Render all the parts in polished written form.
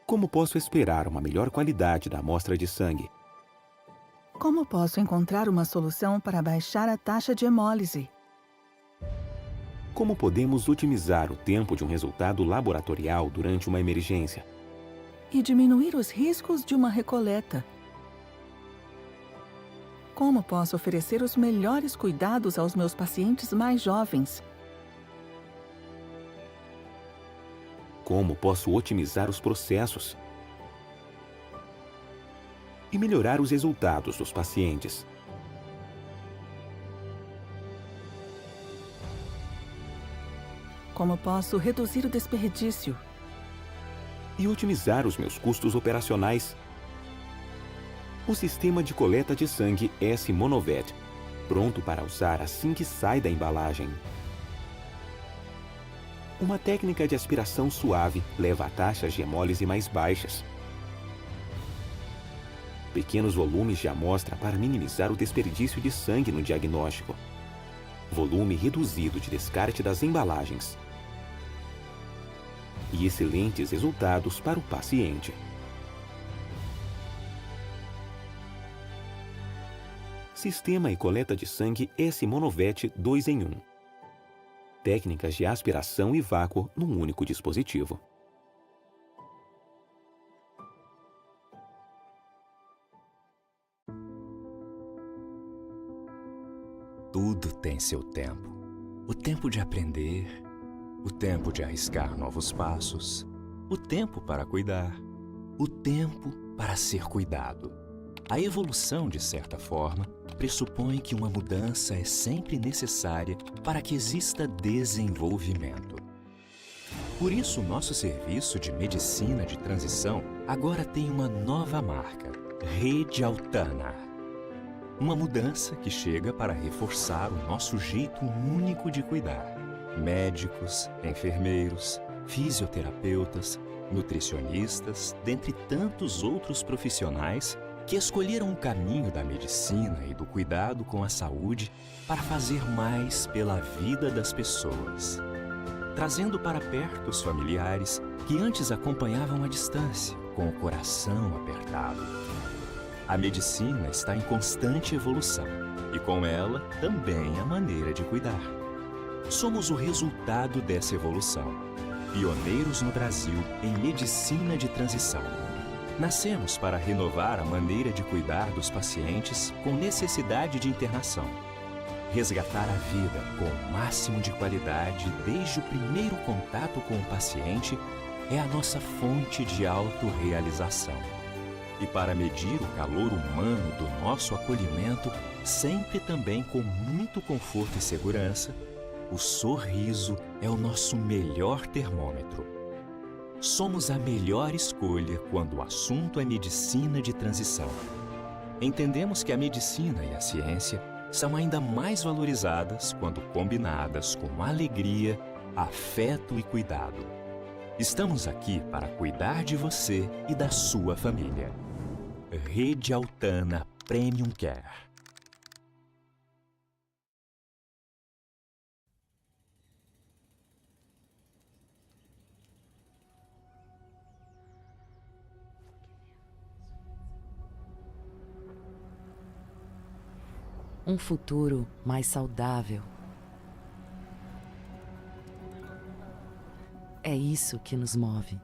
Como posso esperar uma melhor qualidade da amostra de sangue? Como posso encontrar uma solução para baixar a taxa de hemólise? Como podemos otimizar o tempo de um resultado laboratorial durante uma emergência? E diminuir os riscos de uma recoleta? Como posso oferecer os melhores cuidados aos meus pacientes mais jovens? Como posso otimizar os processos? E melhorar os resultados dos pacientes? Como posso reduzir o desperdício? E otimizar os meus custos operacionais? O sistema de coleta de sangue S-Monovet, pronto para usar assim que sai da embalagem. Uma técnica de aspiração suave leva a taxas de hemólise mais baixas. Pequenos volumes de amostra para minimizar o desperdício de sangue no diagnóstico. Volume reduzido de descarte das embalagens. E excelentes resultados para o paciente. Sistema e coleta de sangue S-Monovet 2 em 1. Técnicas de aspiração e vácuo num único dispositivo. Tudo tem seu tempo. O tempo de aprender, o tempo de arriscar novos passos, o tempo para cuidar, o tempo para ser cuidado. A evolução, de certa forma, pressupõe que uma mudança é sempre necessária para que exista desenvolvimento. Por isso, nosso serviço de medicina de transição agora tem uma nova marca, Rede Altana. Uma mudança que chega para reforçar o nosso jeito único de cuidar. Médicos, enfermeiros, fisioterapeutas, nutricionistas, dentre tantos outros profissionais que escolheram o caminho da medicina e do cuidado com a saúde para fazer mais pela vida das pessoas. Trazendo para perto os familiares que antes acompanhavam à distância, com o coração apertado. A medicina está em constante evolução e com ela também a maneira de cuidar. Somos o resultado dessa evolução, pioneiros no Brasil em medicina de transição. Nascemos para renovar a maneira de cuidar dos pacientes com necessidade de internação. Resgatar a vida com o máximo de qualidade desde o primeiro contato com o paciente é a nossa fonte de autorrealização. E para medir o calor humano do nosso acolhimento, sempre também com muito conforto e segurança, o sorriso é o nosso melhor termômetro. Somos a melhor escolha quando o assunto é medicina de transição. Entendemos que a medicina e a ciência são ainda mais valorizadas quando combinadas com alegria, afeto e cuidado. Estamos aqui para cuidar de você e da sua família. Rede Altana Premium Care. Um futuro mais saudável. É isso que nos move.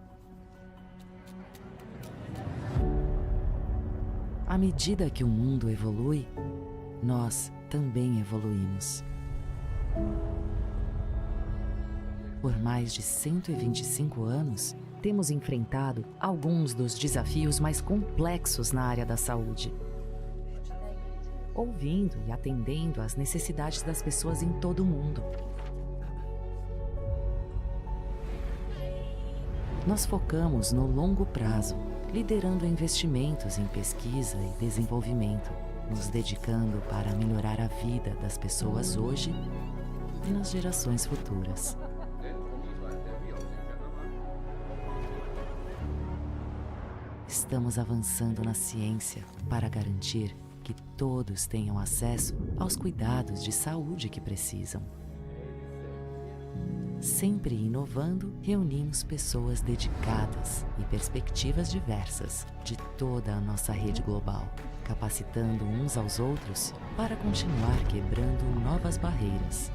À medida que o mundo evolui, nós também evoluímos. Por mais de 125 anos, temos enfrentado alguns dos desafios mais complexos na área da saúde, ouvindo e atendendo às necessidades das pessoas em todo o mundo. Nós focamos no longo prazo, liderando investimentos em pesquisa e desenvolvimento, nos dedicando para melhorar a vida das pessoas hoje e nas gerações futuras. Estamos avançando na ciência para garantir que todos tenham acesso aos cuidados de saúde que precisam. sempre inovando, reunimos pessoas dedicadas e perspectivas diversas de toda a nossa rede global, capacitando uns aos outros para continuar quebrando novas barreiras.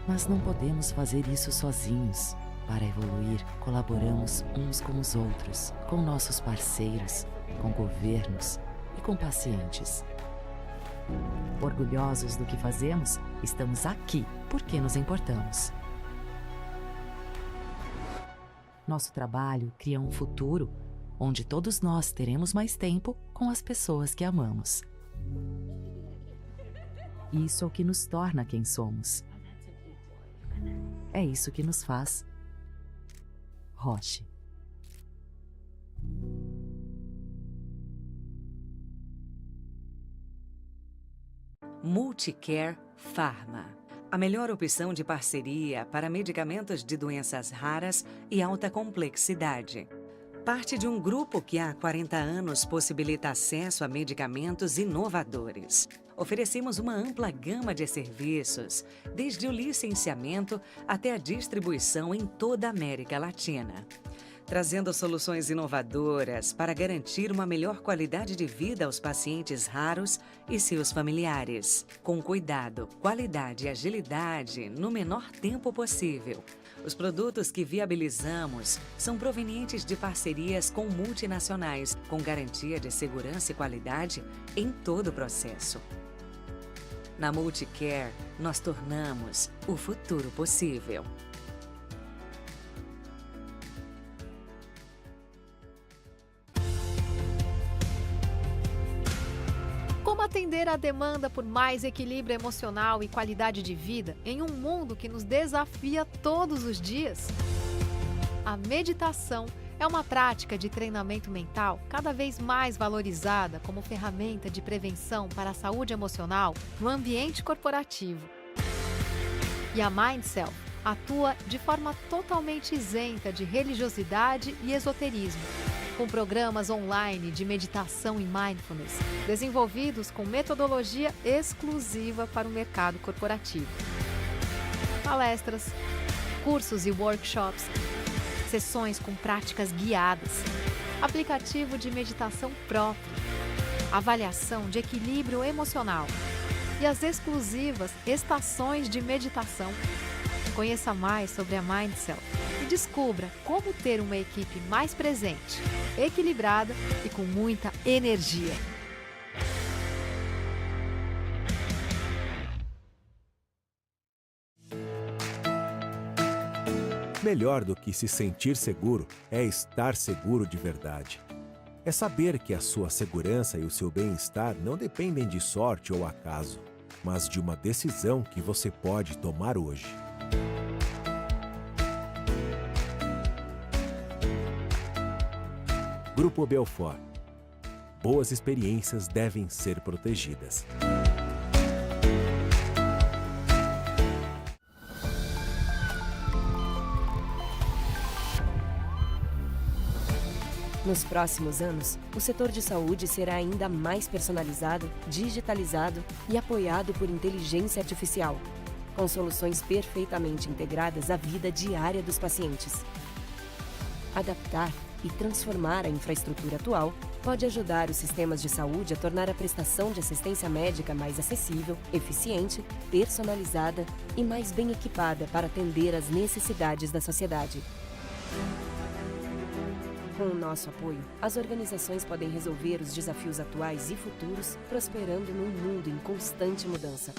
Mas não podemos fazer isso sozinhos. Para evoluir, colaboramos uns com os outros, com nossos parceiros, com governos e com pacientes. Orgulhosos do que fazemos, estamos aqui porque nos importamos. Nosso trabalho cria um futuro onde todos nós teremos mais tempo com as pessoas que amamos. Isso é o que nos torna quem somos. É isso que nos faz Roche. Multicare Pharma, a melhor opção de parceria para medicamentos de doenças raras e alta complexidade. Parte de um grupo que há 40 anos possibilita acesso a medicamentos inovadores. Oferecemos uma ampla gama de serviços, desde o licenciamento até a distribuição em toda a América Latina, trazendo soluções inovadoras para garantir uma melhor qualidade de vida aos pacientes raros e seus familiares, com cuidado, qualidade e agilidade no menor tempo possível. Os produtos que viabilizamos são provenientes de parcerias com multinacionais, com garantia de segurança e qualidade em todo o processo. Na Multicare, nós tornamos o futuro possível. Como atender à demanda por mais equilíbrio emocional e qualidade de vida em um mundo que nos desafia todos os dias? A meditação é uma prática de treinamento mental cada vez mais valorizada como ferramenta de prevenção para a saúde emocional no ambiente corporativo. E a Mindself atua de forma totalmente isenta de religiosidade e esoterismo, com programas online de meditação e mindfulness, desenvolvidos com metodologia exclusiva para o mercado corporativo. Palestras, cursos e workshops, sessões com práticas guiadas, aplicativo de meditação próprio, avaliação de equilíbrio emocional e as exclusivas estações de meditação. Conheça mais sobre a Mindself e descubra como ter uma equipe mais presente, equilibrada e com muita energia. Melhor do que se sentir seguro é estar seguro de verdade. É saber que a sua segurança e o seu bem-estar não dependem de sorte ou acaso, mas de uma decisão que você pode tomar hoje. Grupo Belfort. Boas experiências devem ser protegidas. Nos próximos anos, o setor de saúde será ainda mais personalizado, digitalizado e apoiado por inteligência artificial, com soluções perfeitamente integradas à vida diária dos pacientes. Adaptar e transformar a infraestrutura atual pode ajudar os sistemas de saúde a tornar a prestação de assistência médica mais acessível, eficiente, personalizada e mais bem equipada para atender às necessidades da sociedade. Com o nosso apoio, as organizações podem resolver os desafios atuais e futuros, prosperando num mundo em constante mudança.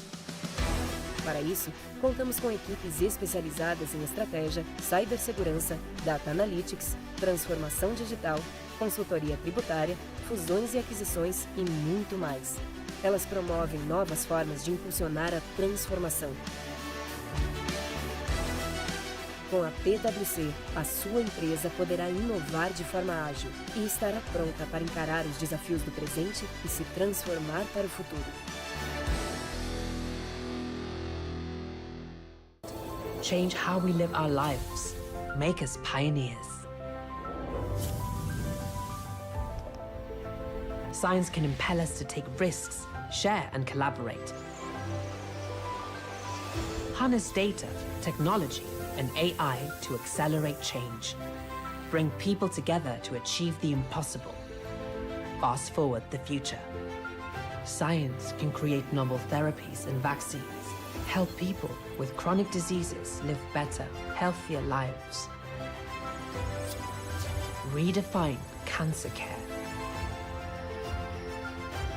Para isso, contamos com equipes especializadas em estratégia, cibersegurança, data analytics, transformação digital, consultoria tributária, fusões e aquisições e muito mais. Elas promovem novas formas de impulsionar a transformação. Com a PwC, a sua empresa poderá inovar de forma ágil e estará pronta para encarar os desafios do presente e se transformar para o futuro. Change how we live our lives. Make us pioneers. Science can impel us to take risks, share and collaborate. Harness data, technology and AI to accelerate change. Bring people together to achieve the impossible. Fast forward the future. Science can create novel therapies and vaccines, help people with chronic diseases live better, healthier lives. Redefine cancer care.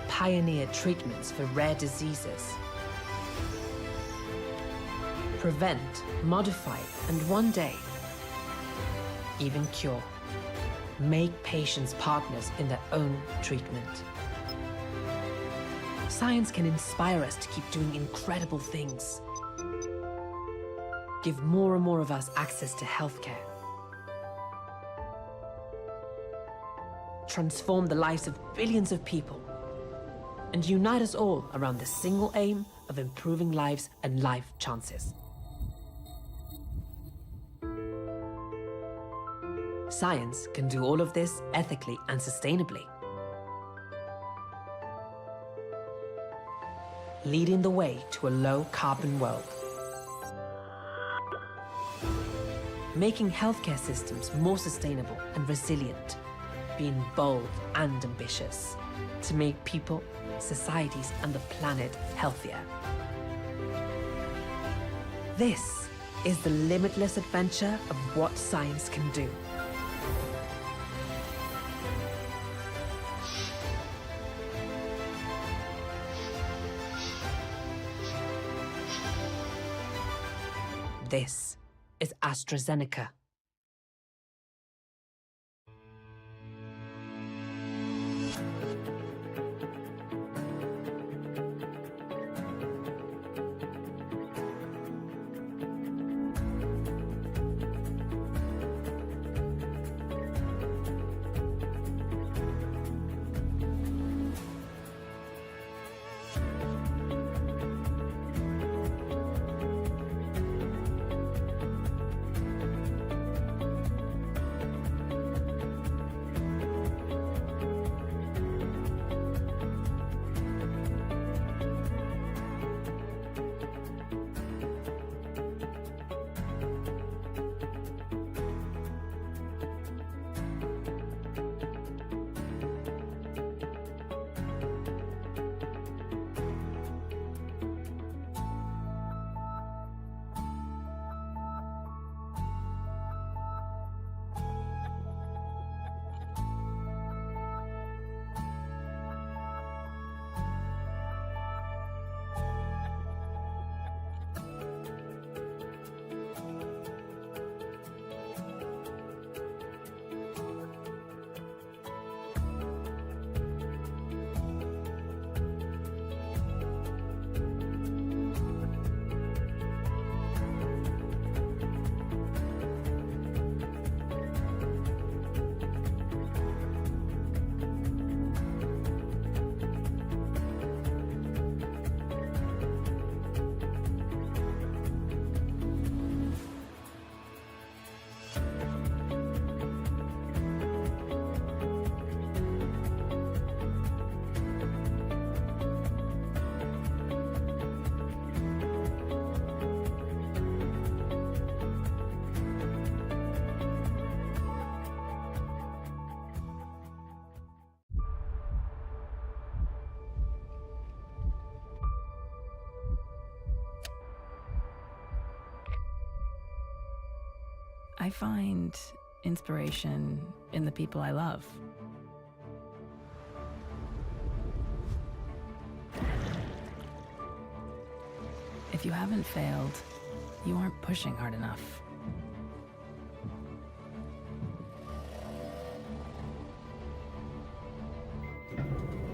Pioneer treatments for rare diseases. Prevent, modify, and one day, even cure. Make patients partners in their own treatment. Science can inspire us to keep doing incredible things. Give more and more of us access to healthcare. Transform the lives of billions of people. And unite us all around the single aim of improving lives and life chances. Science can do all of this ethically and sustainably. Leading the way to a low-carbon world. Making healthcare systems more sustainable and resilient. Being bold and ambitious to make people, societies, and the planet healthier. This is the limitless adventure of what science can do. This is AstraZeneca. I find inspiration in the people I love. If you haven't failed, you aren't pushing hard enough.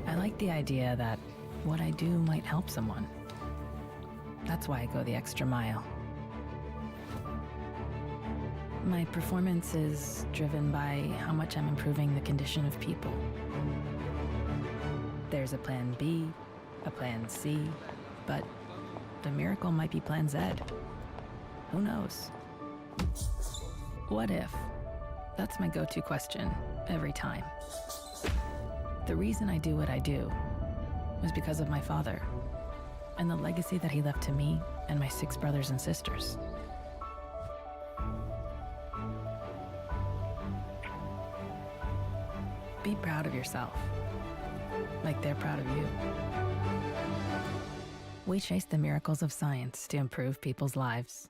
I like the idea that what I do might help someone. That's why I go the extra mile. My performance is driven by how much I'm improving the condition of people. There's a plan B, a plan C, but the miracle might be plan Z. Who knows? What if? That's my go-to question every time. The reason I do what I do was because of my father and the legacy that he left to me and my 6 brothers and sisters. Be proud of yourself, like they're proud of you. We chase the miracles of science to improve people's lives.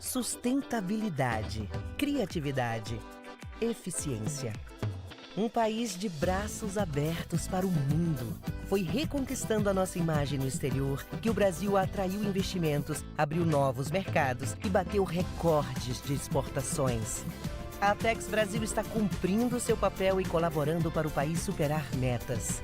Sustentabilidade, criatividade, eficiência. Um país de braços abertos para o mundo. Foi reconquistando a nossa imagem no exterior que o Brasil atraiu investimentos, abriu novos mercados e bateu recordes de exportações. A Apex Brasil está cumprindo seu papel e colaborando para o país superar metas.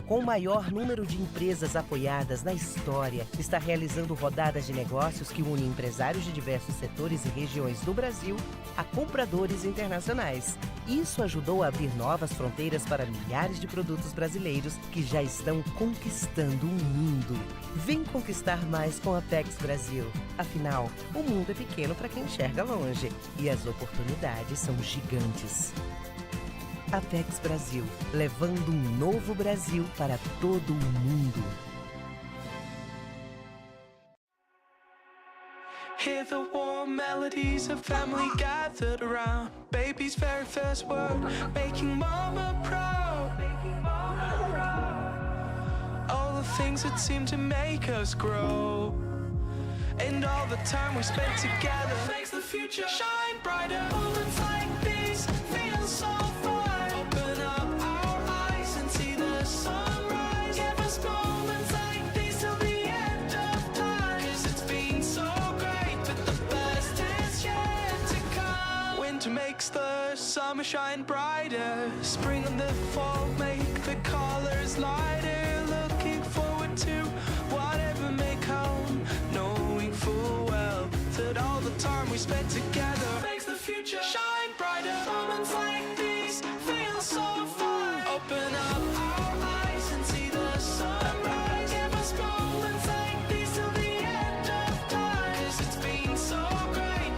Com o maior número de empresas apoiadas na história, está realizando rodadas de negócios que unem empresários de diversos setores e regiões do Brasil a compradores internacionais. Isso ajudou a abrir novas fronteiras para milhares de produtos brasileiros que já estão conquistando o mundo. Vem conquistar mais com a Apex Brasil. Afinal, o mundo é pequeno para quem enxerga longe e as oportunidades são gigantes. Apex Brasil, levando um novo Brasil para todo o mundo. Hear the warm melodies of family gathered around. Baby's very first word, making mama proud. All the things that seem to make us grow, and all the time we spent together makes the future shine brighter. Moments like these feel so fun. Open up our eyes and see the sunrise. Give us moments like these till the end of time. 'Cause it's been so great, but the best is yet to come. Winter makes the summer shine brighter. Spring and the fall make the colors lighter. Looking forward to whatever may come, knowing full well that all the time we spent together makes the future shine brighter. Moments like these feel so fun. Open up our eyes and see the sunrise. Give us moments like these till the end of time. 'Cause it's been so great,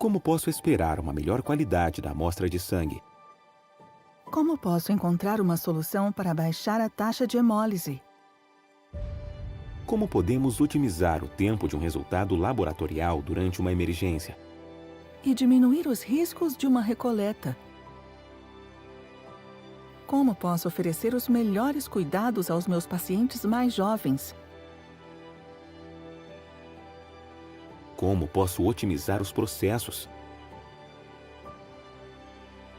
Como posso esperar uma melhor qualidade da amostra de sangue? Como posso encontrar uma solução para baixar a taxa de hemólise? Como podemos otimizar o tempo de um resultado laboratorial durante uma emergência? E diminuir os riscos de uma recoleta? Como posso oferecer os melhores cuidados aos meus pacientes mais jovens? Como posso otimizar os processos?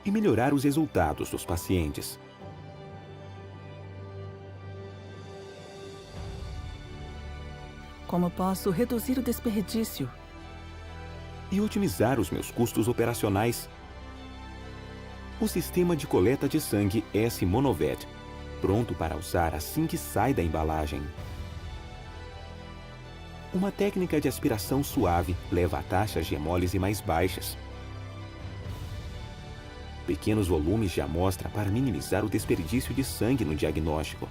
E melhorar os resultados dos pacientes? Como posso reduzir o desperdício? E otimizar os meus custos operacionais? O sistema de coleta de sangue S-Monovet, pronto para usar assim que sai da embalagem. Uma técnica de aspiração suave leva a taxas de hemólise mais baixas. Pequenos volumes de amostra para minimizar o desperdício de sangue no diagnóstico.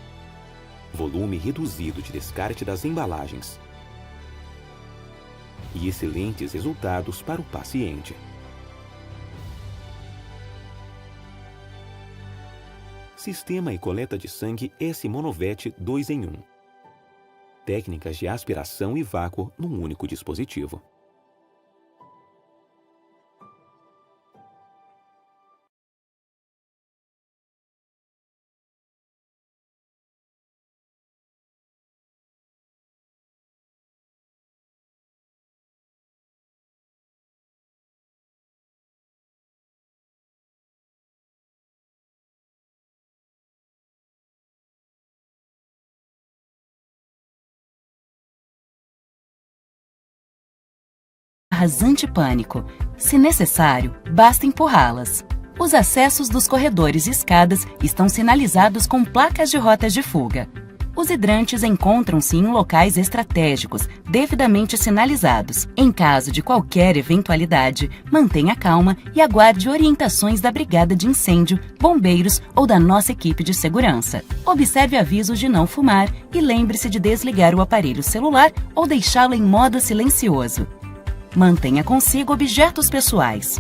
Volume reduzido de descarte das embalagens. E excelentes resultados para o paciente. Sistema e coleta de sangue S-Monovet 2 em 1. Técnicas de aspiração e vácuo num único dispositivo. Anti-pânico. Se necessário, basta empurrá-las. Os acessos dos corredores e escadas estão sinalizados com placas de rotas de fuga. Os hidrantes encontram-se em locais estratégicos, devidamente sinalizados. Em caso de qualquer eventualidade, mantenha calma e aguarde orientações da Brigada de Incêndio, bombeiros ou da nossa equipe de segurança. Observe avisos de não fumar e lembre-se de desligar o aparelho celular ou deixá-lo em modo silencioso. Mantenha consigo objetos pessoais.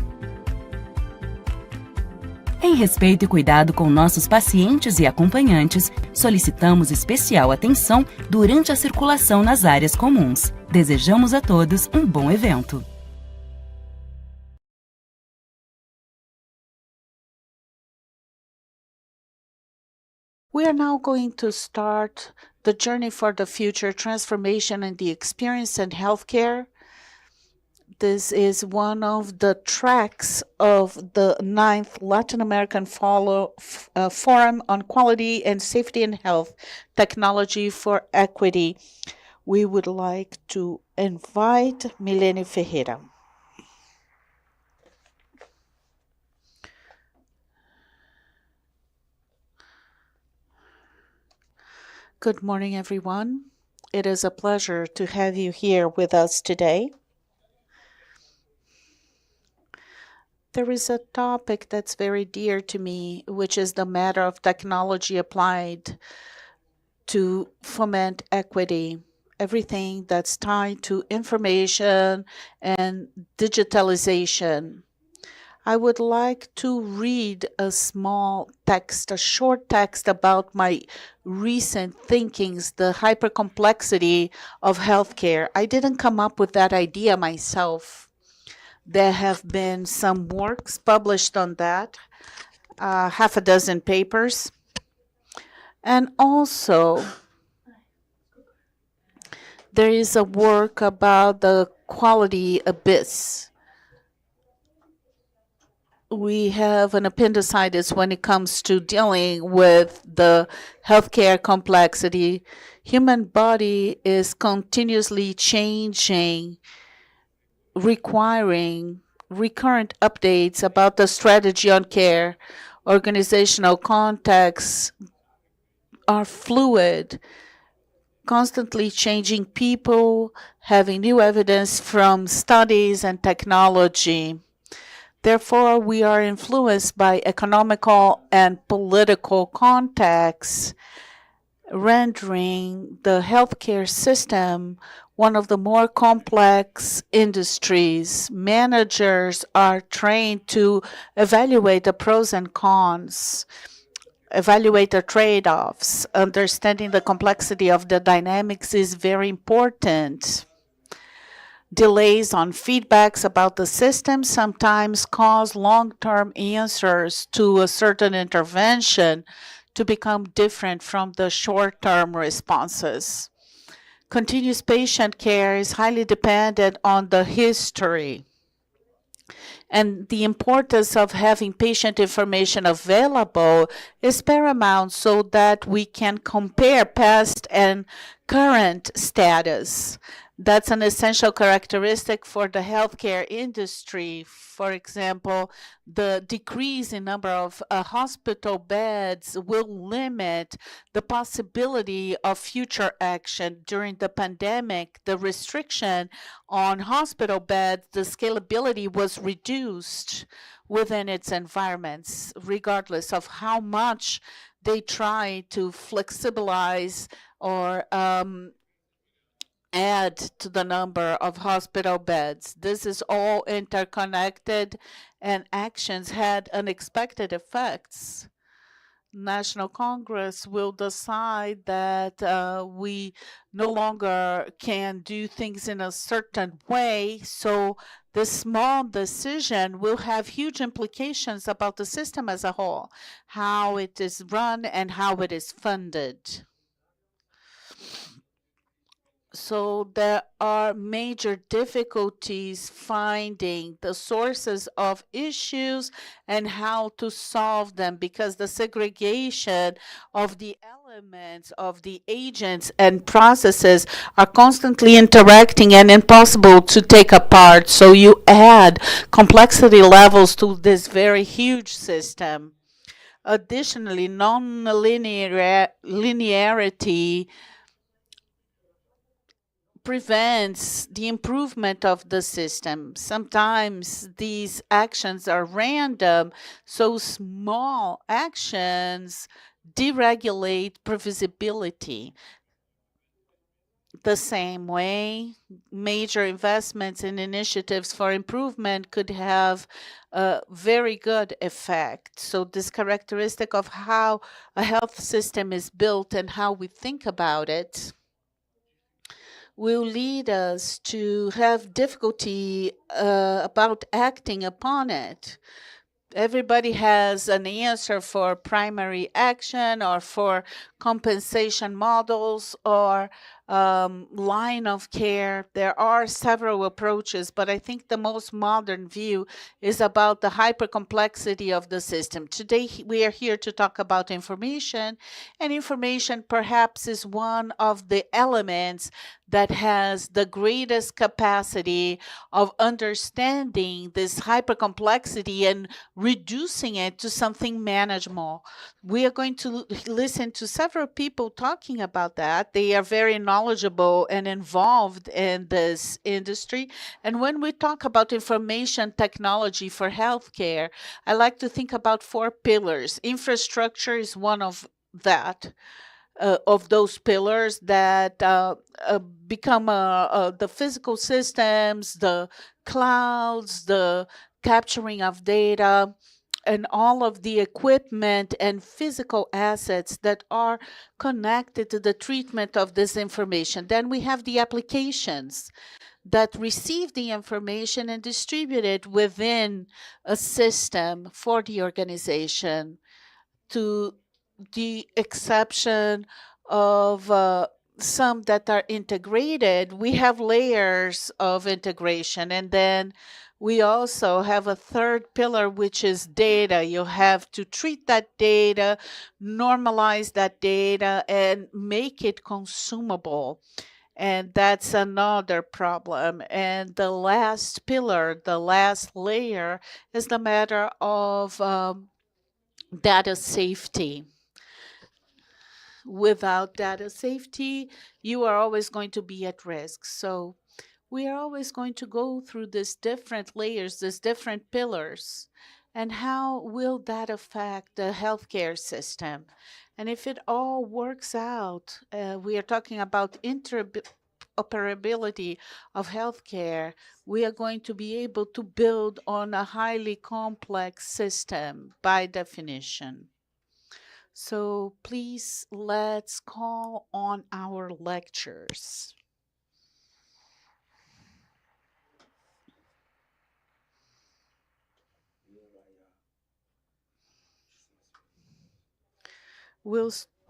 Em respeito e cuidado com nossos pacientes e acompanhantes, solicitamos especial atenção durante a circulação nas áreas comuns. Desejamos a todos um bom evento. We are now going to start the Journey for the Future Transformation and the Experience in Healthcare. This is one of the tracks of the 9th Latin American Forum on Quality and Safety in Health, Technology for Equity. We would like to invite Milene Ferreira. Good morning, everyone. It is a pleasure to have you here with us today. There is a topic that's very dear to me, which is the matter of technology applied to foment equity. Everything that's tied to information and digitalization. I would like to read a small text, a short text about my recent thinkings, the hypercomplexity of healthcare. I didn't come up with that idea myself. There have been some works published on that, half a dozen papers. And also, there is a work about the quality abyss. We have an appendicitis when it comes to dealing with the healthcare complexity. Human body is continuously changing, requiring recurrent updates about the strategy on care. Organizational contexts are fluid, constantly changing people, having new evidence from studies and technology. Therefore, we are influenced by economical and political contexts, rendering the healthcare system one of the more complex industries. Managers are trained to evaluate the pros and cons, evaluate the trade-offs. Understanding the complexity of the dynamics is very important. Delays on feedbacks about the system sometimes cause long-term answers to a certain intervention to become different from the short-term responses. Continuous patient care is highly dependent on the history and the importance of having patient information available is paramount so that we can compare past and current status. That's an essential characteristic for the healthcare industry. For example, the decrease in number of hospital beds will limit the possibility of future action. During the pandemic, the restriction on hospital beds, the scalability was reduced within its environments, regardless of how much they try to flexibilize or add to the number of hospital beds. This is all interconnected and actions had unexpected effects. National Congress will decide that we no longer can do things in a certain way, so this small decision will have huge implications about the system as a whole, how it is run and how it is funded. So there are major difficulties finding the sources of issues and how to solve them because the segregation of the elements of the agents and processes are constantly interacting and impossible to take apart. So you add complexity levels to this very huge system. Additionally, non-linearity prevents the improvement of the system. Sometimes these actions are random, so small actions deregulate previsibility. The same way, major investments in initiatives for improvement could have a very good effect. So this characteristic of how a health system is built and how we think about it will lead us to have difficulty about acting upon it. Everybody has an answer for primary action or for compensation models or line of care. There are several approaches, but I think the most modern view is about the hypercomplexity of the system. Today, we are here to talk about information, and information perhaps is one of the elements that has the greatest capacity of understanding this hypercomplexity and reducing it to something manageable. We are going to listen to several people talking about that. They are very knowledgeable and involved in this industry. And when we talk about information technology for healthcare, I like to think about 4 pillars. Infrastructure is one of that. Of those pillars that become the physical systems, the clouds, the capturing of data, and all of the equipment and physical assets that are connected to the treatment of this information. Then we have the applications that receive the information and distribute it within a system for the organization, to the exception of some that are integrated. We have layers of integration, and then we also have a third pillar, which is data. You have to treat that data, normalize that data, and make it consumable. And that's another problem. And the last pillar, the last layer, is the matter of data safety. Without data safety, you are always going to be at risk. So we are always going to go through these different layers, these different pillars. And how will that affect the healthcare system? And if it all works out, we are talking about interoperability of healthcare, we are going to be able to build on a highly complex system by definition. So please, let's call on our lecturers.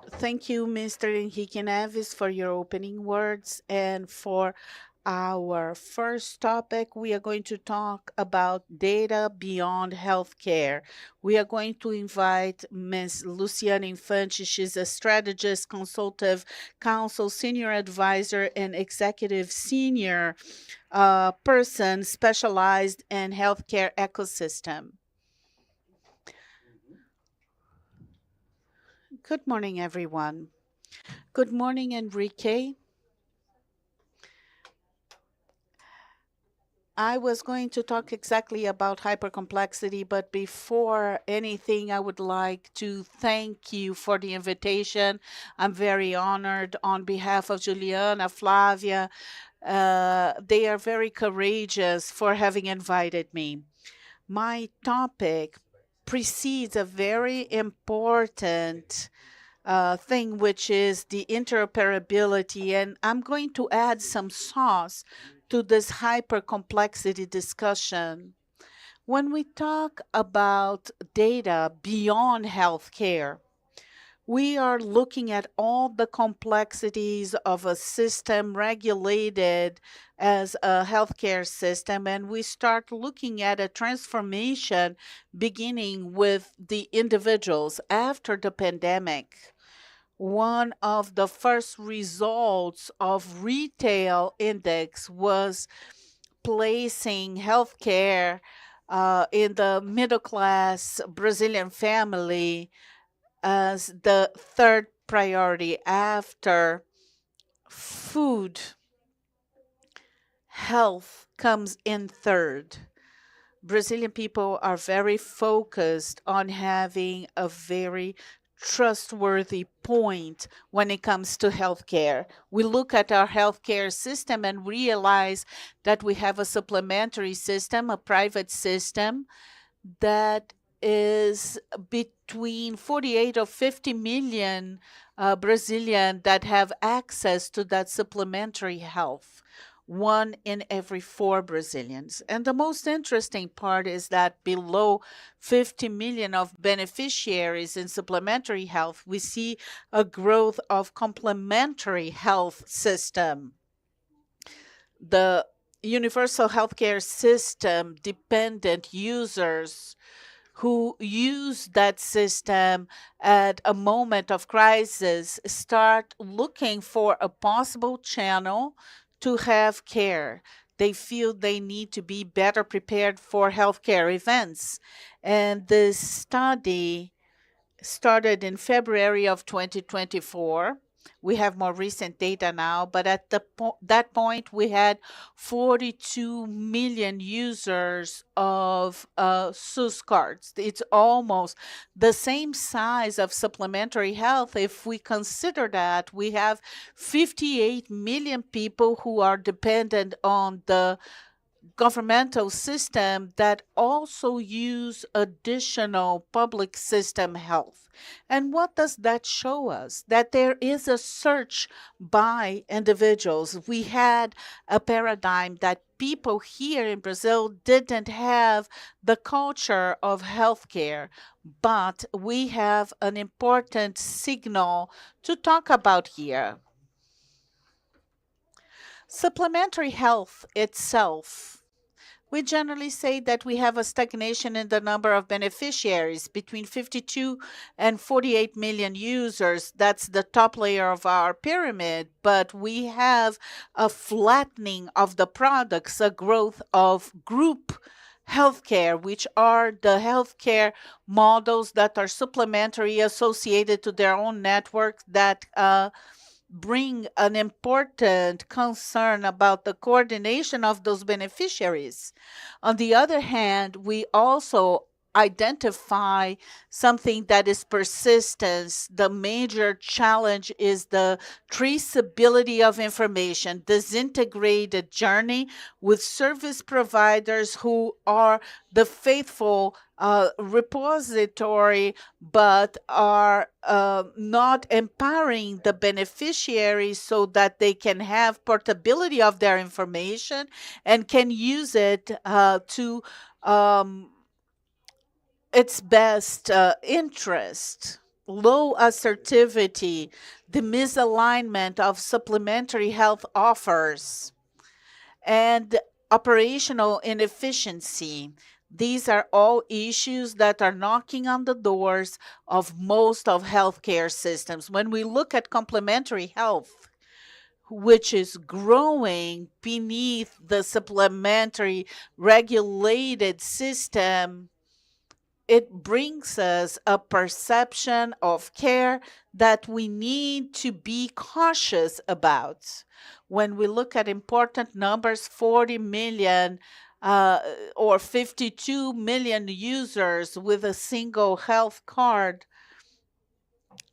Thank you, Mr. Henrique Neves, for your opening words. And for our first topic, we are going to talk about data beyond healthcare. We are going to invite Ms. Luciana Infante. She's a strategist, consultative counsel, senior advisor, and executive senior person specialized in healthcare ecosystem. Good morning, everyone. Good morning, Enrique. I was going to talk exactly about hypercomplexity, but before anything, I would like to thank you for the invitation. I'm very honored on behalf of Juliana, Flavia. They are very courageous for having invited me. My topic precedes a very important thing, which is the interoperability, and I'm going to add some sauce to this hypercomplexity discussion. When we talk about data beyond healthcare, we are looking at all the complexities of a system regulated as a healthcare system, and we start looking at a transformation beginning with the individuals after the pandemic. One of the first results of retail index was placing healthcare in the middle class Brazilian family as the third priority after food. Health comes in third. Brazilian people are very focused on having a very trustworthy point when it comes to healthcare. We look at our healthcare system and realize that we have a supplementary system, a private system that is between 48 or 50 million Brazilian that have access to that supplementary health. 1 in every 4 Brazilians. And the most interesting part is that below 50 million of beneficiaries in supplementary health, we see a growth of complementary health system. The universal healthcare system dependent users who use that system at a moment of crisis start looking for a possible channel to have care. They feel they need to be better prepared for healthcare events. And this study started in February of 2024. We have more recent data now, but at that point, we had 42 million users of SUS cards. It's almost the same size of supplementary health. If we consider that, we have 58 million people who are dependent on the governmental system that also use additional public system health. And what does that show us? That there is a search by individuals. We had a paradigm that people here in Brazil didn't have the culture of healthcare, but we have an important signal to talk about here. Supplementary health itself. We generally say that we have a stagnation in the number of beneficiaries between 52 and 48 million users. That's the top layer of our pyramid, but we have a flattening of the products, a growth of group healthcare, which are the healthcare models that are supplementary associated to their own network that bring an important concern about the coordination of those beneficiaries. On the other hand, we also identify something that is persistence. The major challenge is the traceability of information, disintegrated journey with service providers who are the faithful repository, but are not empowering the beneficiaries so that they can have portability of their information and can use it to its best interest. Low assertivity, the misalignment of supplementary health offers, and operational inefficiency. These are all issues that are knocking on the doors of most of healthcare systems. When we look at complementary health, which is growing beneath the supplementary regulated system, it brings us a perception of care that we need to be cautious about. When we look at important numbers, 40 million or 52 million users with a single health card,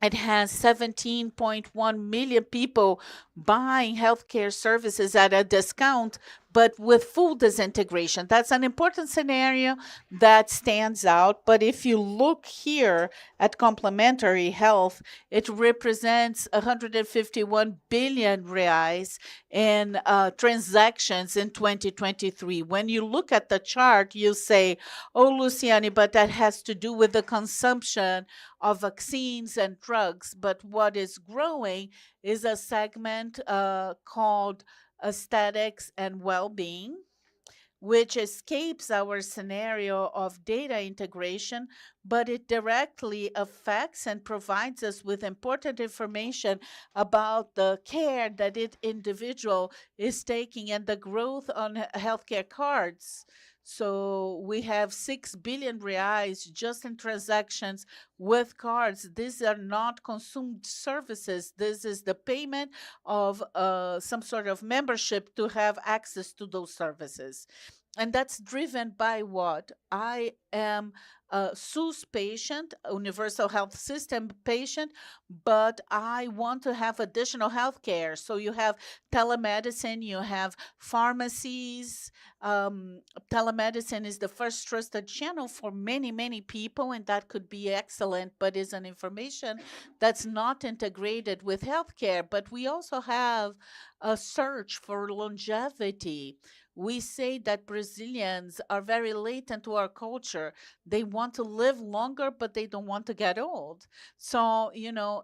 it has 17.1 million people buying healthcare services at a discount, but with full disintegration. That's an important scenario that stands out. But if you look here at complementary health, it represents 151 billion reais in transactions in 2023. When you look at the chart, you say, oh, Luciane, but that has to do with the consumption of vaccines and drugs. But what is growing is a segment called aesthetics and well-being, which escapes our scenario of data integration, but it directly affects and provides us with important information about the care that each individual is taking and the growth on healthcare cards. So we have 6 billion reais just in transactions with cards. These are not consumed services. This is the payment of some sort of membership to have access to those services. And that's driven by what? I am a SUS patient, a Universal Health System patient, but I want to have additional health care. So you have telemedicine, you have pharmacies. Telemedicine is the first trusted channel for many, many people, and that could be excellent, but is an information that's not integrated with healthcare. But we also have a search for longevity. We say that Brazilians are very latent to our culture. They want to live longer, but they don't want to get old. So,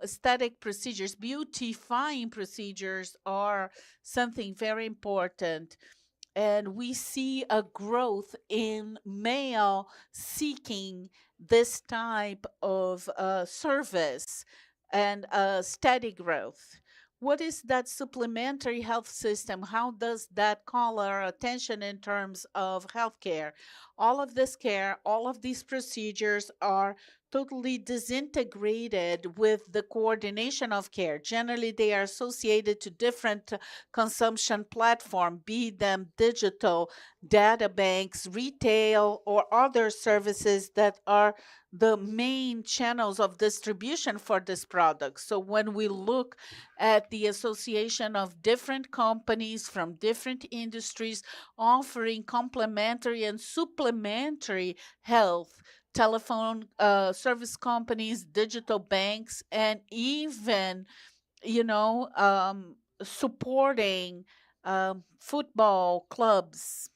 aesthetic procedures, beautifying procedures are something very important. And we see a growth in male seeking this type of service and a steady growth. What is that supplementary health system? How does that call our attention in terms of healthcare? All of this care, all of these procedures are totally disintegrated with the coordination of care. Generally, they are associated to different consumption platforms, be them digital, data banks, retail, or other services that are the main channels of distribution for this product. So when we look at the association of different companies from different industries offering complementary and supplementary health, telephone service companies, digital banks, and even, supporting football clubs.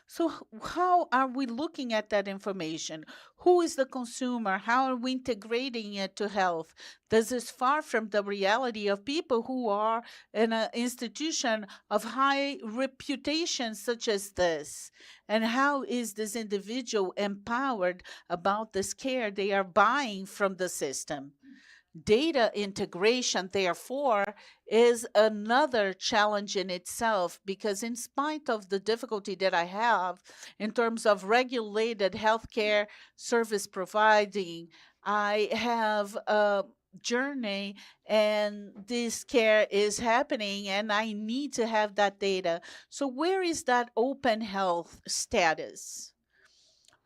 So how are we looking at that information? Who is the consumer? How are we integrating it to health? This is far from the reality of people who are in an institution of high reputation such as this. And how is this individual empowered about this care they are buying from the system? Data integration, therefore, is another challenge in itself, because in spite of the difficulty that I have in terms of regulated healthcare service providing, I have journey and this care is happening and I need to have that data. So where is that open health status?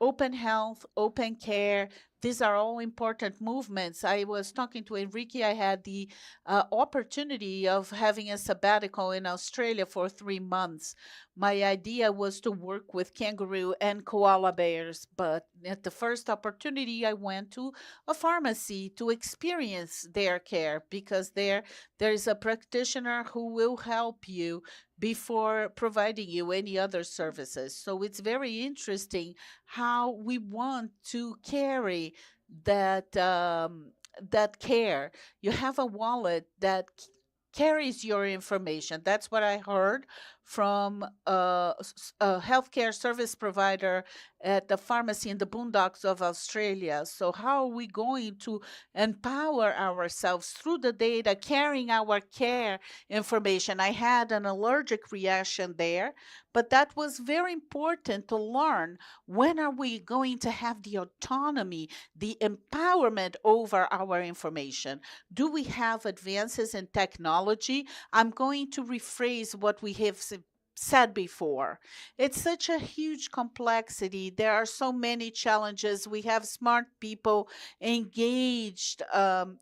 Open health, open care, these are all important movements. I was talking to Enrique. I had the opportunity of having a sabbatical in Australia for 3 months. My idea was to work with kangaroo and koala bears, but at the first opportunity, I went to a pharmacy to experience their care because there is a practitioner who will help you before providing you any other services. So it's very interesting how we want to carry that care. You have a wallet that carries your information. That's what I heard from a healthcare service provider at the pharmacy in the boondocks of Australia. So how are we going to empower ourselves through the data, carrying our care information? I had an allergic reaction there, but that was very important to learn. When are we going to have the autonomy, the empowerment over our information? Do we have advances in technology? I'm going to rephrase what we have said before. It's such a huge complexity. There are so many challenges. We have smart people, engaged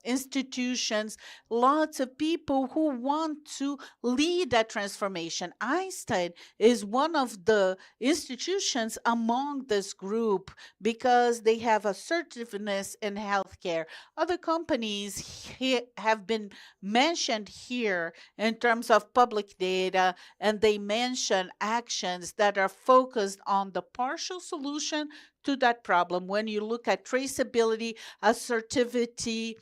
institutions, lots of people who want to lead that transformation. Einstein is one of the institutions among this group because they have assertiveness in healthcare. Other companies have been mentioned here in terms of public data, and they mention actions that are focused on the partial solution to that problem. When you look at traceability, assertivity,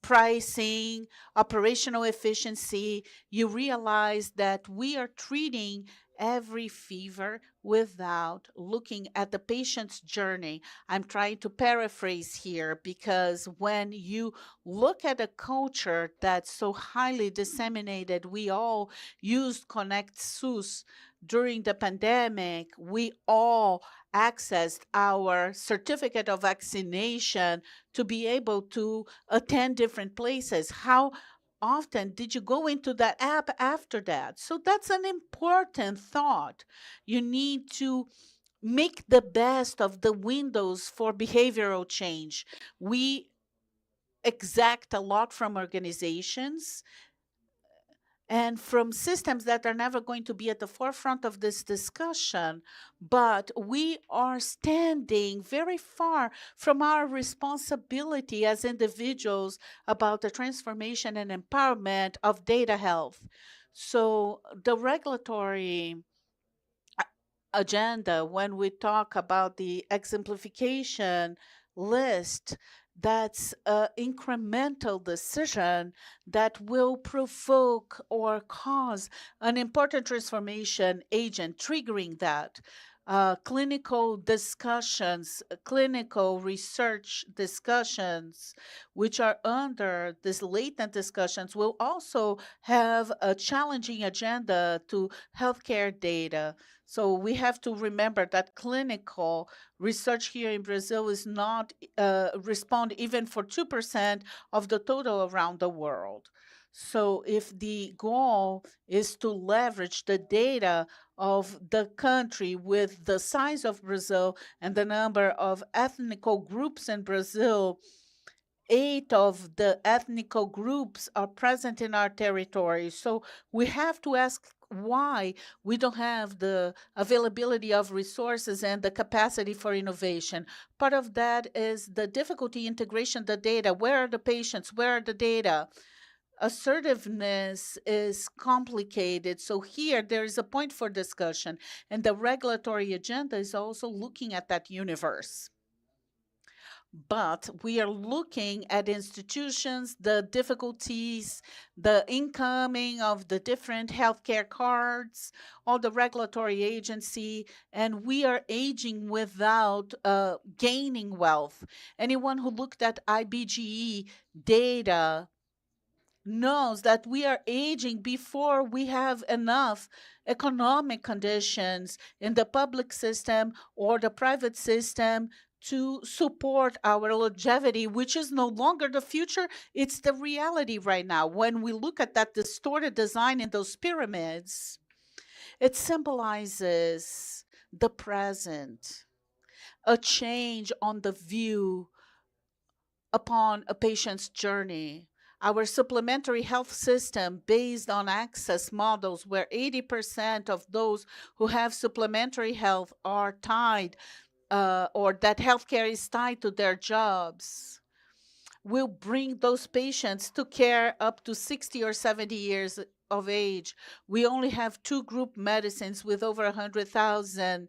pricing, operational efficiency, you realize that we are treating every fever without looking at the patient's journey. I'm trying to paraphrase here because when you look at a culture that's so highly disseminated, we all used Connect SUS during the pandemic, we all accessed our certificate of vaccination to be able to attend different places. How often did you go into that app after that? So that's an important thought. You need to make the best of the windows for behavioral change. We exact a lot from organizations and from systems that are never going to be at the forefront of this discussion, but we are standing very far from our responsibility as individuals about the transformation and empowerment of data health. So the regulatory agenda, when we talk about the exemplification list, that's an incremental decision that will provoke or cause an important transformation agent triggering that. Clinical discussions, clinical research discussions, which are under these latent discussions, will also have a challenging agenda to healthcare data. So we have to remember that clinical research here in Brazil is not respond even for 2% of the total around the world. So if the goal is to leverage the data of the country with the size of Brazil and the number of ethnical groups in Brazil, 8 of the ethnical groups are present in our territory. So we have to ask why we don't have the availability of resources and the capacity for innovation. Part of that is the difficulty integration the data. Where are the patients? Where are the data? Assertiveness is complicated. So here there is a point for discussion. And the regulatory agenda is also looking at that universe. But we are looking at institutions, the difficulties, the incoming of the different healthcare cards, all the regulatory agency, and we are aging without gaining wealth. Anyone who looked at IBGE data knows that we are aging before we have enough economic conditions in the public system or the private system to support our longevity, which is no longer the future, it's the reality right now. When we look at that distorted design in those pyramids, it symbolizes the present, a change on the view upon a patient's journey. Our supplementary health system, based on access models where 80% of those who have supplementary health are tied, or that healthcare is tied to their jobs, will bring those patients to care up to 60 or 70 years of age. We only have 2 group medicines with over 100,000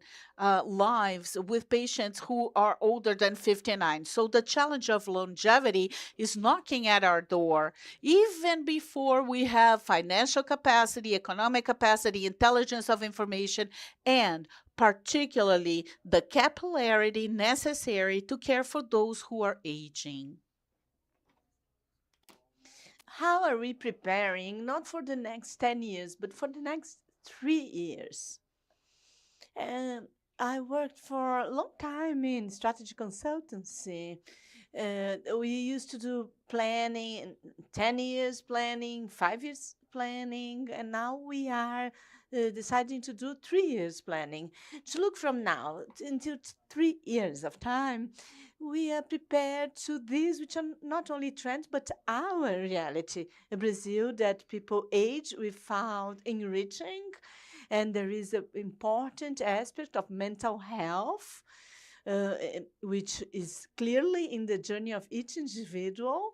lives with patients who are older than 59. So the challenge of longevity is knocking at our door. Even before we have financial capacity, economic capacity, intelligence of information, and particularly the capillarity necessary to care for those who are aging. How are we preparing, not for the next 10 years, but for the next 3 years? I worked for a long time in strategy consultancy. We used to do planning, 10 years planning, 5 years planning, and now we are deciding to do 3 years planning. To look from now until 3 years of time, we are prepared to these, which are not only trends, but our reality. In Brazil, that people age without enriching, and there is an important aspect of mental health, which is clearly in the journey of each individual.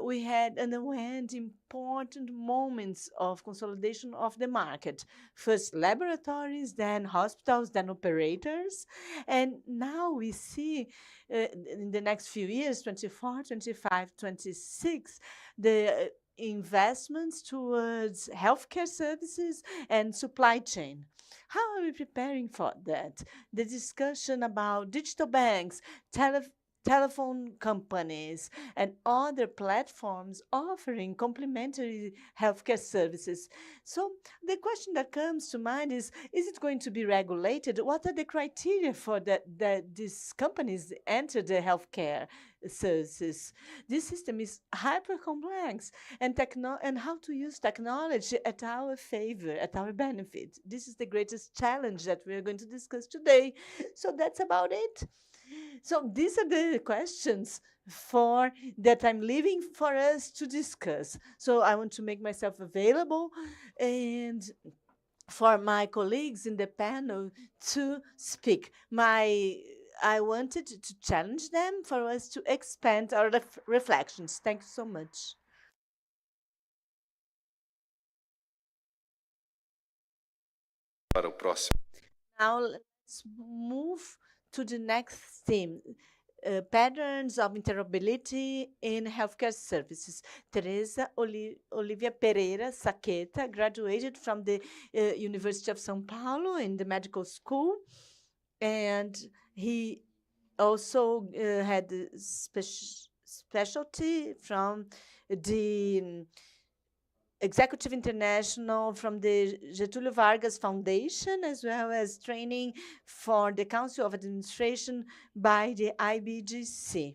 We had underwent important moments of consolidation of the market. First laboratories, then hospitals, then operators. And now we see in the next few years, 24, 25, 26, the investments towards healthcare services and supply chain. How are we preparing for that? The discussion about digital banks, telephone companies, and other platforms offering complementary healthcare services. So the question that comes to mind is it going to be regulated? What are the criteria for that these companies enter the healthcare services? This system is hyper complex, and how to use technology at our favor, at our benefit. This is the greatest challenge that we're going to discuss today. So that's about it. So these are the questions that I'm leaving for us to discuss. So I want to make myself available and for my colleagues in the panel to speak. I wanted to challenge them for us to expand our reflections. Thank you so much. Para o próximo. Now let's move to the next theme, patterns of interoperability in healthcare services. Teresa Olivia Pereira Saqueta graduated from the University of São Paulo in the medical school, and he also had specialty from the Executive International from the Getúlio Vargas Foundation, as well as training for the Council of Administration by the IBGC.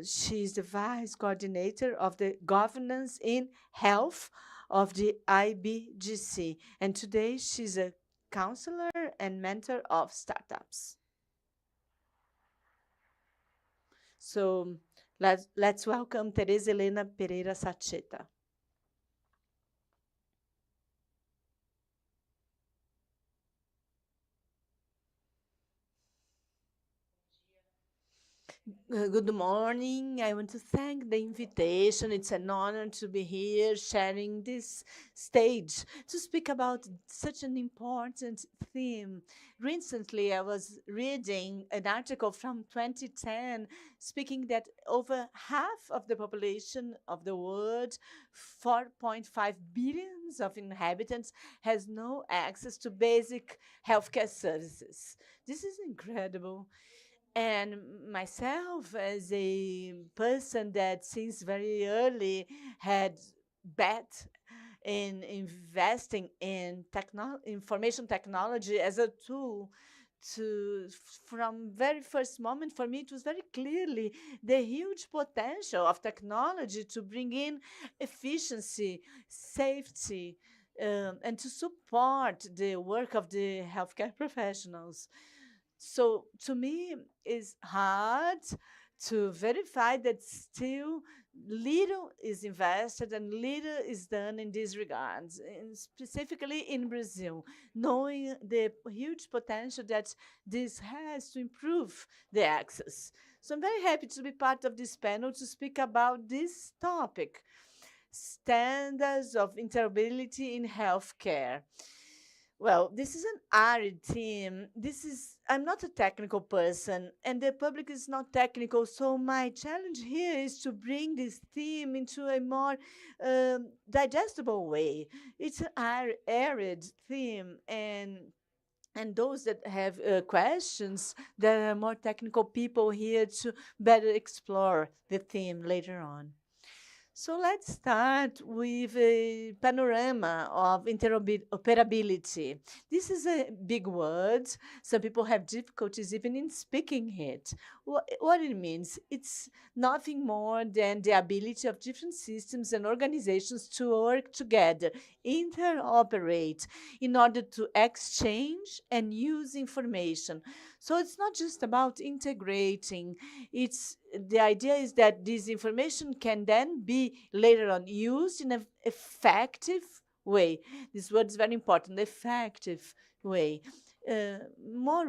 She's the Vice Coordinator of the Governance in Health of the IBGC. And today she's a counselor and mentor of startups. So let's welcome Teresa Helena Pereira Sacheta. Good morning. I want to thank the invitation. It's an honor to be here sharing this stage to speak about such an important theme. Recently, I was reading an article from 2010 speaking that over half of the population of the world, 4.5 billion of inhabitants, has no access to basic healthcare services. This is incredible. And myself, as a person that since very early had bet in investing in information technology as a tool from very first moment, for me, it was very clearly the huge potential of technology to bring in efficiency, safety, and to support the work of the healthcare professionals. So to me, it's hard to verify that still little is invested and little is done in these regards, and specifically in Brazil, knowing the huge potential that this has to improve the access. So I'm very happy to be part of this panel to speak about this topic, standards of interoperability in healthcare. Well, this is an arid theme. I'm not a technical person, and the public is not technical, so my challenge here is to bring this theme into a more digestible way. It's an arid theme, and those that have questions, there are more technical people here to better explore the theme later on. So let's start with a panorama of interoperability. This is a big word. Some people have difficulties even in speaking it. What it means, it's nothing more than the ability of different systems and organizations to work together, interoperate, in order to exchange and use information. So it's not just about integrating. The idea is that this information can then be later on used in an effective way. This word is very important, effective way. More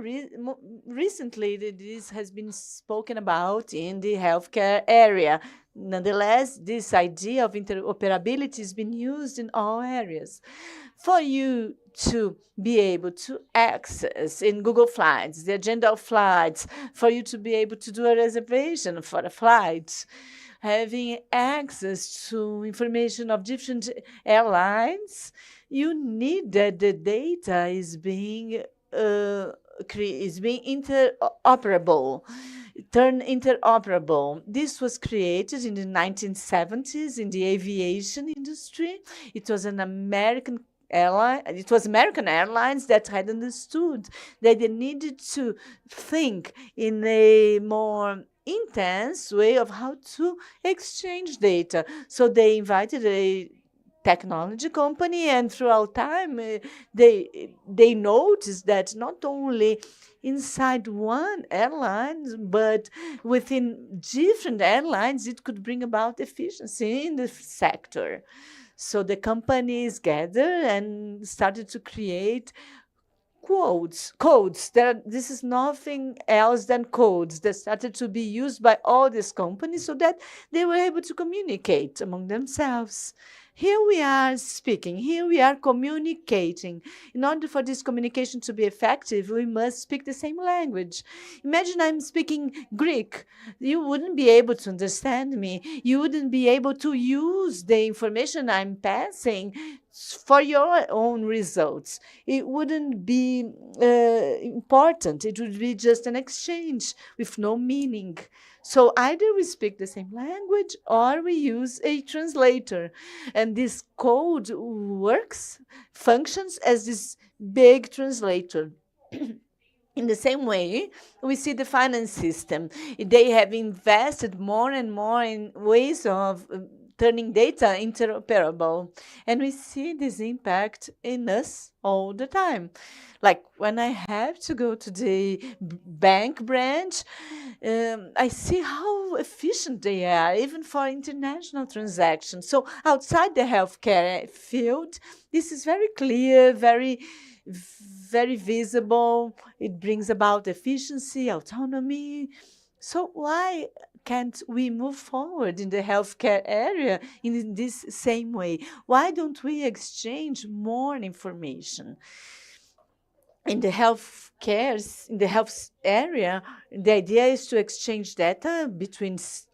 recently, this has been spoken about in the healthcare area. Nonetheless, this idea of interoperability has been used in all areas. For you to be able to access in Google Flights, the agenda of flights, for you to be able to do a reservation for a flight, having access to information of different airlines, you need that the data is being interoperable, turned interoperable. This was created in the 1970s in the aviation industry. It was an American airline. It was American Airlines that had understood that they needed to think in a more intense way of how to exchange data. So they invited a technology company, and throughout time, they noticed that not only inside one airline, but within different airlines, it could bring about efficiency in the sector. So the companies gathered and started to create codes. This is nothing else than codes that started to be used by all these companies so that they were able to communicate among themselves. Here we are speaking, here we are communicating. In order for this communication to be effective, we must speak the same language. Imagine I'm speaking Greek. You wouldn't be able to understand me. You wouldn't be able to use the information I'm passing for your own results. It wouldn't be important. It would be just an exchange with no meaning. So either we speak the same language or we use a translator. And this code functions as this big translator. In the same way, we see the finance system. They have invested more and more in ways of turning data interoperable. And we see this impact in us all the time. Like when I have to go to the bank branch, I see how efficient they are, even for international transactions. So outside the healthcare field, this is very clear, very visible. It brings about efficiency, autonomy. So why can't we move forward in the healthcare area in this same way? Why don't we exchange more information? In the health area, the idea is to exchange data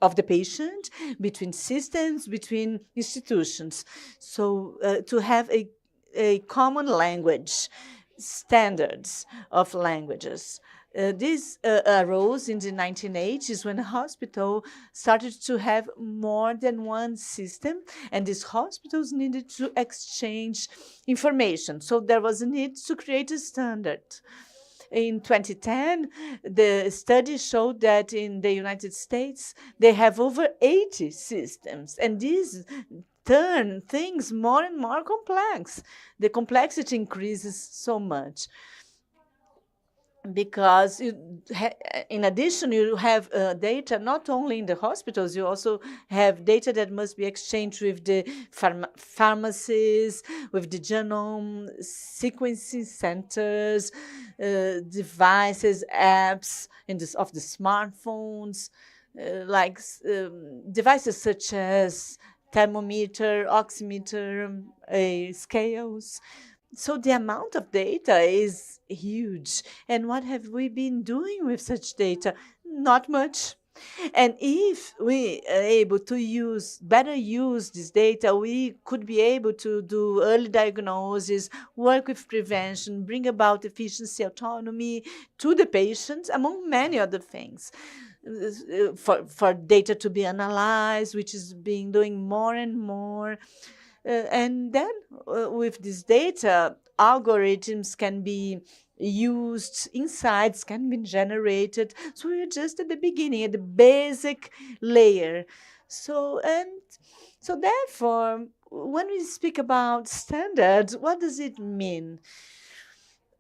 of the patient, between systems, between institutions. So to have a common language, standards of languages. This arose in the 1980s when a hospital started to have more than one system, and these hospitals needed to exchange information. So there was a need to create a standard. In 2010, the study showed that in the United States, they have over 80 systems, and these turn things more and more complex. The complexity increases so much because in addition, you have data not only in the hospitals, you also have data that must be exchanged with the pharmacies, with the genome sequencing centers, devices, apps of the smartphones, devices such as thermometer, oximeter, scales. So the amount of data is huge. And what have we been doing with such data? Not much. And if we are able to better use this data, we could be able to do early diagnosis, work with prevention, bring about efficiency, autonomy to the patients, among many other things. For data to be analyzed, which is being doing more and more. And then with this data, algorithms can be used, insights can be generated. So we're just at the beginning, at the basic layer. So therefore, when we speak about standards, what does it mean?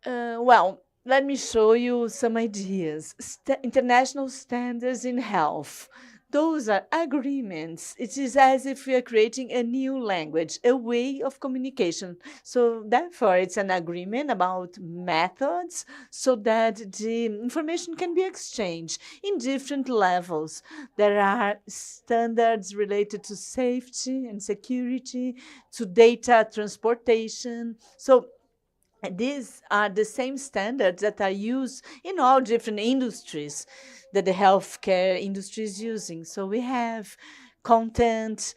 Well, let me show you some ideas. International standards in health. Those are agreements. It is as if we are creating a new language, a way of communication. So therefore, it's an agreement about methods so that the information can be exchanged in different levels. There are standards related to safety and security, to data transportation. So these are the same standards that are used in all different industries that the healthcare industry is using. So we have content,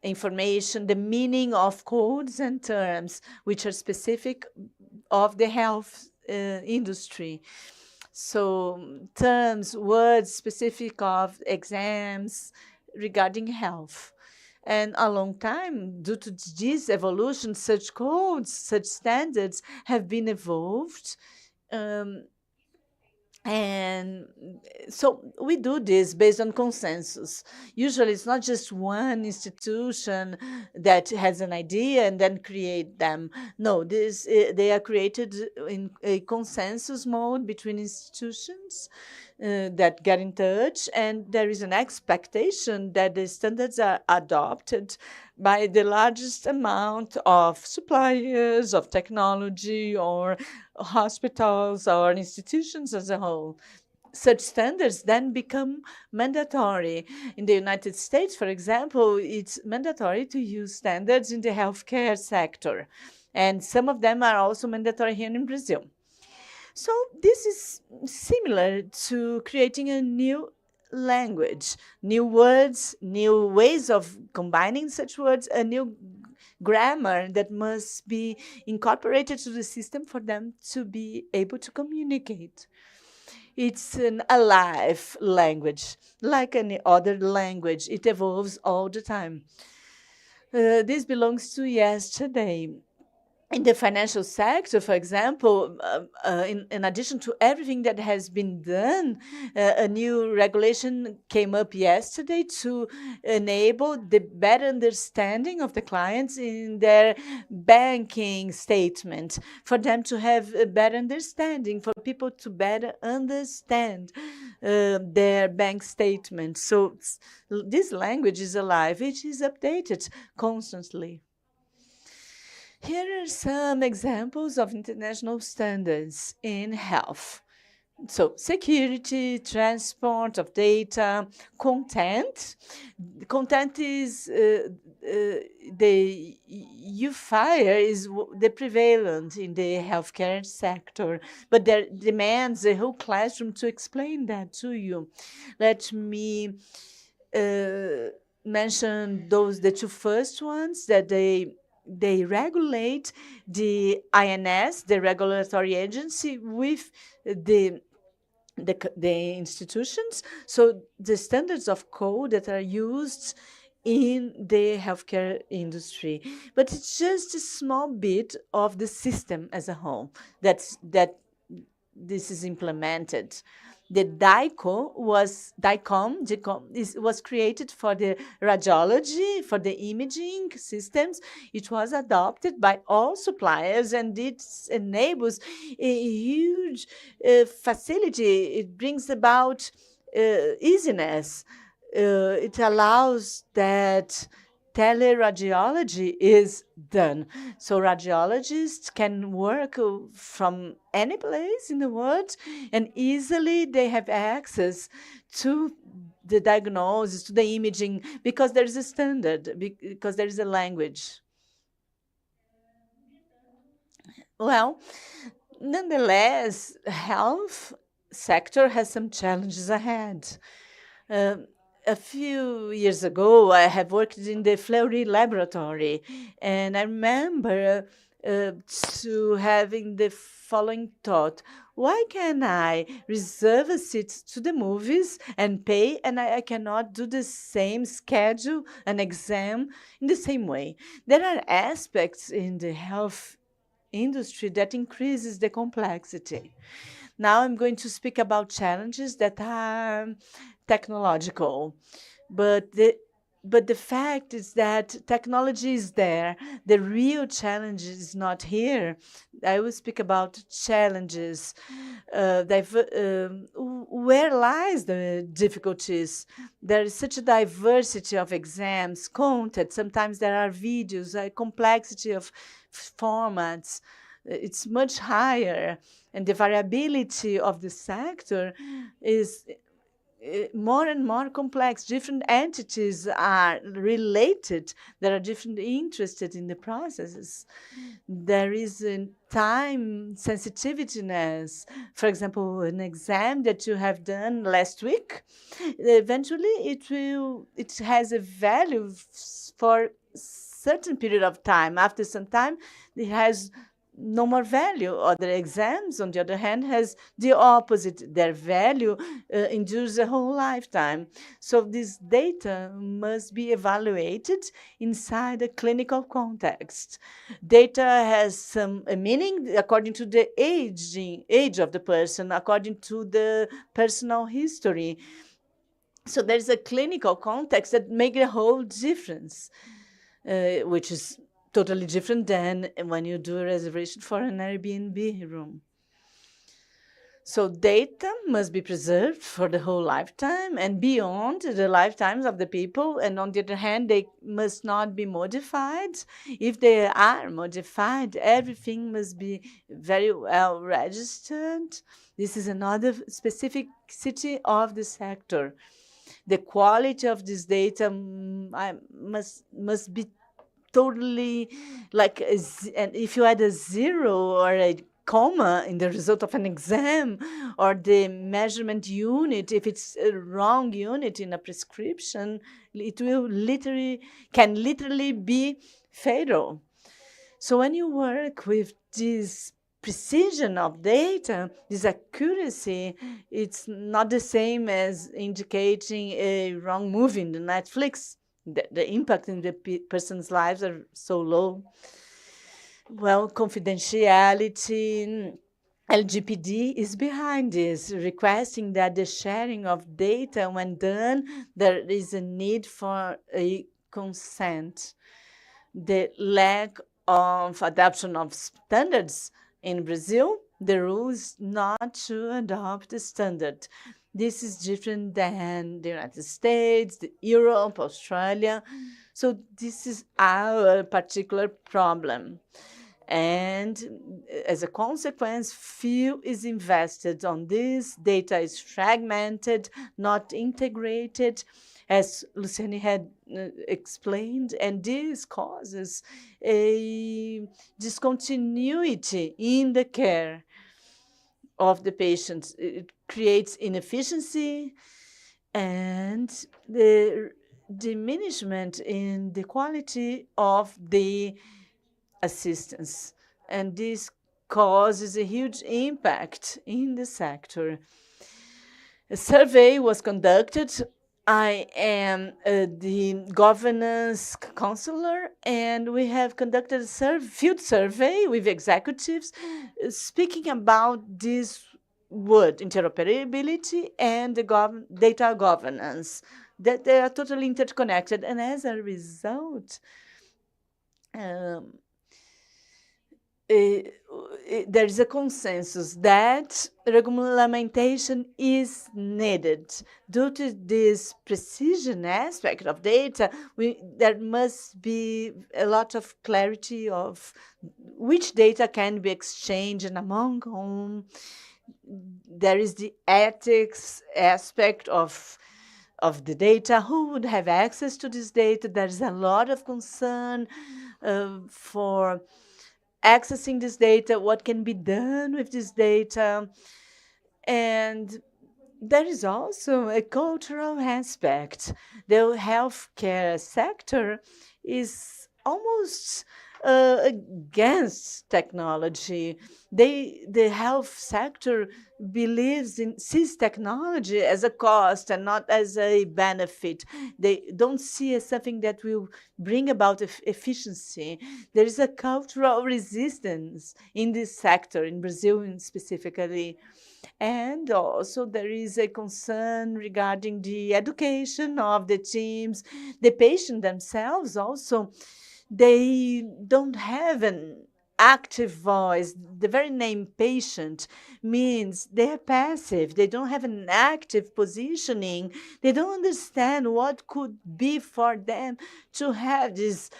information, the meaning of codes and terms, which are specific of the health industry. So terms, words specific of exams regarding health. And a long time, due to this evolution, such codes, such standards have been evolved. And so we do this based on consensus. Usually it's not just one institution that has an idea and then create them. No, they are created in a consensus mode between institutions that get in touch, and there is an expectation that the standards are adopted by the largest amount of suppliers of technology or hospitals or institutions as a whole. Such standards then become mandatory. In the United States, for example, it's mandatory to use standards in the healthcare sector. And some of them are also mandatory here in Brazil. So this is similar to creating a new language, new words, new ways of combining such words, a new grammar that must be incorporated to the system for them to be able to communicate. It's an alive language, like any other language. It evolves all the time. This belongs to yesterday. In the financial sector, for example, in addition to everything that has been done, a new regulation came up yesterday to enable the better understanding of the clients in their banking statement, for them to have a better understanding, for people to better understand their bank statement. So this language is alive. It is updated constantly. Here are some examples of international standards in health. So security, transport of data, content. Content is the UFIRE is the prevalent in the healthcare sector, but there demands a whole classroom to explain that to you. Let me mention the two first ones that they regulate the INS, the regulatory agency, with the institutions. So the standards of code that are used in the healthcare industry, but it's just a small bit of the system as a whole that this is implemented. The DICOM was created for the radiology, for the imaging systems. It was adopted by all suppliers, and it enables a huge facility. It brings about easiness. It allows that teleradiology is done. So radiologists can work from any place in the world, and easily they have access to the diagnosis, to the imaging, because there is a standard, because there is a language. Well, nonetheless, health sector has some challenges ahead. A few years ago, I have worked in the Fleury laboratory, and I remember to having the following thought: why can I reserve a seat to the movies and pay, and I cannot do the same schedule, an exam, in the same way? There are aspects in the health industry that increases the complexity. Now I'm going to speak about challenges that are technological, but the fact is that technology is there. The real challenge is not here. I will speak about challenges. Where lies the difficulties? There is such a diversity of exams, content. Sometimes there are videos, a complexity of formats. It's much higher, and the variability of the sector is more and more complex. Different entities are related. There are different interested in the processes. There is a time sensitiveness. For example, an exam that you have done last week, eventually it has a value for certain period of time. After some time, it has no more value. Other exams, on the other hand, has the opposite. Their value endures a whole lifetime. So this data must be evaluated inside a clinical context. Data has a meaning according to the age of the person, according to the personal history. So there's a clinical context that makes a whole difference, which is totally different than when you do a reservation for an Airbnb room. So data must be preserved for the whole lifetime and beyond the lifetimes of the people. And on the other hand, they must not be modified. If they are modified, everything must be very well registered. This is another specificity of the sector. The quality of this data must be totally like, and if you add a zero or a comma in the result of an exam, or the measurement unit, if it's a wrong unit in a prescription, it will can literally be fatal. So when you work with this precision of data, this accuracy, it's not the same as indicating a wrong movie in the Netflix. The impact in the person's lives are so low. Well, confidentiality, LGPD is behind this, requesting that the sharing of data, when done, there is a need for a consent. The lack of adoption of standards in Brazil, the rule is not to adopt the standard. This is different than the United States, Europe, Australia. So this is our particular problem. And as a consequence, few is invested on this. Data is fragmented, not integrated, as Luciane had explained, and this causes a discontinuity in the care of the patients. It creates inefficiency and the diminishment in the quality of the assistance. And this causes a huge impact in the sector. A survey was conducted. I am the governance counselor, and we have conducted a field survey with executives speaking about this word interoperability and the data governance, that they are totally interconnected. And as a result, there is a consensus that regulation is needed. Due to this precision aspect of data, there must be a lot of clarity of which data can be exchanged and among whom. There is the ethics aspect of the data. Who would have access to this data? There's a lot of concern for accessing this data, what can be done with this data. And there is also a cultural aspect. The healthcare sector is almost against technology. The health sector sees technology as a cost and not as a benefit. They don't see as something that will bring about efficiency. There is a cultural resistance in this sector, in Brazil specifically. And also there is a concern regarding the education of the teams. The patient themselves also, they don't have an active voice. The very name patient means they're passive. They don't have an active positioning. They don't understand what could be for them to have this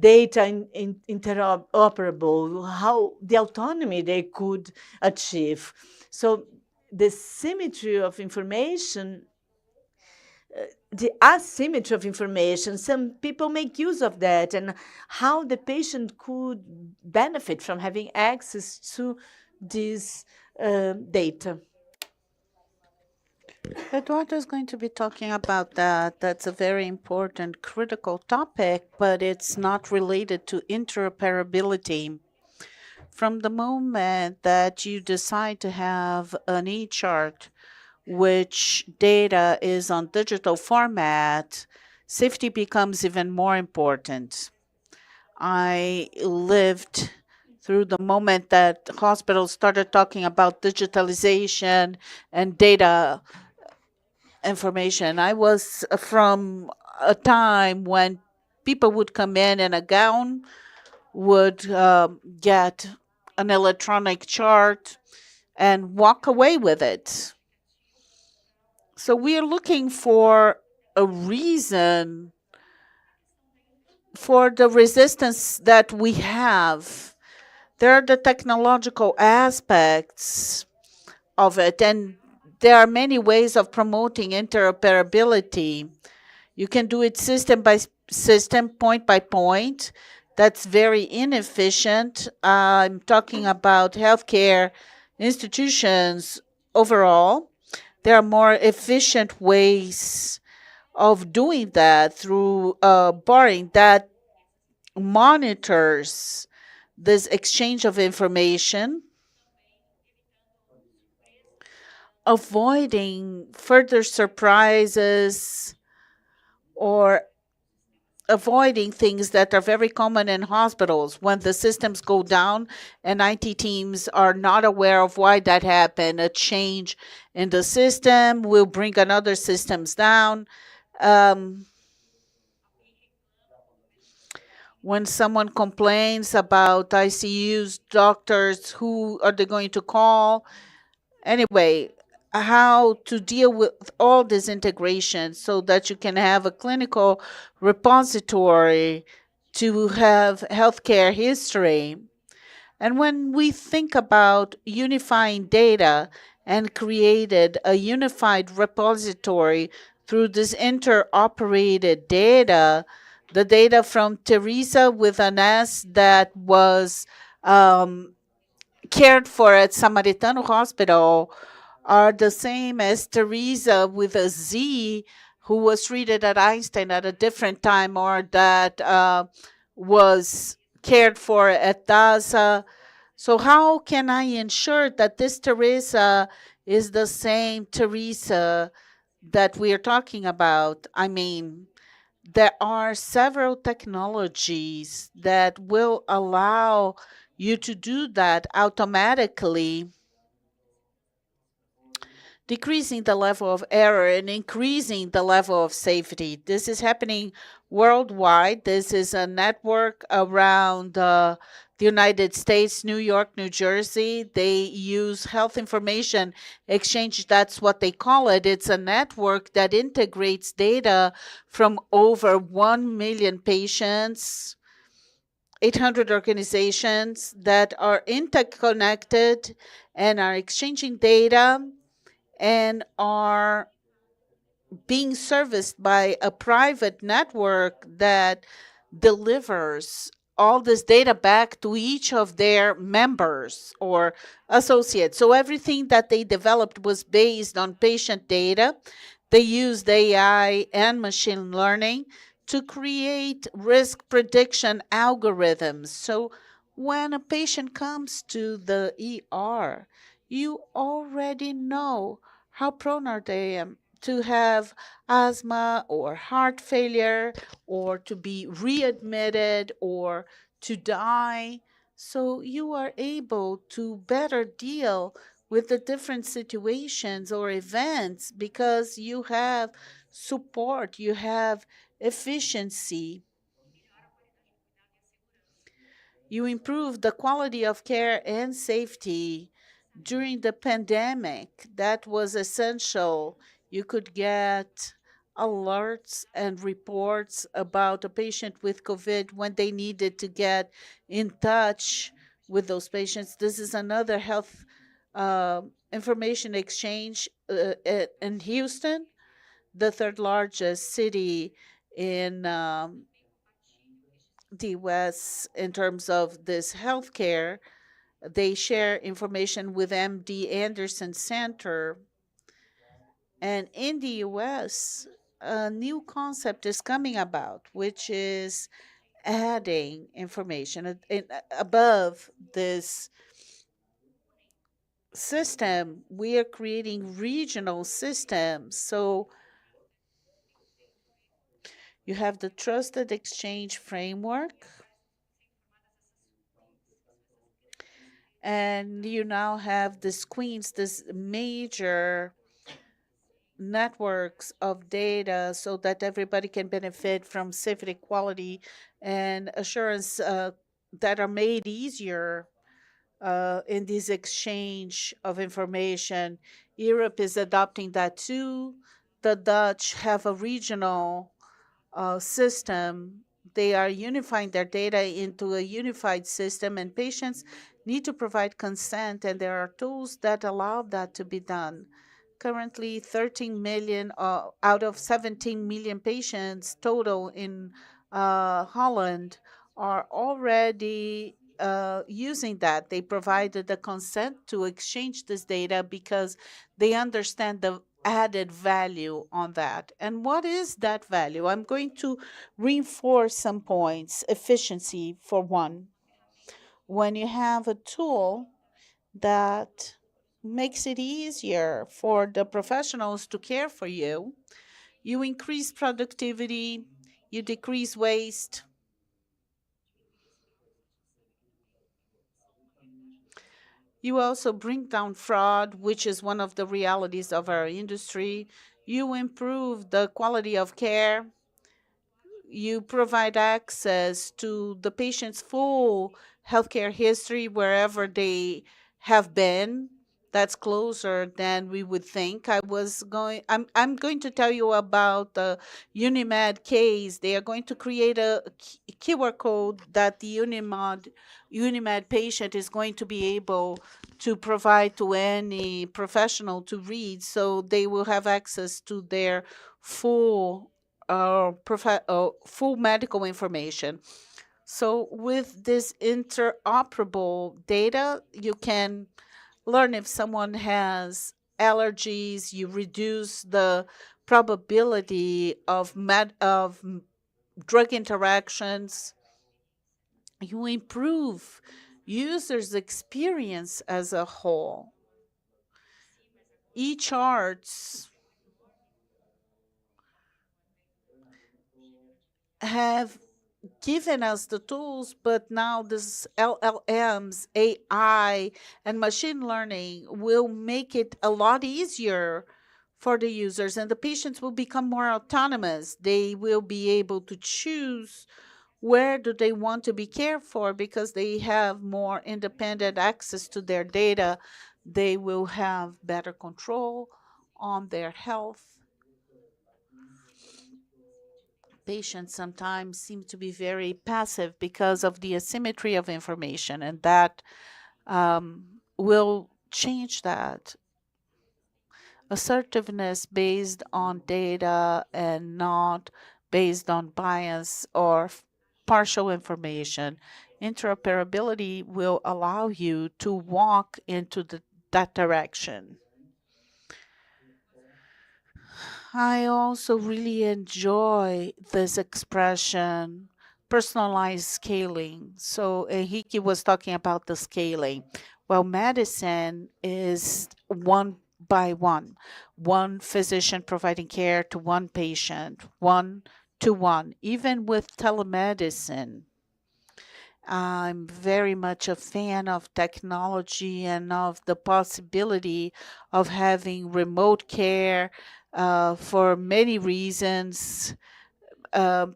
data interoperable, how the autonomy they could achieve. So the symmetry of information, the asymmetry of information, some people make use of that, and how the patient could benefit from having access to this data. Eduardo is going to be talking about that. That's a very important, critical topic, but it's not related to interoperability. From the moment that you decide to have an e-chart which data is on digital format, safety becomes even more important. I lived through the moment that hospitals started talking about digitalization and data information. I was from a time when people would come in a gown, would get an electronic chart and walk away with it. So we are looking for a reason for the resistance that we have. There are the technological aspects of it, and there are many ways of promoting interoperability. You can do it system by system, point by point. That's very inefficient. I'm talking about healthcare institutions overall. There are more efficient ways of doing that through borrowing that monitors this exchange of information, avoiding further surprises or avoiding things that are very common in hospitals when the systems go down and IT teams are not aware of why that happened. A change in the system will bring another systems down. When someone complains about ICUs, doctors, who are they going to call? Anyway, how to deal with all this integration so that you can have a clinical repository to have healthcare history. And when we think about unifying data and created a unified repository through this interoperated data, the data from Teresa with an S that was cared for at Samaritano Hospital are the same as Teresa with a Z who was treated at Einstein at a different time, or that was cared for at DASA. So how can I ensure that this Teresa is the same Teresa that we are talking about? I mean, there are several technologies that will allow you to do that automatically. decreasing the level of error and increasing the level of safety. This is happening worldwide. This is a network around the United States, New York, New Jersey. They use health information exchange. That's what they call it. It's a network that integrates data from over 1 million patients, 800 organizations that are interconnected and are exchanging data and are being serviced by a private network that delivers all this data back to each of their members or associates. So everything that they developed was based on patient data. They used AI and machine learning to create risk prediction algorithms. So when a patient comes to the ER, you already know how prone are they to have asthma or heart failure or to be readmitted or to die. So you are able to better deal with the different situations or events because you have support, you have efficiency. You improve the quality of care and safety. During the pandemic, that was essential. You could get alerts and reports about a patient with COVID when they needed to get in touch with those patients. This is another health information exchange in Houston, the third largest city in the US in terms of this healthcare. They share information with MD Anderson Center. And in the US, a new concept is coming about, which is adding information above this system. We are creating regional systems. So you have the trusted exchange framework, and you now have this queens, this major networks of data so that everybody can benefit from safety, quality, and assurance that are made easier in this exchange of information. Europe is adopting that too. The Dutch have a regional system. They are unifying their data into a unified system, and patients need to provide consent, and there are tools that allow that to be done. Currently, 13 million out of 17 million patients total in Holland are already using that. They provided the consent to exchange this data because they understand the added value on that. And what is that value? I'm going to reinforce some points. Efficiency, for one. When you have a tool that makes it easier for the professionals to care for you, you increase productivity, you decrease waste. You also bring down fraud, which is one of the realities of our industry. You improve the quality of care. You provide access to the patient's full healthcare history wherever they have been. That's closer than we would think. I'm going to tell you about the Unimed case. They are going to create a QR code that the Unimed patient is going to be able to provide to any professional to read, so they will have access to their full full medical information. So with this interoperable data, you can learn if someone has allergies. You reduce the probability of drug interactions. You improve users' experience as a whole. E-charts have given us the tools, but now this LLMs, AI, and machine learning will make it a lot easier for the users, and the patients will become more autonomous. They will be able to choose where do they want to be cared for because they have more independent access to their data. They will have better control on their health. Patients sometimes seem to be very passive because of the asymmetry of information, and that will change that. Assertiveness based on data and not based on bias or partial information. Interoperability will allow you to walk into that direction. I also really enjoy this expression, personalized scaling. So Henrique was talking about the scaling. Well, medicine is one by one physician providing care to one patient, one to one, even with telemedicine. I'm very much a fan of technology and of the possibility of having remote care for many reasons.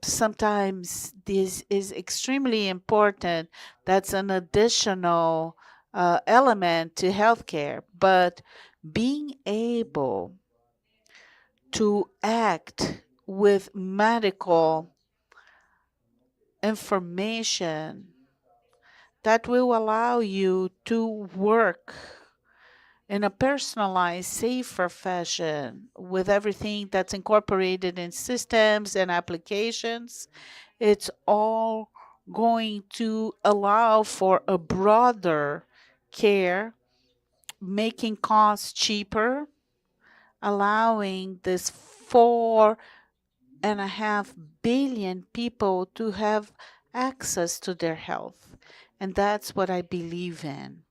Sometimes this is extremely important. That's an additional element to healthcare. But being able to act with medical information that will allow you to work in a personalized, safer fashion with everything that's incorporated in systems and applications. It's all going to allow for a broader care, making costs cheaper, allowing this 4.5 billion people to have access to their health. And that's what I believe in.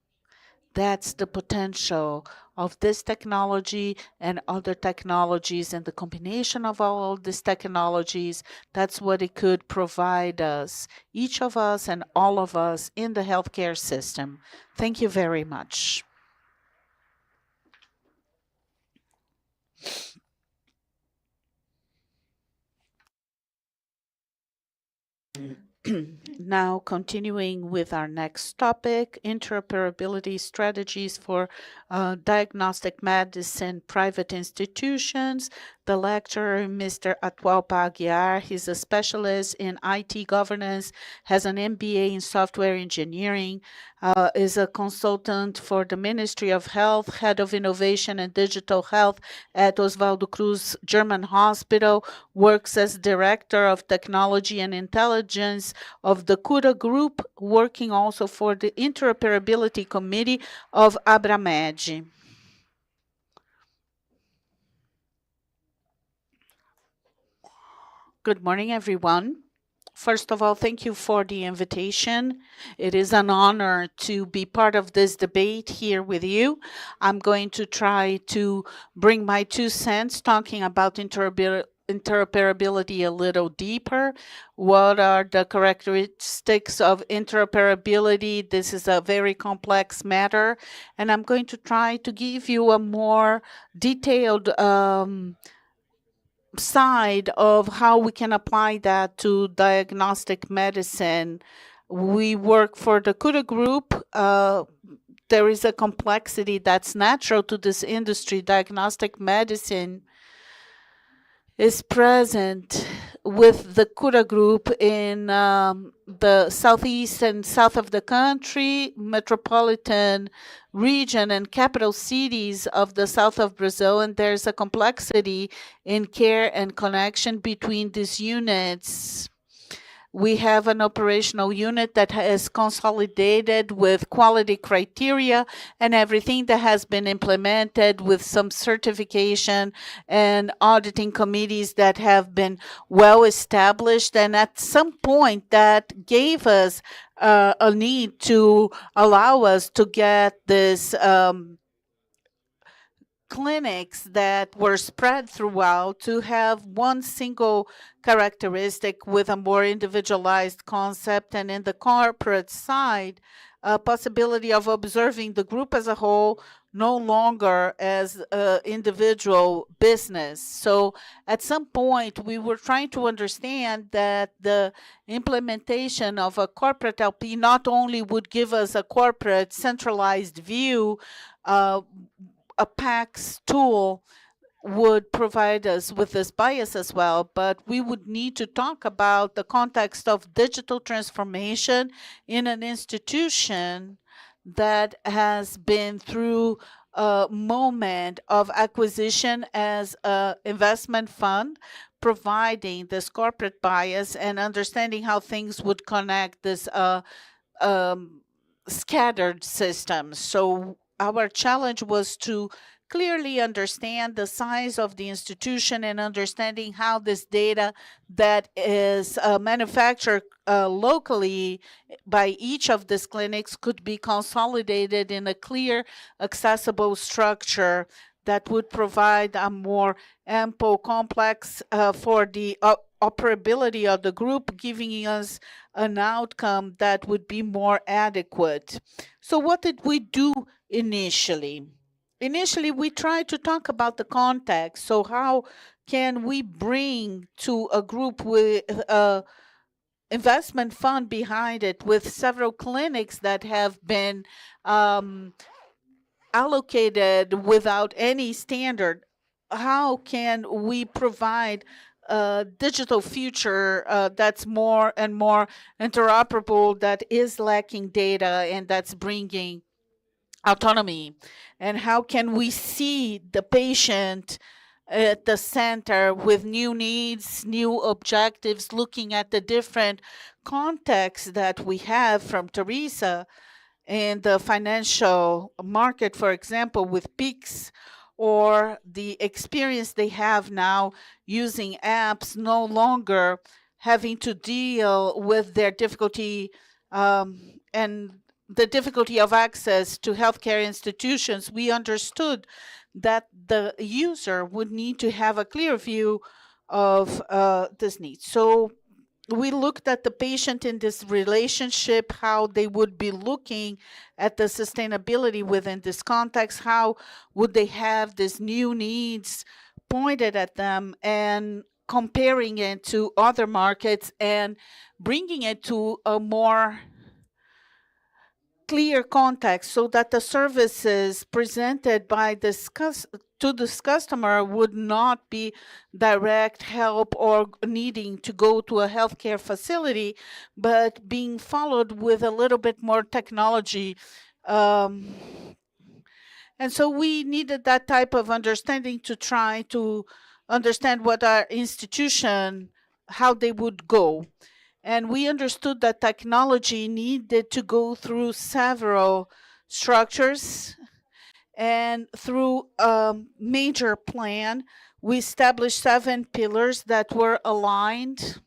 That's the potential of this technology and other technologies, and the combination of all these technologies. That's what it could provide us, each of us and all of us in the healthcare system. Thank you very much. Now, continuing with our next topic, interoperability strategies for diagnostic medicine private institutions. The lecturer, Mr. Atahualpa Aguiar, he's a specialist in IT governance, has an MBA in software engineering, is a consultant for the Ministry of Health, head of innovation and digital health at Oswaldo Cruz German Hospital, works as director of technology and intelligence of the Cura Group, working also for the Interoperability Committee of Abramed. Good morning, everyone. First of all, thank you for the invitation. It is an honor to be part of this debate here with you. I'm going to try to bring my 2 cents talking about interoperability a little deeper. What are the characteristics of interoperability? This is a very complex matter, and I'm going to try to give you a more detailed side of how we can apply that to diagnostic medicine. We work for the Cura Group. There is a complexity that's natural to this industry. Diagnostic medicine is present with the Cura Group in the southeast and south of the country, metropolitan region and capital cities of the south of Brazil, and there's a complexity in care and connection between these units. We have an operational unit that is consolidated with quality criteria and everything that has been implemented with some certification and auditing committees that have been well established. And at some point that gave us a need to allow us to get this clinics that were spread throughout to have one single characteristic with a more individualized concept, and in the corporate side, a possibility of observing the group as a whole, no longer as an individual business. So at some point, we were trying to understand that the implementation of a corporate LP not only would give us a corporate centralized view, a PACS tool would provide us with this bias as well, but we would need to talk about the context of digital transformation in an institution that has been through a moment of acquisition as an investment fund, providing this corporate bias and understanding how things would connect this scattered systems. So our challenge was to clearly understand the size of the institution and understanding how this data that is manufactured locally by each of these clinics could be consolidated in a clear, accessible structure that would provide a more ample complex for the operability of the group, giving us an outcome that would be more adequate. So what did we do initially? Initially, we tried to talk about the context. So how can we bring to a group with a investment fund behind it, with several clinics that have been allocated without any standard? How can we provide a digital future that's more and more interoperable, that is lacking data, and that's bringing autonomy? And how can we see the patient at the center with new needs, new objectives, looking at the different contexts that we have from Teresa in the financial market, for example, with peaks, or the experience they have now using apps, no longer having to deal with their difficulty and the difficulty of access to healthcare institutions. We understood that the user would need to have a clear view of this need. So we looked at the patient in this relationship, how they would be looking at the sustainability within this context, how would they have these new needs pointed at them, and comparing it to other markets and bringing it to a more clear context, so that the services presented by to this customer would not be direct help or needing to go to a healthcare facility, but being followed with a little bit more technology. And so we needed that type of understanding to try to understand what our institution, how they would go. And we understood that technology needed to go through several structures, and through a major plan, we established 7 pillars that were aligned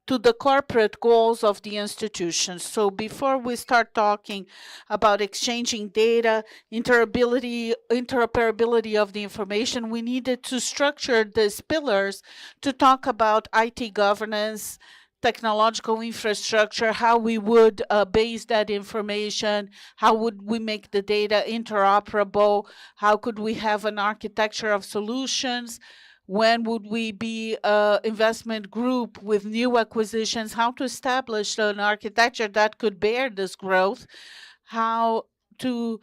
to the corporate goals of the institution. So before we start talking about exchanging data, interoperability of the information, we needed to structure these pillars to talk about IT governance, technological infrastructure, how we would base that information, how would we make the data interoperable, how could we have an architecture of solutions, when would we be an investment group with new acquisitions, how to establish an architecture that could bear this growth, how to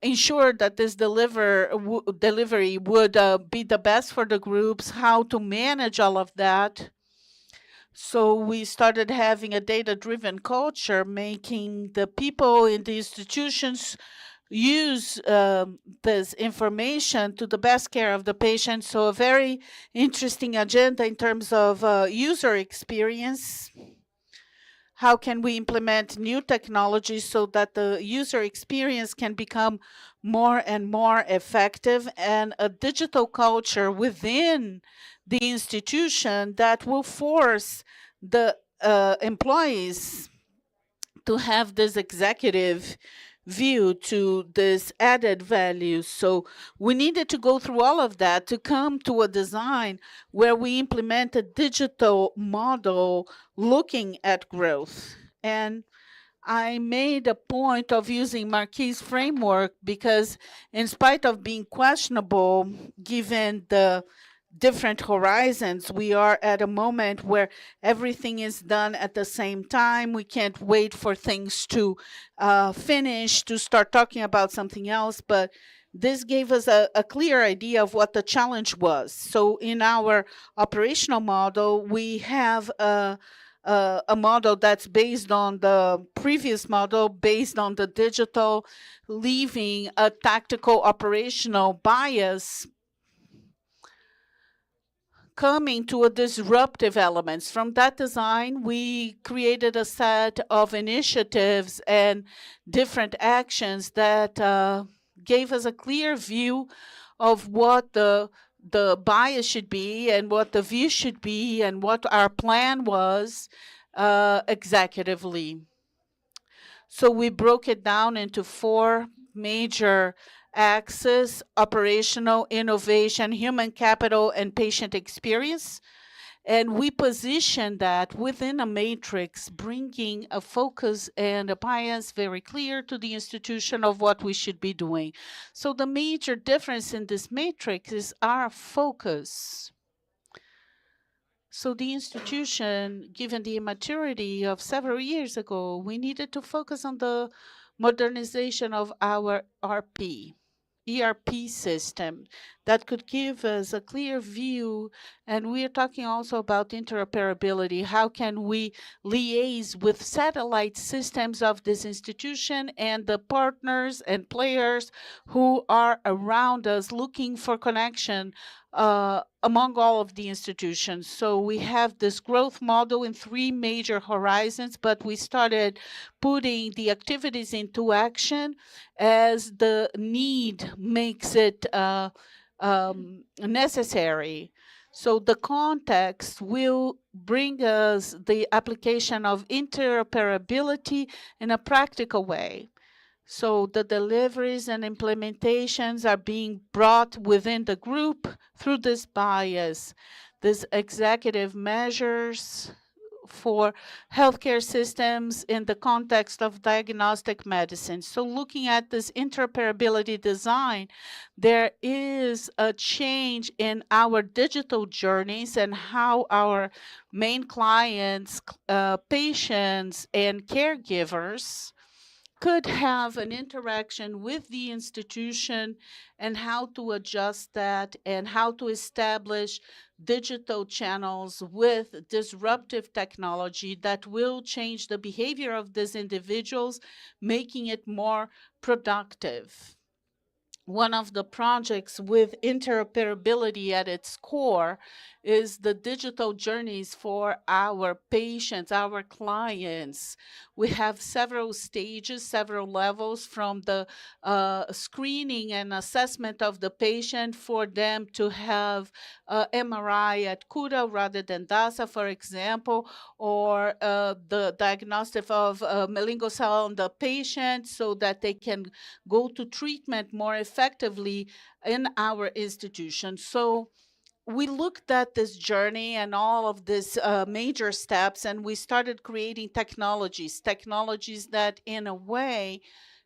ensure that this delivery would be the best for the groups, how to manage all of that. So we started having a data-driven culture, making the people in the institutions use this information to the best care of the patient. So a very interesting agenda in terms of user experience. How can we implement new technologies so that the user experience can become more and more effective, and a digital culture within the institution that will force the employees to have this executive view to this added value. So we needed to go through all of that to come to a design where we implement a digital model looking at growth. And I made a point of using Marquis' framework because, in spite of being questionable, given the different horizons, we are at a moment where everything is done at the same time. We can't wait for things to finish to start talking about something else. But this gave us a clear idea of what the challenge was. So in our operational model, we have a model that's based on the previous model, based on the digital, leaving a tactical operational bias, coming to a disruptive elements. From that design, we created a set of initiatives and different actions that gave us a clear view of what the bias should be and what the view should be and what our plan was executively. So we broke it down into 4 major axes: operational, innovation, human capital, and patient experience. And we position that within a matrix, bringing a focus and a bias very clear to the institution of what we should be doing. So the major difference in this matrix is our focus. So the institution, given the immaturity of several years ago, we needed to focus on the modernization of our ERP system that could give us a clear view. And we are talking also about interoperability. How can we liaise with satellite systems of this institution and the partners and players who are around us looking for connection among all of the institutions. So we have this growth model in 3 major horizons, but we started putting the activities into action as the need makes it necessary. So the context will bring us the application of interoperability in a practical way. So the deliveries and implementations are being brought within the group through this bias, these executive measures for healthcare systems in the context of diagnostic medicine. So looking at this interoperability design, there is a change in our digital journeys and how our main clients, patients, and caregivers could have an interaction with the institution and how to adjust that and how to establish digital channels with disruptive technology that will change the behavior of these individuals, making it more productive. One of the projects with interoperability at its core is the digital journeys for our patients, our clients. We have several stages, several levels, from the screening and assessment of the patient for them to have MRI at Cura rather than DASA, for example, or the diagnostic of meningocele on the patient so that they can go to treatment more effectively in our institution. So we looked at this journey and all of these major steps, and we started creating technologies that in a way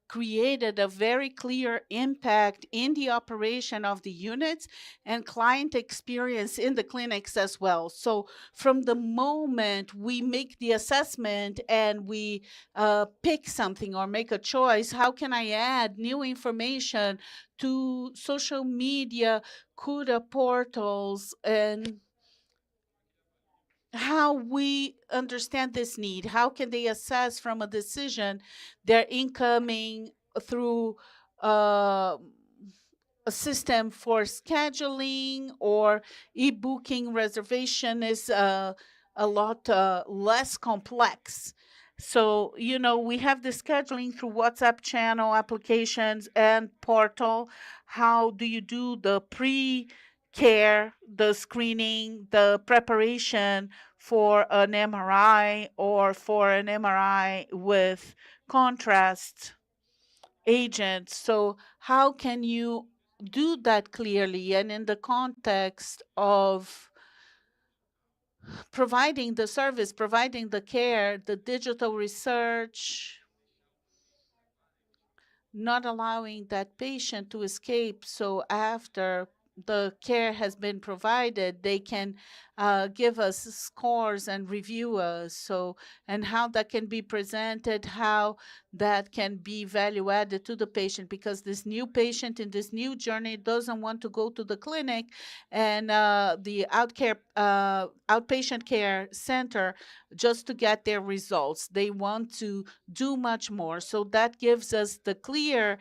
created a very clear impact in the operation of the units and client experience in the clinics as well. So from the moment we make the assessment and we pick something or make a choice, how can I add new information to social media, CUDA portals, and how we understand this need? How can they assess from a decision their incoming through a system for scheduling or e-booking reservation is a lot less complex. So, we have the scheduling through WhatsApp channel applications and portal. How do you do the pre-care, the screening, the preparation for an MRI or for an MRI with contrast? agent. So how can you do that clearly and in the context of providing the service, providing the care, the digital research, not allowing that patient to escape. So after the care has been provided, they can give us scores and review us. So, and how that can be presented, how that can be value added to the patient, because this new patient in this new journey doesn't want to go to the clinic and the outpatient care center just to get their results. They want to do much more. So that gives us the clear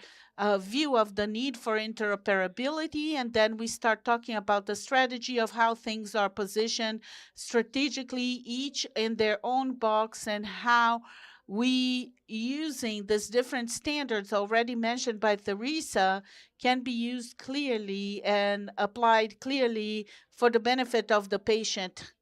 view of the need for interoperability, and then we start talking about the strategy of how things are positioned strategically, each in their own box, and how we, using these different standards already mentioned by Teresa, can be used clearly and applied clearly for the benefit of the patient.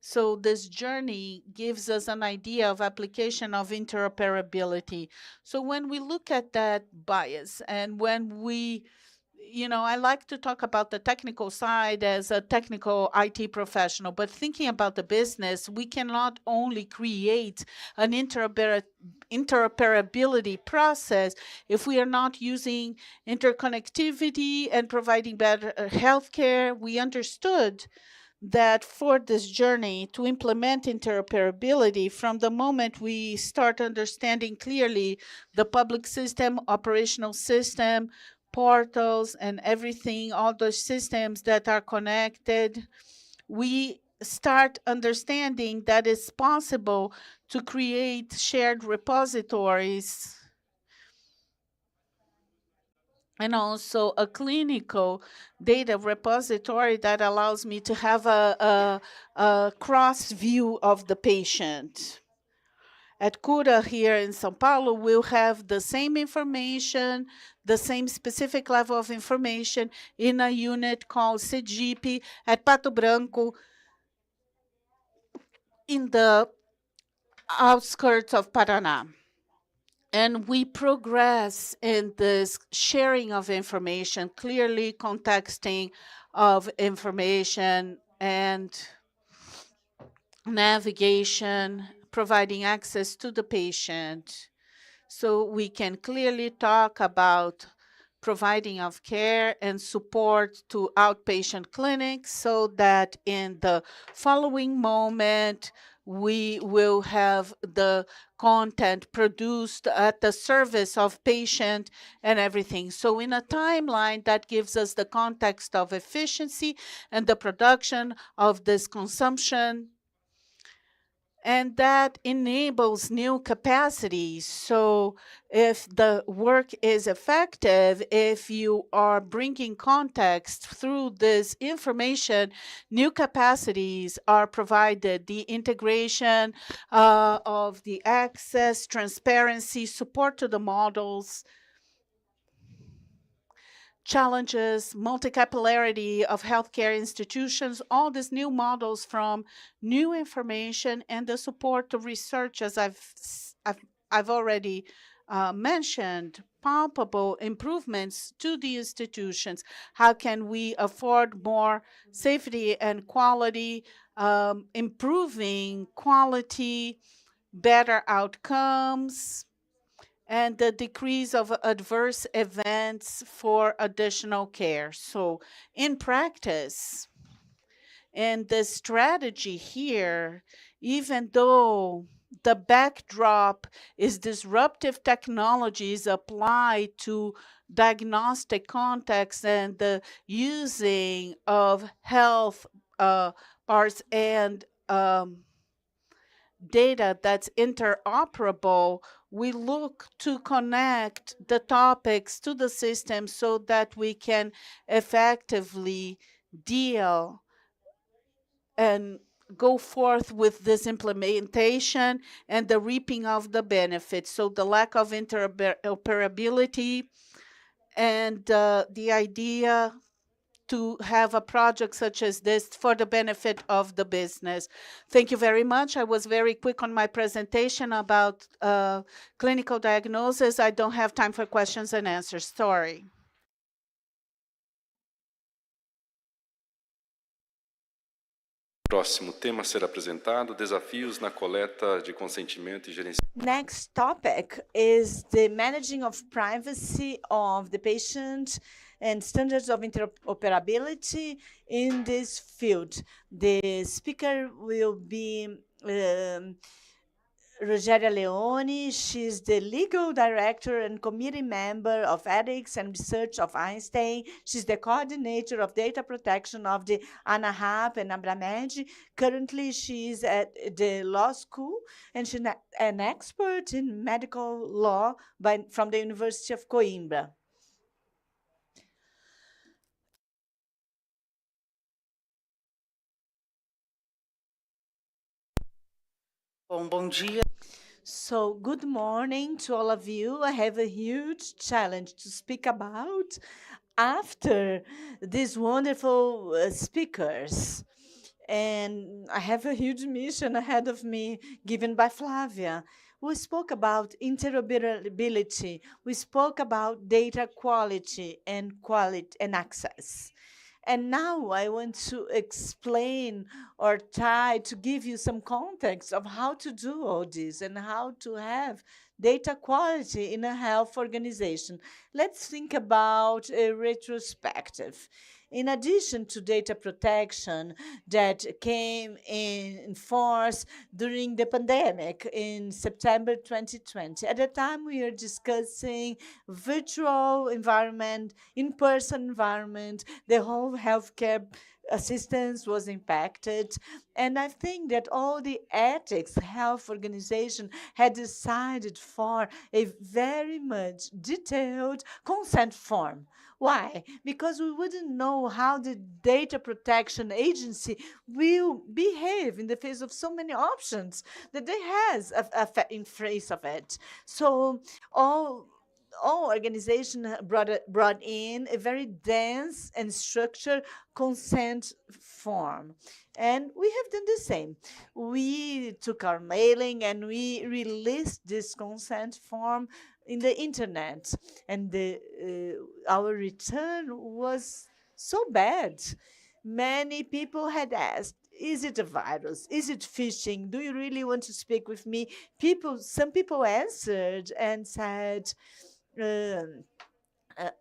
So this journey gives us an idea of application of interoperability. So when we look at that bias, and when we, I like to talk about the technical side as a technical IT professional, but thinking about the business, we cannot only create an interoperability process if we are not using interconnectivity and providing better healthcare. We understood that for this journey to implement interoperability, from the moment we start understanding clearly the public system, operational system, portals, and everything, all those systems that are connected, we start understanding that it's possible to create shared repositories and also a clinical data repository that allows me to have a cross view of the patient. At Cura here in São Paulo, we'll have the same information, the same specific level of information in a unit called Sergipe at Pato Branco in the outskirts of Paraná. And we progress in this sharing of information, clearly contexting of information and navigation, providing access to the patient. So we can clearly talk about providing of care and support to outpatient clinics so that in the following moment, we will have the content produced at the service of patient and everything. So in a timeline that gives us the context of efficiency and the production of this consumption, and that enables new capacities. So if the work is effective, if you are bringing context through this information, new capacities are provided. The integration of the access, transparency, support to the models, challenges, multi-capillarity of healthcare institutions, all these new models from new information and the support to research, as I've already mentioned, palpable improvements to the institutions. How can we afford more safety and quality, improving quality, better outcomes, and the decrease of adverse events for additional care. So in practice, and the strategy here, even though the backdrop is disruptive technologies applied to diagnostic context and the using of health parts and data that's interoperable, we look to connect the topics to the system so that we can effectively deal and go forth with this implementation and the reaping of the benefits. So the lack of interoperability and the idea to have a project such as this for the benefit of the business. Thank you very much. I was very quick on my presentation about clinical diagnosis. I don't have time for questions and answers. Sorry. Próximo tema a ser apresentado: desafios na coleta de consentimento e gerenciamento. Next topic is the managing of privacy of the patient and standards of interoperability in this field. The speaker will be Rogéria Leone. She's the legal director and committee member of ethics and research of Einstein. She's the coordinator of data protection of the ANAHAP and Abramed. Currently, she's at the law school, and she's an expert in medical law from the University of Coimbra. Bom dia. So, good morning to all of you. I have a huge challenge to speak about after these wonderful speakers. And I have a huge mission ahead of me given by Flavia. We spoke about interoperability. We spoke about data quality and access. And now I want to explain or try to give you some context of how to do all this and how to have data quality in a health organization. Let's think about a retrospective. In addition to data protection that came in force during the pandemic in September 2020, at the time we were discussing virtual environment, in-person environment, the whole healthcare assistance was impacted. And I think that all the ethics health organization had decided for a very much detailed consent form. Why? Because we wouldn't know how the data protection agency will behave in the face of so many options that they has in face of it. So all organizations brought in a very dense and structured consent form. And we have done the same. We took our mailing and we released this consent form in the internet. And our return was so bad. Many people had asked, is it a virus? Is it phishing? Do you really want to speak with me? Some people answered and said,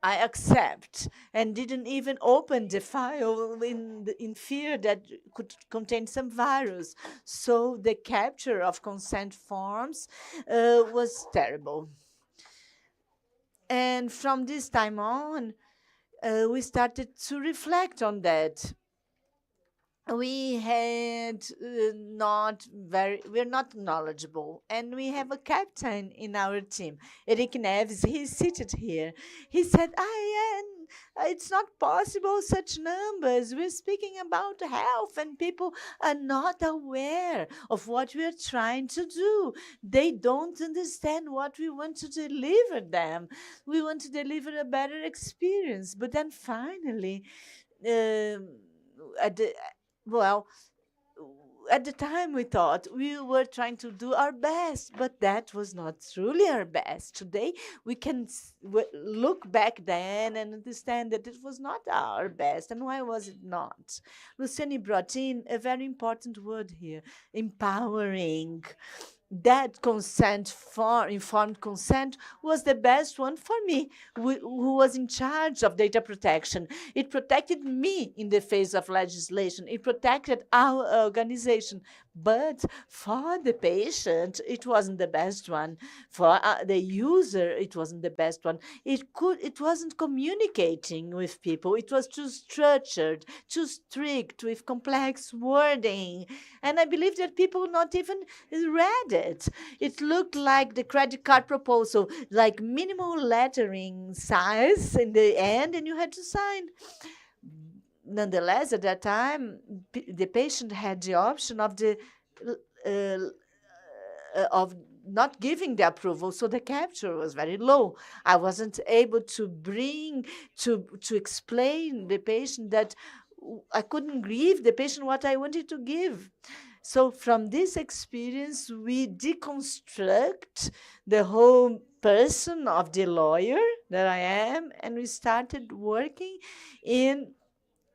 I accept, and didn't even open the file in fear that could contain some virus. So the capture of consent forms was terrible. And from this time on, we started to reflect on that. We had we're not knowledgeable, and we have a captain in our team, Eric Neves. He's seated here. He said, it's not possible, such numbers. We're speaking about health, and people are not aware of what we are trying to do. They don't understand what we want to deliver them. We want to deliver a better experience. But then finally, at the time we thought we were trying to do our best, but that was not truly our best. Today, we can look back then and understand that it was not our best. And why was it not? Luciani brought in a very important word here, empowering. That informed consent was the best one for me, who was in charge of data protection. It protected me in the face of legislation. It protected our organization. But for the patient, it wasn't the best one. For the user, it wasn't the best one. It wasn't communicating with people. It was too structured, too strict, with complex wording. And I believe that people not even read it. It looked like the credit card proposal, like minimal lettering size in the end, and you had to sign. Nonetheless, at that time, the patient had the option of not giving the approval, so the capture was very low. I wasn't able to bring, to explain the patient that I couldn't give the patient what I wanted to give. So from this experience, we deconstruct the whole person of the lawyer that I am, and we started working in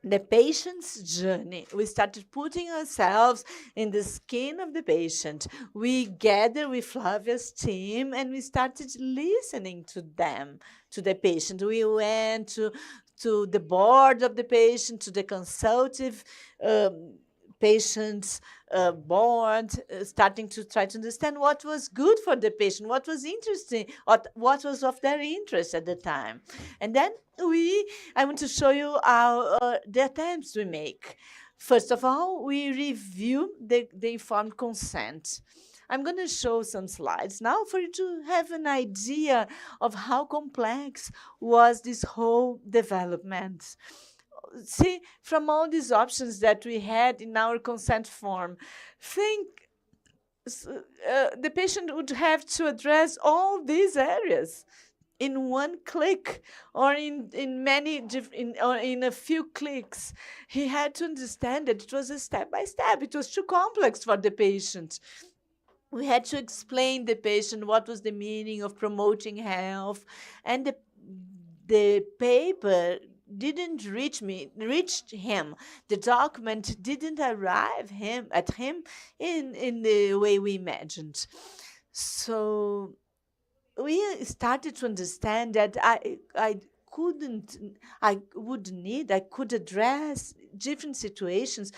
the patient's journey. We started putting ourselves in the skin of the patient. We gathered with Flavia's team and we started listening to them, to the patient. We went to the board of the patient, to the consultative patient's board, starting to try to understand what was good for the patient, what was interesting, what was of their interest at the time. And then I want to show you the attempts we make. First of all, we review the informed consent. I'm going to show some slides now for you to have an idea of how complex was this whole development. See, from all these options that we had in our consent form, the patient would have to address all these areas in one click, or in a few clicks. He had to understand that it was a step by step. It was too complex for the patient. We had to explain the patient what was the meaning of promoting health, and the paper didn't reach him. The document didn't arrive at him in the way we imagined. So we started to understand that I could address different situations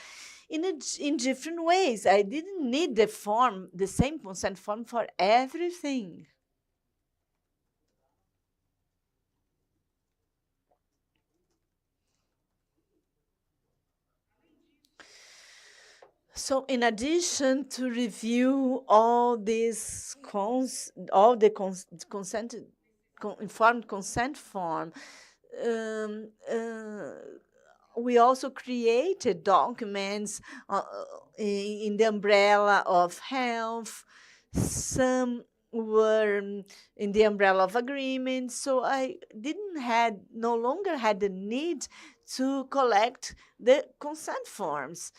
in different ways. I didn't need the same consent form for everything. So in addition to review all these informed consent form, we also created documents in the umbrella of health. Some were in the umbrella of agreements, so I no longer had the need to collect the consent forms.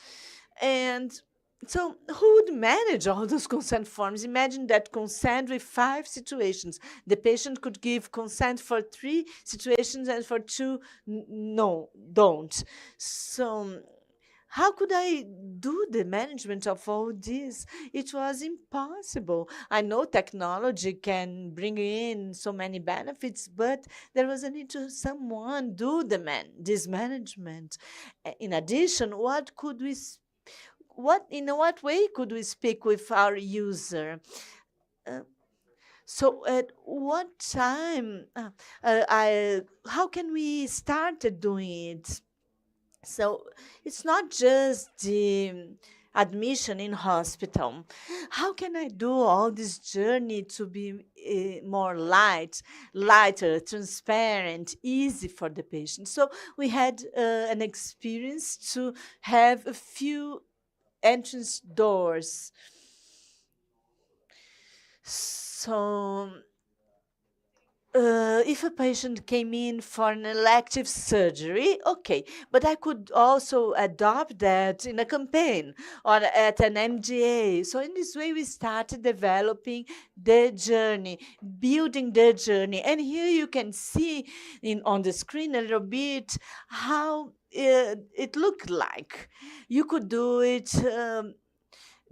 And so who would manage all those consent forms? Imagine that consent with 5 situations. The patient could give consent for 3 situations and for 2, no, don't. So how could I do the management of all this? It was impossible. I know technology can bring in so many benefits, but there was a need to someone do this management. In addition, in what way could we speak with our user? So at what time, how can we start doing it? So it's not just the admission in hospital. How can I do all this journey to be more lighter, transparent, easy for the patient? So we had an experience to have a few entrance doors. So if a patient came in for an elective surgery, okay, but I could also adopt that in a campaign or at an MDA. So in this way, we started developing the journey, building the journey. And here you can see on the screen a little bit how it looked like. You could do it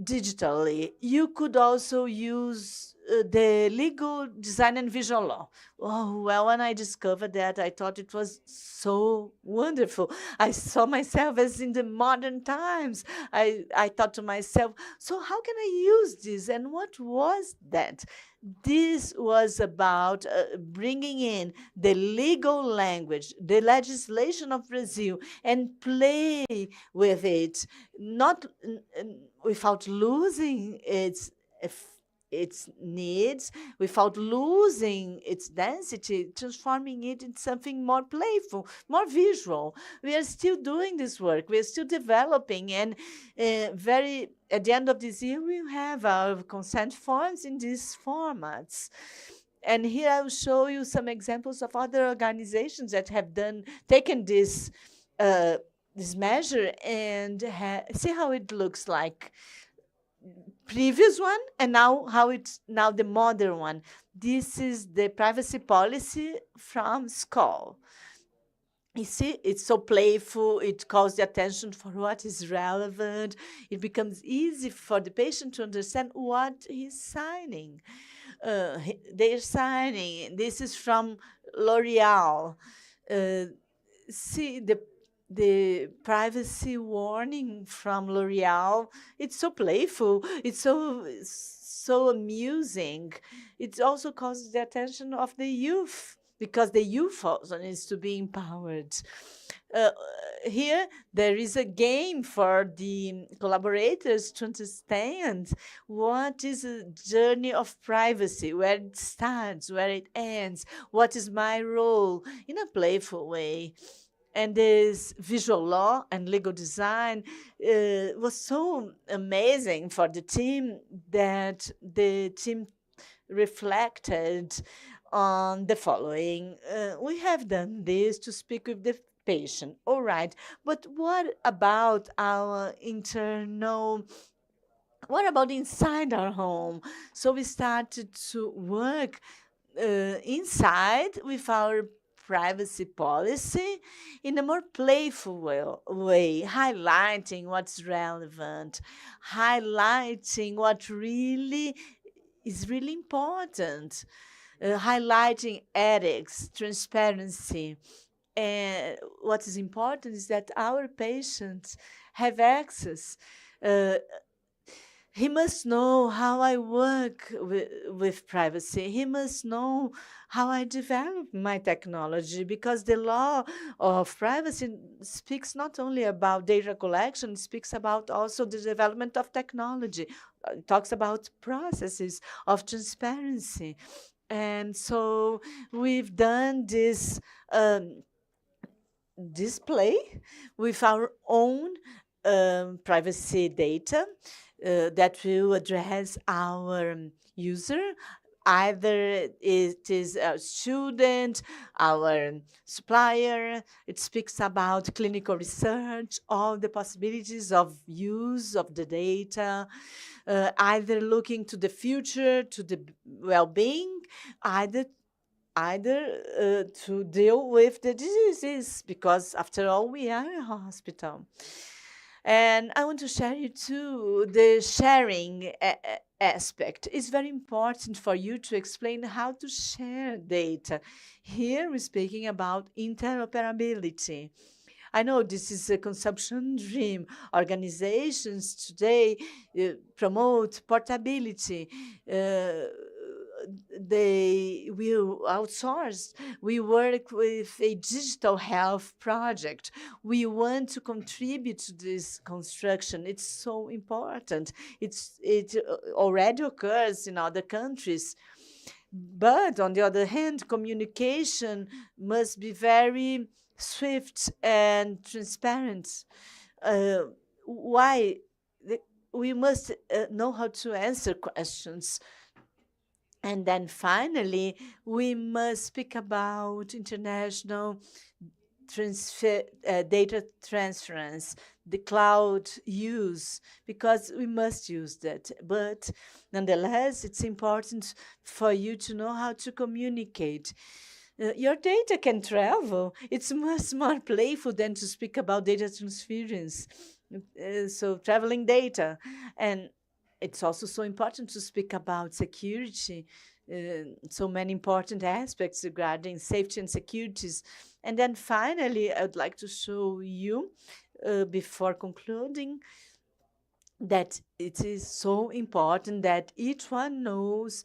digitally. You could also use the legal design and visual law. Oh, well, when I discovered that, I thought it was so wonderful. I saw myself as in the modern times. I thought to myself, so how can I use this? And what was that? This was about bringing in the legal language, the legislation of Brazil, and play with it, not without losing its its needs without losing its density, transforming it into something more playful, more visual. We are still doing this work. We are still developing, and at the end of this year, we'll have our consent forms in these formats. And here I will show you some examples of other organizations that have taken this measure and see how it looks like. Previous one, and now the modern one. This is the privacy policy from SCOL. You see, it's so playful. It calls the attention for what is relevant. It becomes easy for the patient to understand what he's signing. They're signing. This is from L'Oreal. See the privacy warning from L'Oreal. It's so playful. It's so amusing. It also calls the attention of the youth, because the youth also needs to be empowered. Here, there is a game for the collaborators to understand what is a journey of privacy, where it starts, where it ends, what is my role, in a playful way. And this visual law and legal design was so amazing for the team that the team reflected on the following. We have done this to speak with the patient, all right, but what about our internal, what about inside our home? So we started to work inside with our privacy policy in a more playful way, highlighting what's relevant, highlighting what really is really important, highlighting ethics, transparency. And what is important is that our patients have access. He must know how I work with privacy. He must know how I develop my technology, because the law of privacy speaks not only about data collection, it speaks about also the development of technology. It talks about processes of transparency. And so we've done this display with our own privacy data that will address our user. Either it is a student, our supplier. It speaks about clinical research, all the possibilities of use of the data, either looking to the future, to the well-being, either to deal with the diseases, because after all, we are a hospital. And I want to share you too, the sharing aspect. It's very important for you to explain how to share data. Here we're speaking about interoperability. I know this is a consumption dream. Organizations today promote portability. They will outsource. We work with a digital health project. We want to contribute to this construction. It's so important. It already occurs in other countries. But on the other hand, communication must be very swift and transparent. Why? We must know how to answer questions. And then finally, we must speak about international data transference, the cloud use, because we must use that. But nonetheless, it's important for you to know how to communicate. Your data can travel. It's much more playful than to speak about data transference. So traveling data. And it's also so important to speak about security, so many important aspects regarding safety and securities. And then finally, I would like to show you, before concluding, that it is so important that each one knows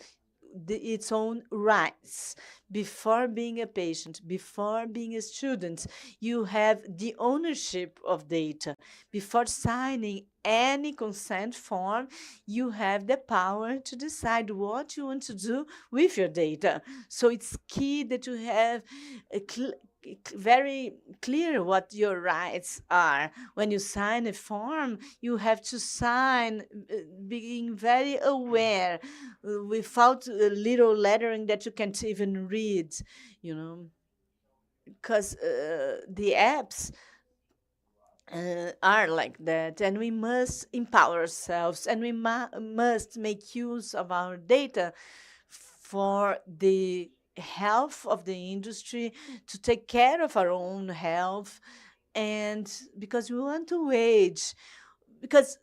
its own rights. Before being a patient, before being a student, you have the ownership of data. Before signing any consent form, you have the power to decide what you want to do with your data. So it's key that you have a very clear what your rights are. When you sign a form, you have to sign being very aware, without a little lettering that you can't even read, because the apps are like that, and we must empower ourselves, and we must make use of our data for the health of the industry, to take care of our own health, and because we want to age. Because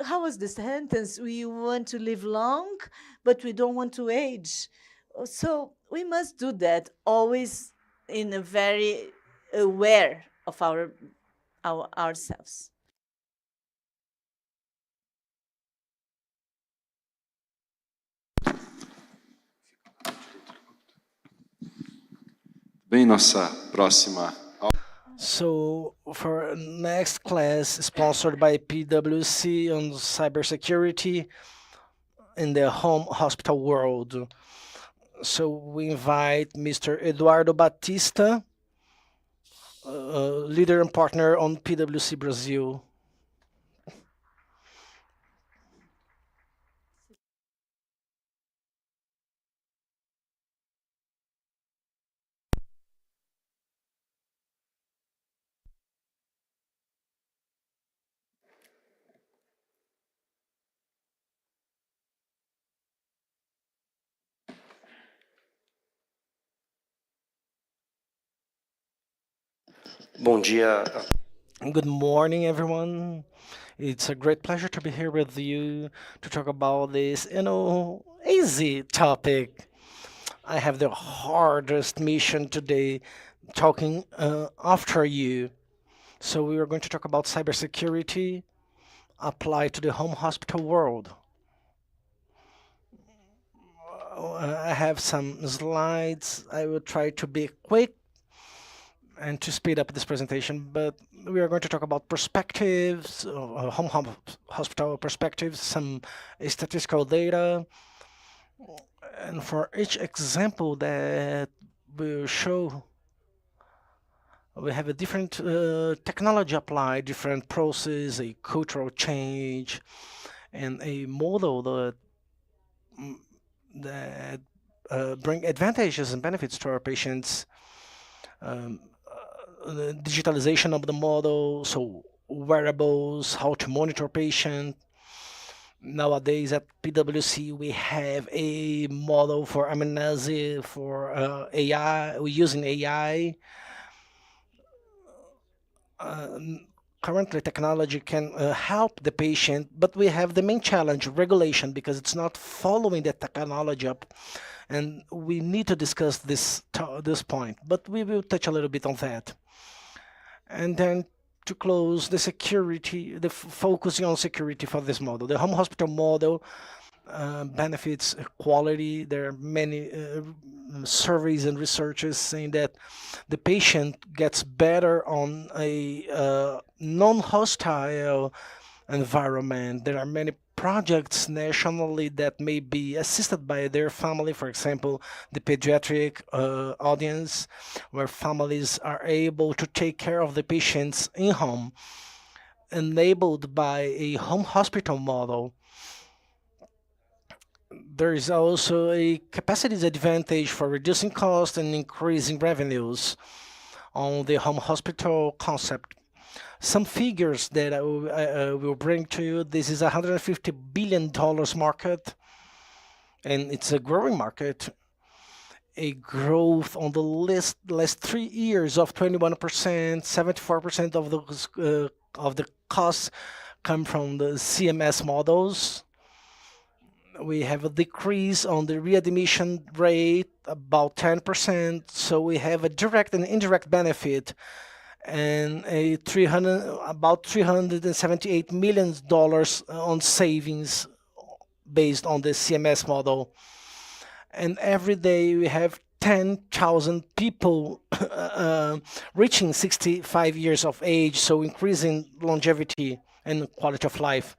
how was the sentence? We want to live long, but we don't want to age. So we must do that always in a very aware of ourselves. Bem, nossa próxima aula. So, for next class, sponsored by PwC on cybersecurity in the home hospital world. So we invite Mr. Eduardo Batista, leader and partner on PwC Brazil. Bom dia. Good morning, everyone. It's a great pleasure to be here with you to talk about this, easy topic. I have the hardest mission today, talking after you. So we are going to talk about cybersecurity applied to the home hospital world. I have some slides. I will try to be quick and to speed up this presentation, but we are going to talk about perspectives, home hospital perspectives, some statistical data, and for each example that we'll show, we have a different technology applied, different process, a cultural change, and a model that bring advantages and benefits to our patients. The digitalization of the model, so wearables, how to monitor patient. Nowadays at PwC we have a model for amnesia, for AI. We're using AI. Currently, technology can help the patient, but we have the main challenge, regulation, because it's not following the technology up. And we need to discuss this point, but we will touch a little bit on that. And then to close, the security, focusing on security for this model. The home hospital model benefits quality. There are many surveys and researches saying that the patient gets better on a non-hostile environment. There are many projects nationally that may be assisted by their family, for example, the pediatric audience, where families are able to take care of the patients in home, enabled by a home hospital model. There is also a capacity advantage for reducing costs and increasing revenues on the home hospital concept. Some figures that I will bring to you. This is a $150 billion market, and it's a growing market. A growth on the last 3 years of 21%, 74% of the costs come from the CMS models. We have a decrease on the readmission rate, about 10%, so we have a direct and indirect benefit, and about $378 million on savings based on the CMS model. and every day we have 10,000 people reaching 65 years of age, so increasing longevity and quality of life.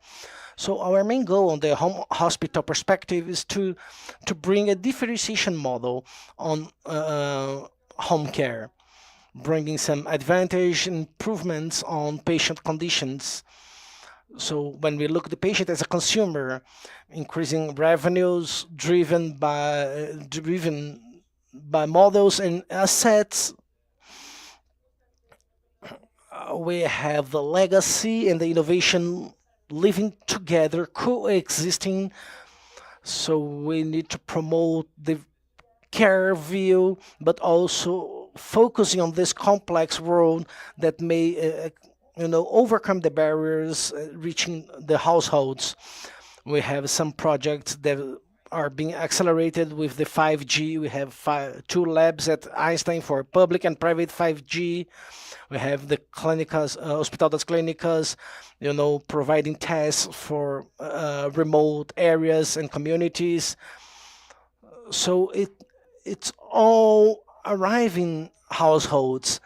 So our main goal on the home hospital perspective is to bring a differentiation model on home care, bringing some advantage improvements on patient conditions. So when we look at the patient as a consumer, increasing revenues driven by models and assets, we have the legacy and the innovation living together, coexisting. So we need to promote the care view, but also focusing on this complex world that may overcome the barriers reaching the households. We have some projects that are being accelerated with the 5G. We have 2 labs at Einstein for public and private 5G. We have the clínicas, Hospital das Clínicas, providing tests for remote areas and communities. So it's all arriving households.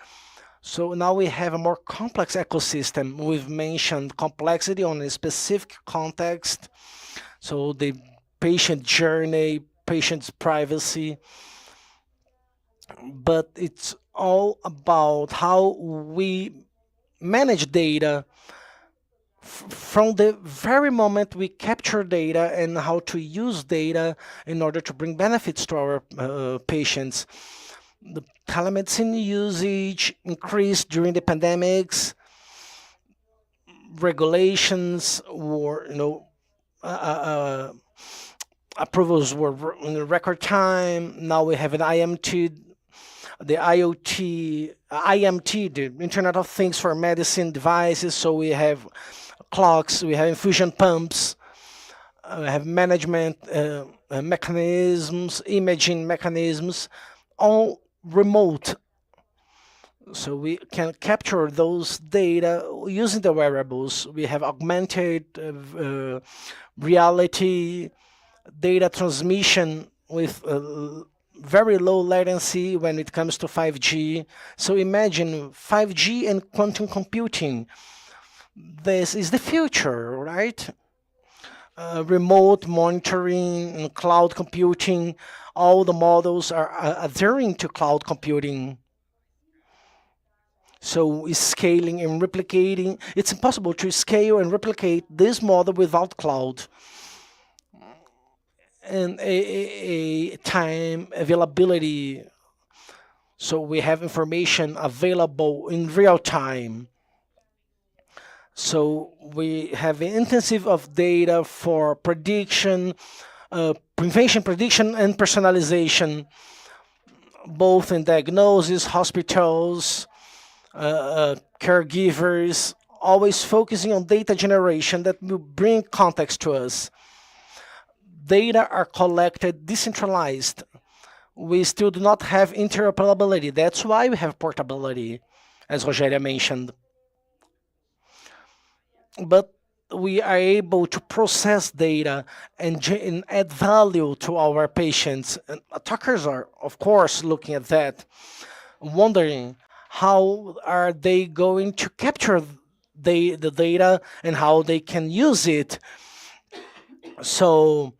So now we have a more complex ecosystem. We've mentioned complexity on a specific context. So the patient journey, patient's privacy, but it's all about how we manage data from the very moment we capture data and how to use data in order to bring benefits to our patients. The telemedicine usage increased during the pandemics. Regulations were, approvals were in a record time. Now we have an IMT, the IoT, IMT, the Internet of Things for medicine devices. So we have clocks, we have infusion pumps, we have management mechanisms, imaging mechanisms, all remote. So we can capture those data using the wearables. We have augmented reality, data transmission with very low latency when it comes to 5G. So imagine 5G and quantum computing. This is the future, right? Remote monitoring and cloud computing, all the models are adhering to cloud computing. So scaling and replicating, it's impossible to scale and replicate this model without cloud. And a time availability. So we have information available in real time. So we have intensive of data for prediction, prevention, prediction, and personalization, both in diagnosis, hospitals, caregivers, always focusing on data generation that will bring context to us. Data are collected decentralized. We still do not have interoperability. That's why we have portability, as Rogéria mentioned. But we are able to process data and add value to our patients. And attackers are, of course, looking at that, wondering how are they going to capture the data and how they can use it. So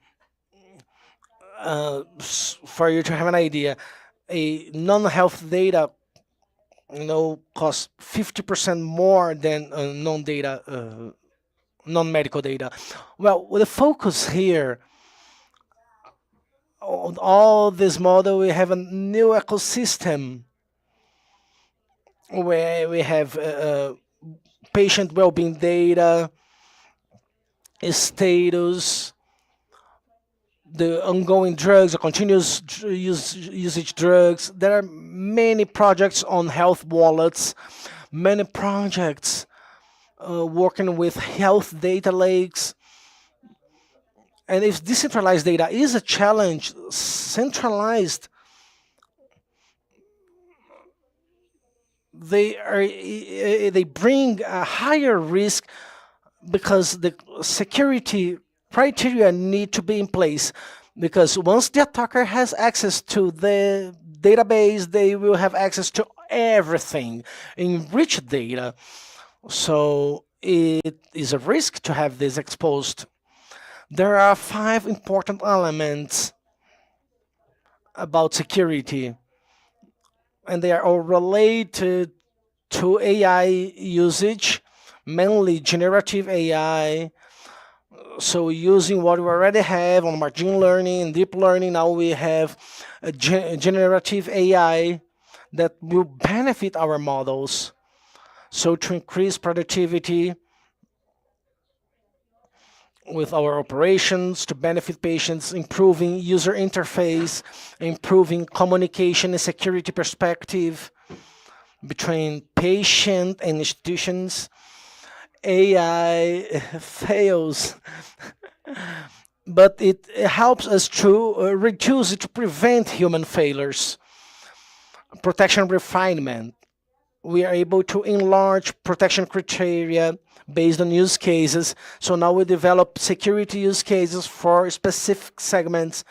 for you to have an idea, a non-health data costs 50% more than non-medical data. Well, with the focus here on all this model, we have a new ecosystem where we have patient well-being data, status, the ongoing drugs, the continuous usage drugs. There are many projects on health wallets, many projects working with health data lakes. And if decentralized data is a challenge, centralized, they bring a higher risk because the security criteria need to be in place. Because once the attacker has access to the database, they will have access to everything, enriched data. So it is a risk to have this exposed. There are 5 important elements about security, and they are all related to AI usage, mainly generative AI. So using what we already have on machine learning and deep learning, now we have a generative AI that will benefit our models. So to increase productivity with our operations, to benefit patients, improving user interface, improving communication and security perspective between patient and institutions. AI fails, but it helps us to reduce it, to prevent human failures. Protection refinement. We are able to enlarge protection criteria based on use cases. So now we develop security use cases for specific segments.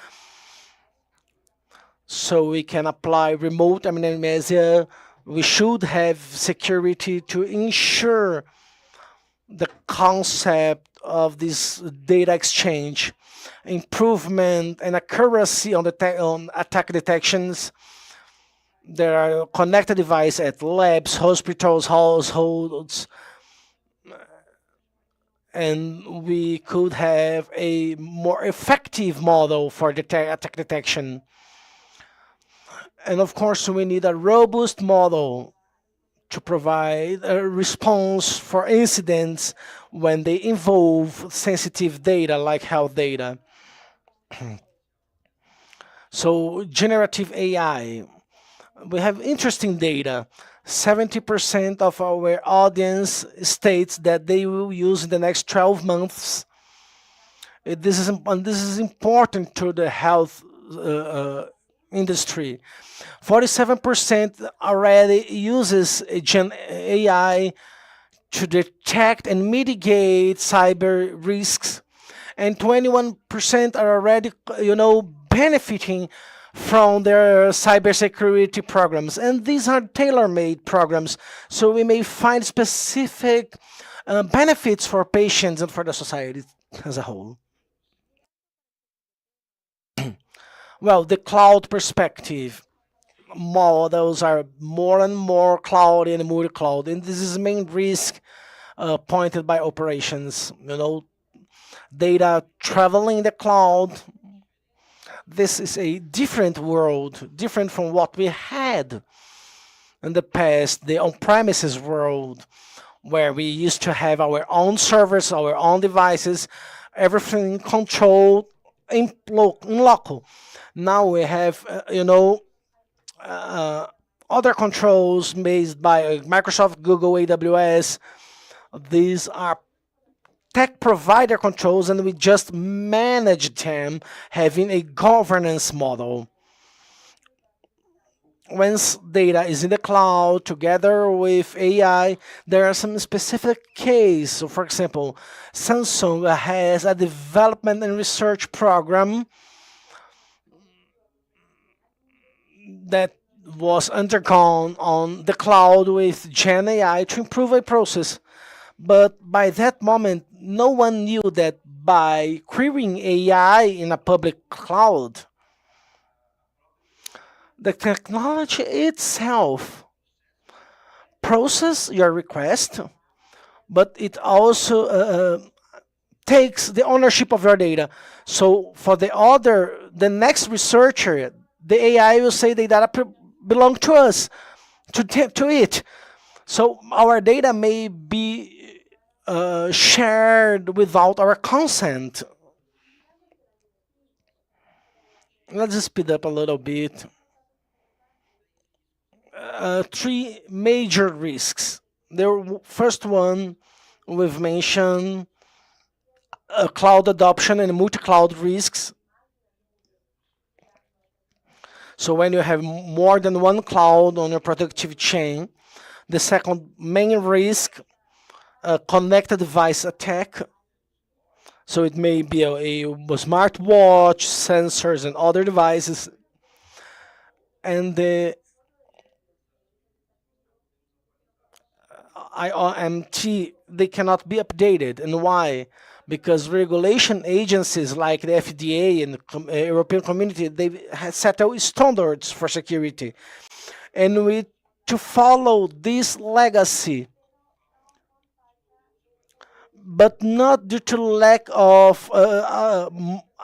So we can apply remote amnesia. We should have security to ensure the concept of this data exchange, improvement and accuracy on attack detections. There are connected devices at labs, hospitals, households, and we could have a more effective model for attack detection. And of course, we need a robust model to provide a response for incidents when they involve sensitive data like health data. So generative AI, we have interesting data. 70% of our audience states that they will use in the next 12 months. This is important to the health industry. 47% already uses Gen AI to detect and mitigate cyber risks, and 21% are already, benefiting from their cybersecurity programs. And these are tailor-made programs, so we may find specific benefits for patients and for the society as a whole. Well, the cloud perspective. Models are more and more cloud and multi-cloud, and this is the main risk pointed by operations. Data traveling in the cloud. This is a different world, different from what we had in the past, the on-premises world, where we used to have our own servers, our own devices, everything controlled in local. Now we have, other controls made by Microsoft, Google, AWS. These are tech provider controls, and we just manage them having a governance model. Once data is in the cloud together with AI, there are some specific cases. So for example, Samsung has a development and research program that was undergone on the cloud with Gen AI to improve a process. But by that moment, no one knew that by querying AI in a public cloud, the technology itself processes your request, but it also takes the ownership of your data. So for the next researcher, the AI will say the data belong to us, to it. So our data may be shared without our consent. Let's just speed up a little bit. 3 major risks. The first one we've mentioned, cloud adoption and multi-cloud risks. So when you have more than one cloud on your productivity chain. The second main risk, connected device attack. So it may be a smartwatch, sensors, and other devices. And the IOMT, they cannot be updated. And why? Because regulation agencies like the FDA and the European Community, they have set out standards for security. And we to follow this legacy, but not due to lack of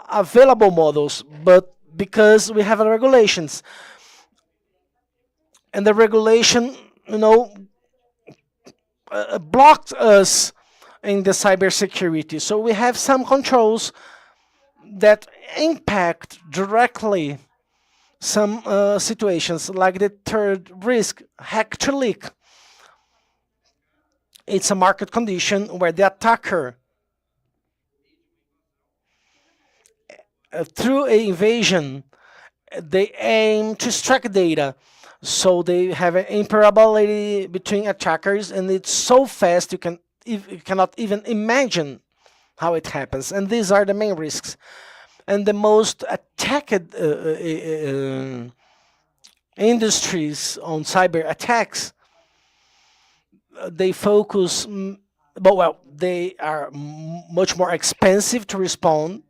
available models, but because we have regulations. And the regulation, blocked us in the cybersecurity. So we have some controls that impact directly some situations, like the third risk, hack to leak. It's a market condition where the attacker, through an invasion, they aim to extract data. So they have an interoperability between attackers, and it's so fast you cannot even imagine how it happens. And these are the main risks. And the most attacked industries on cyber attacks, they focus, but well, they are much more expensive to respond.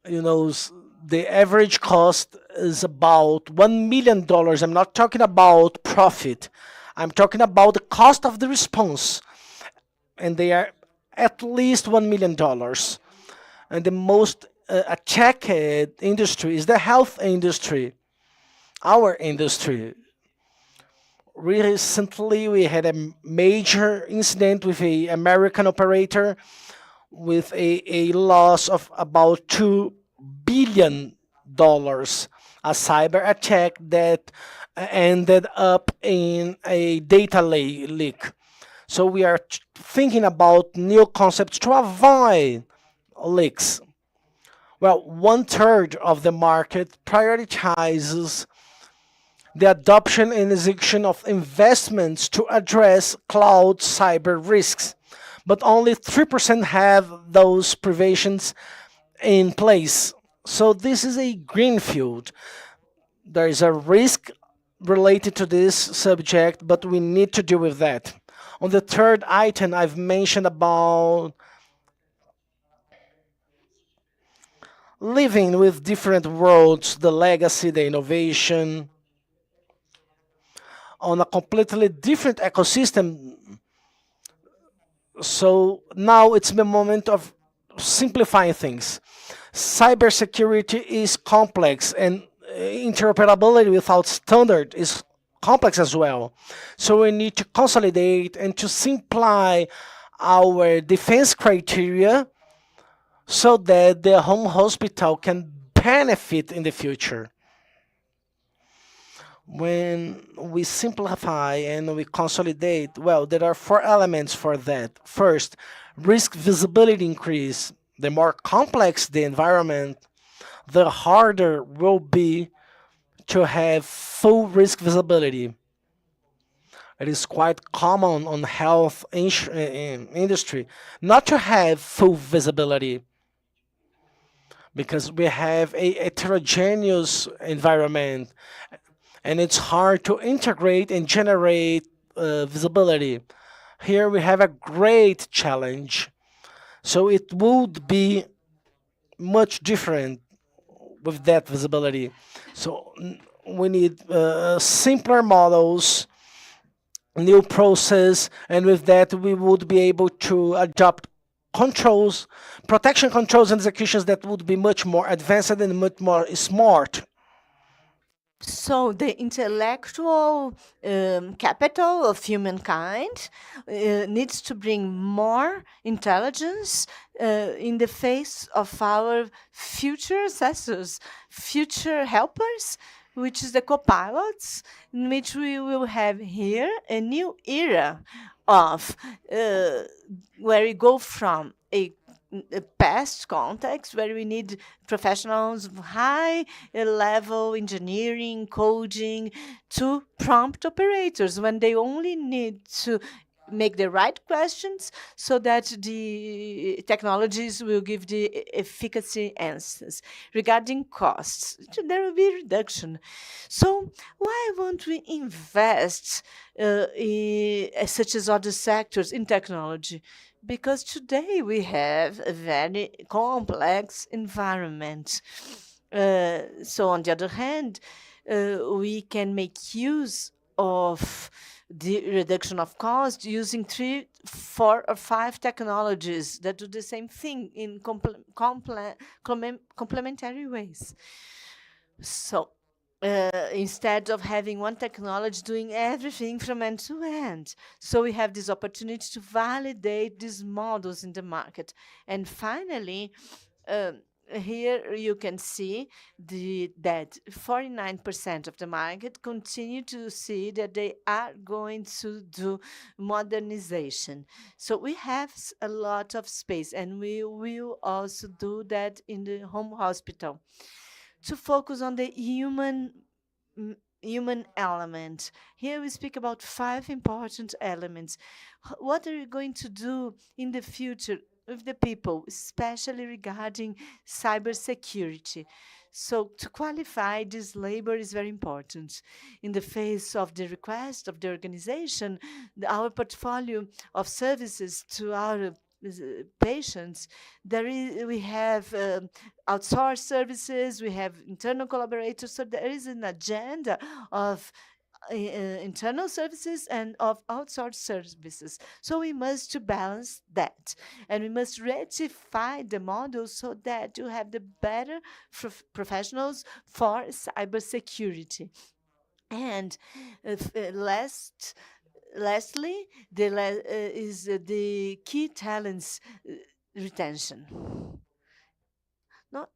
The average cost is about $1 million. I'm not talking about profit. I'm talking about the cost of the response. And they are at least $1 million. And the most attacked industry is the health industry, our industry. Recently, we had a major incident with an American operator with a loss of about $2 billion, a cyber attack that ended up in a data leak. So we are thinking about new concepts to avoid leaks. Well, 1/3 of the market prioritizes the adoption and execution of investments to address cloud cyber risks, but only 3% have those preventions in place. So this is a greenfield. There is a risk related to this subject, but we need to deal with that. On the third item, I've mentioned about living with different worlds, the legacy, the innovation, on a completely different ecosystem. So now it's the moment of simplifying things. Cybersecurity is complex, and interoperability without standard is complex as well. So we need to consolidate and to simplify our defense criteria so that the home hospital can benefit in the future. When we simplify and we consolidate, well, there are 4 elements for that. First, risk visibility increase. The more complex the environment, the harder will be to have full risk visibility. It is quite common on health industry not to have full visibility because we have a heterogeneous environment, and it's hard to integrate and generate visibility. Here we have a great challenge. So it would be much different with that visibility. So we need simpler models, new process, and with that we would be able to adopt controls, protection controls and executions that would be much more advanced and much more smart. So the intellectual capital of humankind needs to bring more intelligence in the face of our future assessors, future helpers, which is the co-pilots, in which we will have here a new era of where we go from a past context where we need professionals of high level engineering, coding, to prompt operators when they only need to make the right questions so that the technologies will give the efficacy answers. Regarding costs, there will be reduction. So why won't we invest such as other sectors in technology? Because today we have a very complex environment. So on the other hand, we can make use of the reduction of cost using 3, 4, or 5 technologies that do the same thing in complementary ways. So instead of having one technology doing everything from end to end. So we have this opportunity to validate these models in the market. And finally, here you can see that 49% of the market continue to see that they are going to do modernization. So we have a lot of space, and we will also do that in the home hospital to focus on the human element. Here we speak about 5 important elements. What are you going to do in the future with the people, especially regarding cybersecurity? So to qualify this labor is very important. In the face of the request of the organization, our portfolio of services to our patients, we have outsourced services, we have internal collaborators, so there is an agenda of internal services and of outsourced services. So we must balance that, and we must rectify the model so that you have the better professionals for cybersecurity. And lastly, is the key talents retention. No?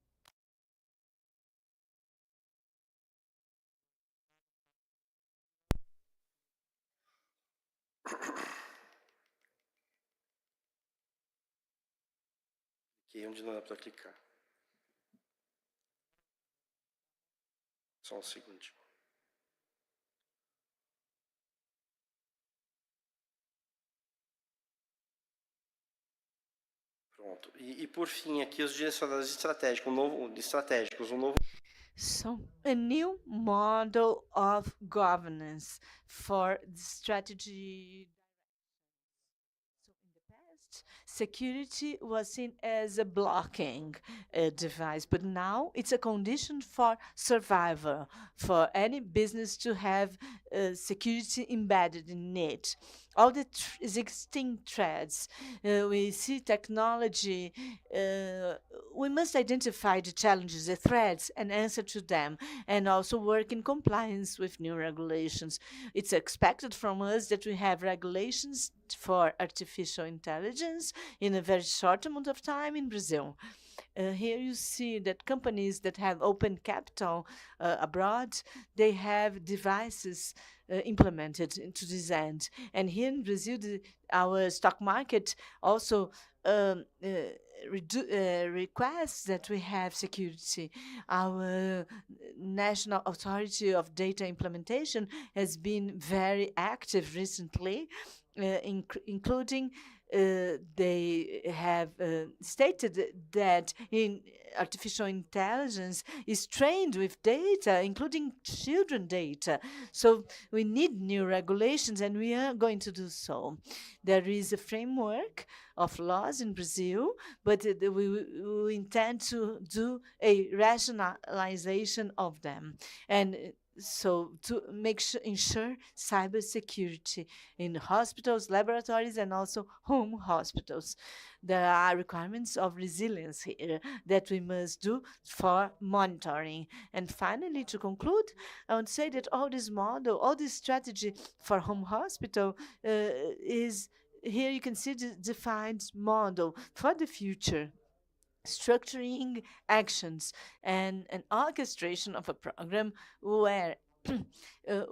Aqui onde não dá para clicar. Só um segundinho. Pronto. E por fim, aqui os direcionadores estratégicos, um novo. So, a new model of governance for the strategy. So, in the past, security was seen as a blocking device, but now it's a condition for survival, for any business to have security embedded in it. All the existing threats, we see technology, we must identify the challenges, the threats, and answer to them, and also work in compliance with new regulations. It's expected from us that we have regulations for artificial intelligence in a very short amount of time in Brazil. Here you see that companies that have open capital abroad, they have devices implemented to this end. And here in Brazil, our stock market also requests that we have security. Our National Authority of Data Implementation has been very active recently, including they have stated that in artificial intelligence is trained with data, including children data. So we need new regulations, and we are going to do so. There is a framework of laws in Brazil, but we intend to do a rationalization of them. And so to ensure cybersecurity in hospitals, laboratories, and also home hospitals. There are requirements of resilience here that we must do for monitoring. And finally, to conclude, I would say that all this model, all this strategy for home hospital is, here you can see the defined model for the future, structuring actions and an orchestration of a program where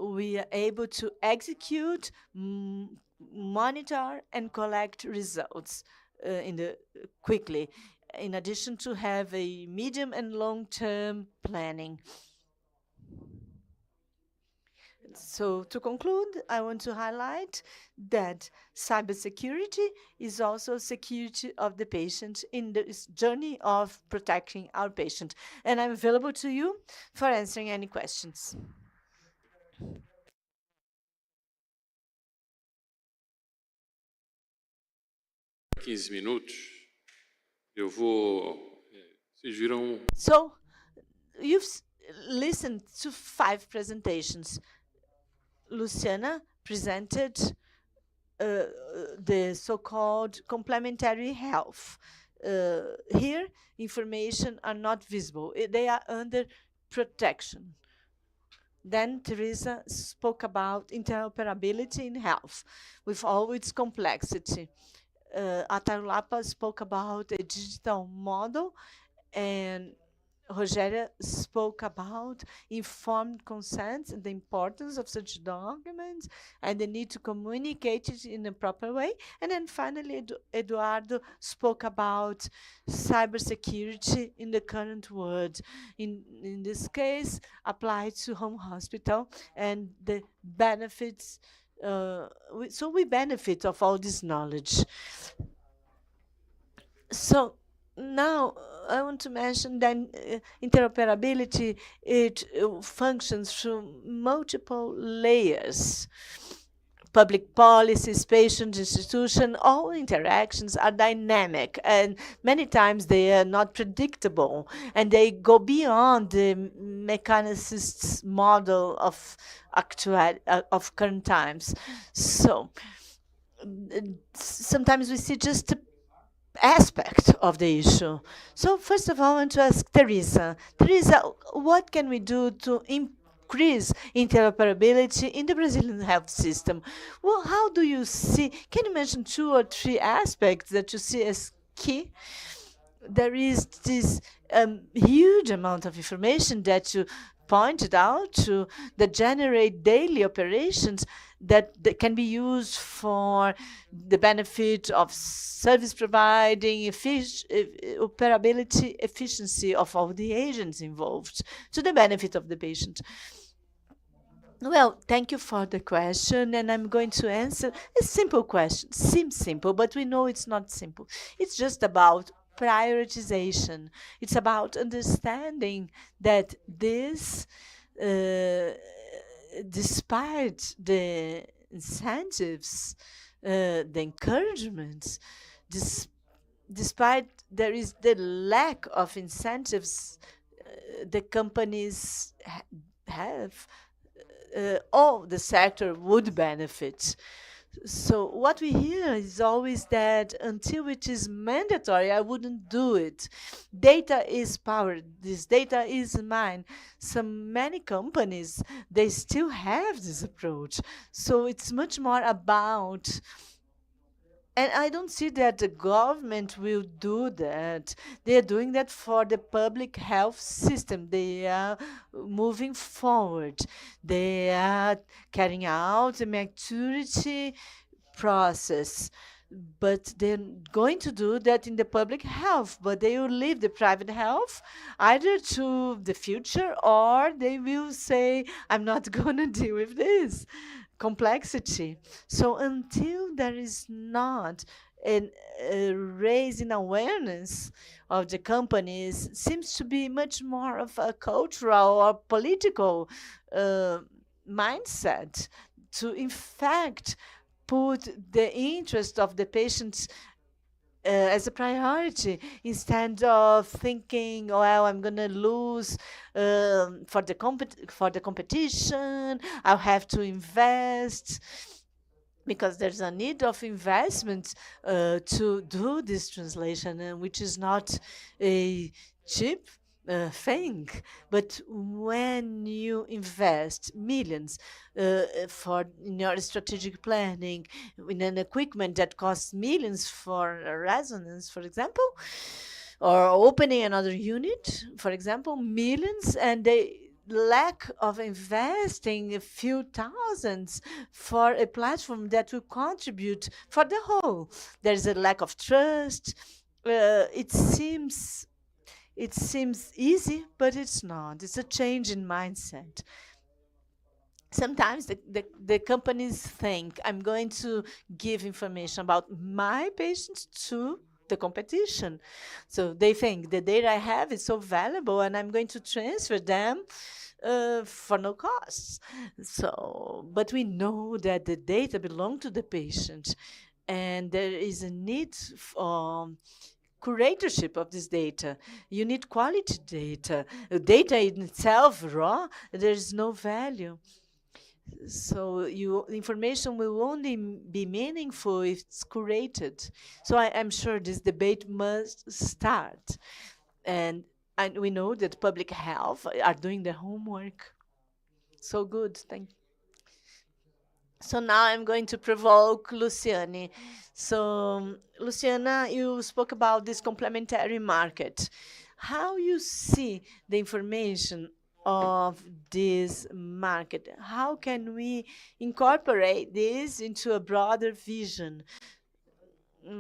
we are able to execute, monitor, and collect results quickly, in addition to have a medium and long-term planning. So to conclude, I want to highlight that cybersecurity is also security of the patient in this journey of protecting our patient. And I'm available to you for answering any questions. Eu vou. Vocês viram. So you've listened to 5 presentations. Luciana presented the so-called complementary health. Here, information are not visible. They are under protection. Then Teresa spoke about interoperability in health with all its complexity. Atarulapa spoke about a digital model, and Rogéria spoke about informed consent and the importance of such documents and the need to communicate it in a proper way. And then finally, Eduardo spoke about cybersecurity in the current world. In this case, applied to home hospital and the benefits. So we benefit of all this knowledge. So now I want to mention that interoperability, it functions through multiple layers. Public policies, patient, institution, all interactions are dynamic, and many times they are not predictable, and they go beyond the mechanicist's model of current times. So sometimes we see just aspect of the issue. So first of all, I want to ask Teresa. Teresa, what can we do to increase interoperability in the Brazilian health system? Well, how do you see, can you mention 2 or 3 aspects that you see as key? There is this huge amount of information that you pointed out to that generate daily operations that can be used for the benefit of service providing, operability, efficiency of all the agents involved, to the benefit of the patient. Well, thank you for the question, and I'm going to answer a simple question. Seems simple, but we know it's not simple. It's just about prioritization. It's about understanding that this, despite the incentives, the encouragements, despite there is the lack of incentives the companies have, all the sector would benefit. So what we hear is always that until it is mandatory, I wouldn't do it. Data is power. This data is mine. Many companies, they still have this approach. So it's much more about, and I don't see that the government will do that. They are doing that for the public health system. They are moving forward. They are carrying out a maturity process. But they're going to do that in the public health, but they will leave the private health either to the future, or they will say, I'm not going to deal with this complexity. So until there is not a raise in awareness of the companies, seems to be much more of a cultural or political mindset to, in fact, put the interest of the patients as a priority, instead of thinking, well, I'm going to lose for the competition, I'll have to invest, because there's a need of investment to do this translation, which is not a cheap thing. But when you invest millions in your strategic planning, in an equipment that costs millions for resonance, for example, or opening another unit, for example, millions, and they lack of investing a few thousands for a platform that will contribute for the whole. There's a lack of trust. It seems easy, but it's not. It's a change in mindset. sometimes the companies think I'm going to give information about my patients to the competition. So they think the data I have is so valuable and I'm going to transfer them for no cost. So, but we know that the data belong to the patient and there is a need for curatorship of this data. You need quality data. Data in itself, raw, there is no value. So information will only be meaningful if it's curated. So I'm sure this debate must start. And we know that public health are doing their homework. So good, thank you. So now I'm going to provoke Luciane. So Luciana, you spoke about this complementary market. How you see the information of this market? How can we incorporate this into a broader vision?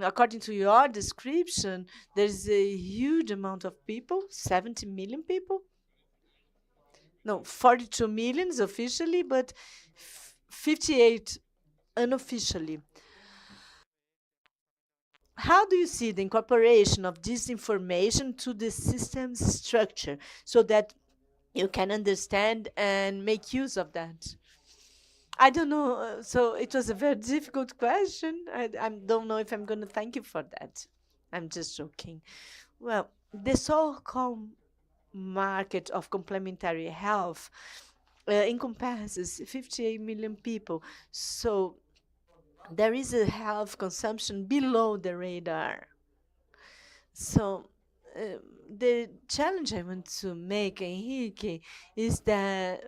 According to your description, there's a huge amount of people, 70 million people. No, 42 million officially, but 58 unofficially. How do you see the incorporation of this information to the system's structure so that you can understand and make use of that? I don't know. So it was a very difficult question. I don't know if I'm going to thank you for that. I'm just joking. Well, the so-called market of complementary health encompasses 58 million people. So there is a health consumption below the radar. So the challenge I want to make, Henrique, is that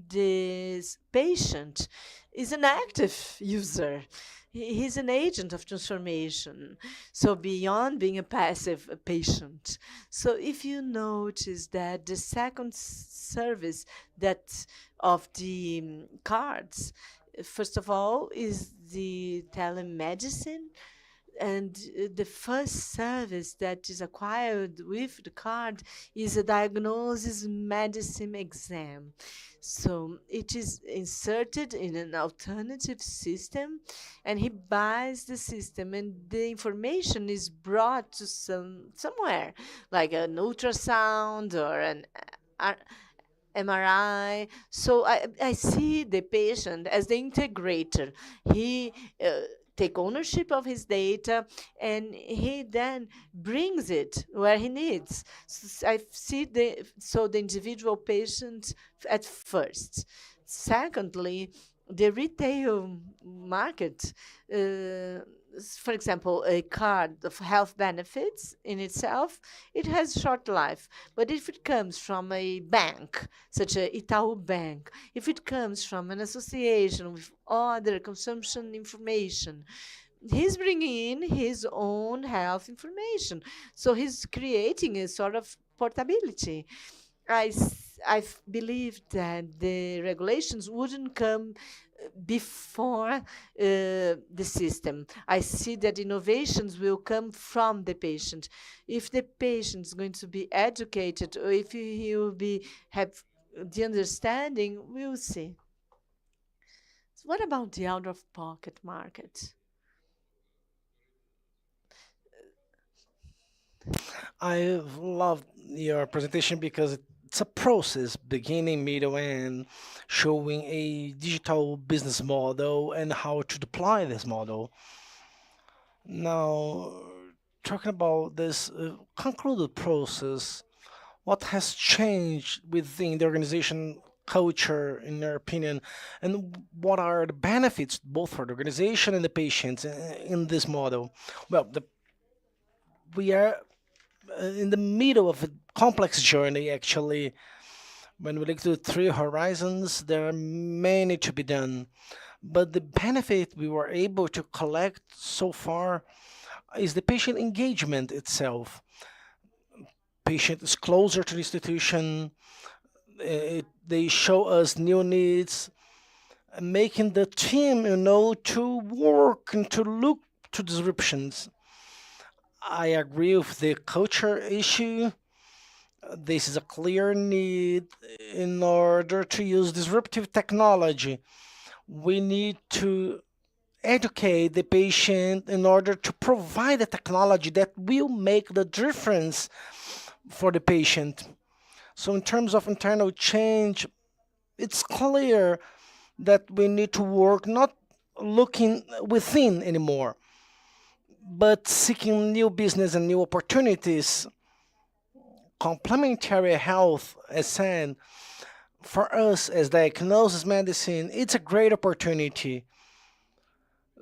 this patient is an active user. He's an agent of transformation. So beyond being a passive patient. So if you notice that the second service that of the cards, first of all, is the telemedicine. And the first service that is acquired with the card is a diagnosis medicine exam. So it is inserted in an alternative system, and he buys the system, and the information is brought to somewhere, like an ultrasound or an MRI. So I see the patient as the integrator. He take ownership of his data, and he then brings it where he needs. So I see the individual patient at first. Secondly, the retail market, for example, a card of health benefits in itself, it has short life. But if it comes from a bank, such as Itaú Bank, if it comes from an association with other consumption information, he's bringing in his own health information. So he's creating a sort of portability. I believe that the regulations wouldn't come before the system. I see that innovations will come from the patient. If the patient is going to be educated, or if he will have the understanding, we'll see. So what about the out-of-pocket market? I love your presentation because it's a process, beginning, middle, and showing a digital business model and how to deploy this model. Now, talking about this concluded process, what has changed within the organization culture, in your opinion, and what are the benefits both for the organization and the patients in this model? Well, we are in the middle of a complex journey, actually. When we look to 3 horizons, there are many to be done. But the benefit we were able to collect so far is the patient engagement itself. Patient is closer to the institution. They show us new needs, making the team, to work and to look to disruptions. I agree with the culture issue. This is a clear need in order to use disruptive technology. We need to educate the patient in order to provide a technology that will make the difference for the patient. So in terms of internal change, it's clear that we need to work not looking within anymore, but seeking new business and new opportunities. Complementary health, as said, for us as diagnosis medicine, it's a great opportunity.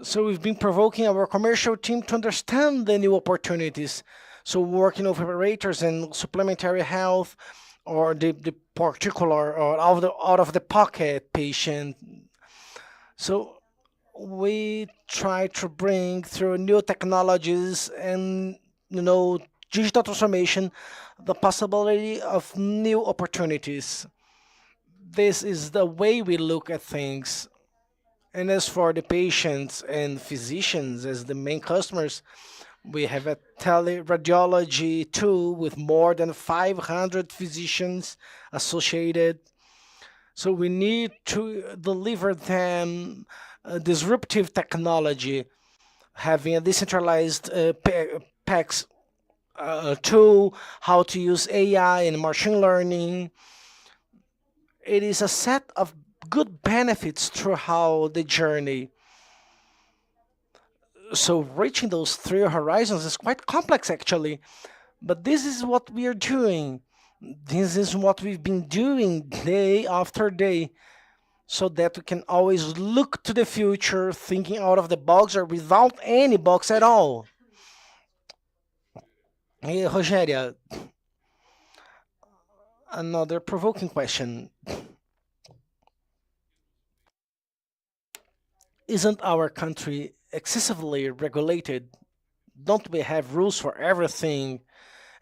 So we've been provoking our commercial team to understand the new opportunities. So working with operators and supplementary health, or the particular or out of the pocket patient. So we try to bring through new technologies and digital transformation the possibility of new opportunities. This is the way we look at things. And as for the patients and physicians as the main customers, we have a teleradiology tool with more than 500 physicians associated. So we need to deliver them disruptive technology, having a decentralized PACS tool, how to use AI and machine learning. It is a set of good benefits throughout the journey. So reaching those three horizons is quite complex actually, but this is what we are doing. This is what we've been doing day after day, so that we can always look to the future, thinking out of the box or without any box at all. Hey, Rogéria, another provoking question. Isn't our country excessively regulated? Don't we have rules for everything,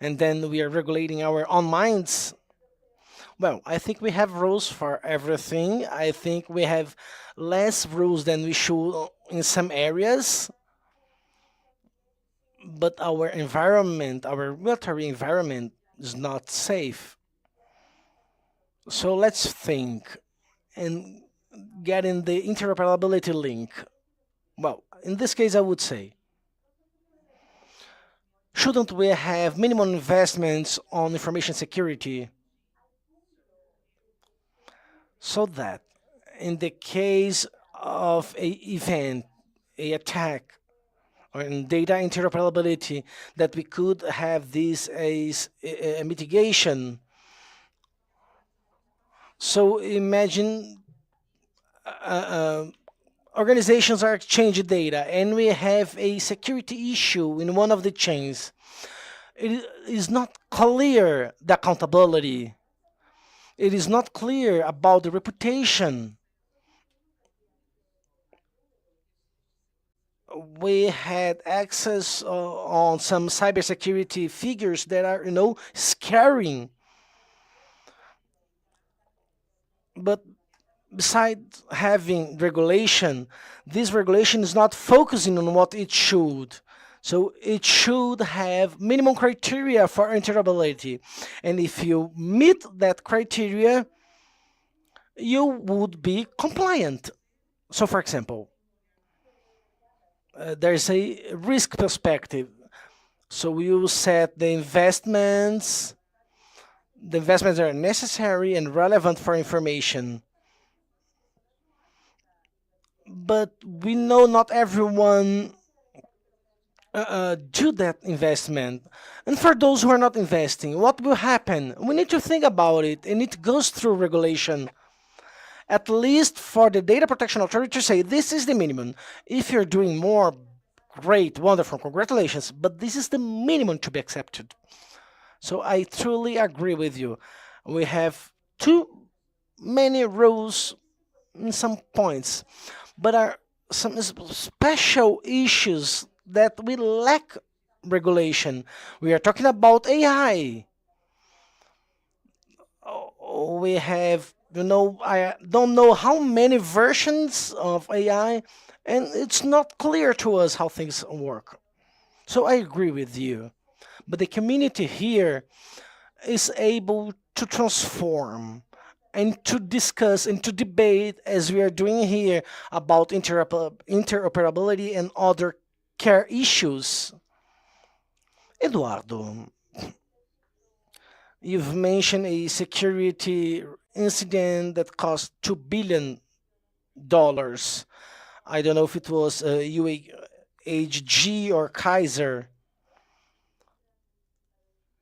and then we are regulating our own minds? Well, I think we have rules for everything. I think we have less rules than we should in some areas. But our environment, our regulatory environment, is not safe. So let's think and get in the interoperability link. Well, in this case, I would say, shouldn't we have minimum investments on information security so that in the case of an event, an attack, or in data interoperability, that we could have this as a mitigation? So imagine organizations are exchanging data and we have a security issue in one of the chains. It is not clear the accountability. It is not clear about the reputation. We had access on some cybersecurity figures that are, scaring. But besides having regulation, this regulation is not focusing on what it should. So it should have minimum criteria for interoperability. And if you meet that criteria, you would be compliant. So for example, there's a risk perspective. So we will set the investments that are necessary and relevant for information. But we know not everyone do that investment. And for those who are not investing, what will happen? We need to think about it, and it goes through regulation. At least for the Data Protection Authority to say, this is the minimum. If you're doing more, great, wonderful, congratulations, but this is the minimum to be accepted. So I truly agree with you. We have too many rules in some points, but are some special issues that we lack regulation. We are talking about AI. We have, I don't know how many versions of AI, and it's not clear to us how things work. So I agree with you. But the community here is able to transform and to discuss and to debate, as we are doing here, about interoperability and other care issues. Eduardo, you've mentioned a security incident that cost $2 billion. I don't know if it was UHG or Kaiser.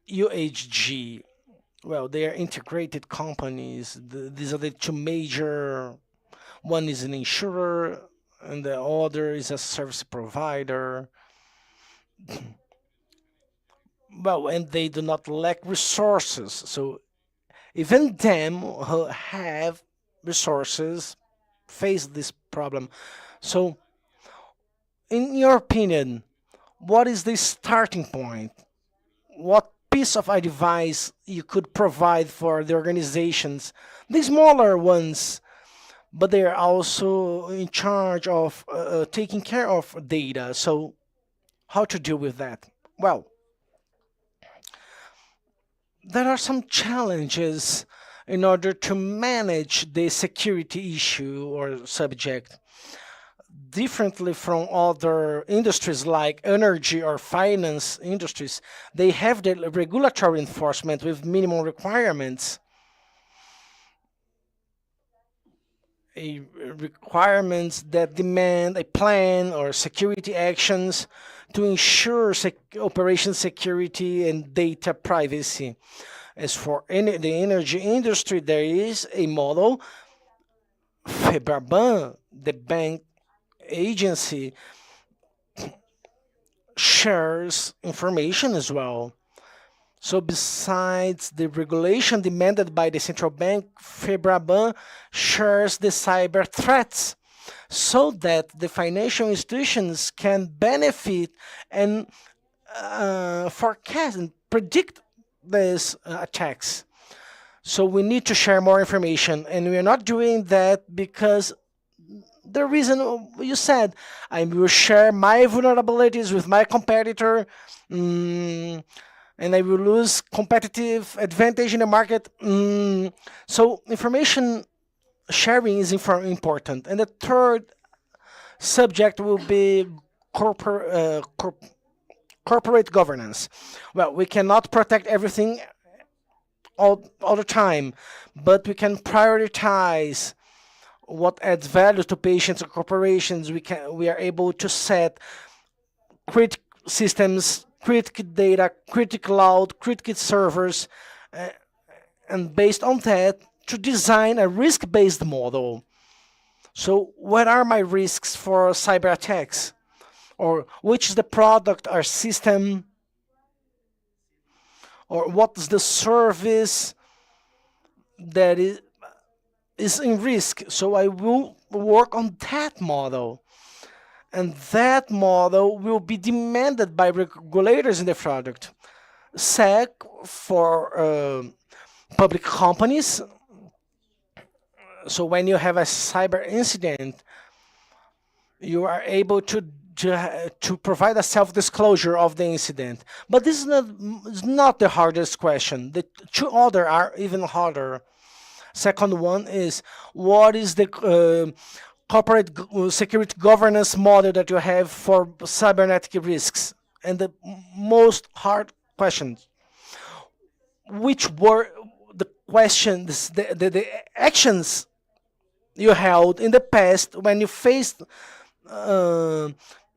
UHG. Well, they are integrated companies. These are the two major. One is an insurer, and the other is a service provider. Well, and they do not lack resources. So even them who have resources face this problem. So, in your opinion, what is the starting point? What piece of advice you could provide for the organizations, the smaller ones, but they are also in charge of taking care of data? So, how to deal with that? Well, there are some challenges in order to manage the security issue or subject. Differently from other industries like energy or finance industries, they have the regulatory enforcement with minimum requirements. Requirements that demand a plan or security actions to ensure operation security and data privacy. As for the energy industry, there is a model. FEBRABAN, the bank agency, shares information as well. So besides the regulation demanded by the central bank, FEBRABAN shares the cyber threats so that the financial institutions can benefit and forecast and predict these attacks. So we need to share more information, and we are not doing that because the reason you said, I will share my vulnerabilities with my competitor, and I will lose competitive advantage in the market. So information sharing is important. And the third subject will be corporate governance. Well, we cannot protect everything all the time, but we can prioritize what adds value to patients or corporations. We are able to set critical systems, critical data, critical cloud, critical servers, and based on that, to design a risk-based model. So what are my risks for cyber attacks? Or which is the product or system? Or what is the service that is in risk? So I will work on that model. And that model will be demanded by regulators in the product. SEC for public companies. So when you have a cyber incident, you are able to provide a self-disclosure of the incident. But this is not the hardest question. The two other are even harder. Second one is, what is the corporate security governance model that you have for cybernetic risks? And the most hard questions, which were the questions, the actions you held in the past when you faced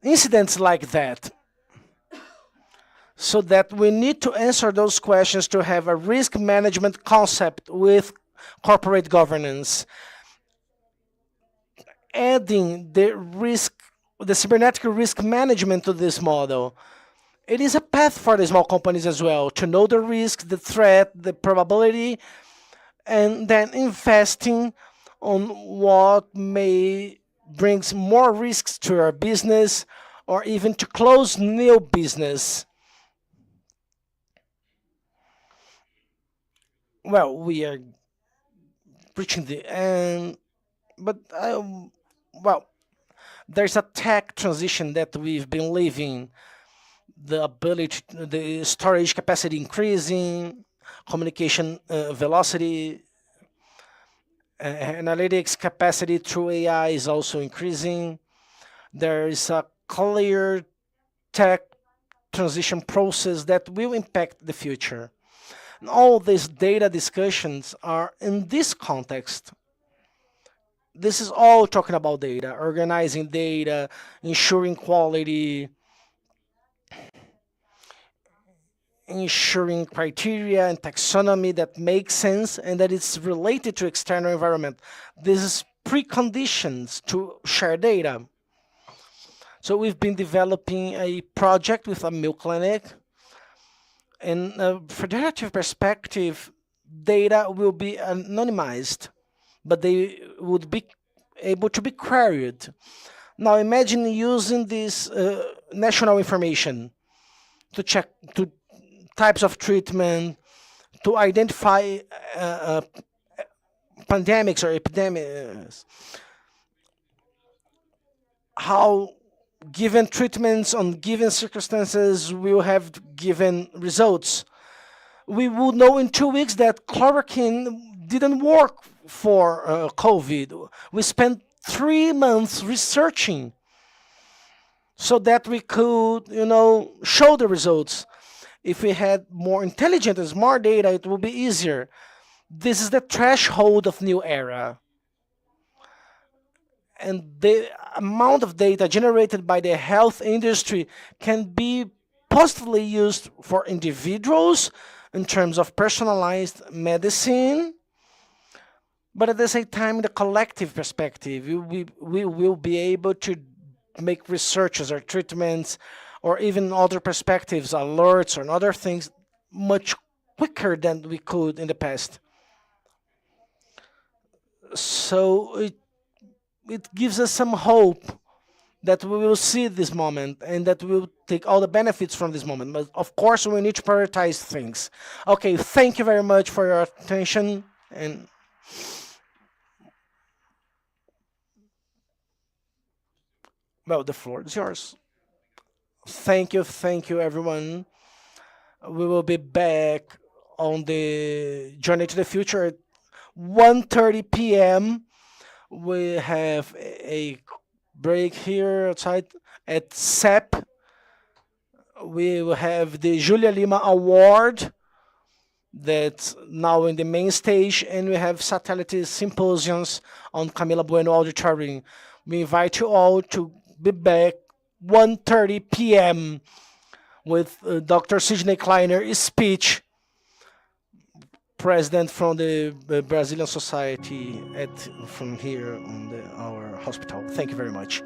incidents like that? So that we need to answer those questions to have a risk management concept with corporate governance. Adding the cybernetic risk management to this model. It is a path for the small companies as well, to know the risk, the threat, the probability, and then investing on what may brings more risks to our business or even to close new business. Well, we are reaching the end, but well, there's a tech transition that we've been living, the ability, the storage capacity increasing, communication velocity, analytics capacity through AI is also increasing. There is a clear tech transition process that will impact the future. And all these data discussions are in this context. This is all talking about data, organizing data, ensuring quality, ensuring criteria and taxonomy that makes sense and that it's related to external environment. This is preconditions to share data. So we've been developing a project with a milk clinic. In a federative perspective, data will be anonymized, but they would be able to be queried. Now imagine using this national information to check to types of treatment, to identify pandemics or epidemics, how given treatments on given circumstances will have given results. We would know in 2 weeks that chloroquine didn't work for COVID. We spent 3 months researching so that we could, show the results. If we had more intelligent and smart data, it would be easier. This is the threshold of new era. And the amount of data generated by the health industry can be positively used for individuals in terms of personalized medicine, but at the same time, in the collective perspective, we will be able to make researches or treatments or even other perspectives, alerts or other things much quicker than we could in the past. So it gives us some hope that we will see this moment and that we will take all the benefits from this moment. But of course, we need to prioritize things. Okay, thank you very much for your attention. And well, the floor is yours. Thank you, everyone. We will be back on the Journey to the Future at 1:30 p.m. We have a break here outside at SEP. We will have the Julia Lima Award that's now in the main stage, and we have satellite symposiums on Camila Bueno Auditorium. We invite you all to be back 1:30 p.m. with Dr. Sidney Kleiner's speech, president from the Brazilian Society from here on our hospital. Thank you very much.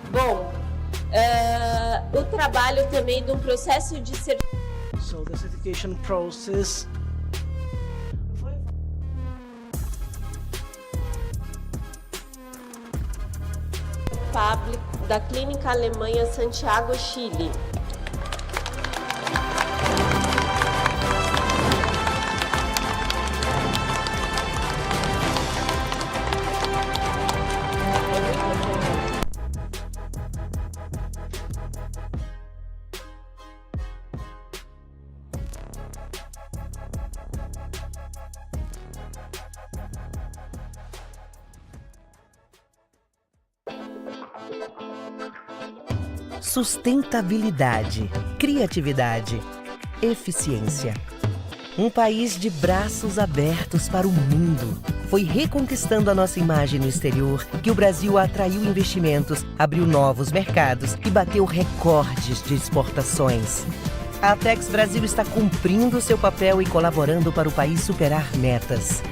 Bom, o trabalho também de um processo de So the certification process da Clínica Alemanha Santiago, Chile. sustentabilidade, criatividade, eficiência. Um país de braços abertos para o mundo. Foi reconquistando a nossa imagem no exterior que o Brasil atraiu investimentos, abriu novos mercados e bateu recordes de exportações. A Apex Brasil está cumprindo seu papel e colaborando para o país superar metas.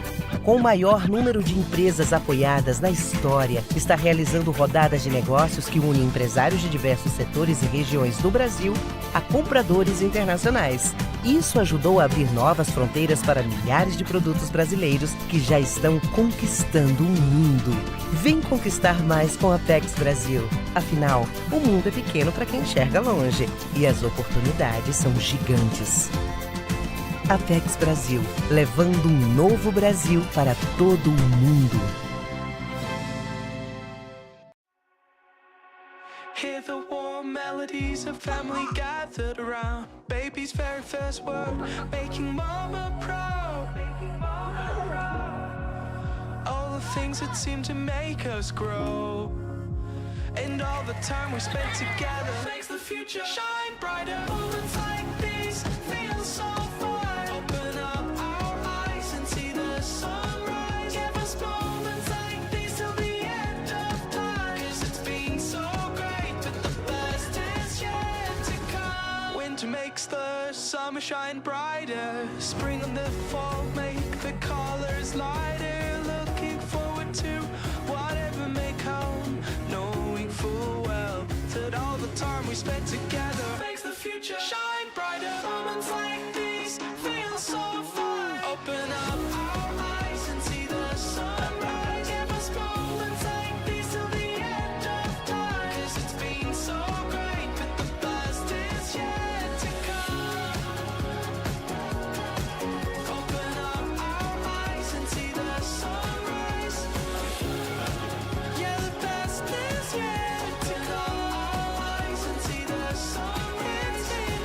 Com o maior número de empresas apoiadas na história, está realizando rodadas de negócios que unem empresários de diversos setores e regiões do Brasil a compradores internacionais. Isso ajudou a abrir novas fronteiras para milhares de produtos brasileiros que já estão conquistando o mundo. Vem conquistar mais com a Apex Brasil. Afinal, o mundo é pequeno para quem enxerga longe e as oportunidades são gigantes. Apex Brasil, levando um novo Brasil para todo o mundo. Hear the warm melodies of family gathered around. Baby's very first word, making mama proud. All the things that seem to make us grow, and all the time we spent together makes the future shine brighter. Moments like these feel so fine. Open up our eyes and see the sunrise. Give us moments like these till the end of time. 'Cause it's been so great, but the best is yet to come. Winter makes the summer shine brighter. Spring and the fall make the colors lighter. Looking forward to whatever may come, knowing full well that all the time we spent together makes the future shine brighter. Moments like these feel so fine. Open up our eyes and see the sunrise. Give us moments like these till the end of time. 'Cause it's been so great, but the best is yet to come. Open up our eyes and see the sunrise. Yeah, the best is yet to come. Eyes and see the sunrise. It's been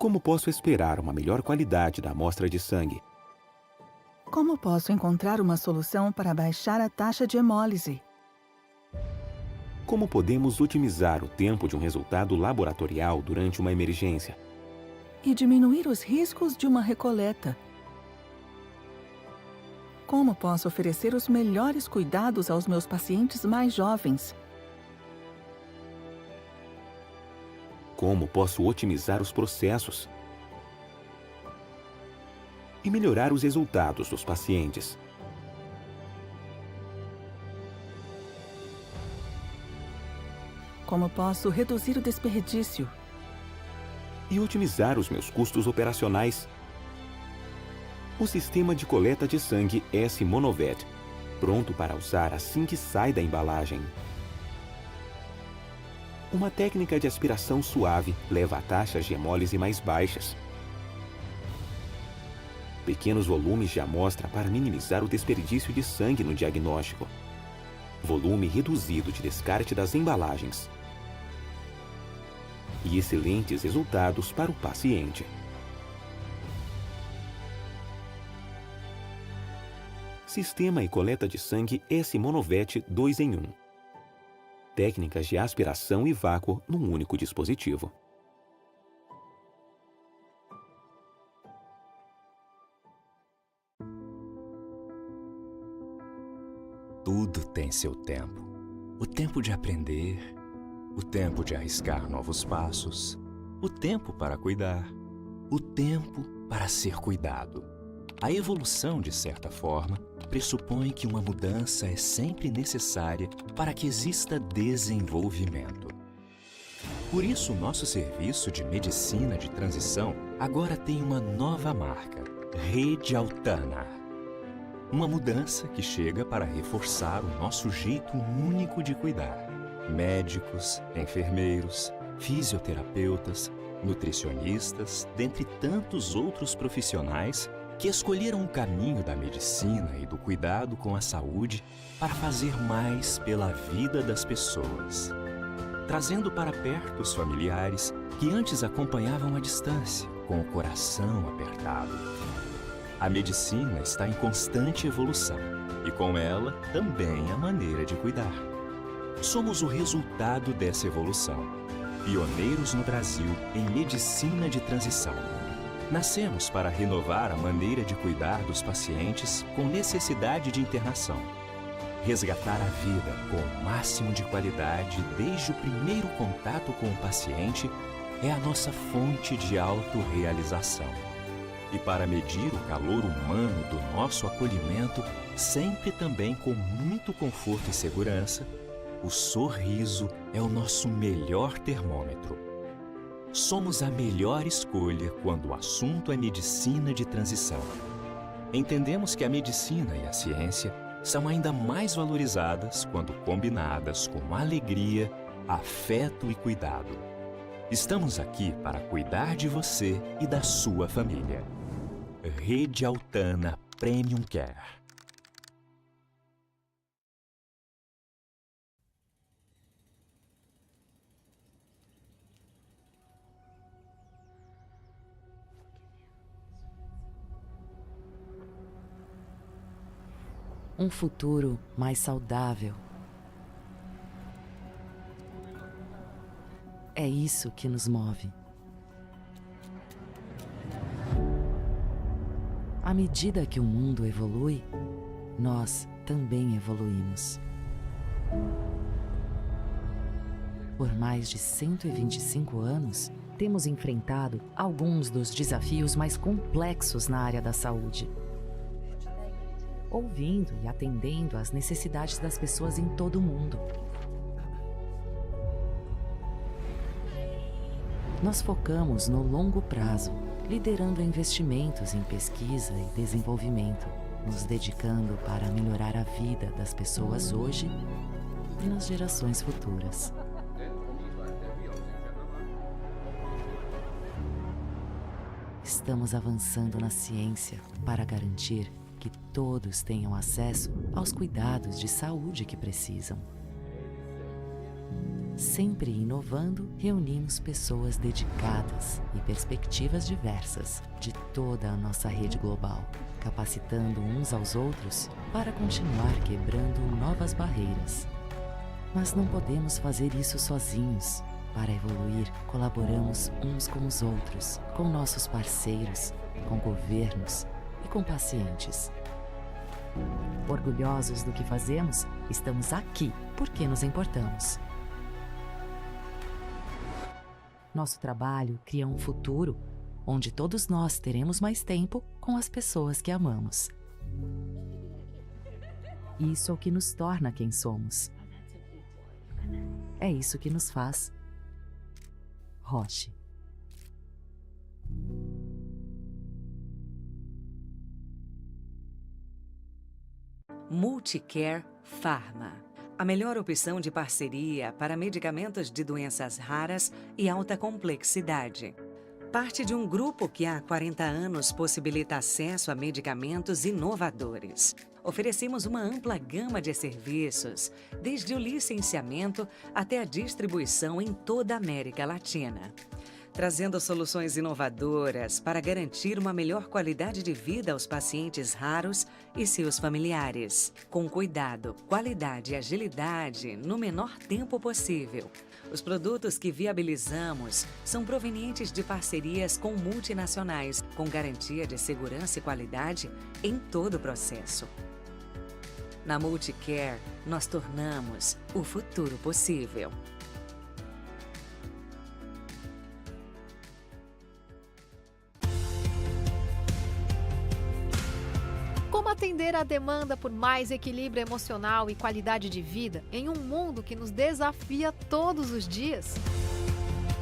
Como posso esperar uma melhor qualidade da amostra de sangue? Como posso encontrar uma solução para baixar a taxa de hemólise? Como podemos otimizar o tempo de um resultado laboratorial durante uma emergência? E diminuir os riscos de uma recoleta? Como posso oferecer os melhores cuidados aos meus pacientes mais jovens? Como posso otimizar os processos? E melhorar os resultados dos pacientes? Como posso reduzir o desperdício? E otimizar os meus custos operacionais? O sistema de coleta de sangue S-Monovet, pronto para usar assim que sai da embalagem. Uma técnica de aspiração suave leva a taxas de hemólise mais baixas. Pequenos volumes de amostra para minimizar o desperdício de sangue no diagnóstico. Volume reduzido de descarte das embalagens. E excelentes resultados para o paciente. Sistema e coleta de sangue S-Monovet 2 em 1. Técnicas de aspiração e vácuo num único dispositivo. Tudo tem seu tempo. O tempo de aprender, o tempo de arriscar novos passos, o tempo para cuidar, o tempo para ser cuidado. A evolução, de certa forma, pressupõe que uma mudança é sempre necessária para que exista desenvolvimento. Por isso, o nosso serviço de medicina de transição agora tem uma nova marca, Rede Altana. Uma mudança que chega para reforçar o nosso jeito único de cuidar. Médicos, enfermeiros, fisioterapeutas, nutricionistas, dentre tantos outros profissionais que escolheram o caminho da medicina e do cuidado com a saúde para fazer mais pela vida das pessoas. Trazendo para perto os familiares que antes acompanhavam à distância, com o coração apertado. A medicina está em constante evolução e, com ela, também a maneira de cuidar. Somos o resultado dessa evolução, pioneiros no Brasil em medicina de transição. Nascemos para renovar a maneira de cuidar dos pacientes com necessidade de internação. Resgatar a vida com o máximo de qualidade desde o primeiro contato com o paciente é a nossa fonte de autorrealização. E para medir o calor humano do nosso acolhimento, sempre também com muito conforto e segurança, o sorriso é o nosso melhor termômetro. Somos a melhor escolha quando o assunto é medicina de transição. Entendemos que a medicina e a ciência são ainda mais valorizadas quando combinadas com alegria, afeto e cuidado. Estamos aqui para cuidar de você e da sua família. Rede Altana Premium Care. Um futuro mais saudável. É isso que nos move. À medida que o mundo evolui, nós também evoluímos. Por mais de 125 anos, temos enfrentado alguns dos desafios mais complexos na área da saúde. Ouvindo e atendendo às necessidades das pessoas em todo o mundo. Nós focamos no longo prazo, liderando investimentos em pesquisa e desenvolvimento, nos dedicando para melhorar a vida das pessoas hoje e nas gerações futuras. Estamos avançando na ciência para garantir que todos tenham acesso aos cuidados de saúde que precisam. Sempre inovando, reunimos pessoas dedicadas e perspectivas diversas de toda a nossa rede global, capacitando uns aos outros para continuar quebrando novas barreiras. Mas não podemos fazer isso sozinhos. Para evoluir, colaboramos uns com os outros, com nossos parceiros, com governos e com pacientes. Orgulhosos do que fazemos, estamos aqui porque nos importamos. Nosso trabalho cria um futuro onde todos nós teremos mais tempo com as pessoas que amamos. Isso é o que nos torna quem somos. É isso que nos faz Roche. Multicare Pharma. A melhor opção de parceria para medicamentos de doenças raras e alta complexidade. Parte de um grupo que há 40 anos possibilita acesso a medicamentos inovadores. Oferecemos uma ampla gama de serviços, desde o licenciamento até a distribuição em toda a América Latina. Trazendo soluções inovadoras para garantir uma melhor qualidade de vida aos pacientes raros e seus familiares. Com cuidado, qualidade e agilidade no menor tempo possível. Os produtos que viabilizamos são provenientes de parcerias com multinacionais, com garantia de segurança e qualidade em todo o processo. Na Multicare, nós tornamos o futuro possível. Como atender à demanda por mais equilíbrio emocional e qualidade de vida em um mundo que nos desafia todos os dias?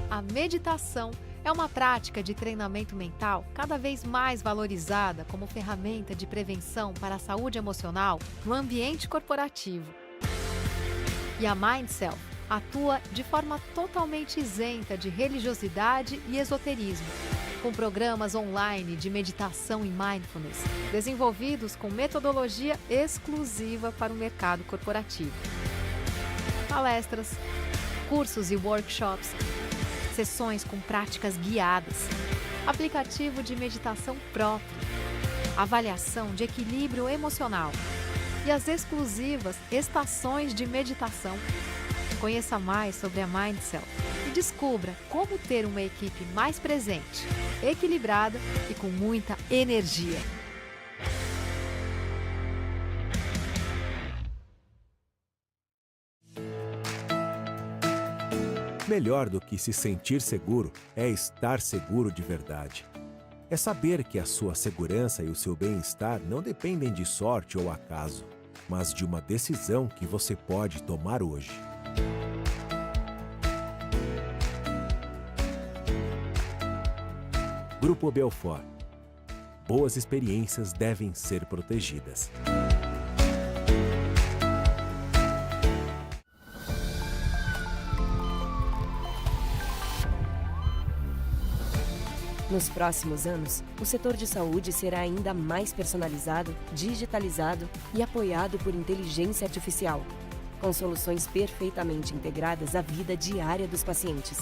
A meditação é uma prática de treinamento mental cada vez mais valorizada como ferramenta de prevenção para a saúde emocional no ambiente corporativo. E a Mindself atua de forma totalmente isenta de religiosidade e esoterismo, com programas online de meditação e mindfulness, desenvolvidos com metodologia exclusiva para o mercado corporativo. Palestras, cursos e workshops, sessões com práticas guiadas, aplicativo de meditação próprio, avaliação de equilíbrio emocional e as exclusivas estações de meditação. Conheça mais sobre a Mindself e descubra como ter uma equipe mais presente, equilibrada e com muita energia. Melhor do que se sentir seguro é estar seguro de verdade. É saber que a sua segurança e o seu bem-estar não dependem de sorte ou acaso, mas de uma decisão que você pode tomar hoje. Grupo Belfort. Boas experiências devem ser protegidas. Nos próximos anos, o setor de saúde será ainda mais personalizado, digitalizado e apoiado por inteligência artificial, com soluções perfeitamente integradas à vida diária dos pacientes.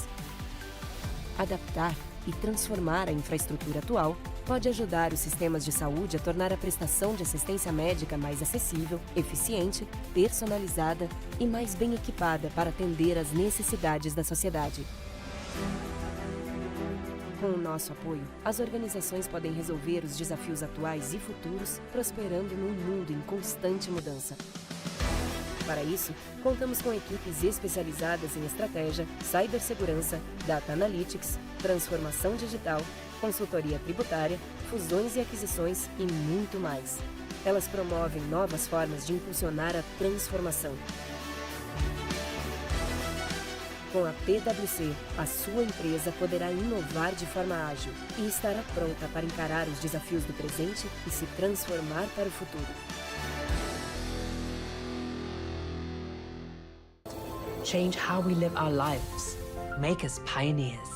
Adaptar e transformar a infraestrutura atual pode ajudar os sistemas de saúde a tornar a prestação de assistência médica mais acessível, eficiente, personalizada e mais bem equipada para atender às necessidades da sociedade. Com o nosso apoio, as organizações podem resolver os desafios atuais e futuros, prosperando num mundo em constante mudança. Para isso, contamos com equipes especializadas em estratégia, cibersegurança, data analytics, transformação digital, consultoria tributária, fusões e aquisições e muito mais. Elas promovem novas formas de impulsionar a transformação. Com a PwC, a sua empresa poderá inovar de forma ágil e estará pronta para encarar os desafios do presente e se transformar para o futuro. Change how we live our lives. Make us pioneers.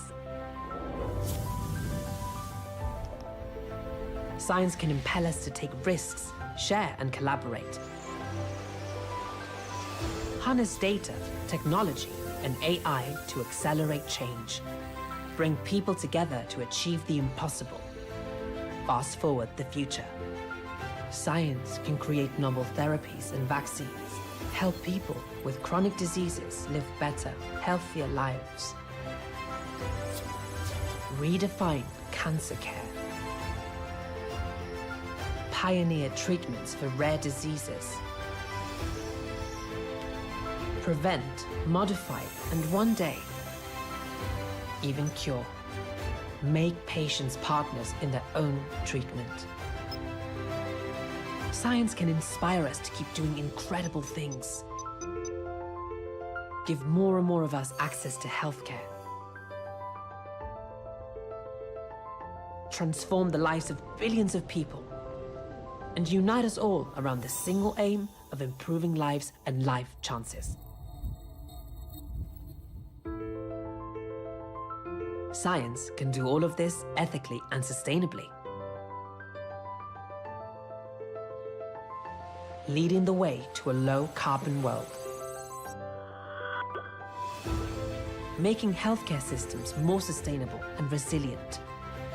Science can impel us to take risks, share and collaborate. Harness data, technology and AI to accelerate change. Bring people together to achieve the impossible. Fast forward the future. Science can create novel therapies and vaccines, help people with chronic diseases live better, healthier lives. Redefine cancer care. Pioneer treatments for rare diseases. Prevent, modify, and one day, even cure. Make patients partners in their own treatment. Science can inspire us to keep doing incredible things. Give more and more of us access to healthcare. Transform the lives of billions of people. And unite us all around the single aim of improving lives and life chances. Science can do all of this ethically and sustainably. Leading the way to a low-carbon world. Making healthcare systems more sustainable and resilient.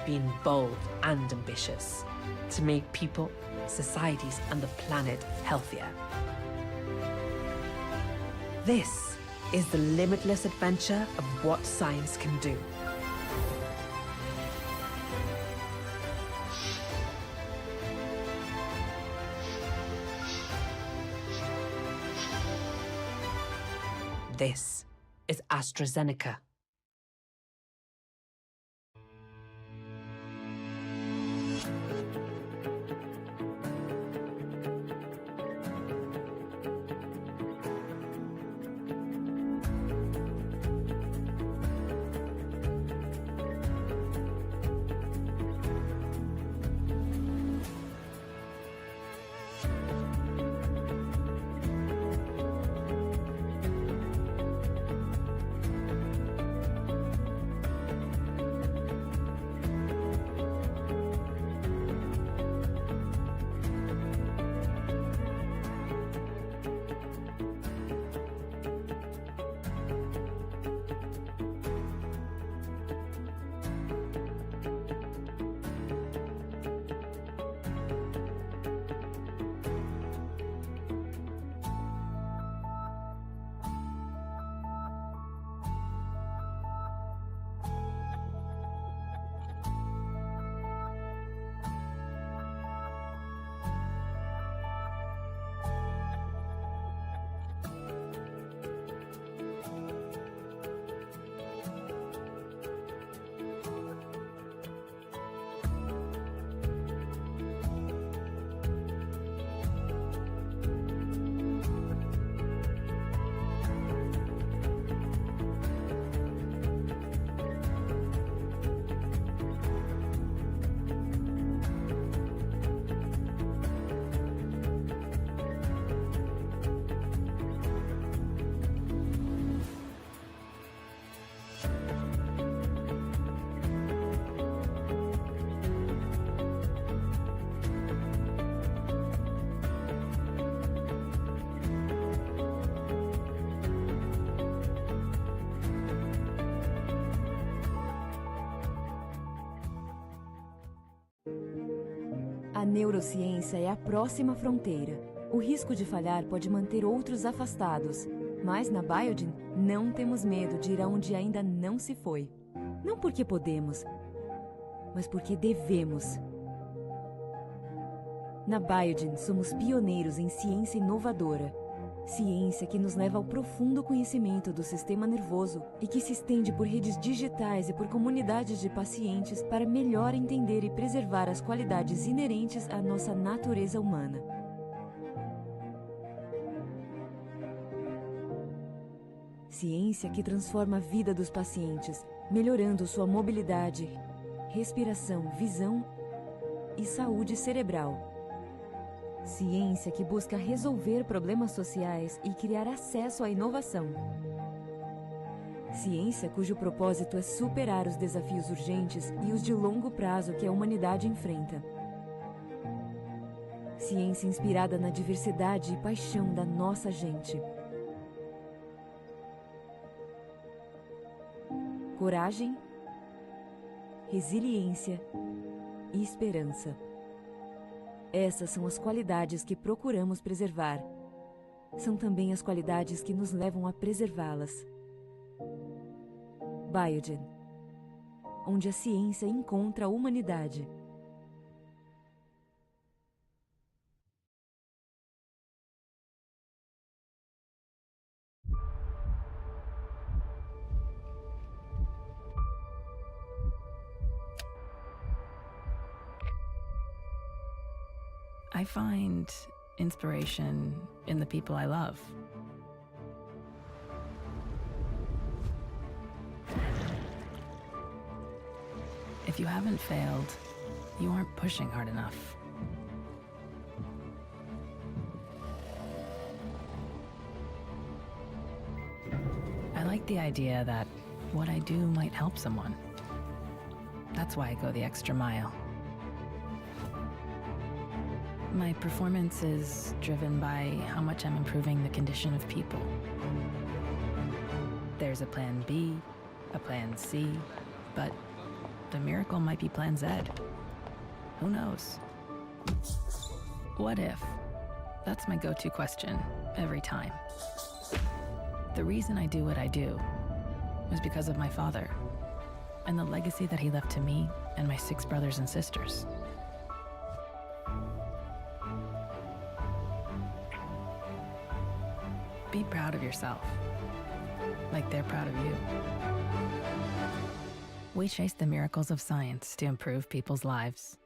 Being bold and ambitious to make people, societies, and the planet healthier. This is the limitless adventure of what science can do. This is AstraZeneca. A neurociência é a próxima fronteira. O risco de falhar pode manter outros afastados. Mas na Biogen, não temos medo de ir aonde ainda não se foi. Não porque podemos, mas porque devemos. Na Biogen, somos pioneiros em ciência inovadora. Ciência que nos leva ao profundo conhecimento do sistema nervoso e que se estende por redes digitais e por comunidades de pacientes para melhor entender e preservar as qualidades inerentes à nossa natureza humana. Ciência que transforma a vida dos pacientes, melhorando sua mobilidade, respiração, visão e saúde cerebral. Ciência que busca resolver problemas sociais e criar acesso à inovação. Ciência cujo propósito é superar os desafios urgentes e os de longo prazo que a humanidade enfrenta. Ciência inspirada na diversidade e paixão da nossa gente. coragem, resiliência e esperança. Essas são as qualidades que procuramos preservar. São também as qualidades que nos levam a preservá-las. Biogen, onde a ciência encontra a humanidade. I find inspiration in the people I love. If you haven't failed, you aren't pushing hard enough. I like the idea that what I do might help someone. That's why I go the extra mile. My performance is driven by how much I'm improving the condition of people. There's a plan B, a plan C, but the miracle might be plan Z. Who knows? What if? That's my go-to question every time. The reason I do what I do was because of my father and the legacy that he left to me and my 6 brothers and sisters. Be proud of yourself, like they're proud of you. We chase the miracles of science to improve people's lives.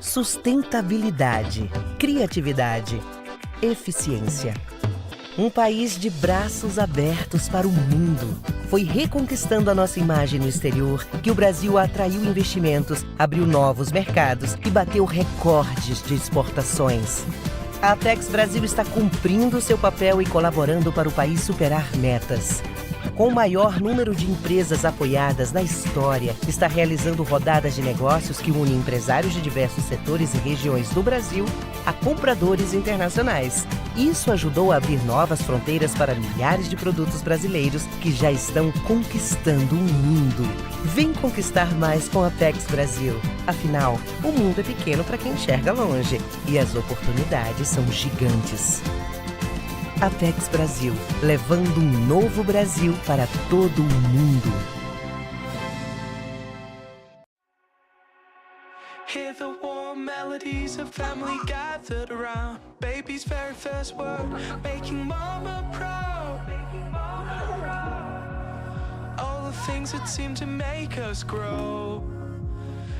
Sustentabilidade, criatividade, eficiência. Um país de braços abertos para o mundo. Foi reconquistando a nossa imagem no exterior que o Brasil atraiu investimentos, abriu novos mercados e bateu recordes de exportações. A Apex Brasil está cumprindo seu papel e colaborando para o país superar metas. Com o maior número de empresas apoiadas da história, está realizando rodadas de negócios que unem empresários de diversos setores e regiões do Brasil a compradores internacionais. Isso ajudou a abrir novas fronteiras para milhares de produtos brasileiros que já estão conquistando o mundo. Vem conquistar mais com a Apex Brasil. Afinal, o mundo é pequeno para quem enxerga longe e as oportunidades são gigantes. Apex Brasil, levando um novo Brasil para todo o mundo. Hear the warm melodies of family gathered around. Baby's very first word, making mama proud. All the things that seem to make us grow,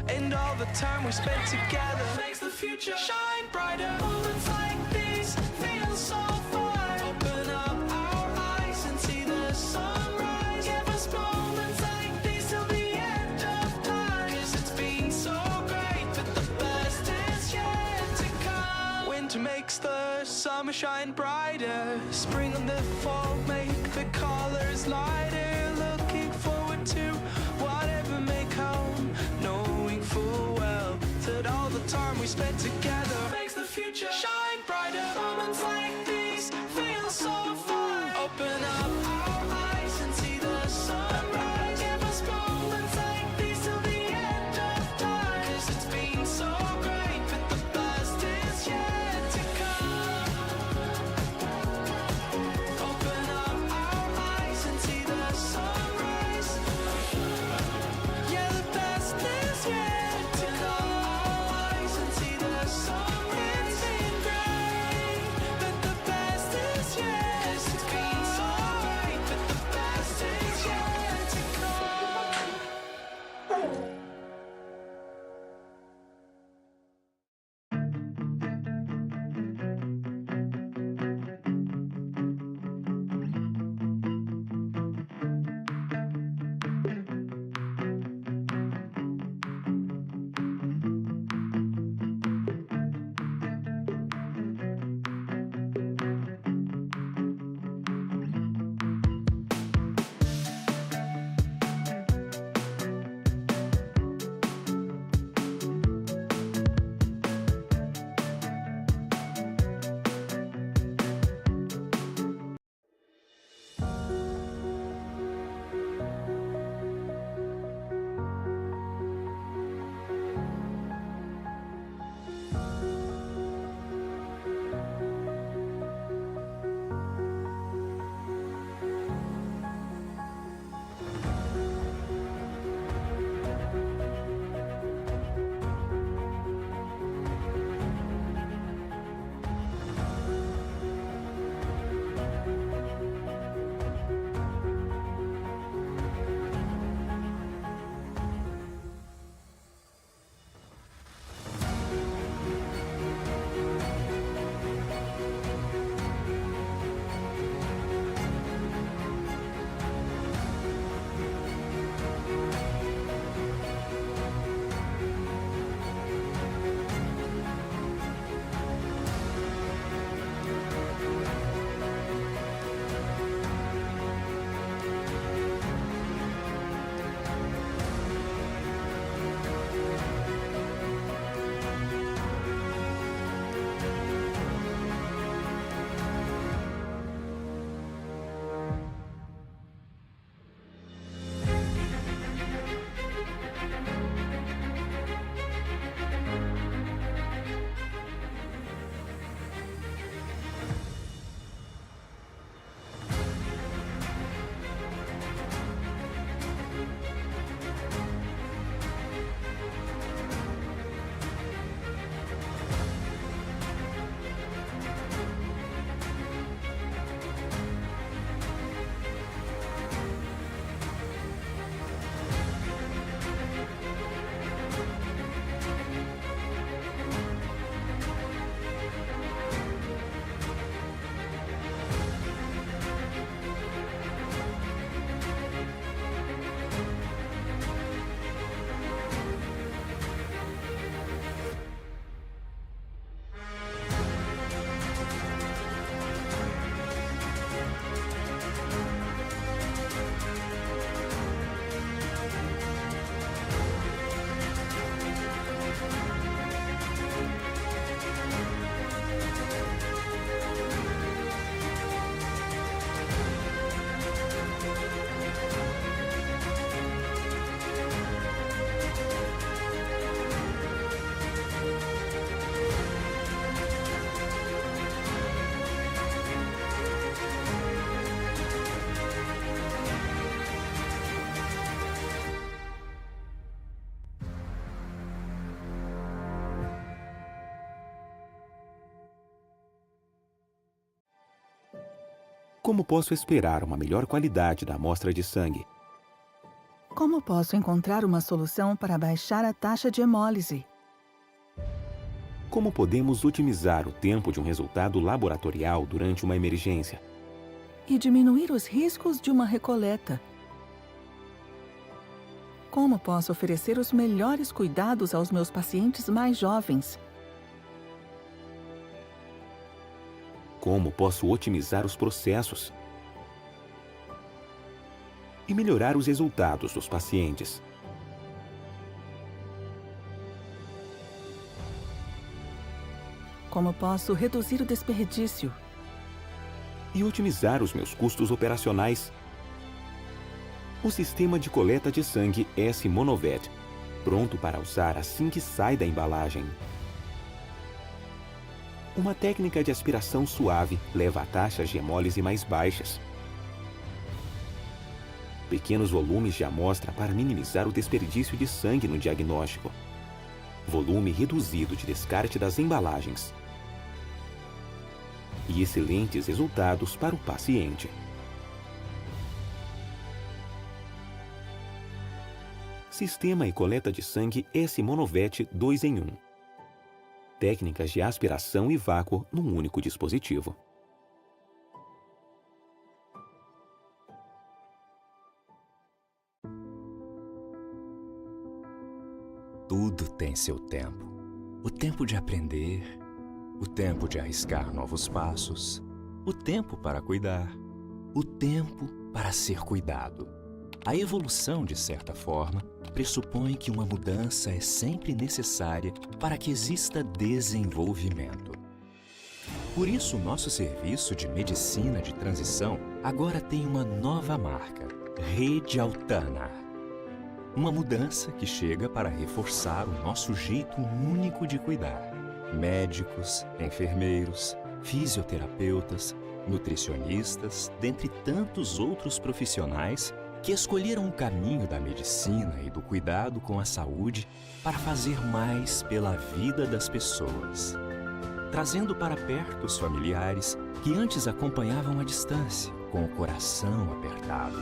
and all the time we spent together makes the future shine brighter. Moments like these feel so fun. Open up our eyes and see the sunrise. Give us moments like these till the end of time. 'Cause it's been so great, but the best is yet to come. Winter makes the summer shine brighter. Spring and the fall make the colors lighter. Looking forward to whatever may come, knowing full well that all the time we spent together makes the future shine brighter. Moments like these feel so fun. Open up our eyes and see the sunrise. Give us moments like these till the end of time. 'Cause it's been so great, but the best is yet to come. Open up our eyes and see the sunrise. Yeah, the best is yet to come. Eyes and see the sunrise. It's been great. Como posso esperar uma melhor qualidade da amostra de sangue? Como posso encontrar uma solução para baixar a taxa de hemólise? Como podemos otimizar o tempo de um resultado laboratorial durante uma emergência? E diminuir os riscos de uma recoleta? Como posso oferecer os melhores cuidados aos meus pacientes mais jovens? Como posso otimizar os processos? E melhorar os resultados dos pacientes? Como posso reduzir o desperdício? E otimizar os meus custos operacionais? O sistema de coleta de sangue S-Monovet, pronto para usar assim que sai da embalagem. Uma técnica de aspiração suave leva a taxas de hemólise mais baixas. Pequenos volumes de amostra para minimizar o desperdício de sangue no diagnóstico. Volume reduzido de descarte das embalagens. E excelentes resultados para o paciente. Sistema e coleta de sangue S-Monovet 2 em 1. Técnicas de aspiração e vácuo num único dispositivo. Tudo tem seu tempo. O tempo de aprender, o tempo de arriscar novos passos, o tempo para cuidar, o tempo para ser cuidado. A evolução, de certa forma, pressupõe que uma mudança é sempre necessária para que exista desenvolvimento. Por isso, nosso serviço de medicina de transição agora tem uma nova marca, Rede Altana. Uma mudança que chega para reforçar o nosso jeito único de cuidar. Médicos, enfermeiros, fisioterapeutas, nutricionistas, dentre tantos outros profissionais que escolheram o caminho da medicina e do cuidado com a saúde para fazer mais pela vida das pessoas. Trazendo para perto os familiares que antes acompanhavam à distância, com o coração apertado.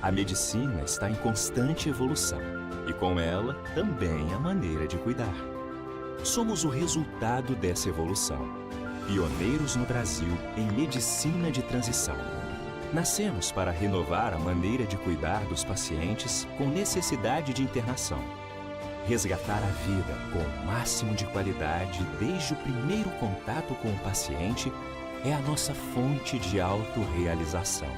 A medicina está em constante evolução e com ela também a maneira de cuidar. Somos o resultado dessa evolução, pioneiros no Brasil em medicina de transição. Nascemos para renovar a maneira de cuidar dos pacientes com necessidade de internação. Resgatar a vida com o máximo de qualidade desde o primeiro contato com o paciente é a nossa fonte de autorrealização.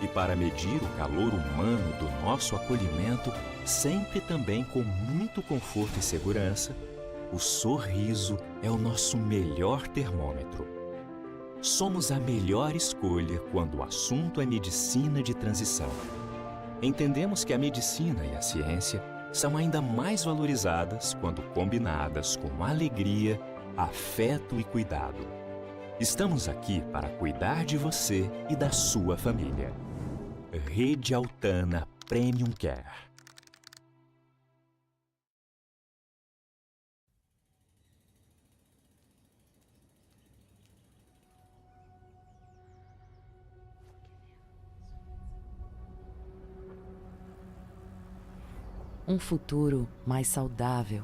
E para medir o calor humano do nosso acolhimento, sempre também com muito conforto e segurança, o sorriso é o nosso melhor termômetro. Somos a melhor escolha quando o assunto é medicina de transição. Entendemos que a medicina e a ciência são ainda mais valorizadas quando combinadas com alegria, afeto e cuidado. Estamos aqui para cuidar de você e da sua família. Rede Altana Premium Care. Um futuro mais saudável.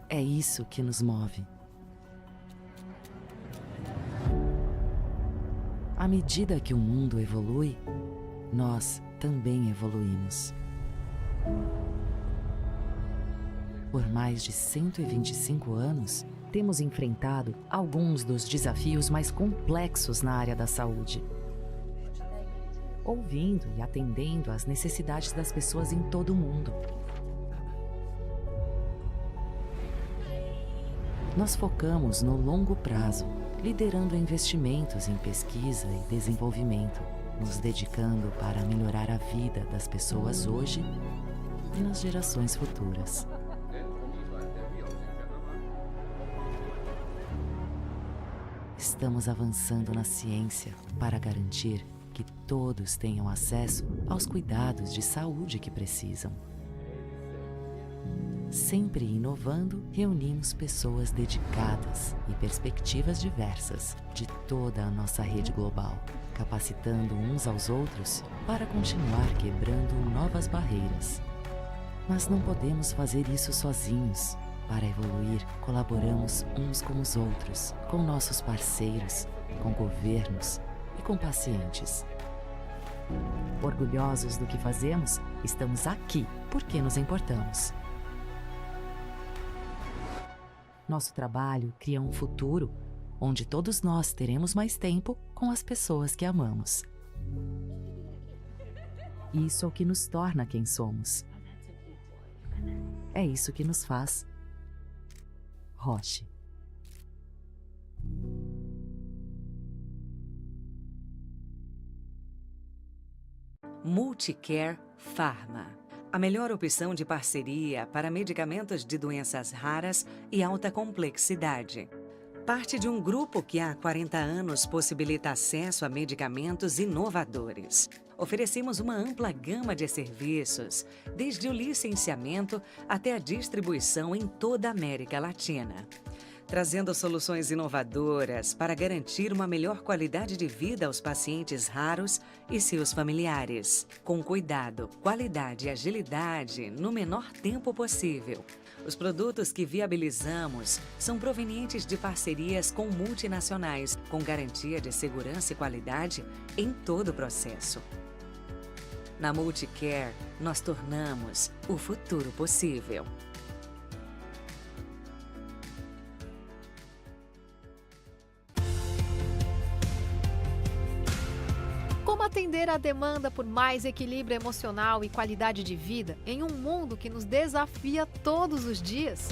É isso que nos move. À medida que o mundo evolui, nós também evoluímos. Por mais de 125 anos, temos enfrentado alguns dos desafios mais complexos na área da saúde. Ouvindo e atendendo às necessidades das pessoas em todo o mundo. Nós focamos no longo prazo, liderando investimentos em pesquisa e desenvolvimento, nos dedicando para melhorar a vida das pessoas hoje e nas gerações futuras. Estamos avançando na ciência para garantir que todos tenham acesso aos cuidados de saúde que precisam. Sempre inovando, reunimos pessoas dedicadas e perspectivas diversas de toda a nossa rede global, capacitando uns aos outros para continuar quebrando novas barreiras. Mas não podemos fazer isso sozinhos. Para evoluir, colaboramos uns com os outros, com nossos parceiros, com governos e com pacientes. Orgulhosos do que fazemos, estamos aqui porque nos importamos. Nosso trabalho cria um futuro onde todos nós teremos mais tempo com as pessoas que amamos. Isso é o que nos torna quem somos. É isso que nos faz Roche. Multicare Pharma. A melhor opção de parceria para medicamentos de doenças raras e alta complexidade. Parte de um grupo que há 40 anos possibilita acesso a medicamentos inovadores. Oferecemos uma ampla gama de serviços, desde o licenciamento até a distribuição em toda a América Latina. Trazendo soluções inovadoras para garantir uma melhor qualidade de vida aos pacientes raros e seus familiares. Com cuidado, qualidade e agilidade no menor tempo possível. Os produtos que viabilizamos são provenientes de parcerias com multinacionais, com garantia de segurança e qualidade em todo o processo. Na Multicare, nós tornamos o futuro possível. Como atender à demanda por mais equilíbrio emocional e qualidade de vida em um mundo que nos desafia todos os dias?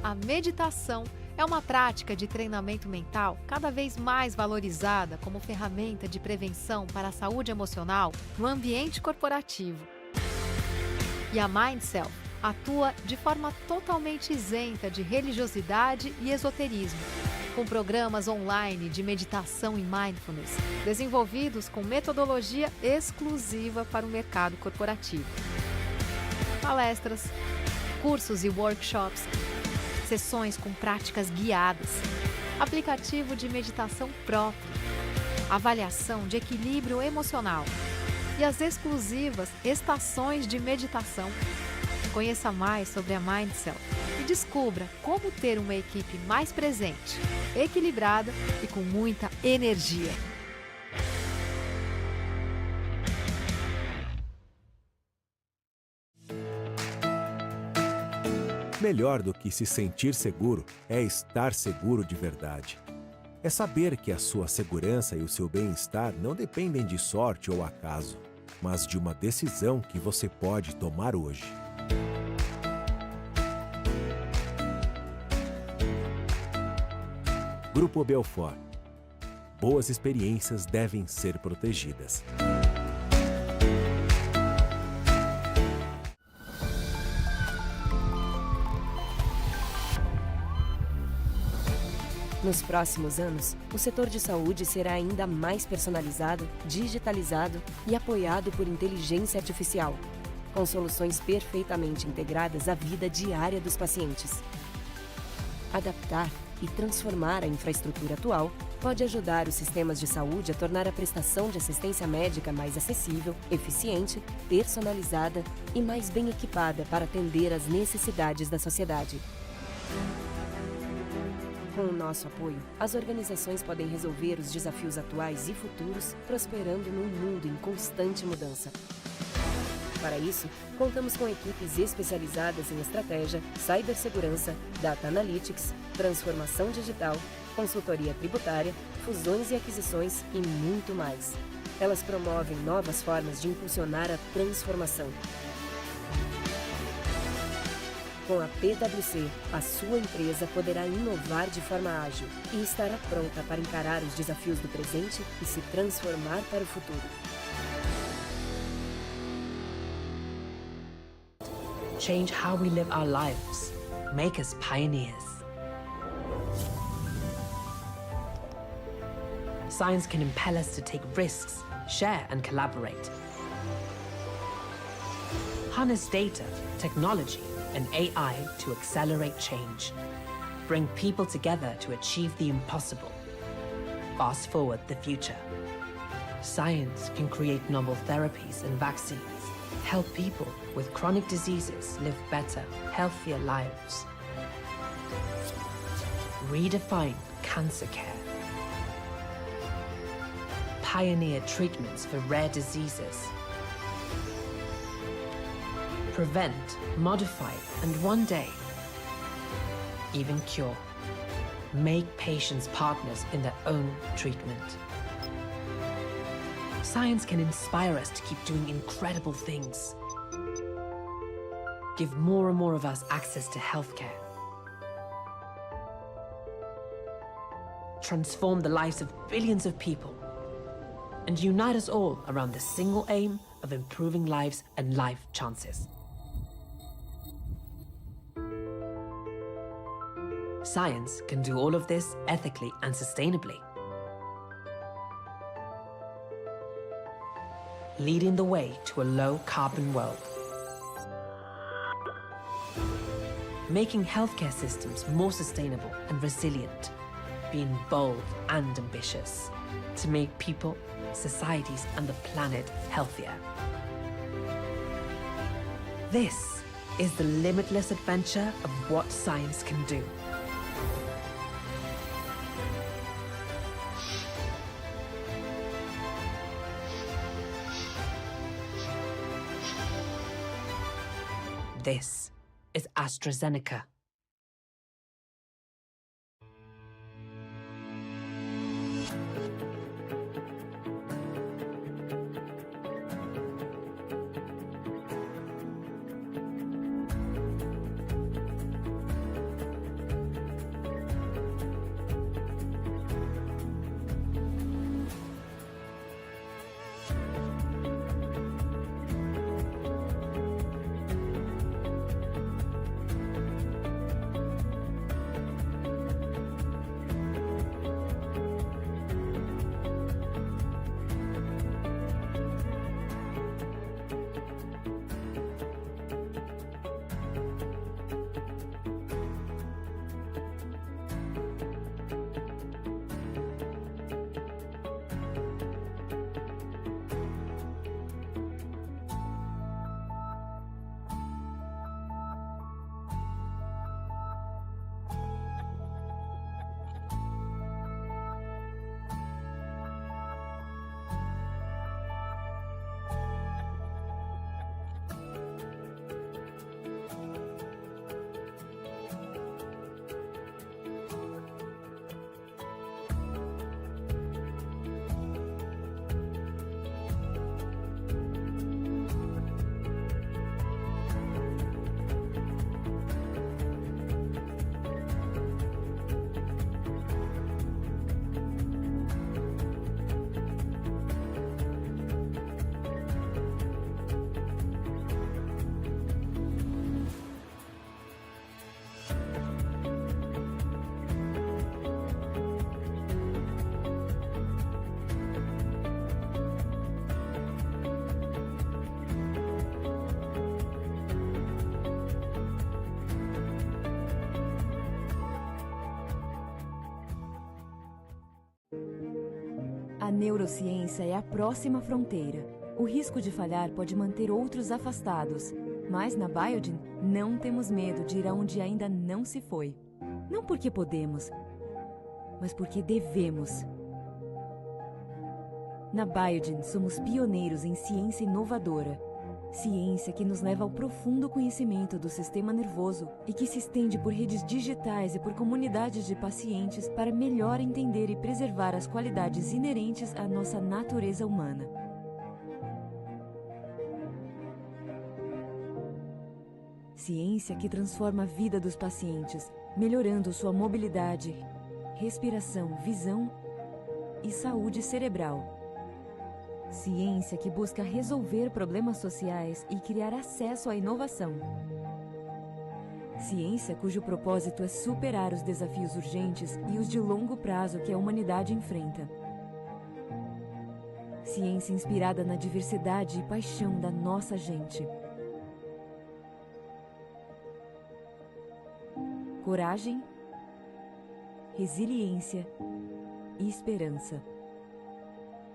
A meditação é uma prática de treinamento mental cada vez mais valorizada como ferramenta de prevenção para a saúde emocional no ambiente corporativo. E a Mindself atua de forma totalmente isenta de religiosidade e esoterismo, com programas online de meditação e mindfulness, desenvolvidos com metodologia exclusiva para o mercado corporativo. Palestras, cursos e workshops, sessões com práticas guiadas, aplicativo de meditação próprio, avaliação de equilíbrio emocional e as exclusivas estações de meditação. Conheça mais sobre a Mindself e descubra como ter uma equipe mais presente, equilibrada e com muita energia. Melhor do que se sentir seguro é estar seguro de verdade. É saber que a sua segurança e o seu bem-estar não dependem de sorte ou acaso, mas de uma decisão que você pode tomar hoje. Grupo Belfort. Boas experiências devem ser protegidas. Nos próximos anos, o setor de saúde será ainda mais personalizado, digitalizado e apoiado por inteligência artificial, com soluções perfeitamente integradas à vida diária dos pacientes. Adaptar e transformar a infraestrutura atual pode ajudar os sistemas de saúde a tornar a prestação de assistência médica mais acessível, eficiente, personalizada e mais bem equipada para atender às necessidades da sociedade. Com o nosso apoio, as organizações podem resolver os desafios atuais e futuros, prosperando num mundo em constante mudança. Para isso, contamos com equipes especializadas em estratégia, cibersegurança, data analytics, transformação digital, consultoria tributária, fusões e aquisições e muito mais. Elas promovem novas formas de impulsionar a transformação. Com a PwC, a sua empresa poderá inovar de forma ágil e estará pronta para encarar os desafios do presente e se transformar para o futuro. Change how we live our lives. Make us pioneers. Science can impel us to take risks, share and collaborate. Harness data, technology and AI to accelerate change. Bring people together to achieve the impossible. Fast forward the future. Science can create novel therapies and vaccines, help people with chronic diseases live better, healthier lives. Redefine cancer care. Pioneer treatments for rare diseases. Prevent, modify, and one day, even cure. Make patients partners in their own treatment. Science can inspire us to keep doing incredible things. Give more and more of us access to healthcare. Transform the lives of billions of people. And unite us all around the single aim of improving lives and life chances. Science can do all of this ethically and sustainably. Leading the way to a low-carbon world. Making healthcare systems more sustainable and resilient. Being bold and ambitious to make people, societies, and the planet healthier. This is the limitless adventure of what science can do. This is AstraZeneca. A neurociência é a próxima fronteira. O risco de falhar pode manter outros afastados, mas na Biogen não temos medo de ir aonde ainda não se foi. Não porque podemos, mas porque devemos. Na Biogen somos pioneiros em ciência inovadora. Ciência que nos leva ao profundo conhecimento do sistema nervoso e que se estende por redes digitais e por comunidades de pacientes para melhor entender e preservar as qualidades inerentes à nossa natureza humana. Ciência que transforma a vida dos pacientes, melhorando sua mobilidade, respiração, visão e saúde cerebral. Ciência que busca resolver problemas sociais e criar acesso à inovação. Ciência cujo propósito é superar os desafios urgentes e os de longo prazo que a humanidade enfrenta. Ciência inspirada na diversidade e paixão da nossa gente. coragem, resiliência e esperança.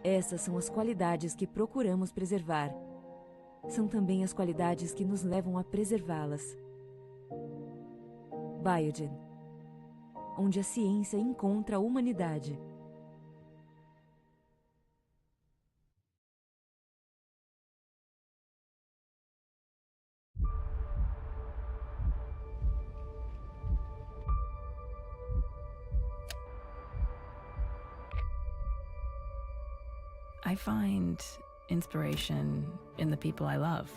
Essas são as qualidades que procuramos preservar. São também as qualidades que nos levam a preservá-las. Biogen, onde a ciência encontra a humanidade. I find inspiration in the people I love.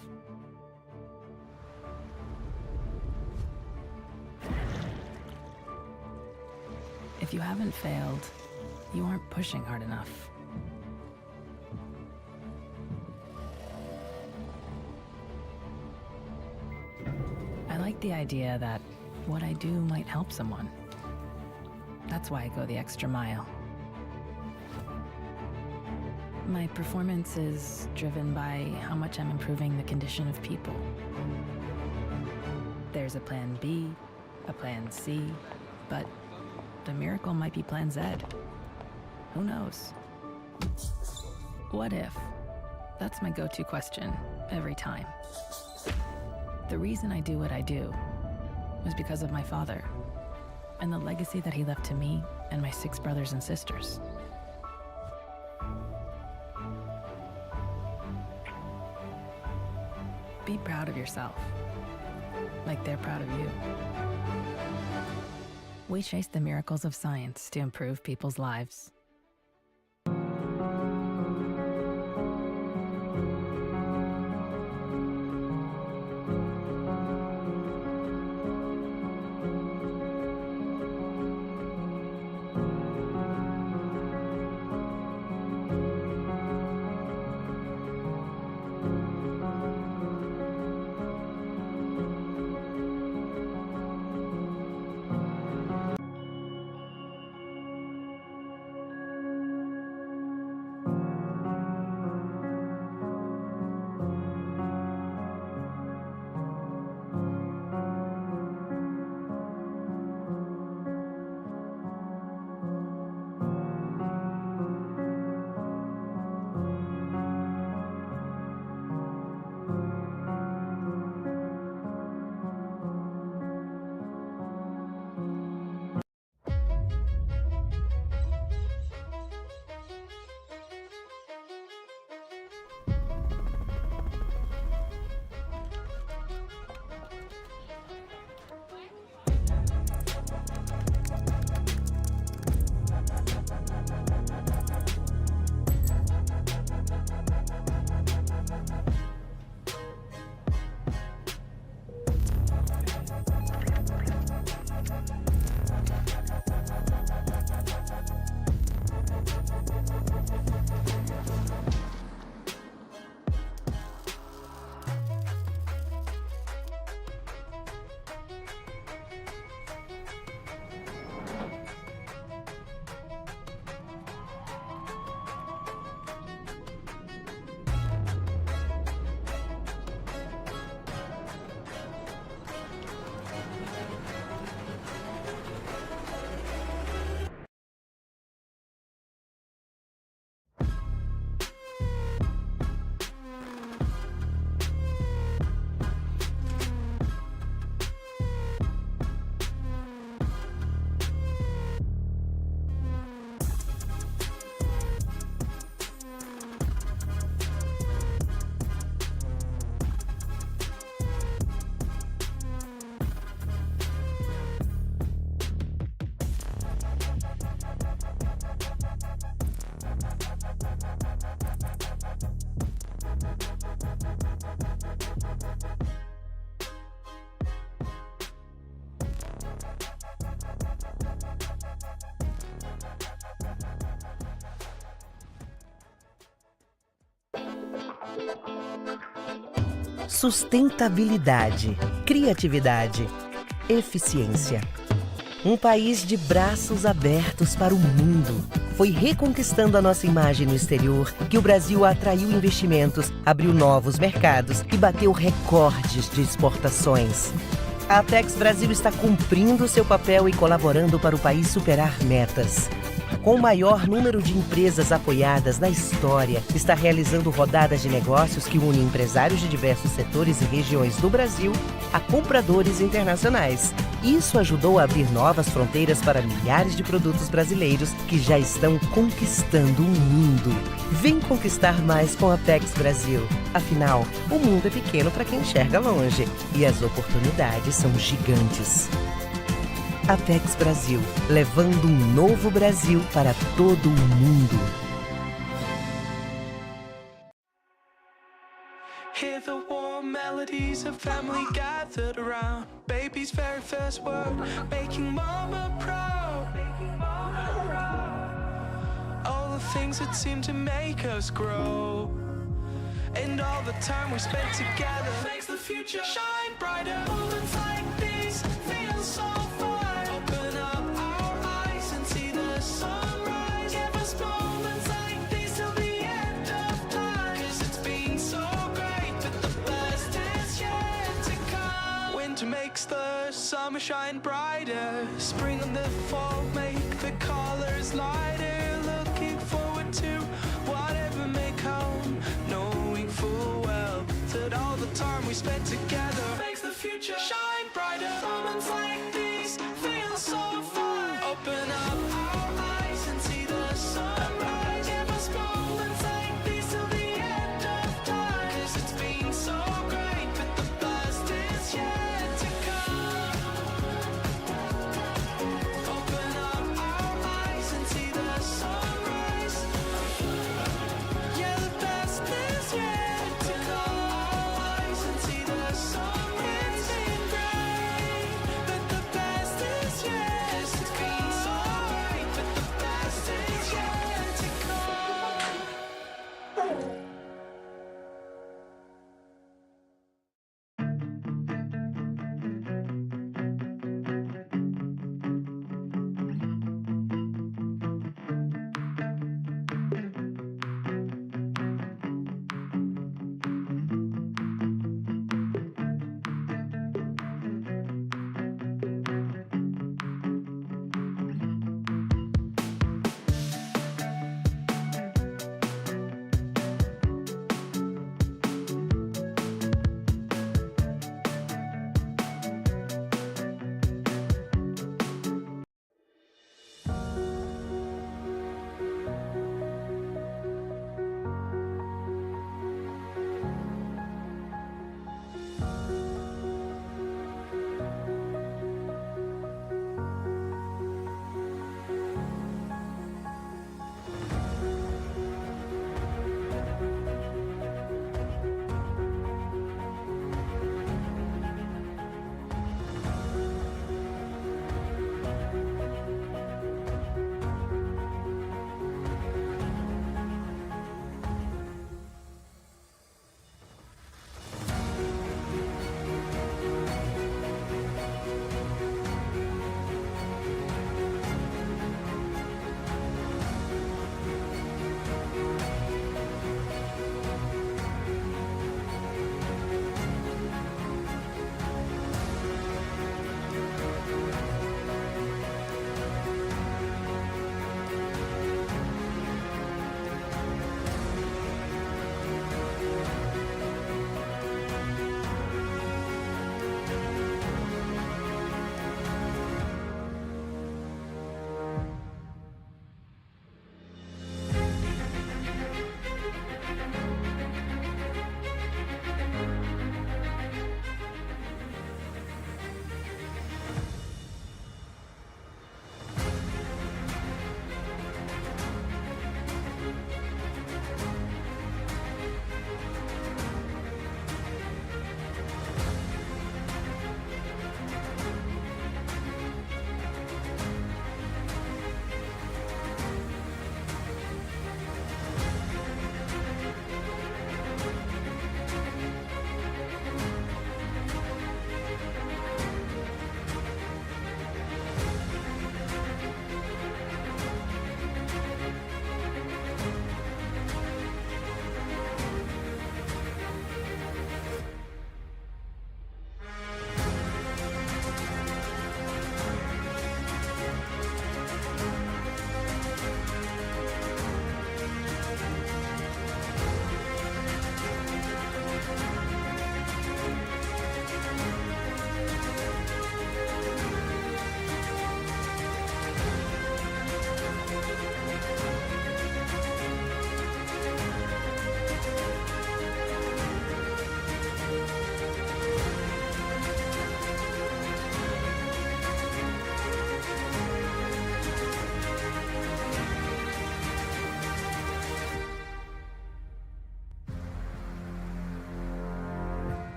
If you haven't failed, you aren't pushing hard enough. I like the idea that what I do might help someone. That's why I go the extra mile. My performance is driven by how much I'm improving the condition of people. There's a plan B, a plan C, but the miracle might be plan Z. Who knows? What if? That's my go-to question every time. The reason I do what I do was because of my father and the legacy that he left to me and my 6 brothers and sisters. Be proud of yourself, like they're proud of you. We chase the miracles of science to improve people's lives. Sustentabilidade, criatividade, eficiência. Um país de braços abertos para o mundo. Foi reconquistando a nossa imagem no exterior que o Brasil atraiu investimentos, abriu novos mercados e bateu recordes de exportações. A Apex Brasil está cumprindo seu papel e colaborando para o país superar metas. Com o maior número de empresas apoiadas na história, está realizando rodadas de negócios que unem empresários de diversos setores e regiões do Brasil a compradores internacionais. Isso ajudou a abrir novas fronteiras para milhares de produtos brasileiros que já estão conquistando o mundo. Vem conquistar mais com a Apex Brasil. Afinal, o mundo é pequeno para quem enxerga longe e as oportunidades são gigantes. Apex Brasil, levando um novo Brasil para todo o mundo. Hear the warm melodies of family gathered around. Baby's very first word, making mama proud. All the things that seem to make us grow, and all the time we spent together makes the future shine brighter. Moments like these feel so fun. Open up our eyes and see the sunrise. Give us moments like these till the end of time. 'Cause it's been so great, but the best is yet to come. Winter makes the summer shine brighter. Spring and the fall make the colors lighter. Looking forward to whatever may come, knowing full well that all the time we spent together makes the future shine brighter. Moments like these feel so fun. Open up our eyes and see the sunrise. Give us moments like these till the end of time. 'Cause it's been so great, but the best is yet to come. Open up our eyes and see the sunrise. Yeah, the best is yet to come. Eyes and see the sun. It's been great.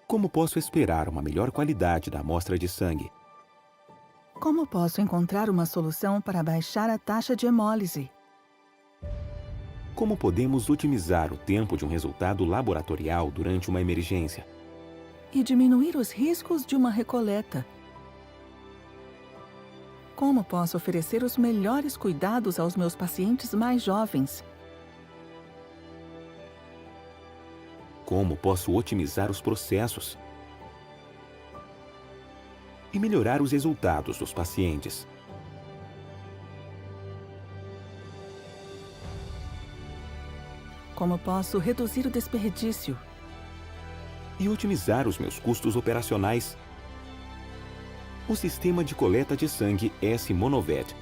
Como posso esperar uma melhor qualidade da amostra de sangue? Como posso encontrar uma solução para baixar a taxa de hemólise? Como podemos otimizar o tempo de um resultado laboratorial durante uma emergência? E diminuir os riscos de uma recoleta? Como posso oferecer os melhores cuidados aos meus pacientes mais jovens? Como posso otimizar os processos? E melhorar os resultados dos pacientes? Como posso reduzir o desperdício? E otimizar os meus custos operacionais? O sistema de coleta de sangue S-Monovet,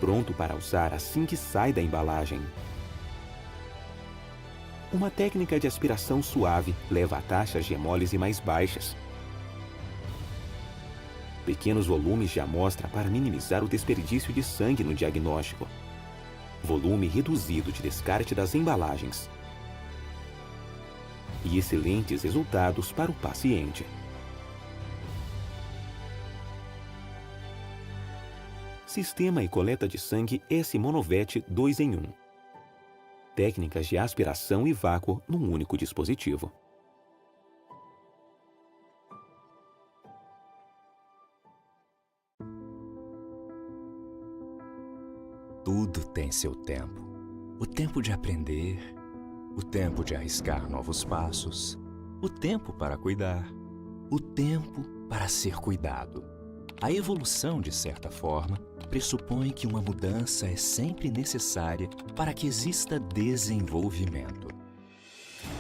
pronto para usar assim que sai da embalagem. Uma técnica de aspiração suave leva a taxas de hemólise mais baixas. Pequenos volumes de amostra para minimizar o desperdício de sangue no diagnóstico. Volume reduzido de descarte das embalagens. E excelentes resultados para o paciente. Sistema e coleta de sangue S-Monovet 2 em 1. Técnicas de aspiração e vácuo num único dispositivo. Tudo tem seu tempo. O tempo de aprender, o tempo de arriscar novos passos, o tempo para cuidar, o tempo para ser cuidado. A evolução, de certa forma, pressupõe que uma mudança é sempre necessária para que exista desenvolvimento.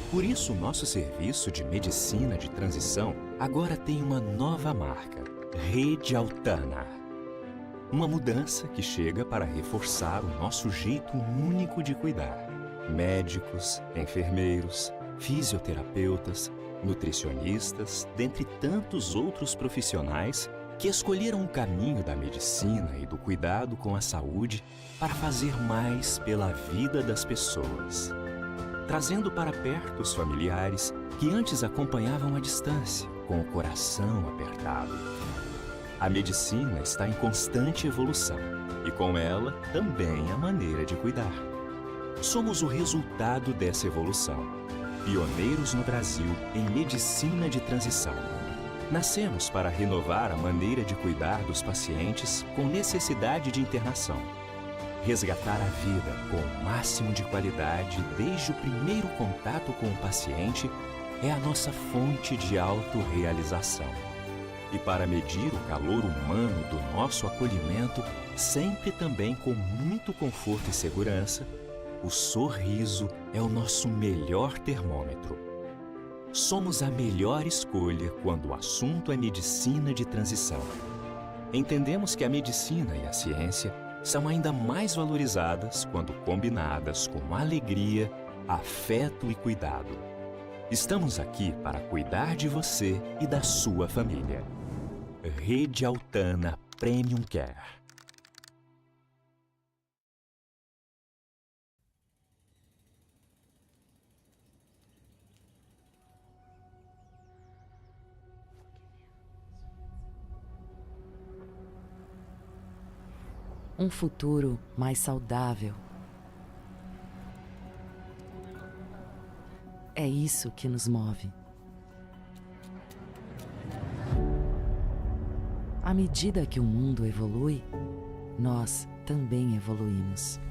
Por isso, nosso serviço de medicina de transição agora tem uma nova marca, Rede Altana. Uma mudança que chega para reforçar o nosso jeito único de cuidar. Médicos, enfermeiros, fisioterapeutas, nutricionistas, dentre tantos outros profissionais que escolheram o caminho da medicina e do cuidado com a saúde para fazer mais pela vida das pessoas. Trazendo para perto os familiares que antes acompanhavam à distância, com o coração apertado. A medicina está em constante evolução e com ela também a maneira de cuidar. Somos o resultado dessa evolução, pioneiros no Brasil em medicina de transição. Nascemos para renovar a maneira de cuidar dos pacientes com necessidade de internação. Resgatar a vida com o máximo de qualidade desde o primeiro contato com o paciente é a nossa fonte de autorrealização. E para medir o calor humano do nosso acolhimento, sempre também com muito conforto e segurança, o sorriso é o nosso melhor termômetro. Somos a melhor escolha quando o assunto é medicina de transição. Entendemos que a medicina e a ciência são ainda mais valorizadas quando combinadas com alegria, afeto e cuidado. Estamos aqui para cuidar de você e da sua família. Rede Altana Premium Care. Um futuro mais saudável. É isso que nos move. À medida que o mundo evolui, nós também evoluímos.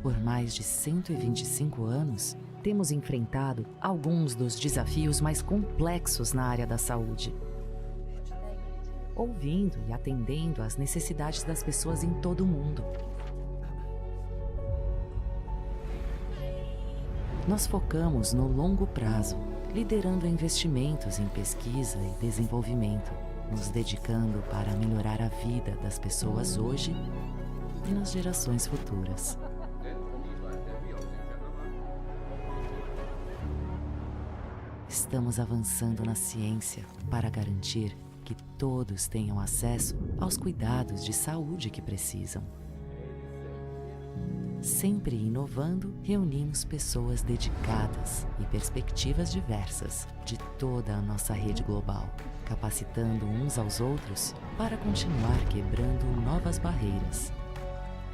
Por mais de 125 anos, temos enfrentado alguns dos desafios mais complexos na área da saúde. Ouvindo e atendendo às necessidades das pessoas em todo o mundo. Nós focamos no longo prazo, liderando investimentos em pesquisa e desenvolvimento, nos dedicando para melhorar a vida das pessoas hoje e nas gerações futuras. Estamos avançando na ciência para garantir que todos tenham acesso aos cuidados de saúde que precisam. Sempre inovando, reunimos pessoas dedicadas e perspectivas diversas de toda a nossa rede global, capacitando uns aos outros para continuar quebrando novas barreiras.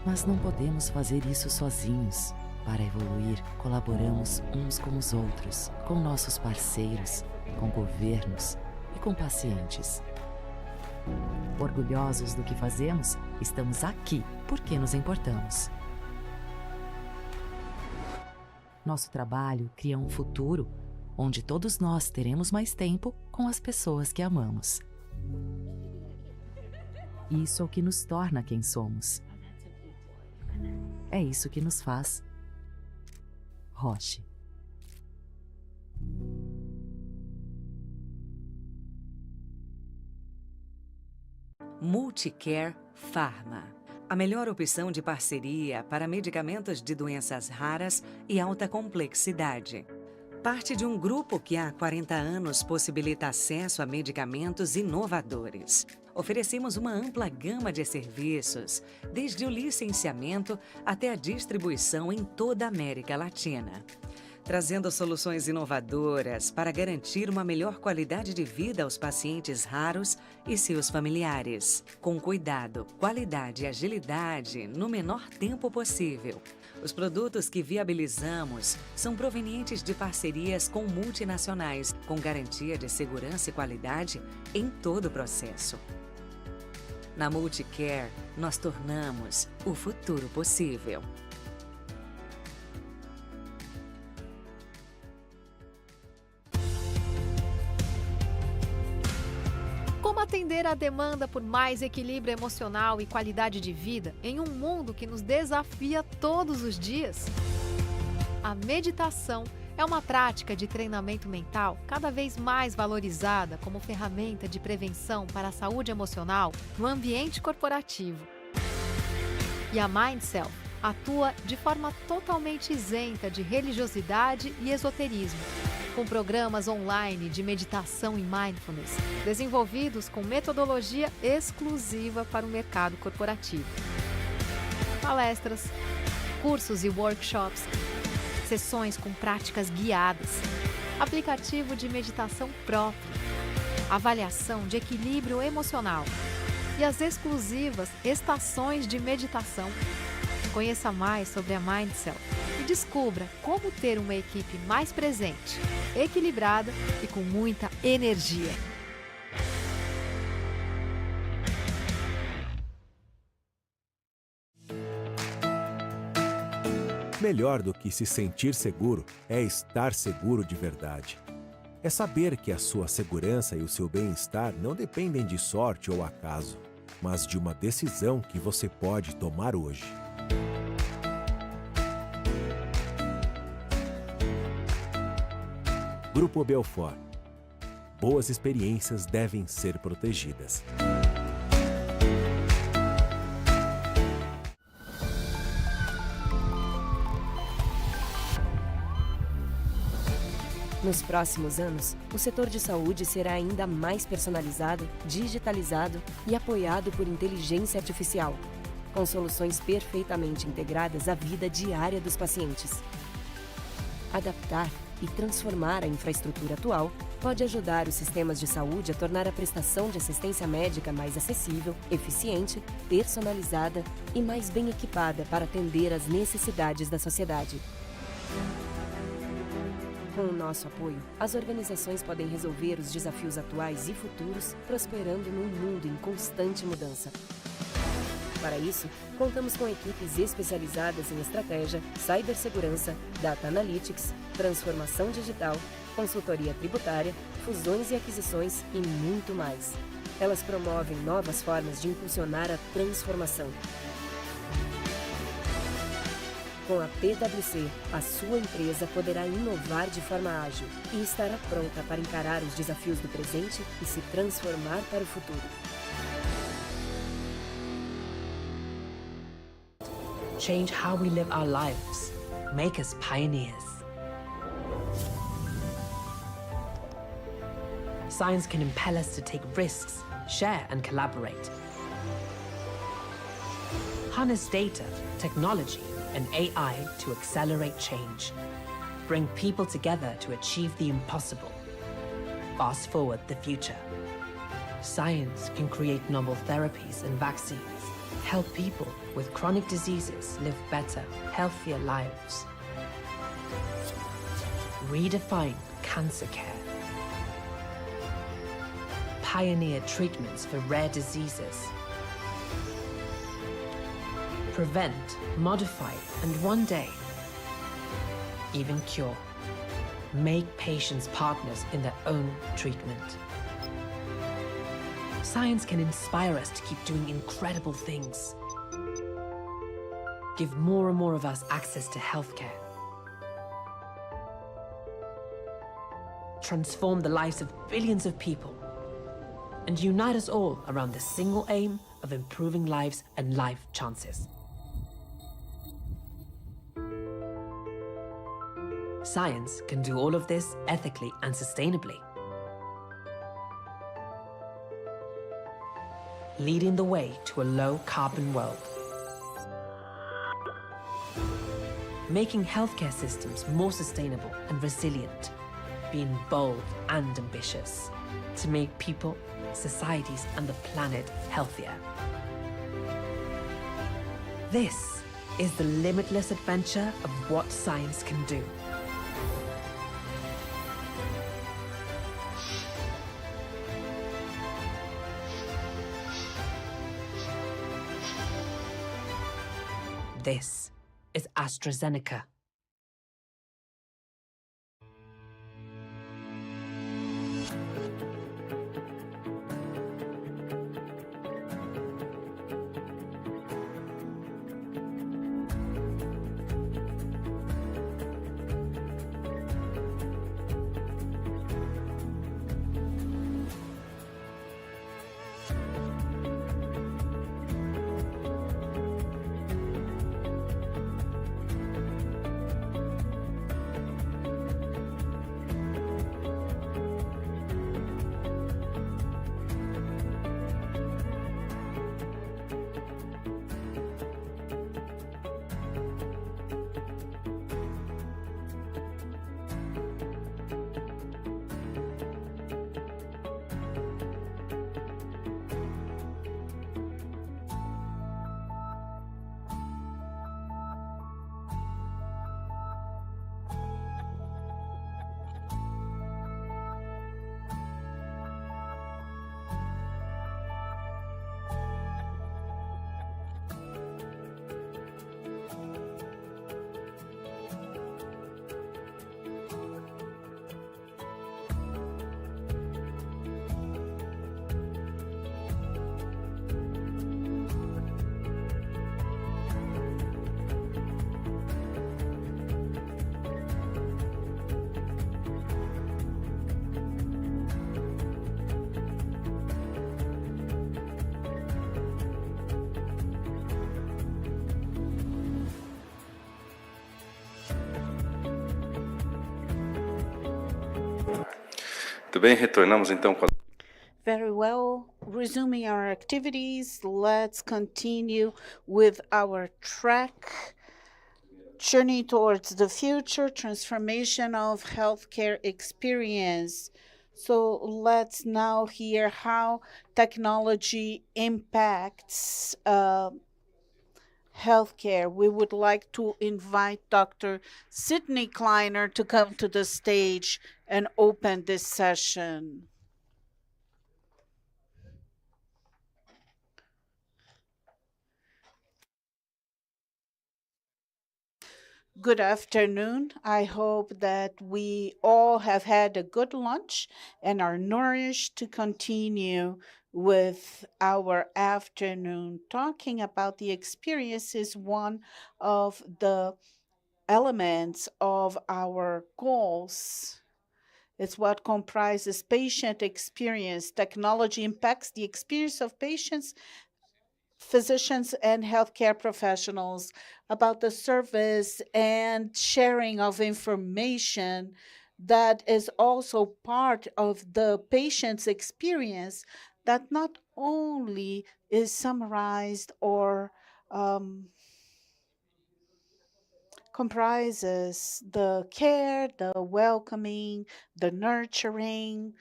Mas não podemos fazer isso sozinhos. Para evoluir, colaboramos uns com os outros, com nossos parceiros, com governos e com pacientes. Orgulhosos do que fazemos, estamos aqui porque nos importamos. Nosso trabalho cria um futuro onde todos nós teremos mais tempo com as pessoas que amamos. Isso é o que nos torna quem somos. É isso que nos faz Roche. Multicare Pharma. A melhor opção de parceria para medicamentos de doenças raras e alta complexidade. Parte de um grupo que há 40 anos possibilita acesso a medicamentos inovadores. Oferecemos uma ampla gama de serviços, desde o licenciamento até a distribuição em toda a América Latina. Trazendo soluções inovadoras para garantir uma melhor qualidade de vida aos pacientes raros e seus familiares. Com cuidado, qualidade e agilidade no menor tempo possível. Os produtos que viabilizamos são provenientes de parcerias com multinacionais, com garantia de segurança e qualidade em todo o processo. Na Multicare, nós tornamos o futuro possível. Como atender à demanda por mais equilíbrio emocional e qualidade de vida em um mundo que nos desafia todos os dias? A meditação é uma prática de treinamento mental cada vez mais valorizada como ferramenta de prevenção para a saúde emocional no ambiente corporativo. E a Mindself atua de forma totalmente isenta de religiosidade e esoterismo, com programas online de meditação e mindfulness, desenvolvidos com metodologia exclusiva para o mercado corporativo. Palestras, cursos e workshops, sessões com práticas guiadas, aplicativo de meditação próprio, avaliação de equilíbrio emocional e as exclusivas estações de meditação. Conheça mais sobre a Mindself e descubra como ter uma equipe mais presente, equilibrada e com muita energia. Melhor do que se sentir seguro é estar seguro de verdade. É saber que a sua segurança e o seu bem-estar não dependem de sorte ou acaso, mas de uma decisão que você pode tomar hoje. Grupo Belfort. Boas experiências devem ser protegidas. Nos próximos anos, o setor de saúde será ainda mais personalizado, digitalizado e apoiado por inteligência artificial, com soluções perfeitamente integradas à vida diária dos pacientes. Adaptar e transformar a infraestrutura atual pode ajudar os sistemas de saúde a tornar a prestação de assistência médica mais acessível, eficiente, personalizada e mais bem equipada para atender às necessidades da sociedade. Com o nosso apoio, as organizações podem resolver os desafios atuais e futuros, prosperando num mundo em constante mudança. Para isso, contamos com equipes especializadas em estratégia, cibersegurança, data analytics, transformação digital, consultoria tributária, fusões e aquisições e muito mais. Elas promovem novas formas de impulsionar a transformação. Com a PwC, a sua empresa poderá inovar de forma ágil e estará pronta para encarar os desafios do presente e se transformar para o futuro. Change how we live our lives. Make us pioneers. Science can impel us to take risks, share and collaborate. Harness data, technology and AI to accelerate change. Bring people together to achieve the impossible. Fast forward the future. Science can create novel therapies and vaccines, help people with chronic diseases live better, healthier lives. Redefine cancer care. Pioneer treatments for rare diseases. Prevent, modify, and one day, even cure. Make patients partners in their own treatment. Science can inspire us to keep doing incredible things. Give more and more of us access to healthcare. Transform the lives of billions of people. And unite us all around the single aim of improving lives and life chances. Science can do all of this ethically and sustainably. Leading the way to a low-carbon world. Making healthcare systems more sustainable and resilient. Being bold and ambitious to make people, societies, and the planet healthier. This is the limitless adventure of what science can do. This is AstraZeneca. Muito bem, retornamos então com a... Very well. Resuming our activities, let's continue with our track, Journey Towards the Future, Transformation of Healthcare Experience. So let's now hear how technology impacts healthcare. We would like to invite Dr. Sydney Kleiner to come to the stage and open this session. Good afternoon. I hope that we all have had a good lunch and are nourished to continue with our afternoon. Talking about the experience is one of the elements of our goals. It's what comprises patient experience. Technology impacts the experience of patients, physicians, and healthcare professionals about the service and sharing of information that is also part of the patient's experience that not only is summarized or comprises the care, the welcoming, the nurturing,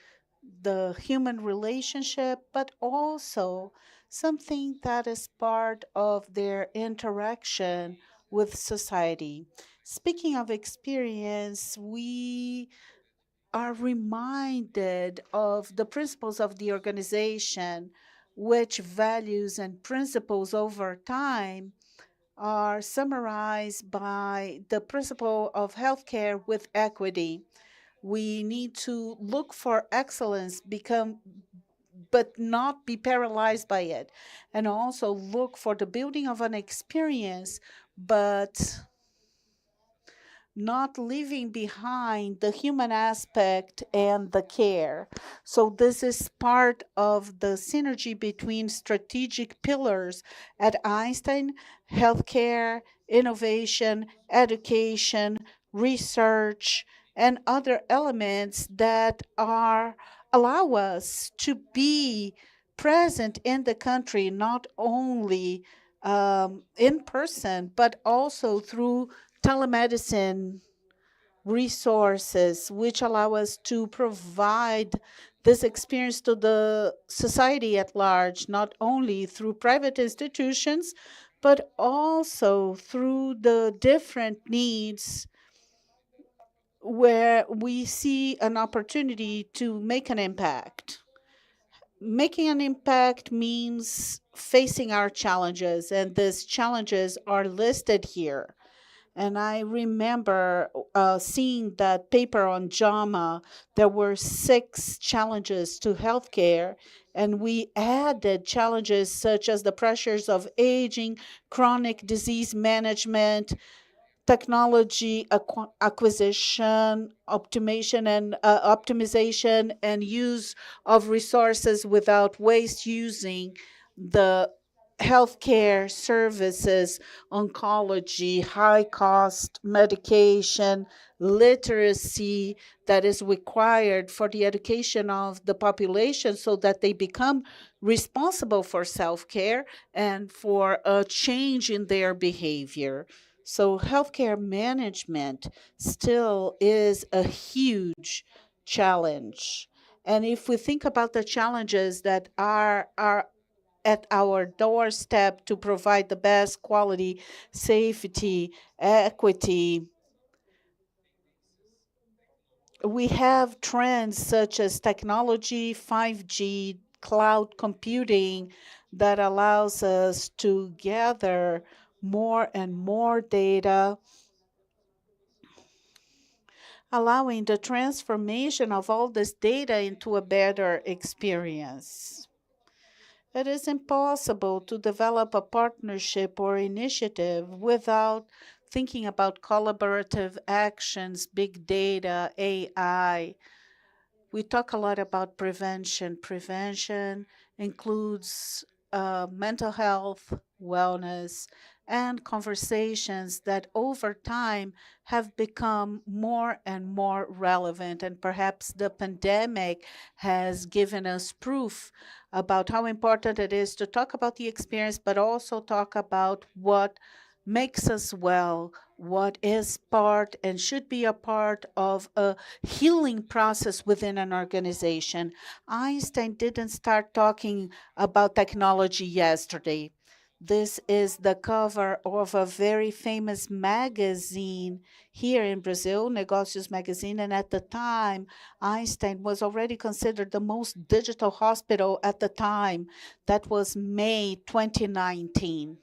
the human relationship, but also something that is part of their interaction with society. Speaking of experience, we are reminded of the principles of the organization, which values and principles over time are summarized by the principle of healthcare with equity. We need to look for excellence, but not be paralyzed by it, and also look for the building of an experience, but not leaving behind the human aspect and the care. So this is part of the synergy between strategic pillars at Einstein: healthcare, innovation, education, research, and other elements that allow us to be present in the country, not only in person, but also through telemedicine resources, which allow us to provide this experience to the society at large, not only through private institutions, but also through the different needs where we see an opportunity to make an impact. Making an impact means facing our challenges, and these challenges are listed here. And I remember seeing that paper on JAMA. There were 6 challenges to healthcare, and we added challenges such as the pressures of aging, chronic disease management, technology acquisition, optimization, and use of resources without waste, using the healthcare services, oncology, high cost medication, literacy that is required for the education of the population so that they become responsible for self-care and for a change in their behavior. So healthcare management still is a huge challenge. And if we think about the challenges that are at our doorstep to provide the best quality, safety, equity, we have trends such as technology, 5G, cloud computing that allows us to gather more and more data, allowing the transformation of all this data into a better experience. It is impossible to develop a partnership or initiative without thinking about collaborative actions, big data, AI. We talk a lot about prevention. Prevention includes mental health, wellness, and conversations that over time have become more and more relevant. And perhaps the pandemic has given us proof about how important it is to talk about the experience, but also talk about what makes us well, what is part and should be a part of a healing process within an organization. Einstein didn't start talking about technology yesterday. This is the cover of a very famous magazine here in Brazil, Negócios Magazine, and at the time, Einstein was already considered the most digital hospital at the time. That was May 2019.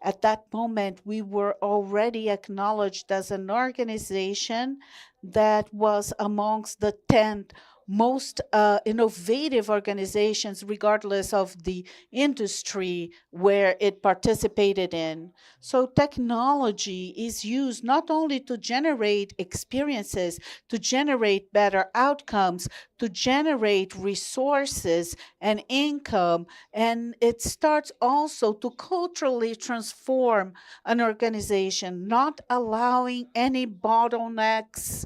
At that moment, we were already acknowledged as an organization that was amongst the 10 most innovative organizations, regardless of the industry where it participated in. So technology is used not only to generate experiences, to generate better outcomes, to generate resources and income, and it starts also to culturally transform an organization, not allowing any bottlenecks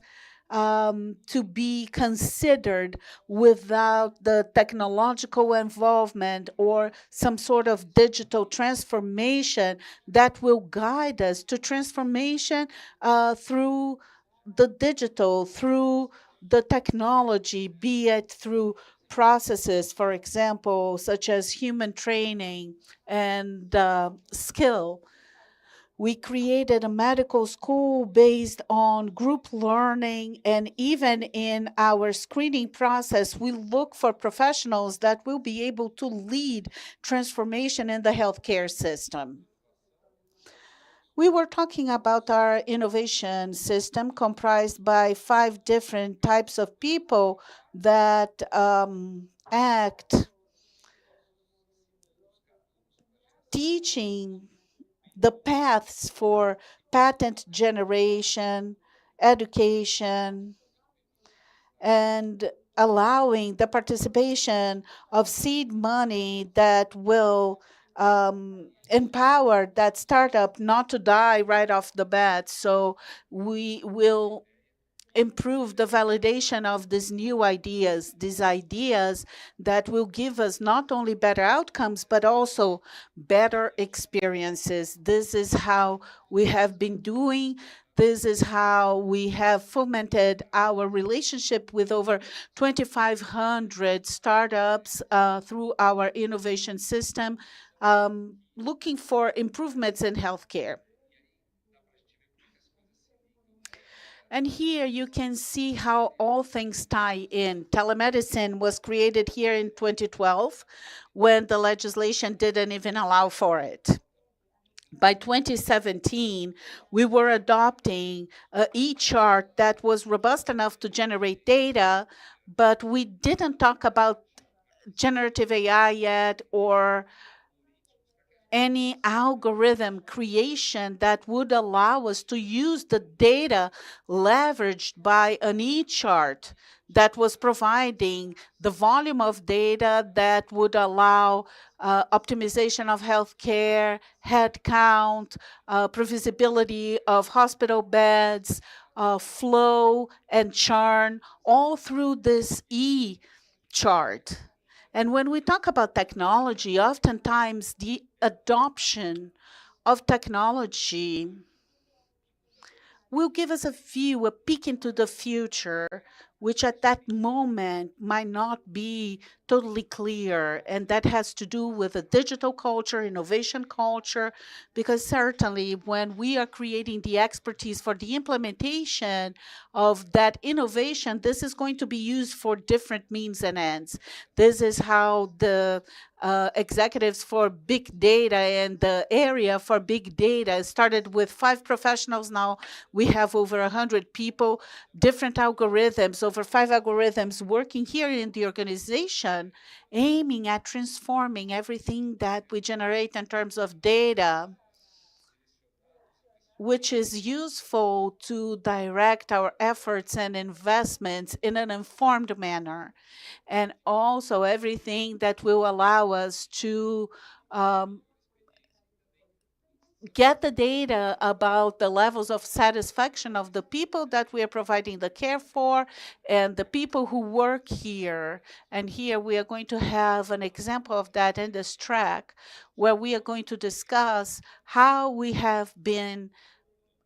to be considered without the technological involvement or some sort of digital transformation that will guide us to transformation through the digital, through the technology, be it through processes, for example, such as human training and skill. We created a medical school based on group learning, and even in our screening process, we look for professionals that will be able to lead transformation in the healthcare system. We were talking about our innovation system comprised by 5 different types of people that act teaching the paths for patent generation, education, and allowing the participation of seed money that will empower that startup not to die right off the bat. So we will improve the validation of these new ideas, these ideas that will give us not only better outcomes, but also better experiences. This is how we have been doing. This is how we have fomented our relationship with over 2,500 startups through our innovation system, looking for improvements in healthcare. And here you can see how all things tie in. Telemedicine was created here in 2012 when the legislation didn't even allow for it. By 2017, we were adopting an e-chart that was robust enough to generate data, but we didn't talk about generative AI yet or any algorithm creation that would allow us to use the data leveraged by an e-chart that was providing the volume of data that would allow optimization of healthcare, head count, previsibility of hospital beds, flow and churn, all through this e-chart. And when we talk about technology, oftentimes the adoption of technology will give us a view, a peek into the future, which at that moment might not be totally clear. And that has to do with a digital culture, innovation culture, because certainly when we are creating the expertise for the implementation of that innovation, this is going to be used for different means and ends. This is how the executives for big data and the area for big data started with 5 professionals. Now we have over 100 people, different algorithms, over 5 algorithms working here in the organization, aiming at transforming everything that we generate in terms of data, which is useful to direct our efforts and investments in an informed manner. And also everything that will allow us to get the data about the levels of satisfaction of the people that we are providing the care for and the people who work here. And here we are going to have an example of that in this track where we are going to discuss how we have been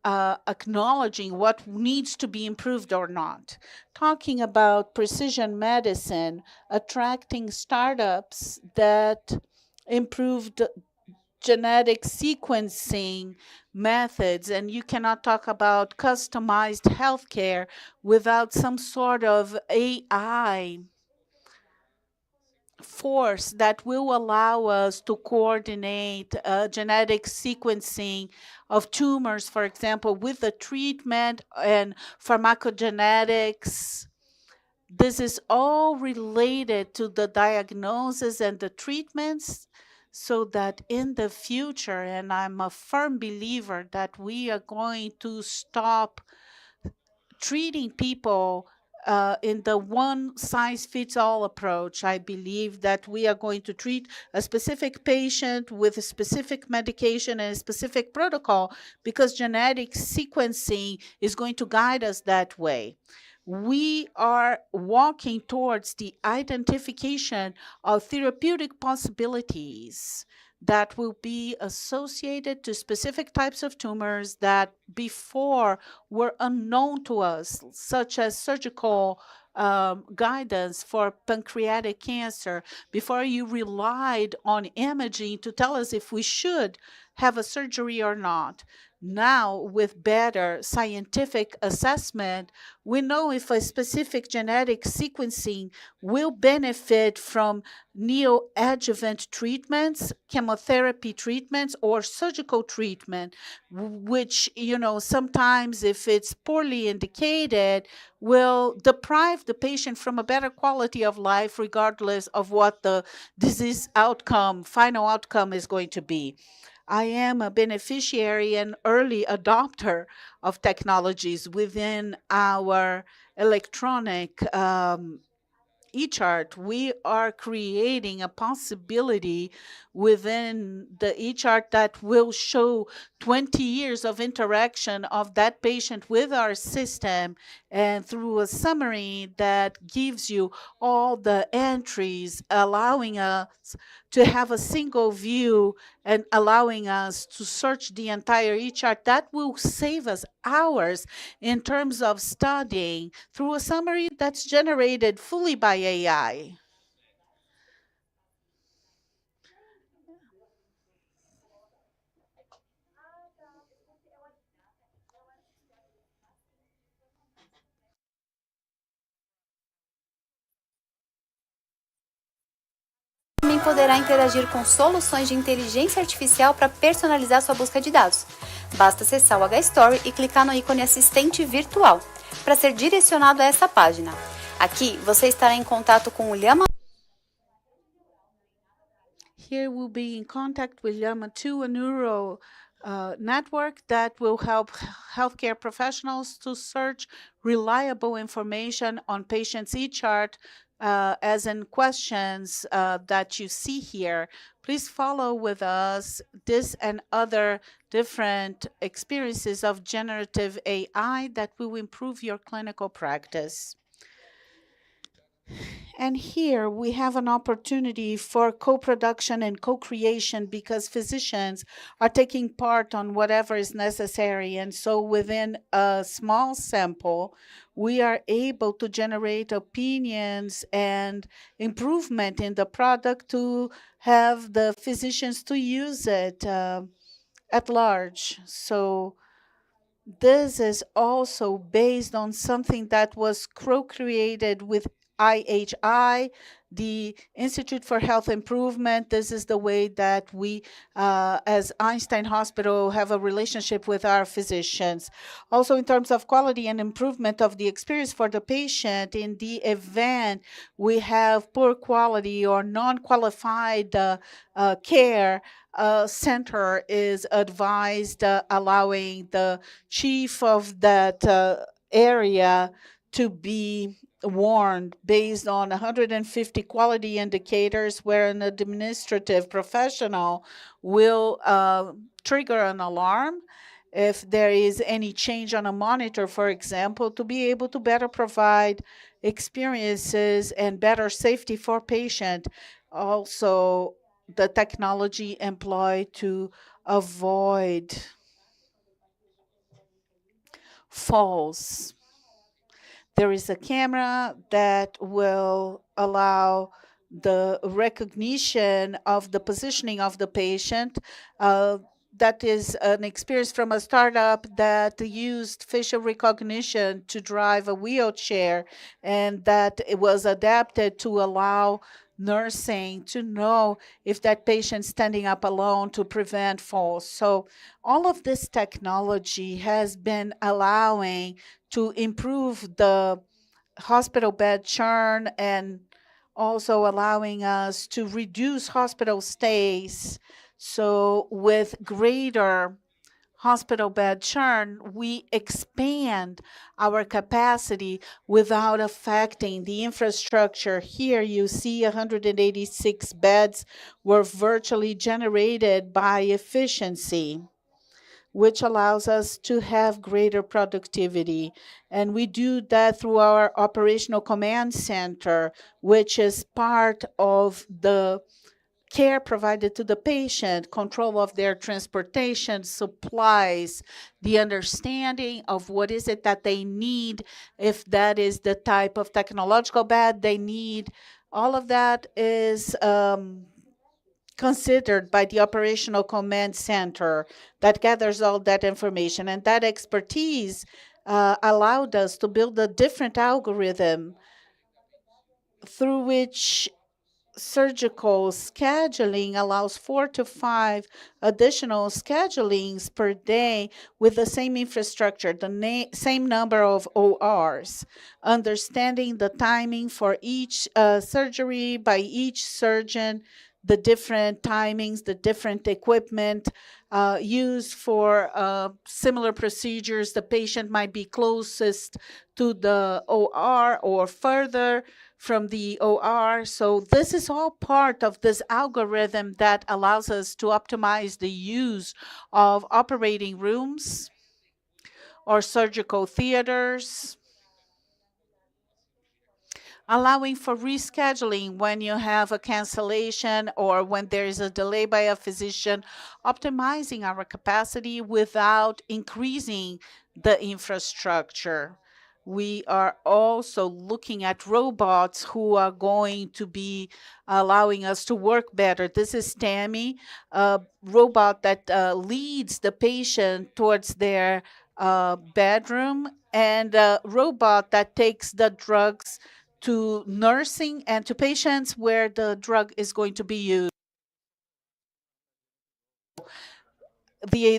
acknowledging what needs to be improved or not. Talking about precision medicine, attracting startups that improved genetic sequencing methods, and you cannot talk about customized healthcare without some sort of AI force that will allow us to coordinate genetic sequencing of tumors, for example, with the treatment and pharmacogenetics. This is all related to the diagnosis and the treatments, so that in the future, and I'm a firm believer that we are going to stop treating people in the one-size-fits-all approach. I believe that we are going to treat a specific patient with a specific medication and a specific protocol because genetic sequencing is going to guide us that way. we are walking towards the identification of therapeutic possibilities that will be associated to specific types of tumors that before were unknown to us, such as surgical guidance for pancreatic cancer. Before, you relied on imaging to tell us if we should have a surgery or not. Now, with better scientific assessment, we know if a specific genetic sequencing will benefit from neoadjuvant treatments, chemotherapy treatments, or surgical treatment, which, sometimes if it's poorly indicated, will deprive the patient from a better quality of life, regardless of what the disease outcome, final outcome is going to be. I am a beneficiary and early adopter of technologies within our electronic eChart. We are creating a possibility within the eChart that will show 20 years of interaction of that patient with our system, and through a summary that gives you all the entries, allowing us to have a single view and allowing us to search the entire eChart. That will save us hours in terms of studying through a summary that's generated fully by AI. Também poderá interagir com soluções de inteligência artificial para personalizar sua busca de dados. Basta acessar o HStory e clicar no ícone assistente virtual para ser direcionado a essa página. Aqui você estará em contato com o Llama. Here we'll be in contact with Llama 2, a neural network that will help healthcare professionals to search reliable information on patients' eChart, as in questions that you see here. Please follow with us this and other different experiences of generative AI that will improve your clinical practice. And here we have an opportunity for co-production and co-creation, because physicians are taking part on whatever is necessary. And so within a small sample, we are able to generate opinions and improvement in the product to have the physicians to use it at large. So this is also based on something that was co-created with IHI, the Institute for Health Improvement. This is the way that we, as Einstein Hospital, have a relationship with our physicians. Also, in terms of quality and improvement of the experience for the patient, in the event we have poor quality or non-qualified care, center is advised, allowing the chief of that area to be warned based on 150 quality indicators, where an administrative professional will trigger an alarm if there is any change on a monitor, for example, to be able to better provide experiences and better safety for patient. Also, the technology employed to avoid falls. There is a camera that will allow the recognition of the positioning of the patient. That is an experience from a startup that used facial recognition to drive a wheelchair, and that it was adapted to allow nursing to know if that patient's standing up alone to prevent falls. So all of this technology has been allowing to improve the hospital bed churn, and also allowing us to reduce hospital stays. So with greater hospital bed churn, we expand our capacity without affecting the infrastructure. Here you see 186 beds were virtually generated by efficiency. which allows us to have greater productivity. And we do that through our operational command center, which is part of the care provided to the patient, control of their transportation, supplies, the understanding of what is it that they need, if that is the type of technological bed they need. All of that is considered by the operational command center that gathers all that information. And that expertise allowed us to build a different algorithm through which surgical scheduling allows 4 to 5 additional schedulings per day with the same infrastructure, the same number of ORs, understanding the timing for each surgery by each surgeon, the different timings, the different equipment used for similar procedures. The patient might be closest to the OR or further from the OR. So this is all part of this algorithm that allows us to optimize the use of operating rooms or surgical theaters, allowing for rescheduling when you have a cancellation or when there is a delay by a physician, optimizing our capacity without increasing the infrastructure. We are also looking at robots who are going to be allowing us to work better. This is Tammy, a robot that leads the patient towards their bedroom, and a robot that takes the drugs to nursing and to patients where the drug is going to be used. The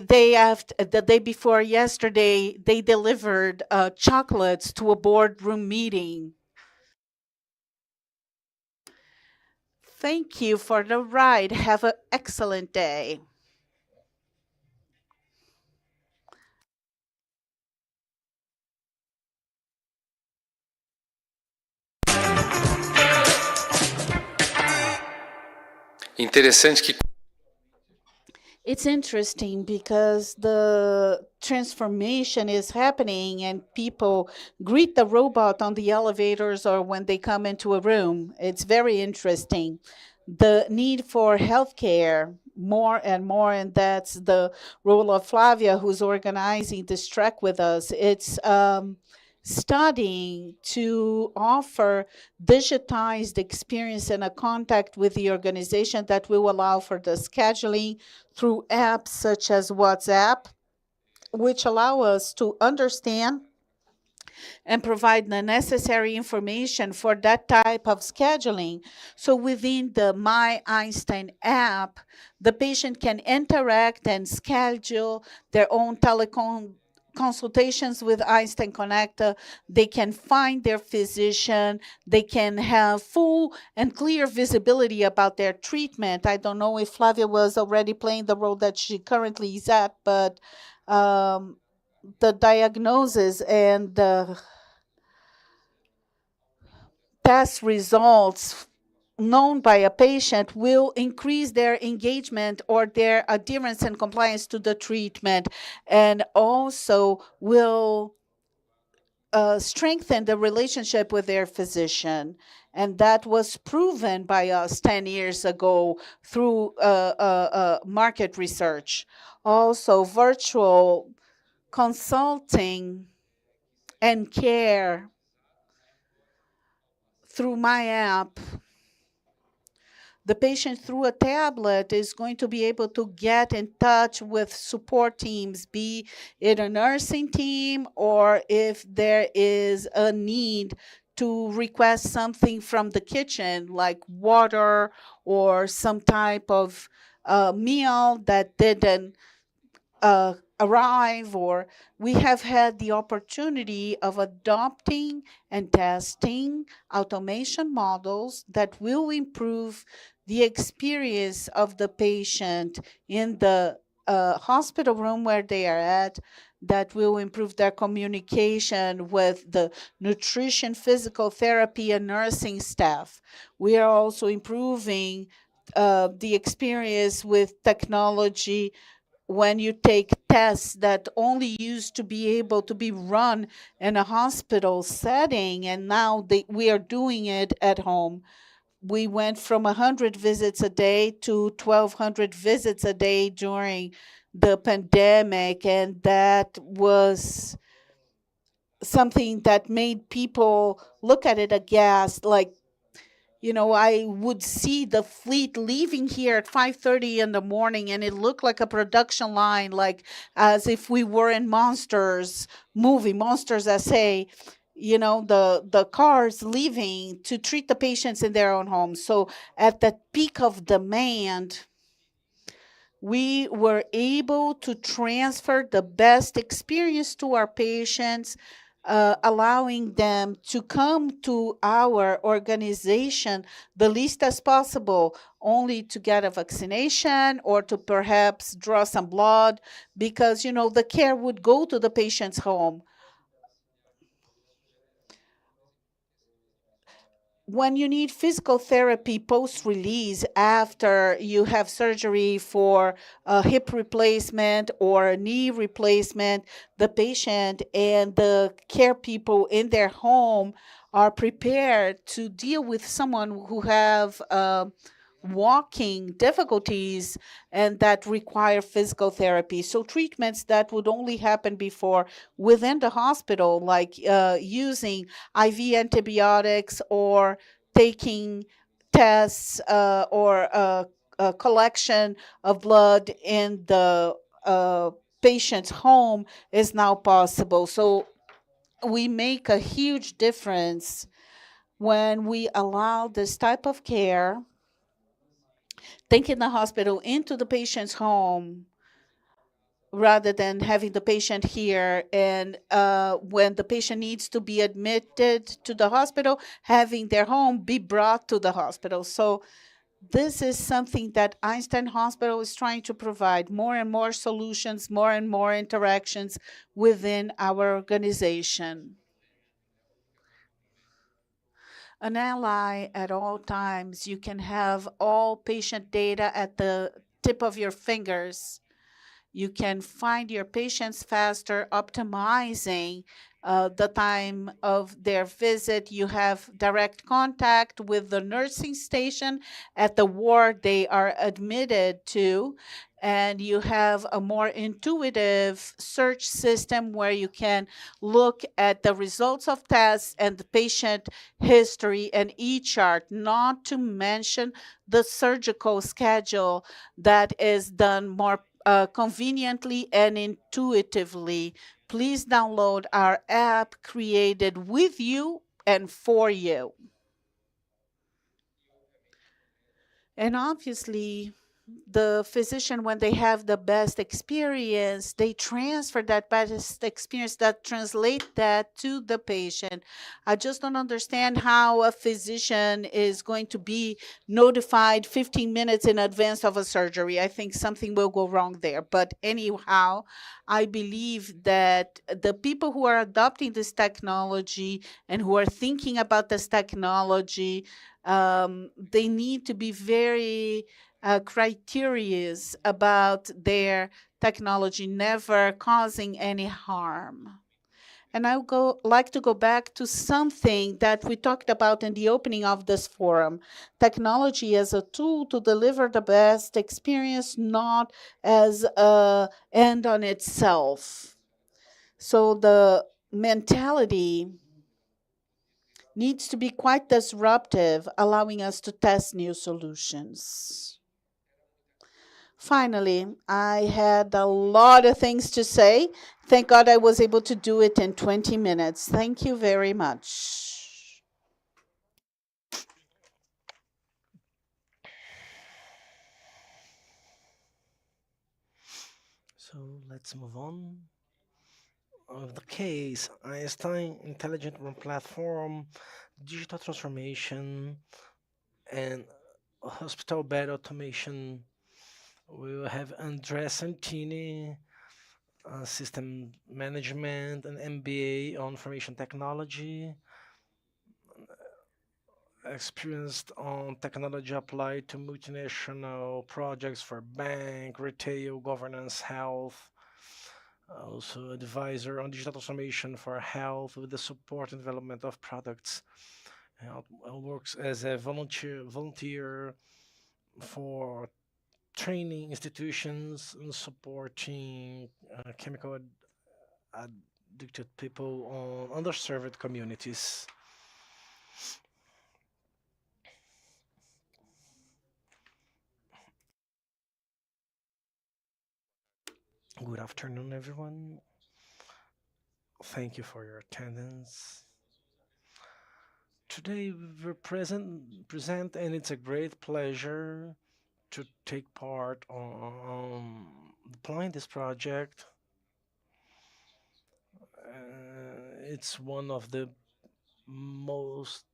day before yesterday, they delivered chocolates to a boardroom meeting. Thank you for the ride. Have an excellent day. Interessante que It's interesting because the transformation is happening and people greet the robot on the elevators or when they come into a room. It's very interesting. The need for healthcare more and more, and that's the role of Flavia, who's organizing this track with us. It's studying to offer digitized experience and a contact with the organization that will allow for the scheduling through apps such as WhatsApp, which allow us to understand and provide the necessary information for that type of scheduling. So within the My Einstein app, the patient can interact and schedule their own telecom consultations with Einstein Connector. They can find their physician. They can have full and clear visibility about their treatment. I don't know if Flavia was already playing the role that she currently is at, but the diagnosis and the test results known by a patient will increase their engagement or their adherence and compliance to the treatment, and also will strengthen the relationship with their physician. And that was proven by us 10 years ago through market research. Also, virtual consulting and care through my app. The patient through a tablet is going to be able to get in touch with support teams, be it a nursing team or if there is a need to request something from the kitchen like water or some type of meal that didn't arrive, or we have had the opportunity of adopting and testing automation models that will improve the experience of the patient in the hospital room where they are at, that will improve their communication with the nutrition, physical therapy, and nursing staff. We are also improving the experience with technology when you take tests that only used to be able to be run in a hospital setting, and now we are doing it at home. We went from 100 visits a day to 1,200 visits a day during the pandemic, and that was something that made people look at it aghast. Like, I would see the fleet leaving here at 5:30 in the morning, and it looked like a production line, like as if we were in Monsters movie, Monsters S.A., the cars leaving to treat the patients in their own homes. So at the peak of demand, we were able to transfer the best experience to our patients, allowing them to come to our organization the least as possible, only to get a vaccination or to perhaps draw some blood, because, the care would go to the patient's home. When you need physical therapy post-release after you have surgery for a hip replacement or a knee replacement, the patient and the care people in their home are prepared to deal with someone who have walking difficulties and that require physical therapy. So treatments that would only happen before within the hospital, like using IV antibiotics or taking tests or a collection of blood in the patient's home, is now possible. So we make a huge difference when we allow this type of care, taking the hospital into the patient's home rather than having the patient here, and when the patient needs to be admitted to the hospital, having their home be brought to the hospital. So this is something that Einstein Hospital is trying to provide, more and more solutions, more and more interactions within our organization. An ally at all times. You can have all patient data at the tip of your fingers. You can find your patients faster, optimizing the time of their visit. You have direct contact with the nursing station at the ward they are admitted to, and you have a more intuitive search system where you can look at the results of tests and the patient history and e-chart, not to mention the surgical schedule that is done more conveniently and intuitively. Please download our app created with you and for you. And obviously, the physician, when they have the best experience, they transfer that best experience, that translate that to the patient. I just don't understand how a physician is going to be notified 15 minutes in advance of a surgery. I think something will go wrong there. But anyhow, I believe that the people who are adopting this technology and who are thinking about this technology, they need to be very criterious about their technology never causing any harm. And I would like to go back to something that we talked about in the opening of this forum. Technology as a tool to deliver the best experience, not as an end on itself. So the mentality needs to be quite disruptive, allowing us to test new solutions. Finally, I had a lot of things to say. Thank God I was able to do it in 20 minutes. Thank you very much. So let's move on. Of the case, Einstein Intelligent Room Platform, digital transformation, and hospital bed automation. We will have Andrea Santini, system management and MBA on information technology. experienced on technology applied to multinational projects for bank, retail, governance, health. Also advisor on digital transformation for health with the support and development of products. Works as a volunteer for training institutions and supporting chemical addicted people on underserved communities. Good afternoon, everyone. Thank you for your attendance. Today we present, and it's a great pleasure to take part on deploying this project. It's one of the most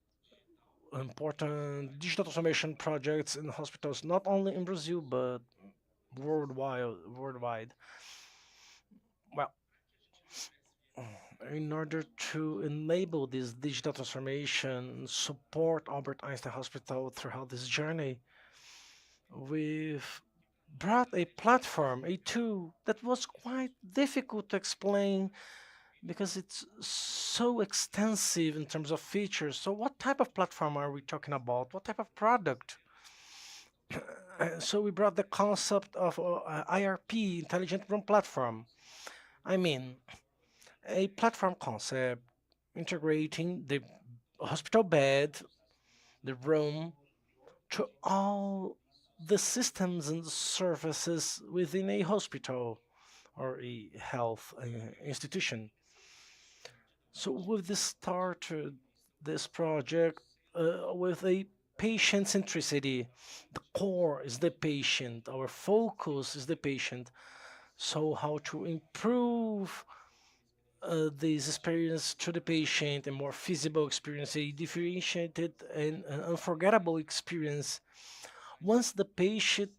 important digital transformation projects in hospitals, not only in Brazil but worldwide. Well, in order to enable this digital transformation, support Albert Einstein Hospital throughout this journey, we've brought a platform, a tool that was quite difficult to explain because it's so extensive in terms of features. So what type of platform are we talking about? What type of product? So we brought the concept of IRP, Intelligent Room Platform. I mean, a platform concept integrating the hospital bed, the room, to all the systems and services within a hospital or a health institution. So we've started this project with a patient centricity. The core is the patient, our focus is the patient. So how to improve this experience to the patient, a more feasible experience, a differentiated and an unforgettable experience once the patient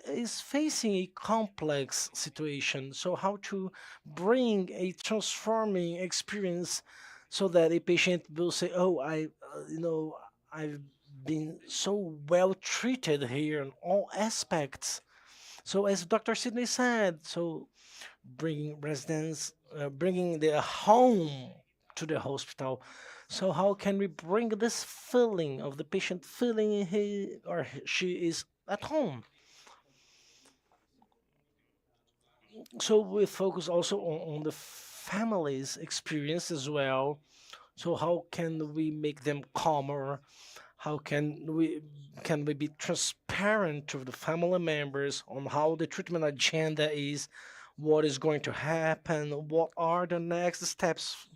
is facing a complex situation. So how to bring a transforming experience so that a patient will say, oh, I've been so well treated here in all aspects. So as Dr. Sidney said, so bringing residents, bringing their home to the hospital. So how can we bring this feeling of the patient feeling he or she is at home? So we focus also on the family's experience as well. So how can we make them calmer? How can we be transparent to the family members on how the treatment agenda is, what is going to happen, what are the next steps,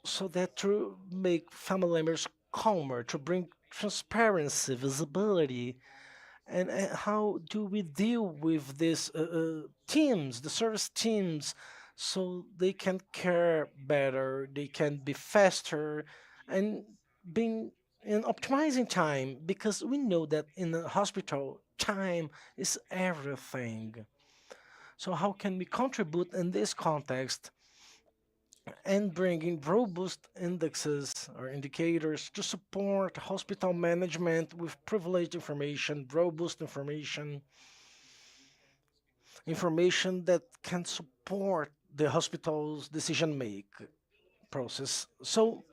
so that to make family members calmer, to bring transparency, visibility, and how do we deal with these teams, the service teams, so they can care better, they can be faster, and being in optimizing time, because we know that in the hospital, time is everything. So how can we contribute in this context and bringing robust indexes or indicators to support hospital management with privileged information, robust information that can support the hospital's decision-make process. So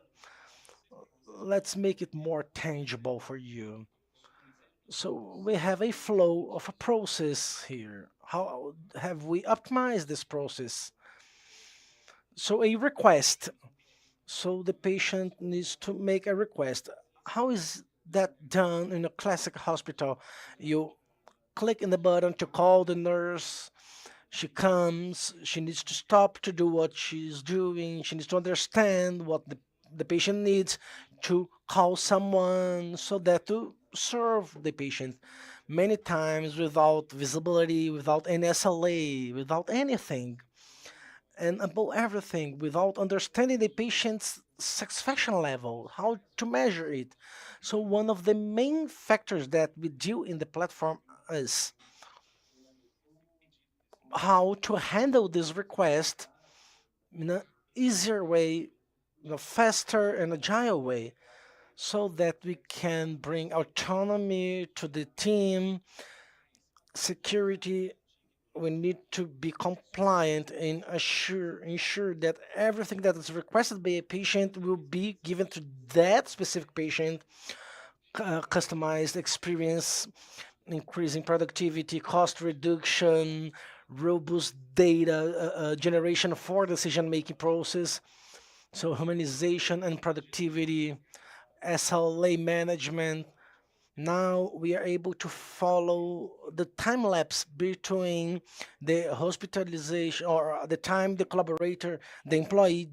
let's make it more tangible for you. So we have a flow of a process here. How have we optimized this process? So a request. So the patient needs to make a request. How is that done in a classic hospital? You click in the button to call the nurse. She comes, she needs to stop to do what she's doing. She needs to understand what the patient needs to call someone so that to serve the patient. Many times without visibility, without any SLA, without anything. And above everything, without understanding the patient's satisfaction level, how to measure it. So one of the main factors that we do in the platform is how to handle this request in an easier way, faster and agile way. so that we can bring autonomy to the team, security. We need to be compliant and ensure that everything that is requested by a patient will be given to that specific patient, customized experience, increasing productivity, cost reduction, robust data generation for decision-making process. So humanization and productivity, SLA management. Now we are able to follow the time lapse between the hospitalization or the time the collaborator, the employee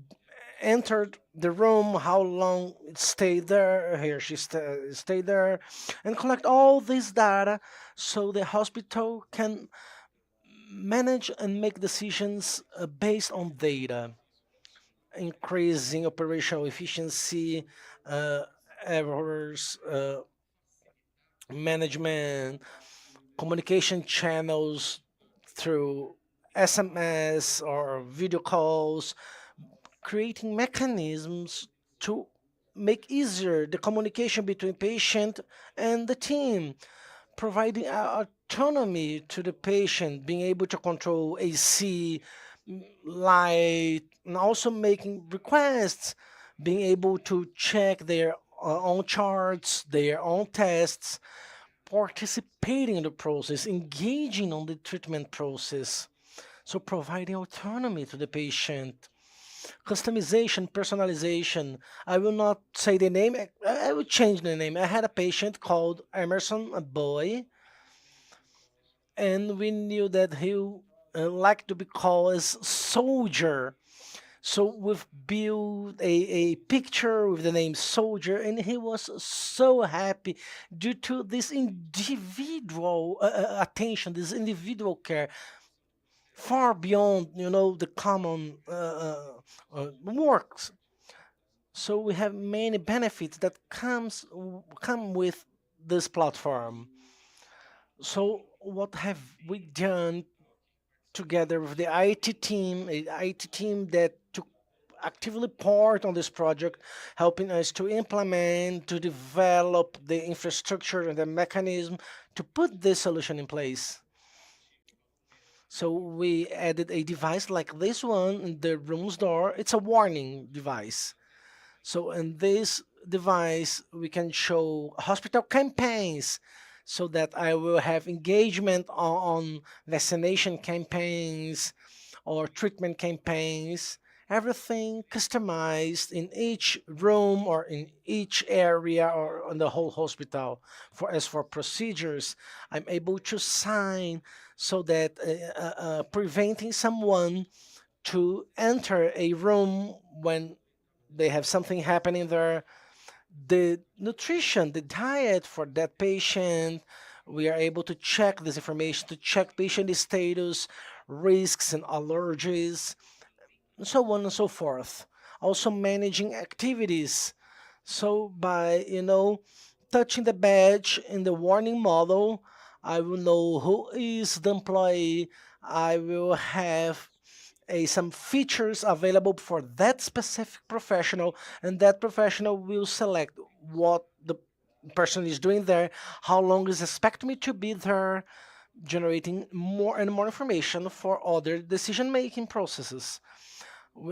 entered the room, how long it stayed there, he or she stayed there, and collect all this data so the hospital can manage and make decisions based on data, increasing operational efficiency, errors, management, communication channels through SMS or video calls, creating mechanisms to make easier the communication between patient and the team, providing autonomy to the patient, being able to control AC, light, and also making requests, being able to check their own charts, their own tests, participating in the process, engaging on the treatment process. So providing autonomy to the patient. Customization, personalization. I will not say the name. I will change the name. I had a patient called Emerson, a boy, and we knew that he liked to be called as soldier. So we've built a picture with the name soldier, and he was so happy due to this individual attention, this individual care, far beyond, the common works. So we have many benefits that come with this platform. So what have we done together with the IT team, that took actively part on this project, helping us to implement, to develop the infrastructure and the mechanism to put this solution in place. So we added a device like this one in the room's door. It's a warning device. So in this device, we can show hospital campaigns so that I will have engagement on vaccination campaigns or treatment campaigns, everything customized in each room or in each area or in the whole hospital. As for procedures, I'm able to sign so that preventing someone to enter a room when they have something happening there, the nutrition, the diet for that patient, we are able to check this information, to check patient status, risks and allergies, and so on and so forth. Also managing activities. So by, touching the badge in the warning model, I will know who is the employee. I will have some features available for that specific professional, and that professional will select what the person is doing there, how long is expected me to be there, generating more and more information for other decision-making processes.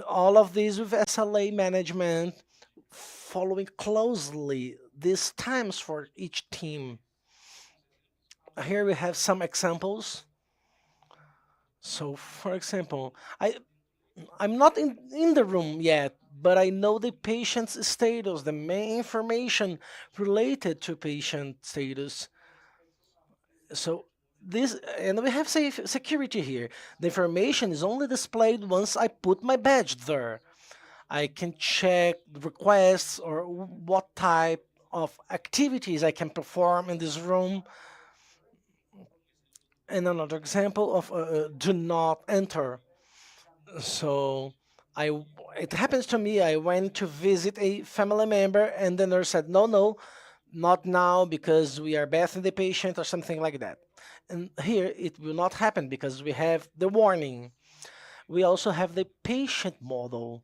All of these with SLA management, following closely these times for each team. Here we have some examples. So, for example, I'm not in the room yet, but I know the patient's status, the main information related to patient status. So this, and we have security here. The information is only displayed once I put my badge there. I can check requests or what type of activities I can perform in this room. And another example of do not enter. So it happens to me, I went to visit a family member and the nurse said, no, not now because we are bathing the patient or something like that. And here it will not happen because we have the warning. We also have the patient model.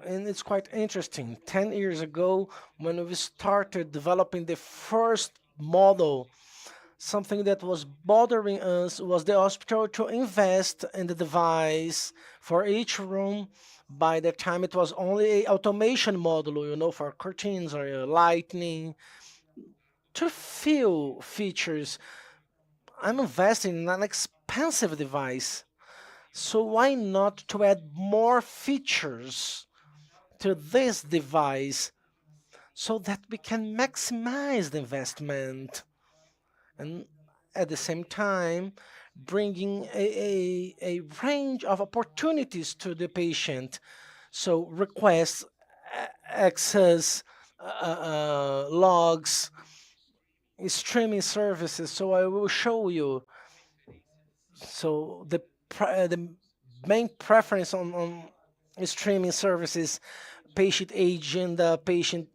and it's quite interesting. 10 years ago, when we started developing the first model, something that was bothering us was the hospital to invest in the device for each room. By the time it was only a automation module, for curtains or lighting, too few features. I'm investing in an expensive device, so why not to add more features to this device so that we can maximize the investment and at the same time bringing a range of opportunities to the patient. So requests, access, logs, streaming services. So I will show you. So the main preference on streaming services, patient agenda, patient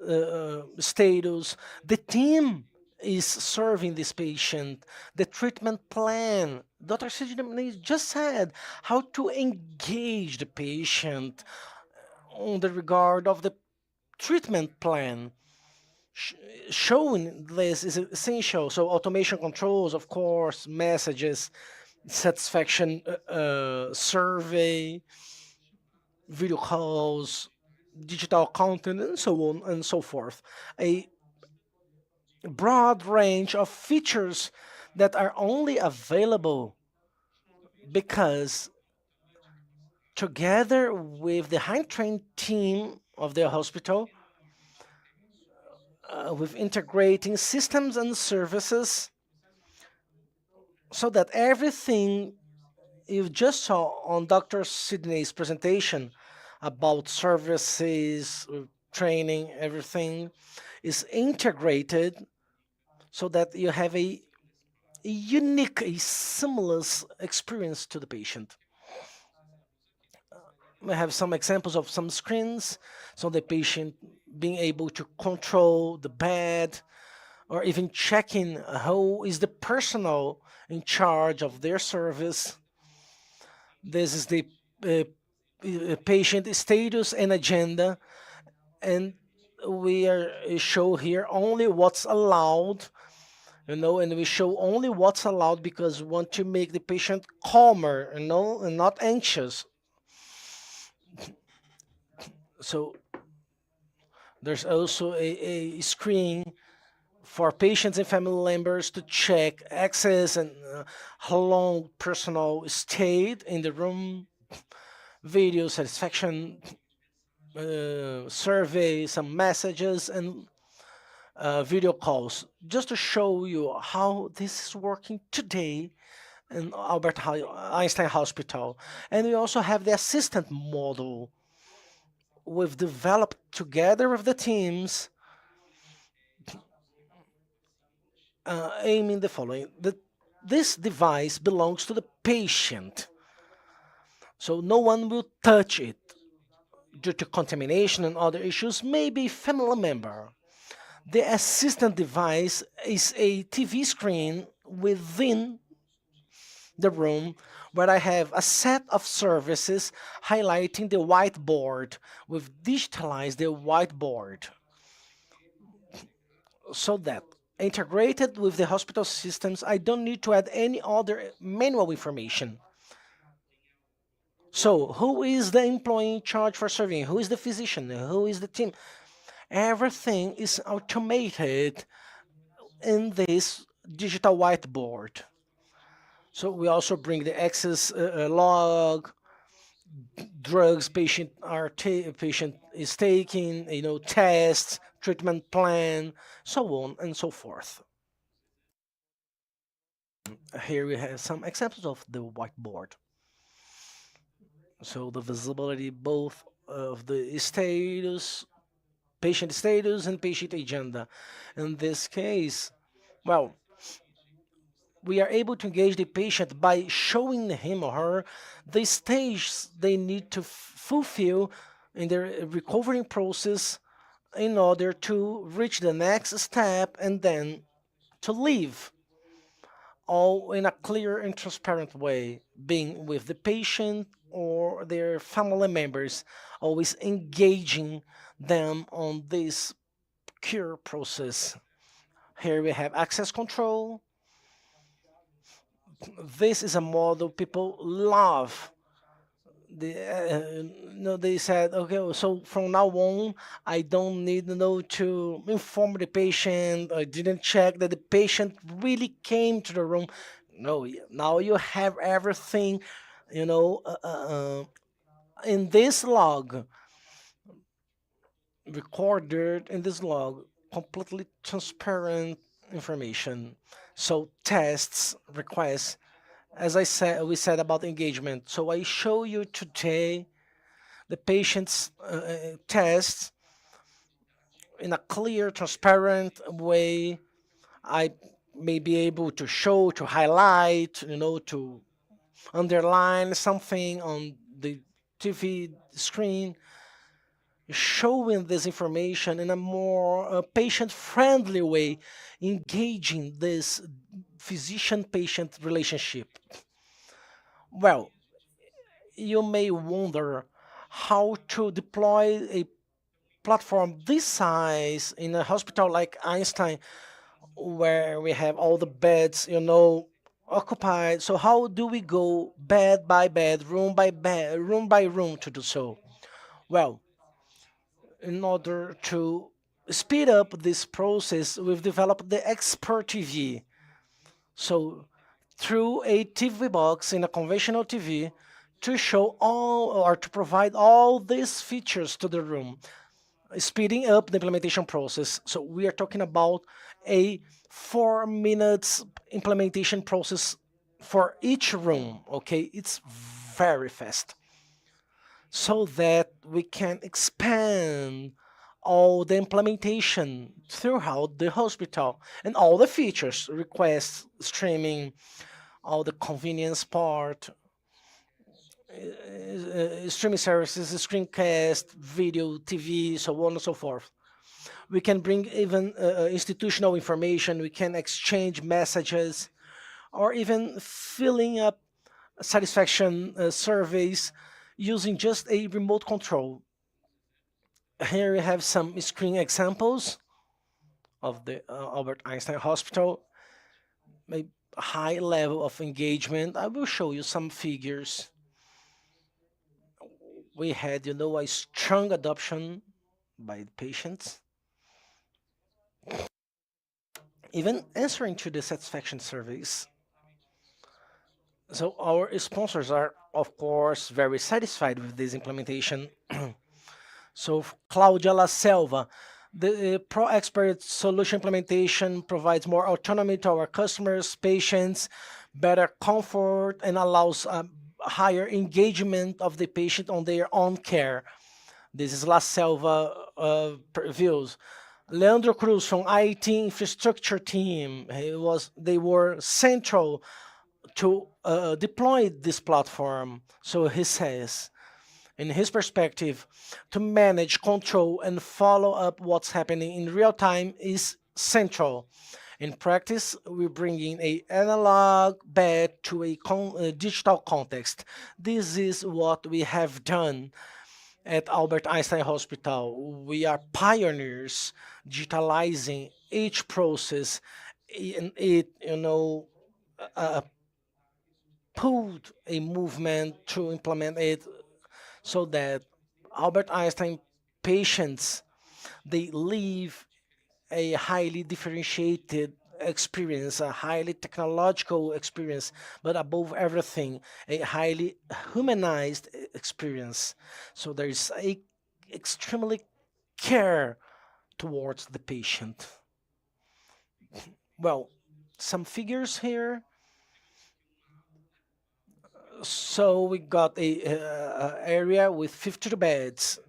status. The team is serving this patient. The treatment plan. Dr. Sidney just said how to engage the patient on the regard of the treatment plan. Showing this is essential. So automation controls, of course, messages, satisfaction survey, video calls, digital content, and so on and so forth. A broad range of features that are only available because together with the high-trained team of the hospital, with integrating systems and services so that everything you just saw on Dr. Sidney's presentation about services, training, everything is integrated so that you have a unique, a seamless experience to the patient. We have some examples of some screens, so the patient being able to control the bed, or even checking who is the personnel in charge of their service. This is the patient status and agenda, and we show here only what's allowed, and we show only what's allowed because we want to make the patient calmer, and not anxious. So there's also a screen for patients and family members to check access and how long personnel stayed in the room, video satisfaction survey, some messages, and video calls, just to show you how this is working today in Albert Einstein Hospital. And we also have the assistant model we've developed together with the teams, aiming the following. This device belongs to the patient, so no one will touch it due to contamination and other issues, maybe family member. The assistant device is a TV screen within the room where I have a set of services highlighting the whiteboard. We've digitalized the whiteboard so that integrated with the hospital systems, I don't need to add any other manual information. So who is the employee in charge for serving? Who is the physician? Who is the team? Everything is automated in this digital whiteboard. So we also bring the access log, drugs patient is taking, tests, treatment plan, so on and so forth. Here we have some examples of the whiteboard. So the visibility both of the status, patient status and patient agenda. In this case, well, we are able to engage the patient by showing him or her the stage they need to fulfill in their recovering process in order to reach the next step and then to leave, all in a clear and transparent way, being with the patient, or their family members, always engaging them on this cure process. Here we have access control. This is a model people love. They said, okay, so from now on, I don't need to inform the patient. I didn't check that the patient really came to the room. No, now you have everything, in this log, recorded in this log, completely transparent information. So tests, requests, as we said about engagement. So I show you today the patient's tests in a clear, transparent way. I may be able to show, to highlight, to underline something on the TV screen, showing this information in a more patient-friendly way, engaging this physician-patient relationship. Well, you may wonder how to deploy a platform this size in a hospital like Einstein, where we have all the beds, occupied. So how do we go bed by bed, room by room to do so? Well, in order to speed up this process, we've developed the Expert TV. So through a TV box in a conventional TV, to show all or to provide all these features to the room, speeding up the implementation process. So we are talking about a 4 minutes implementation process for each room. Okay, it's very fast, so that we can expand all the implementation throughout the hospital and all the features, requests, streaming, all the convenience part, streaming services, screencast, video, TV, so on and so forth. We can bring even institutional information. We can exchange messages, or even filling up satisfaction surveys using just a remote control. Here we have some screen examples of the Albert Einstein Hospital. A high level of engagement. I will show you some figures. We had, a strong adoption by the patients. Even answering to the satisfaction surveys. So our sponsors are, of course, very satisfied with this implementation. So Claudia La Selva, the Pro Expert solution implementation provides more autonomy to our customers, patients, better comfort, and allows higher engagement of the patient on their own care. This is La Selva views. Leandro Cruz from IT infrastructure team. They were central to deploy this platform. So he says, in his perspective, to manage, control, and follow up what's happening in real time is central. In practice, we bring in an analog bed to a digital context. This is what we have done at Albert Einstein Hospital. We are pioneers, digitalizing each process, and it, pulled a movement to implement it so that Albert Einstein patients, they live a highly differentiated experience, a highly technological experience, but above everything, a highly humanized experience. So there is a extremely care towards the patient. Well, some figures here. So we got a area with 50 beds.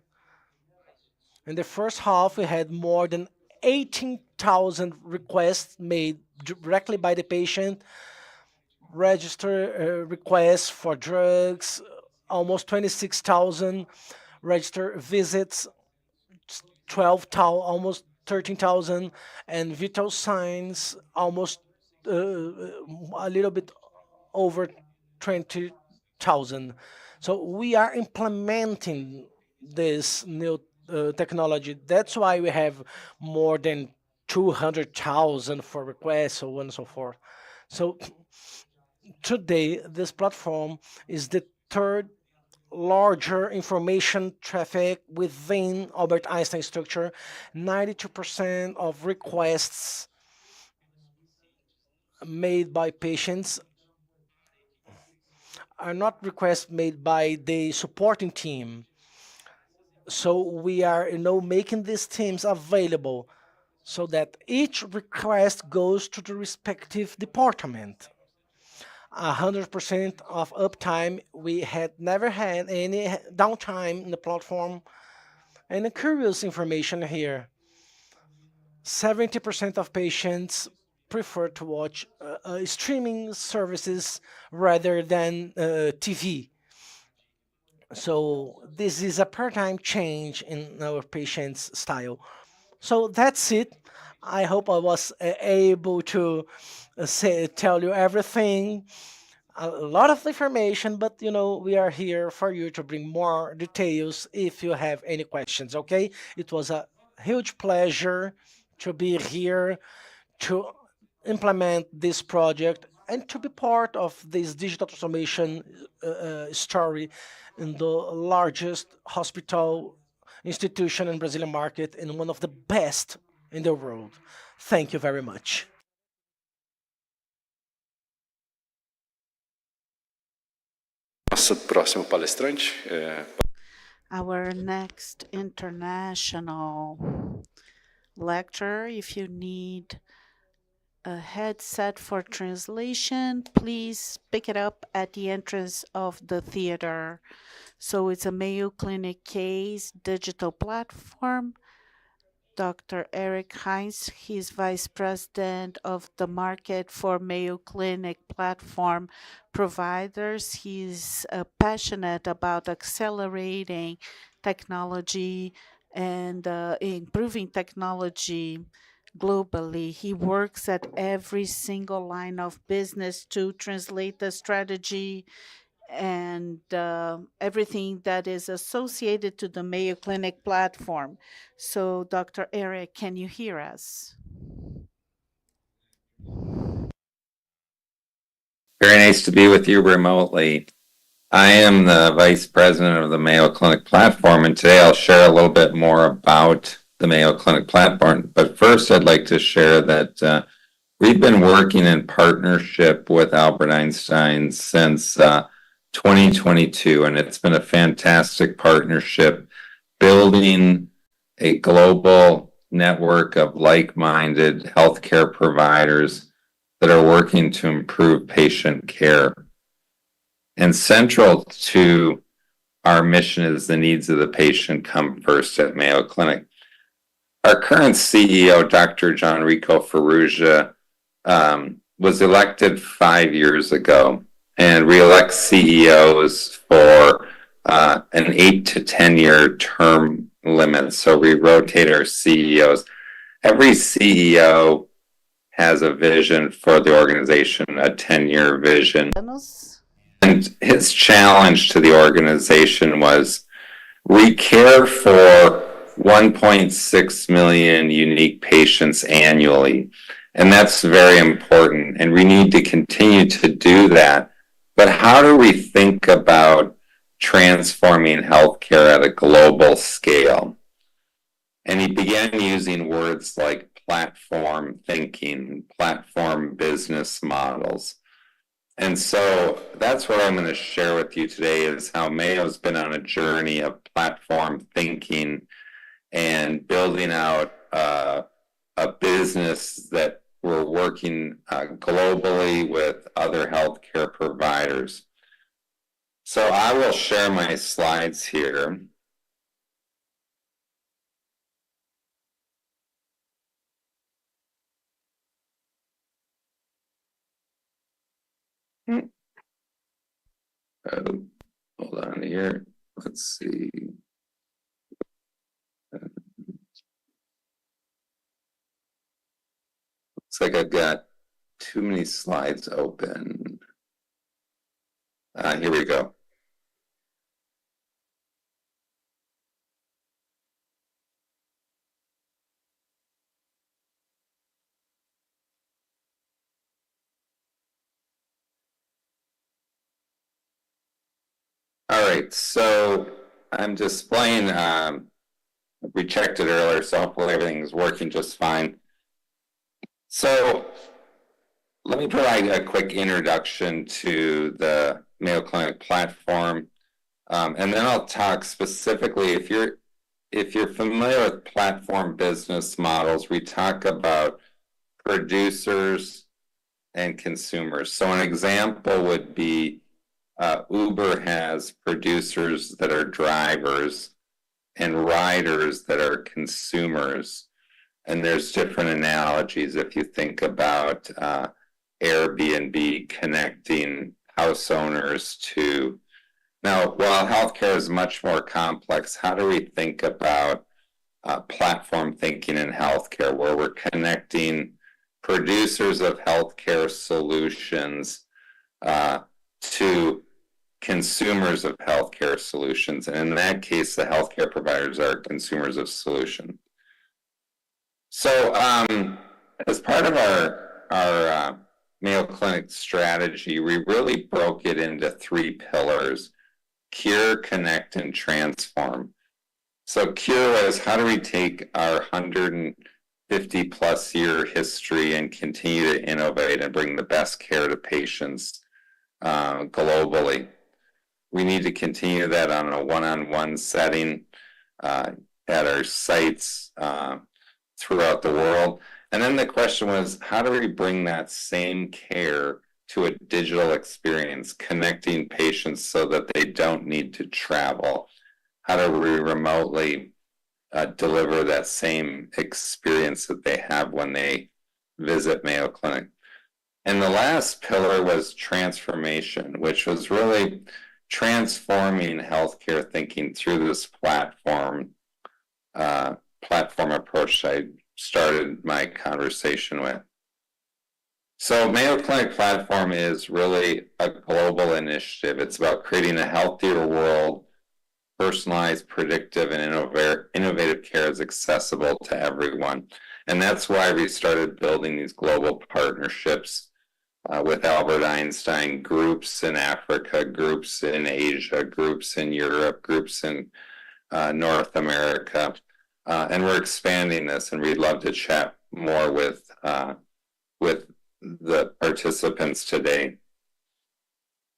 In the first half, we had more than 18,000 requests made directly by the patient, register requests for drugs, almost 26,000 register visits, 12,000, almost 13,000, and vital signs, almost a little bit over 20,000. So we are implementing this new technology. That's why we have more than 200,000 for requests, so on and so forth. So today, this platform is the third larger information traffic within Albert Einstein structure. 92% of requests made by patients are not requests made by the supporting team. So we are, making these teams available so that each request goes to the respective department. 100% of uptime. We had never had any downtime in the platform. And a curious information here: 70% of patients prefer to watch streaming services rather than TV. So this is a paradigm change in our patients' style. So that's it. I hope I was able to tell you everything. A lot of information, but we are here for you to bring more details if you have any questions. Okay, it was a huge pleasure to be here to implement this project and to be part of this digital transformation story in the largest hospital institution in Brazilian market and one of the best in the world. Thank you very much. Nosso próximo palestrante Our next international lecturer, if you need a headset for translation, please pick it up at the entrance of the theater. So it's a Mayo Clinic case digital platform. Dr. Eric Heinz, he's Vice President of the Market for Mayo Clinic Platform Providers. He's passionate about accelerating technology and improving technology globally. He works at every single line of business to translate the strategy and everything that is associated to the Mayo Clinic platform. So, Dr. Eric, can you hear us? Very nice to be with you remotely. I am the Vice President of the Mayo Clinic platform, and today I'll share a little bit more about the Mayo Clinic platform. But first, I'd like to share that we've been working in partnership with Albert Einstein since 2022, and it's been a fantastic partnership building a global network of like-minded healthcare providers that are working to improve patient care. And central to our mission is the needs of the patient come first at Mayo Clinic. Our current CEO, Dr. Gianrico Ferrugia, was elected 5 years ago, and we elect CEOs for an 8 to 10 year term limit. So we rotate our CEOs. Every CEO has a vision for the organization, a 10-year vision. And his challenge to the organization was, we care for 1.6 million unique patients annually. And that's very important. And we need to continue to do that. But how do we think about transforming healthcare at a global scale? And he began using words like platform thinking, platform business models. And so that's what I'm going to share with you today, is how Mayo's been on a journey of platform thinking and building out a business that we're working globally with other healthcare providers. So I will share my slides here. Hold on here. Let's see. Looks like I've got too many slides open. Here we go. All right, so I'm displaying, we checked it earlier, so hopefully everything's working just fine. So let me provide a quick introduction to the Mayo Clinic platform, and then I'll talk specifically, if you're familiar with platform business models, we talk about producers and consumers. So an example would be Uber has producers that are drivers and riders that are consumers. And there's different analogies if you think about Airbnb connecting house owners to. Now, while healthcare is much more complex, how do we think about platform thinking in healthcare, where we're connecting producers of healthcare solutions to consumers of healthcare solutions? And in that case, the healthcare providers are consumers of solution. So as part of our Mayo Clinic strategy, we really broke it into 3 pillars: cure, connect, and transform. So cure is, how do we take our 150 plus year history and continue to innovate and bring the best care to patients globally? We need to continue that on a one-on-one setting at our sites throughout the world. And then the question was, how do we bring that same care to a digital experience, connecting patients so that they don't need to travel? How do we remotely deliver that same experience that they have when they visit Mayo Clinic? And the last pillar was transformation, which was really transforming healthcare thinking through this platform approach I started my conversation with. So Mayo Clinic platform is really a global initiative. It's about creating a healthier world. Personalized, predictive, and innovative care is accessible to everyone. And that's why we started building these global partnerships with Albert Einstein, groups in Africa, groups in Asia, groups in Europe, groups in North America. And we're expanding this, and we'd love to chat more with the participants today.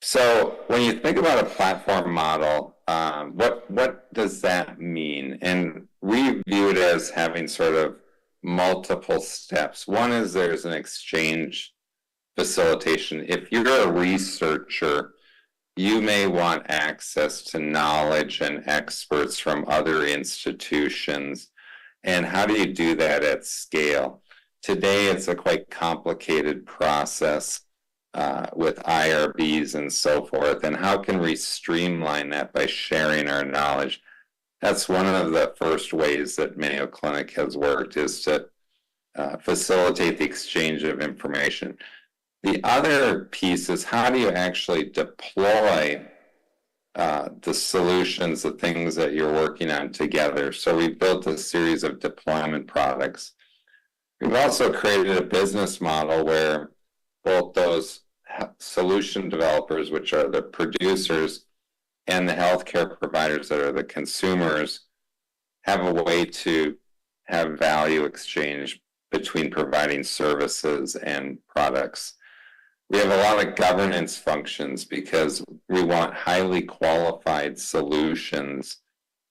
So when you think about a platform model, what does that mean? And we view it as having sort of multiple steps. One is there's an exchange facilitation. If you're a researcher, you may want access to knowledge and experts from other institutions. And how do you do that at scale? Today, it's a quite complicated process with IRBs and so forth. And how can we streamline that by sharing our knowledge? That's one of the first ways that Mayo Clinic has worked, is to facilitate the exchange of information. The other piece is, how do you actually deploy the solutions, the things that you're working on together? So we built a series of deployment products. We've also created a business model where both those solution developers, which are the producers, and the healthcare providers that are the consumers, have a way to have value exchange between providing services and products. We have a lot of governance functions because we want highly qualified solutions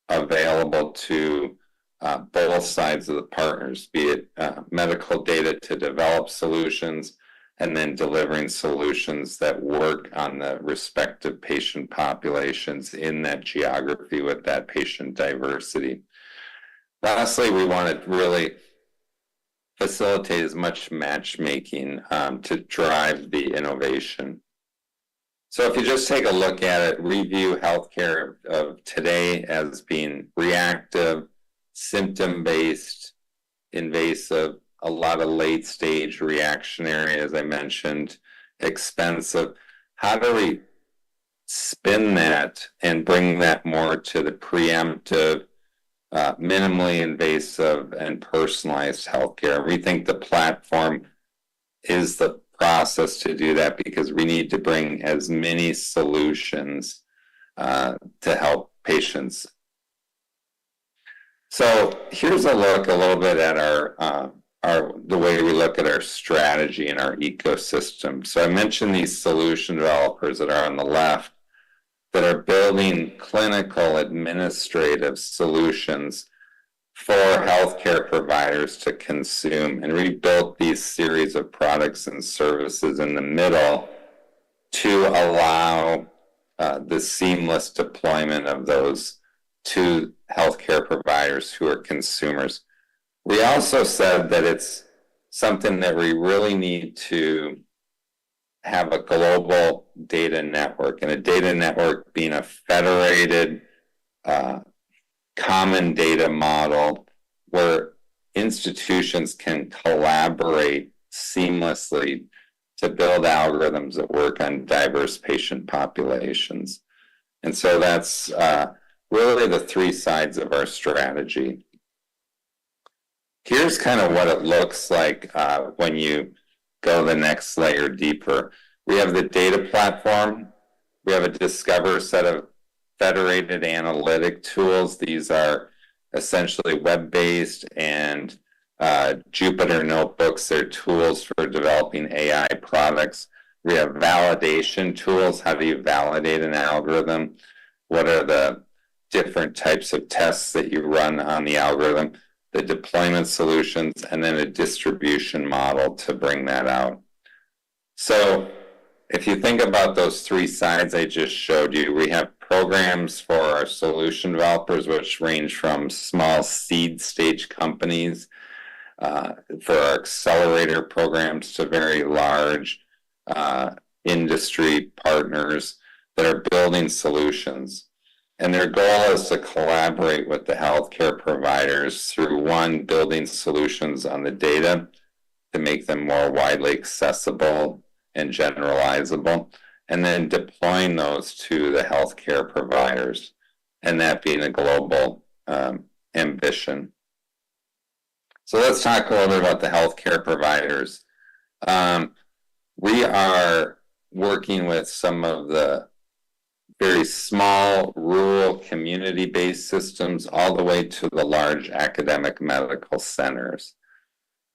available to both sides of the partners, be it medical data to develop solutions, and then delivering solutions that work on the respective patient populations in that geography with that patient diversity. Lastly, we want to really facilitate as much matchmaking to drive the innovation. So if you just take a look at it, we view healthcare of today as being reactive, symptom-based, invasive, a lot of late-stage reactionary, as I mentioned, expensive. How do we spin that and bring that more to the preemptive, minimally invasive, and personalized healthcare? We think the platform is the process to do that, because we need to bring as many solutions to help patients. So here's a look a little bit at the way we look at our strategy and our ecosystem. So I mentioned these solution developers that are on the left that are building clinical administrative solutions for healthcare providers to consume. And we built these series of products and services in the middle to allow the seamless deployment of those to healthcare providers who are consumers. We also said that it's something that we really need to have a global data network, and a data network being a federated, common data model where institutions can collaborate seamlessly to build algorithms that work on diverse patient populations. And so that's really the three sides of our strategy. Here's kind of what it looks like when you go the next layer deeper. We have the data platform. We have a Discover set of federated analytic tools. These are essentially web-based and Jupyter notebooks. They're tools for developing AI products. We have validation tools. How do you validate an algorithm? What are the different types of tests that you run on the algorithm? The deployment solutions, and then a distribution model to bring that out. So if you think about those three sides I just showed you, we have programs for our solution developers, which range from small seed stage companies for our accelerator programs to very large industry partners that are building solutions. And their goal is to collaborate with the healthcare providers through, one, building solutions on the data to make them more widely accessible and generalizable, and then deploying those to the healthcare providers, and that being a global ambition. So let's talk a little bit about the healthcare providers. We are working with some of the very small, rural, community-based systems all the way to the large academic medical centers.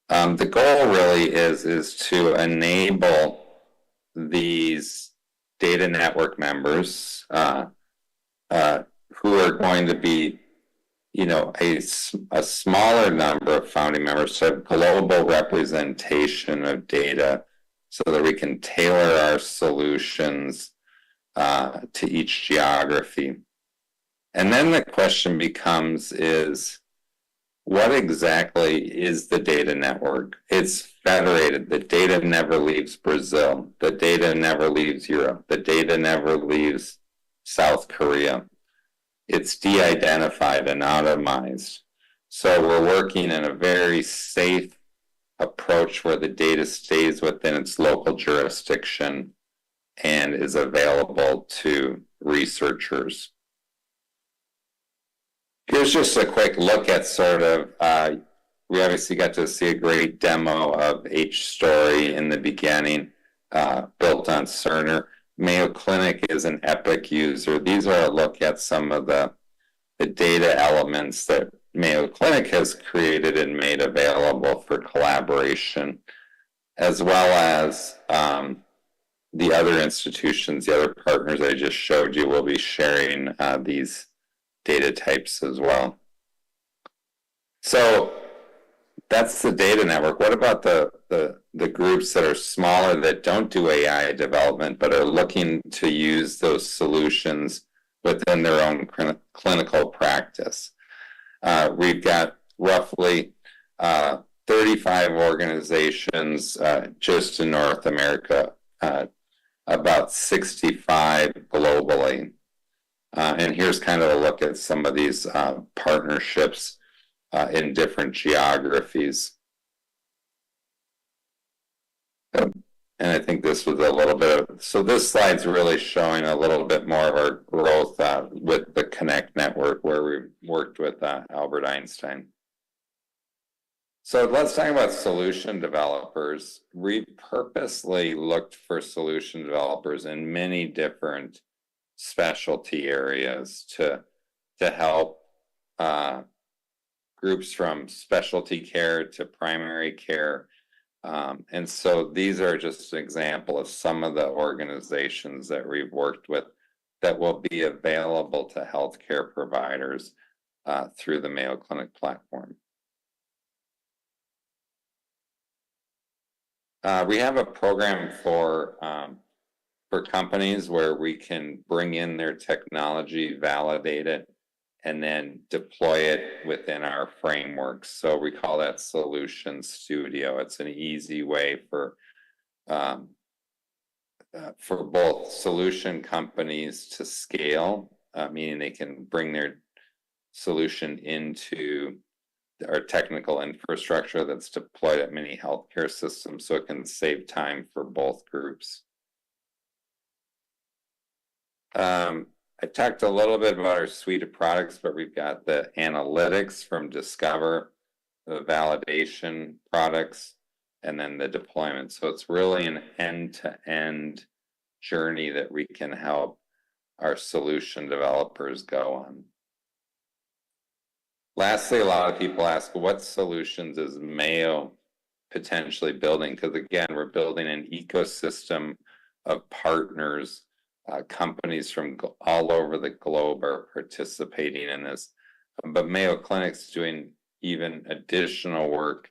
The goal really is to enable these data network members who are going to be, a smaller number of founding members, so global representation of data so that we can tailor our solutions to each geography. And then the question becomes is, what exactly is the data network? It's federated. The data never leaves Brazil. The data never leaves Europe. The data never leaves South Korea. It's de-identified and anonymized. So we're working in a very safe approach where the data stays within its local jurisdiction and is available to researchers. Here's just a quick look at sort of, we obviously got to see a great demo of H-Story in the beginning, built on Cerner. Mayo Clinic is an Epic user. These are a look at some of the data elements that Mayo Clinic has created and made available for collaboration, as well as the other institutions, the other partners I just showed you will be sharing these data types as well. So that's the data network. What about the groups that are smaller that don't do AI development but are looking to use those solutions within their own clinical practice? We've got roughly 35 organizations just in North America, about 65 globally. And here's kind of a look at some of these partnerships in different geographies. And I think this was a little bit of, so this slide's really showing a little bit more of our growth with the Connect network where we worked with Albert Einstein. So let's talk about solution developers. We purposely looked for solution developers in many different specialty areas to help groups from specialty care to primary care. And so these are just an example of some of the organizations that we've worked with that will be available to healthcare providers through the Mayo Clinic platform. We have a program for companies where we can bring in their technology, validate it, and then deploy it within our frameworks. So we call that Solution Studio. It's an easy way for both solution companies to scale, meaning they can bring their solution into our technical infrastructure that's deployed at many healthcare systems, so it can save time for both groups. I talked a little bit about our suite of products, but we've got the analytics from Discover, the validation products, and then the deployment. So it's really an end-to-end journey that we can help our solution developers go on. Lastly, a lot of people ask, what solutions is Mayo potentially building? Because again, we're building an ecosystem of partners. Companies from all over the globe are participating in this. But Mayo Clinic's doing even additional work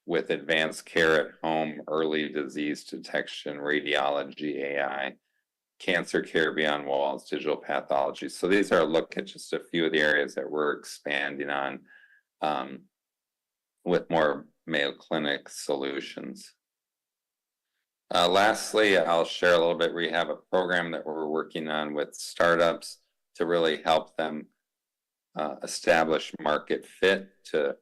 with advanced care at home, early disease detection, radiology, AI, cancer care beyond walls, digital pathology. So these are a look at just a few of the areas that we're expanding on with more Mayo Clinic solutions. Lastly, I'll share a little bit. We have a program that we're working on with startups to really help them establish market fit, to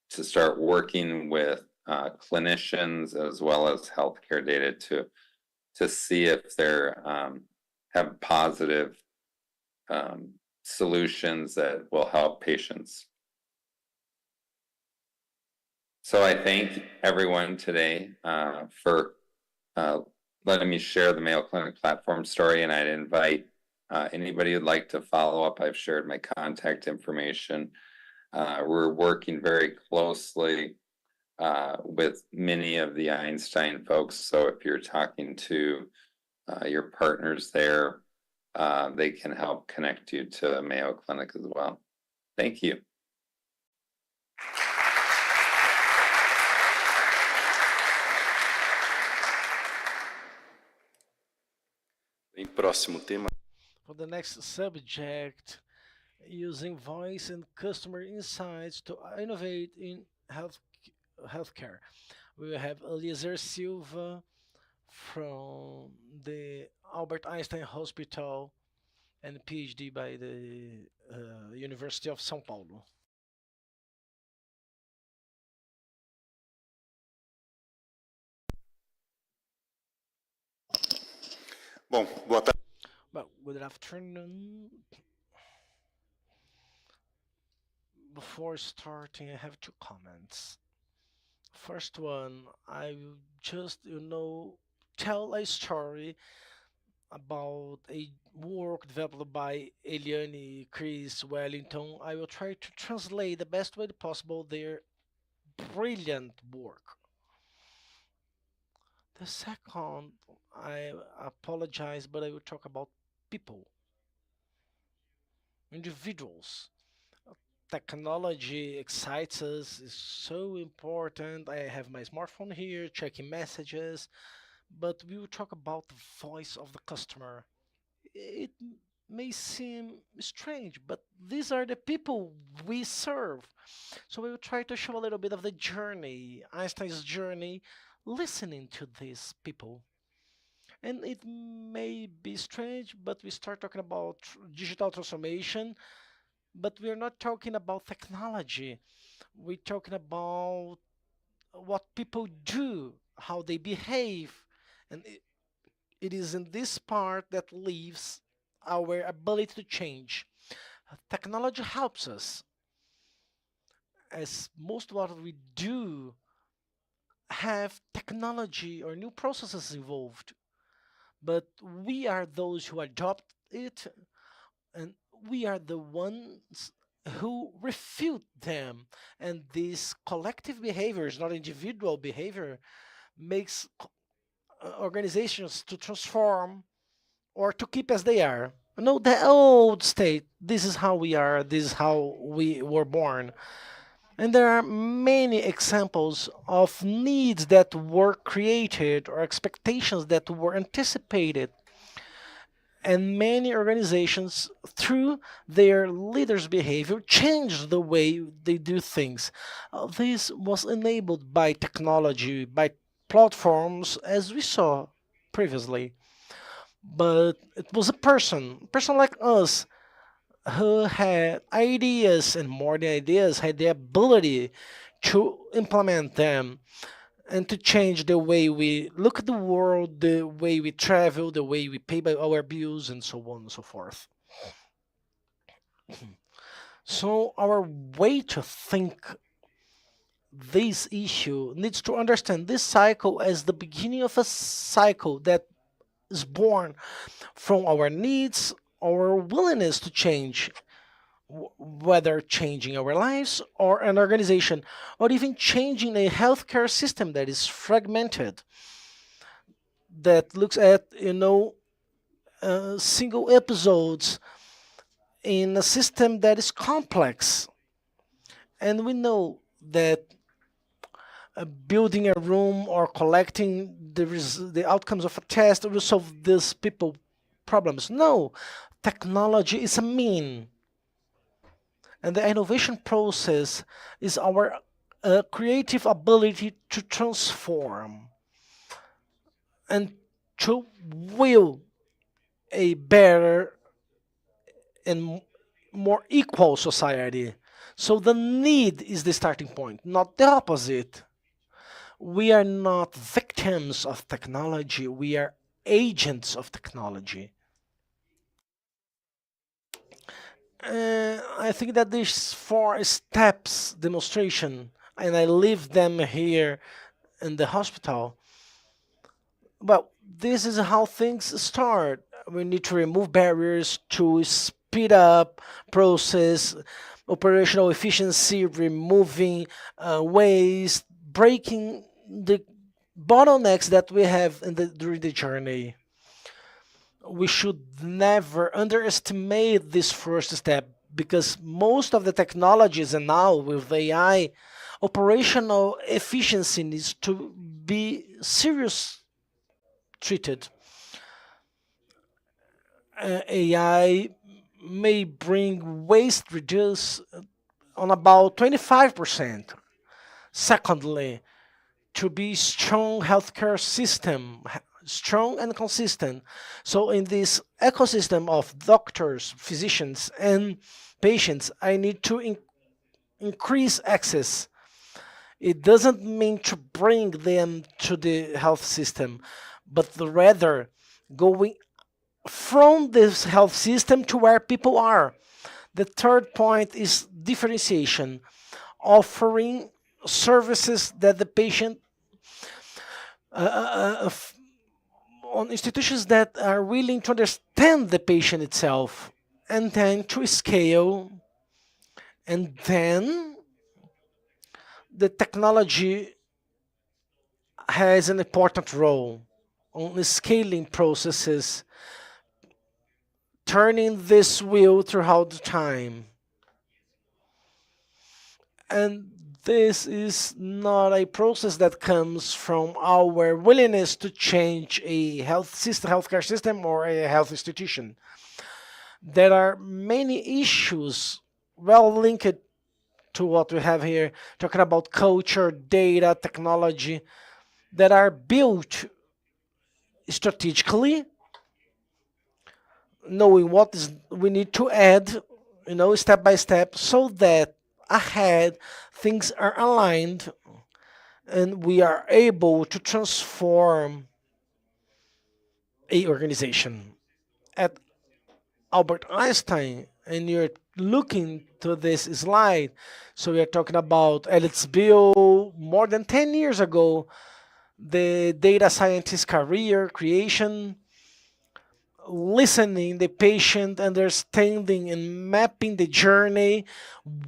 start working with clinicians as well as healthcare data to see if they're have positive solutions that will help patients. So I thank everyone today for letting me share the Mayo Clinic platform story, and I'd invite anybody who'd like to follow up. I've shared my contact information. We're working very closely with many of the Einstein folks, so if you're talking to your partners there, they can help connect you to Mayo Clinic as well. Thank you. Próximo tema. For the next subject, using voice and customer insights to innovate in healthcare. We will have Eliezer Silva from the Albert Einstein Hospital and PhD by the University of São Paulo. Bom, boa tarde. Well, good afternoon. Before starting, I have two comments. First one, I will just, tell a story about a work developed by Eliane Chris Wellington. I will try to translate the best way possible their brilliant work. The second, I apologize, but I will talk about people, individuals. Technology excites us, is so important. I have my smartphone here, checking messages, but we will talk about the voice of the customer. It may seem strange, but these are the people we serve. So we will try to show a little bit of the journey, Einstein's journey, listening to these people. And it may be strange, but we start talking about digital transformation, but we're not talking about technology. We're talking about what people do, how they behave. And it is in this part that lives our ability to change. Technology helps us, as most of what we do have technology or new processes involved. but we are those who adopt it, and we are the ones who refute them. And these collective behaviors, not individual behavior, makes organizations to transform or to keep as they are. No, the old state, this is how we are, this is how we were born. And there are many examples of needs that were created or expectations that were anticipated. And many organizations, through their leaders' behavior, changed the way they do things. This was enabled by technology, by platforms, as we saw previously. But it was a person like us, who had ideas, and more than ideas, had the ability to implement them and to change the way we look at the world, the way we travel, the way we pay by our bills, and so on and so forth. So our way to think this issue needs to understand this cycle as the beginning of a cycle that is born from our needs, our willingness to change, whether changing our lives or an organization, or even changing a healthcare system that is fragmented, that looks at, single episodes in a system that is complex. And we know that building a room or collecting the outcomes of a test will solve these people problems. No, technology is a mean. And the innovation process is our creative ability to transform and to will a better and more equal society. So the need is the starting point, not the opposite. We are not victims of technology, we are agents of technology. I think that these 4 steps demonstration, and I leave them here in the hospital. Well, this is how things start. We need to remove barriers to speed up process, operational efficiency, removing waste, breaking the bottlenecks that we have during the journey. We should never underestimate this first step, because most of the technologies, and now with AI, operational efficiency needs to be seriously treated. AI may bring waste reduce on about 25%. Secondly, to be strong healthcare system, strong and consistent. So in this ecosystem of doctors, physicians, and patients, I need to increase access. It doesn't mean to bring them to the health system, but rather going from this health system to where people are. The third point is differentiation, offering services that the patient on institutions that are willing to understand the patient itself, and then to scale. And then the technology has an important role on scaling processes, turning this wheel throughout the time. And this is not a process that comes from our willingness to change a healthcare system or a health institution. There are many issues well linked to what we have here, talking about culture, data, technology, that are built strategically, knowing what we need to add, step by step, so that ahead things are aligned and we are able to transform a organization. At Albert Einstein, and you're looking to this slide, so we are talking about Elliot's Bill more than 10 years ago, the data scientist career creation, listening the patient, understanding and mapping the journey,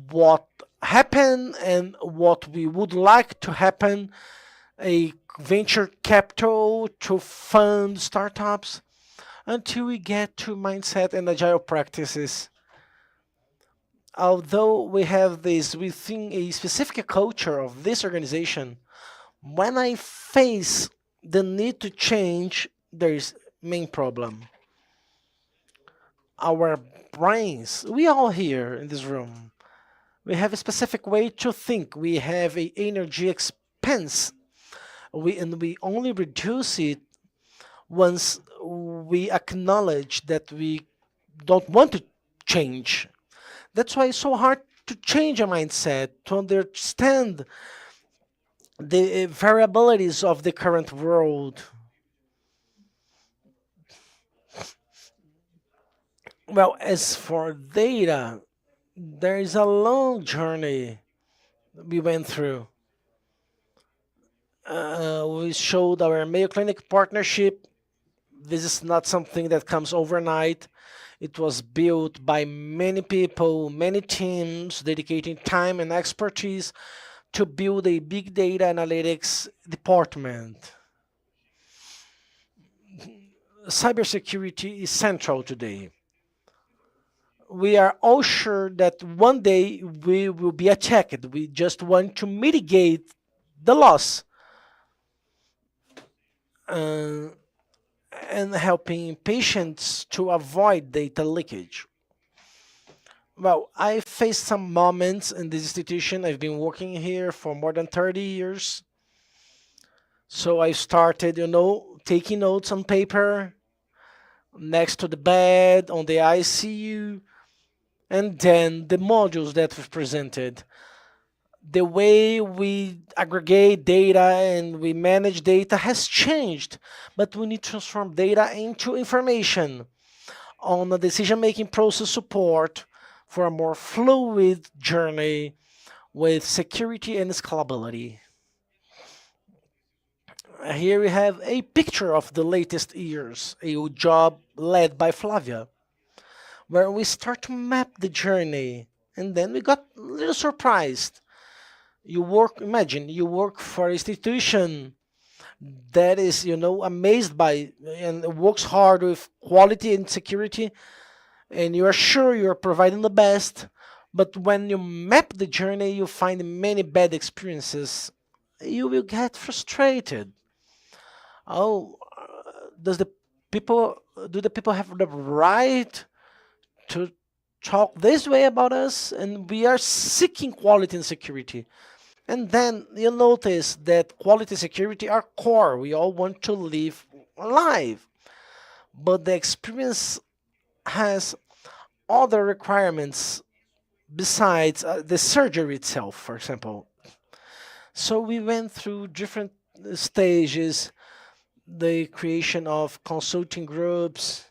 what happened and what we would like to happen, a venture capital to fund startups, until we get to mindset and agile practices. Although we have this within a specific culture of this organization, when I face the need to change, there is main problem. Our brains, we all here in this room, we have a specific way to think. We have a energy expense. We only reduce it once we acknowledge that we don't want to change. That's why it's so hard to change a mindset, to understand the variabilities of the current world. Well, as for data, there is a long journey we went through. We showed our Mayo Clinic partnership. This is not something that comes overnight. It was built by many people, many teams, dedicating time and expertise to build a big data analytics department. Cybersecurity is central today. We are all sure that one day we will be attacked. We just want to mitigate the loss. And helping patients to avoid data leakage. Well, I faced some moments in this institution. I've been working here for more than 30 years. So I started, taking notes on paper, next to the bed, on the ICU, and then the modules that we've presented. The way we aggregate data and we manage data has changed, but we need to transform data into information on a decision-making process support for a more fluid journey with security and scalability. Here we have a picture of the latest years, a job led by Flavia, where we start to map the journey, and then we got a little surprised. Imagine you work for an institution that is, amazed by and works hard with quality and security, and you are sure you're providing the best, but when you map the journey, you find many bad experiences. You will get frustrated. Oh, do the people have the right to talk this way about us? And we are seeking quality and security. And then you notice that quality and security are core. We all want to live alive. But the experience has other requirements besides the surgery itself, for example. So we went through different stages, the creation of consulting groups,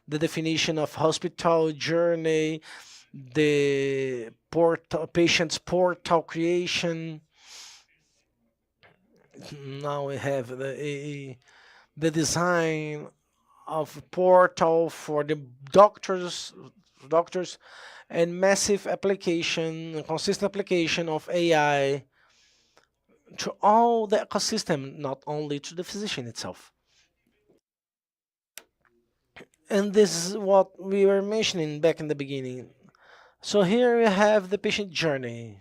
the definition of hospital journey, the patient's portal creation. Now we have the design of portal for the doctors, and massive application, consistent application of AI to all the ecosystem, not only to the physician itself. And this is what we were mentioning back in the beginning. So here we have the patient journey.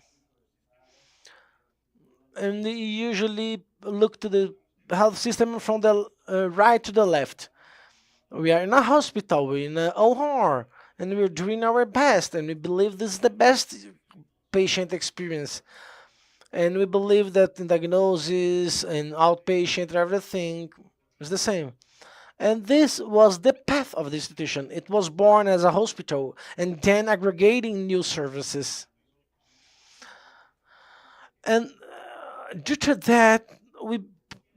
And we usually look to the health system from the right to the left. We are in a hospital, we're in an OR, and we're doing our best, and we believe this is the best patient experience. And we believe that in diagnosis and outpatient, everything is the same. And this was the path of the institution. It was born as a hospital and then aggregating new services. And due to that, we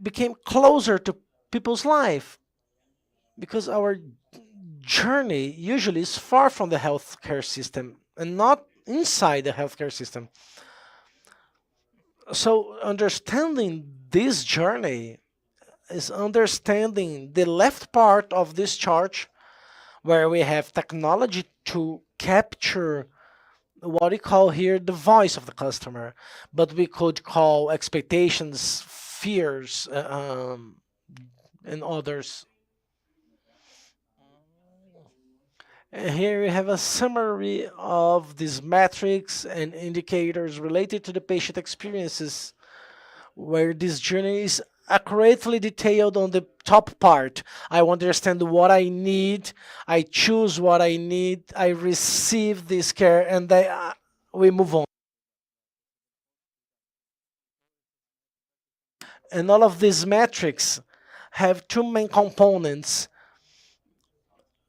became closer to people's life, because our journey usually is far from the healthcare system and not inside the healthcare system. So understanding this journey is understanding the left part of this chart where we have technology to capture what we call here the voice of the customer, but we could call expectations, fears, and others. And here we have a summary of these metrics and indicators related to the patient experiences, where this journey is accurately detailed on the top part. I understand what I need, I choose what I need, I receive this care, and we move on. And all of these metrics have two main components.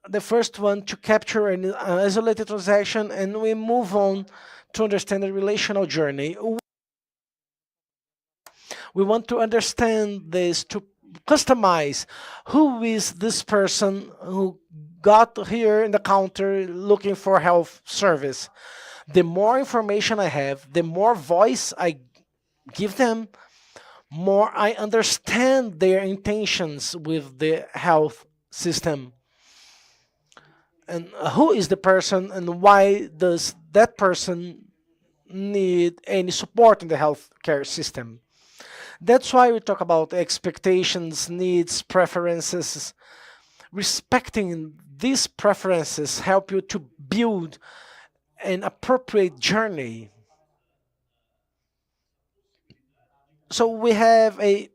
The first one to capture an isolated transaction, and we move on to understand the relational journey. We want to understand this, to customize who is this person who got here in the counter looking for health service. The more information I have, the more voice I give them, more I understand their intentions with the health system. And who is the person and why does that person need any support in the healthcare system? That's why we talk about expectations, needs, preferences. Respecting these preferences help you to build an appropriate journey. So we have a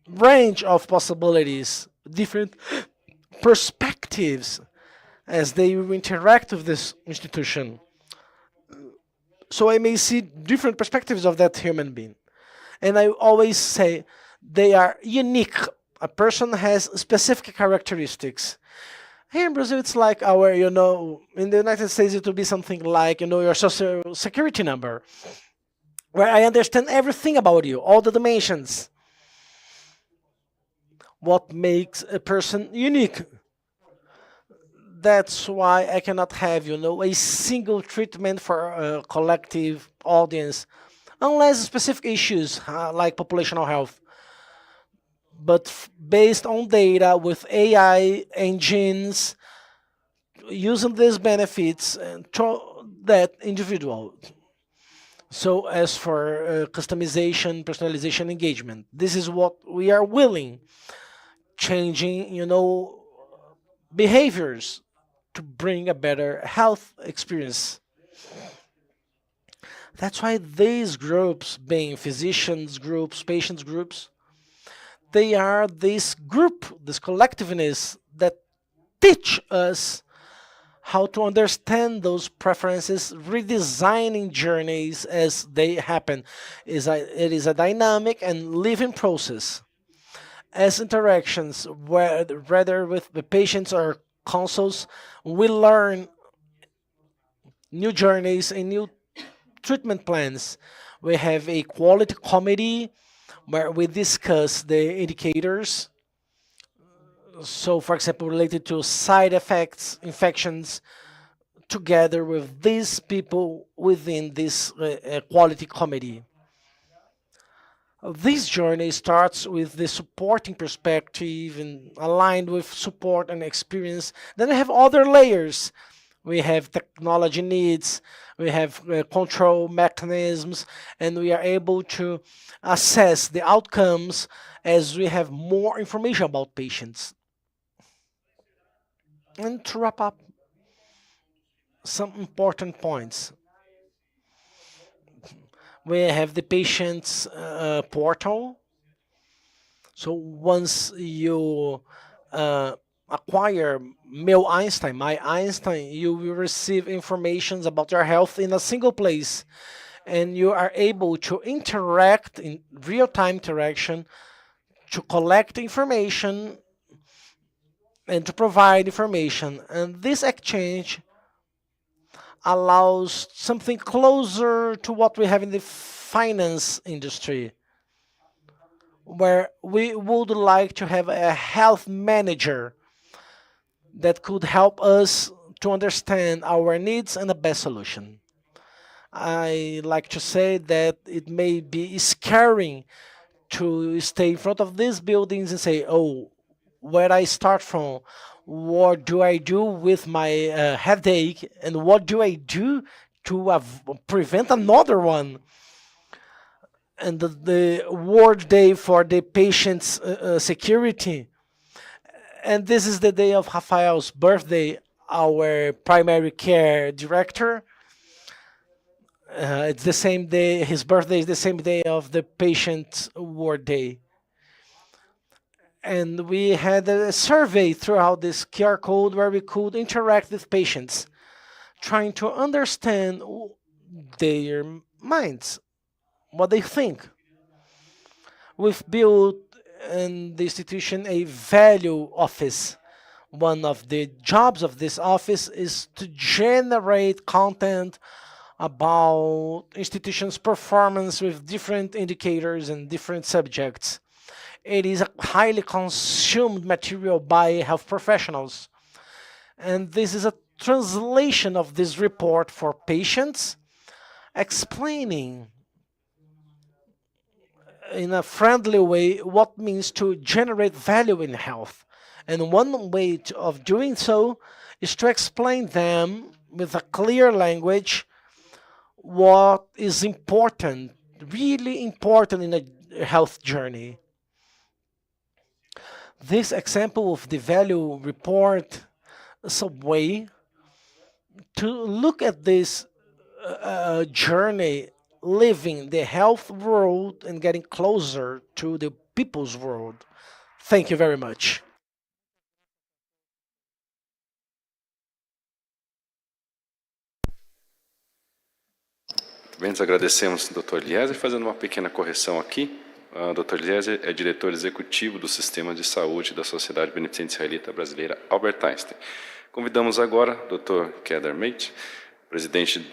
range of possibilities, different perspectives as they interact with this institution. So I may see different perspectives of that human being. And I always say they are unique. A person has specific characteristics. Here in Brazil, it's like our, in the United States, it would be something like, your social security number, where I understand everything about you, all the dimensions. What makes a person unique? That's why I cannot have, a single treatment for a collective audience, unless specific issues like populational health. But based on data with AI engines, using these benefits to that individual. So as for customization, personalization, engagement, this is what we are willing, changing, behaviors to bring a better health experience. That's why these groups, being physicians groups, patients groups, they are this group, this collectiveness that teach us how to understand those preferences, redesigning journeys as they happen. It is a dynamic and living process. As interactions, whether with the patients or consuls, we learn new journeys and new treatment plans. We have a quality committee where we discuss the indicators. So, for example, related to side effects, infections, together with these people within this quality committee. This journey starts with the supporting perspective and aligned with support and experience. Then we have other layers. We have technology needs, we have control mechanisms, and we are able to assess the outcomes as we have more information about patients. And to wrap up, some important points. We have the patient's portal. So once you acquire My Einstein, you will receive information about your health in a single place, and you are able to interact in real-time interaction to collect information and to provide information. And this exchange allows something closer to what we have in the finance industry, where we would like to have a health manager that could help us to understand our needs and the best solution. I like to say that it may be scaring to stay in front of these buildings and say, oh, where I start from. What do I do with my headache, and what do I do to prevent another one? And the World Day for the patient's security. And this is the day of Rafael's birthday, our primary care director. It's the same day, his birthday is the same day of the patient's World Day. And we had a survey throughout this QR code where we could interact with patients, trying to understand their minds, what they think. We've built in the institution a value office. One of the jobs of this office is to generate content about institutions' performance with different indicators and different subjects. It is a highly consumed material by health professionals. And this is a translation of this report for patients, explaining in a friendly way what means to generate value in health. And one way of doing so is to explain them with a clear language what is important, really important in a health journey. This example of the value report is a way to look at this journey, living the health world and getting closer to the people's world. Thank you very much. Bem, nós agradecemos ao Dr. Eliezer, fazendo uma pequena correção aqui. O Dr. Eliezer é diretor executivo do Sistema de Saúde da Sociedade Beneficente Israelita Brasileira Aberta. Convidamos agora o Dr. Kedar Mate, presidente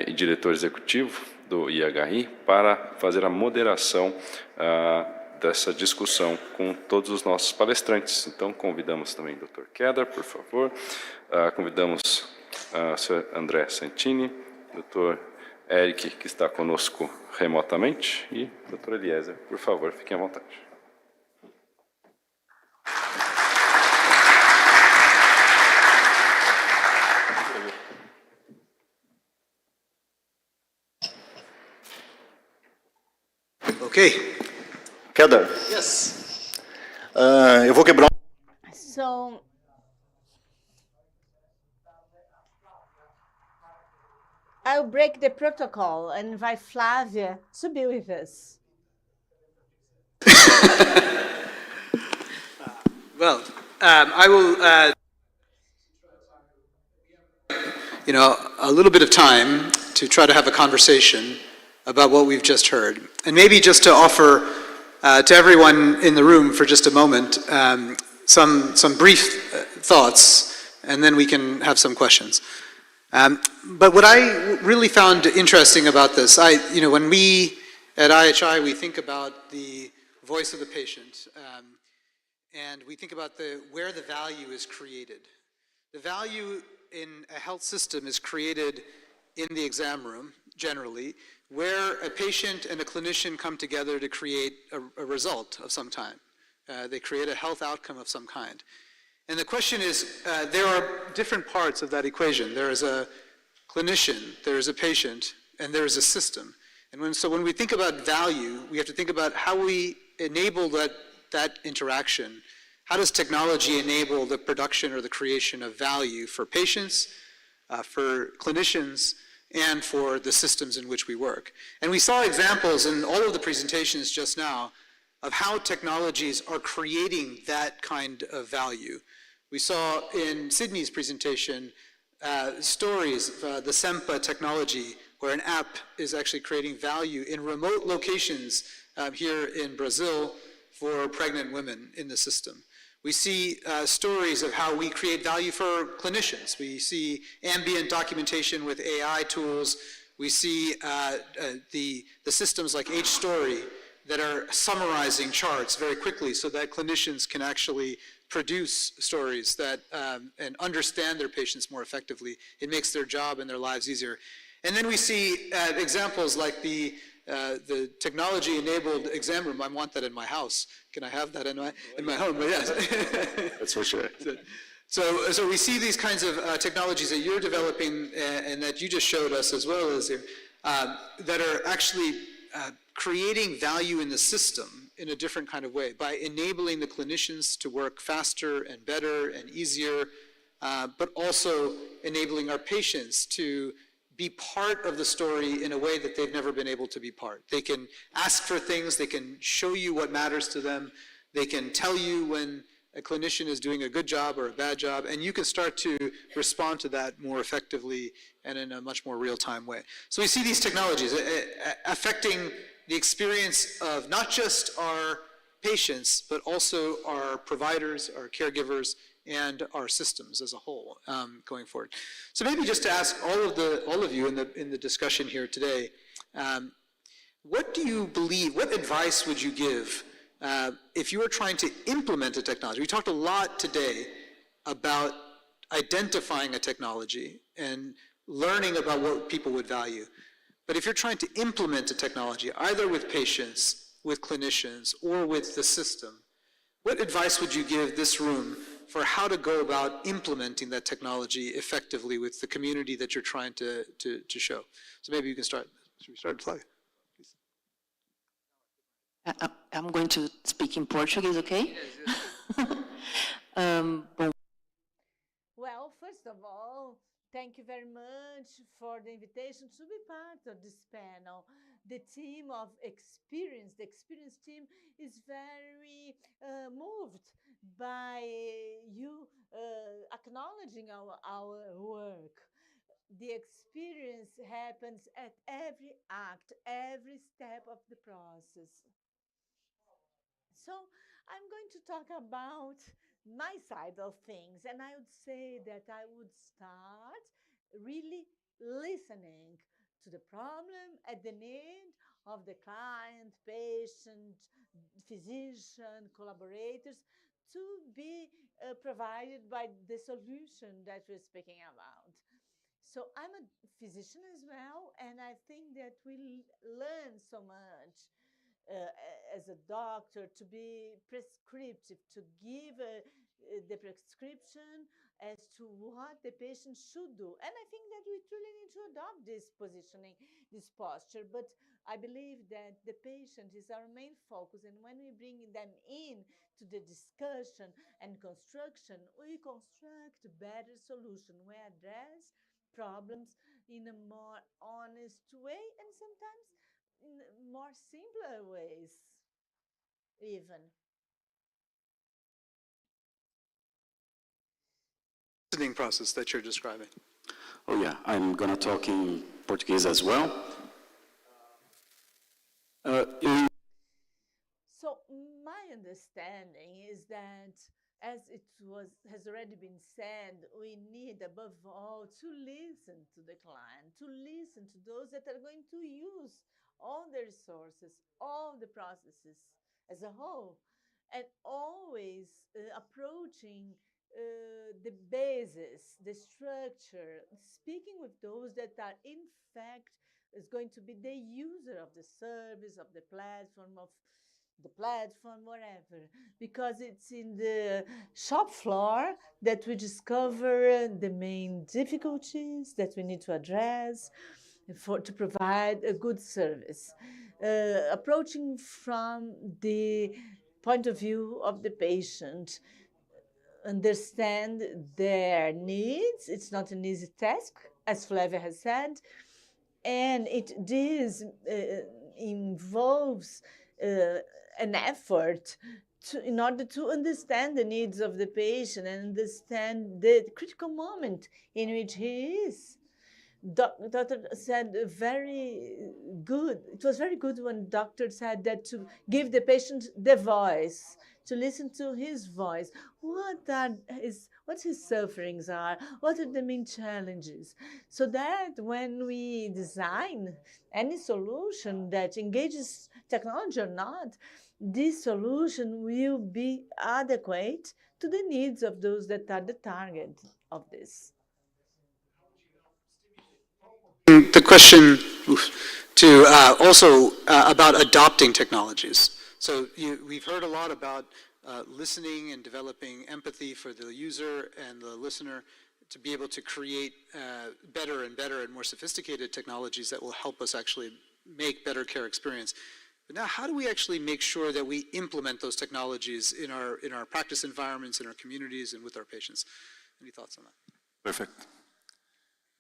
e diretor executivo do IHI, para fazer a moderação dessa discussão com todos os nossos palestrantes. Então, convidamos também o Dr. Kedar, por favor. Convidamos o Sr. André Santini, Dr. Eric, que está conosco remotamente, e Dr. Eliezer, por favor, fiquem à vontade. Ok. Kedar. Yes. Eu vou quebrar. So, I'll break the protocol and invite Flávia to be with us. Well, I will, a little bit of time to try to have a conversation about what we've just heard. And maybe just to offer to everyone in the room for just a moment some brief thoughts, and then we can have some questions. But what I really found interesting about this, when we at IHI, we think about the voice of the patient, and we think about where the value is created. The value in a health system is created in the exam room, generally, where a patient and a clinician come together to create a result of some kind. They create a health outcome of some kind. And the question is, there are different parts of that equation. There is a clinician, there is a patient, and there is a system. And so when we think about value, we have to think about how we enable that interaction. How does technology enable the production or the creation of value for patients, for clinicians, and for the systems in which we work? And we saw examples in all of the presentations just now of how technologies are creating that kind of value. We saw in Sydney's presentation stories of the SEMPA technology, where an app is actually creating value in remote locations here in Brazil for pregnant women in the system. We see stories of how we create value for clinicians. We see ambient documentation with AI tools. We see the systems like HStory that are summarizing charts very quickly so that clinicians can actually produce stories that and understand their patients more effectively. It makes their job and their lives easier. And then we see examples like the the technology-enabled exam room. I want that in my house. Can I have that in my home? But yes. That's for sure. So we see these kinds of technologies that you're developing and that you just showed us as well as here, that are actually creating value in the system in a different kind of way by enabling the clinicians to work faster and better and easier, but also enabling our patients to be part of the story in a way that they've never been able to be part. They can ask for things, they can show you what matters to them, they can tell you when a clinician is doing a good job or a bad job, and you can start to respond to that more effectively and in a much more real-time way. So we see these technologies affecting the experience of not just our patients, but also our providers, our caregivers, and our systems as a whole going forward. So maybe just to ask all of you in the discussion here today, what do you believe, what advice would you give if you were trying to implement a technology? We talked a lot today about identifying a technology and learning about what people would value. But if you're trying to implement a technology, either with patients, with clinicians, or with the system, what advice would you give this room for how to go about implementing that technology effectively with the community that you're trying to show? So maybe you can start. Should we start, Flavia? I'm going to speak in Portuguese, okay? Well, first of all, thank you very much for the invitation to be part of this panel. The team of experience, the experience team is very moved by you acknowledging our work. The experience happens at every act, every step of the process. So I'm going to talk about my side of things, and I would say that I would start really listening to the problem at the need of the client, patient, physician, collaborators, to be provided by the solution that we're speaking about. So I'm a physician as well, and I think that we learn so much as a doctor to be prescriptive, to give the prescription as to what the patient should do. And I think that we truly need to adopt this positioning, this posture. But I believe that the patient is our main focus. And when we bring them in to the discussion and construction, we construct a better solution. We address problems in a more honest way and sometimes in more simpler ways, even. Listening process that you're describing. Oh yeah, I'm gonna talk in Portuguese as well. So my understanding is that, as has already been said, we need above all to listen to the client, to listen to those that are going to use all the resources, all the processes as a whole, and always approaching the basis, the structure, speaking with those that are in fact is going to be the user of the service, of the platform, whatever, because it's in the shop floor that we discover the main difficulties that we need to address to provide a good service. Approaching from the point of view of the patient, understand their needs. It's not an easy task, as Flavia has said, and this involves an effort in order to understand the needs of the patient and understand the critical moment in which he is. Doctor said very good. It was very good when doctor said that to give the patient the voice, to listen to his voice. What his sufferings are, what are the main challenges, so that when we design any solution that engages technology or not, this solution will be adequate to the needs of those that are the target of this. The question to also about adopting technologies. So we've heard a lot about listening and developing empathy for the user and the listener to be able to create better and better and more sophisticated technologies that will help us actually make better care experience. But now, how do we actually make sure that we implement those technologies in our practice environments, in our communities, and with our patients? Any thoughts on that? Perfeito.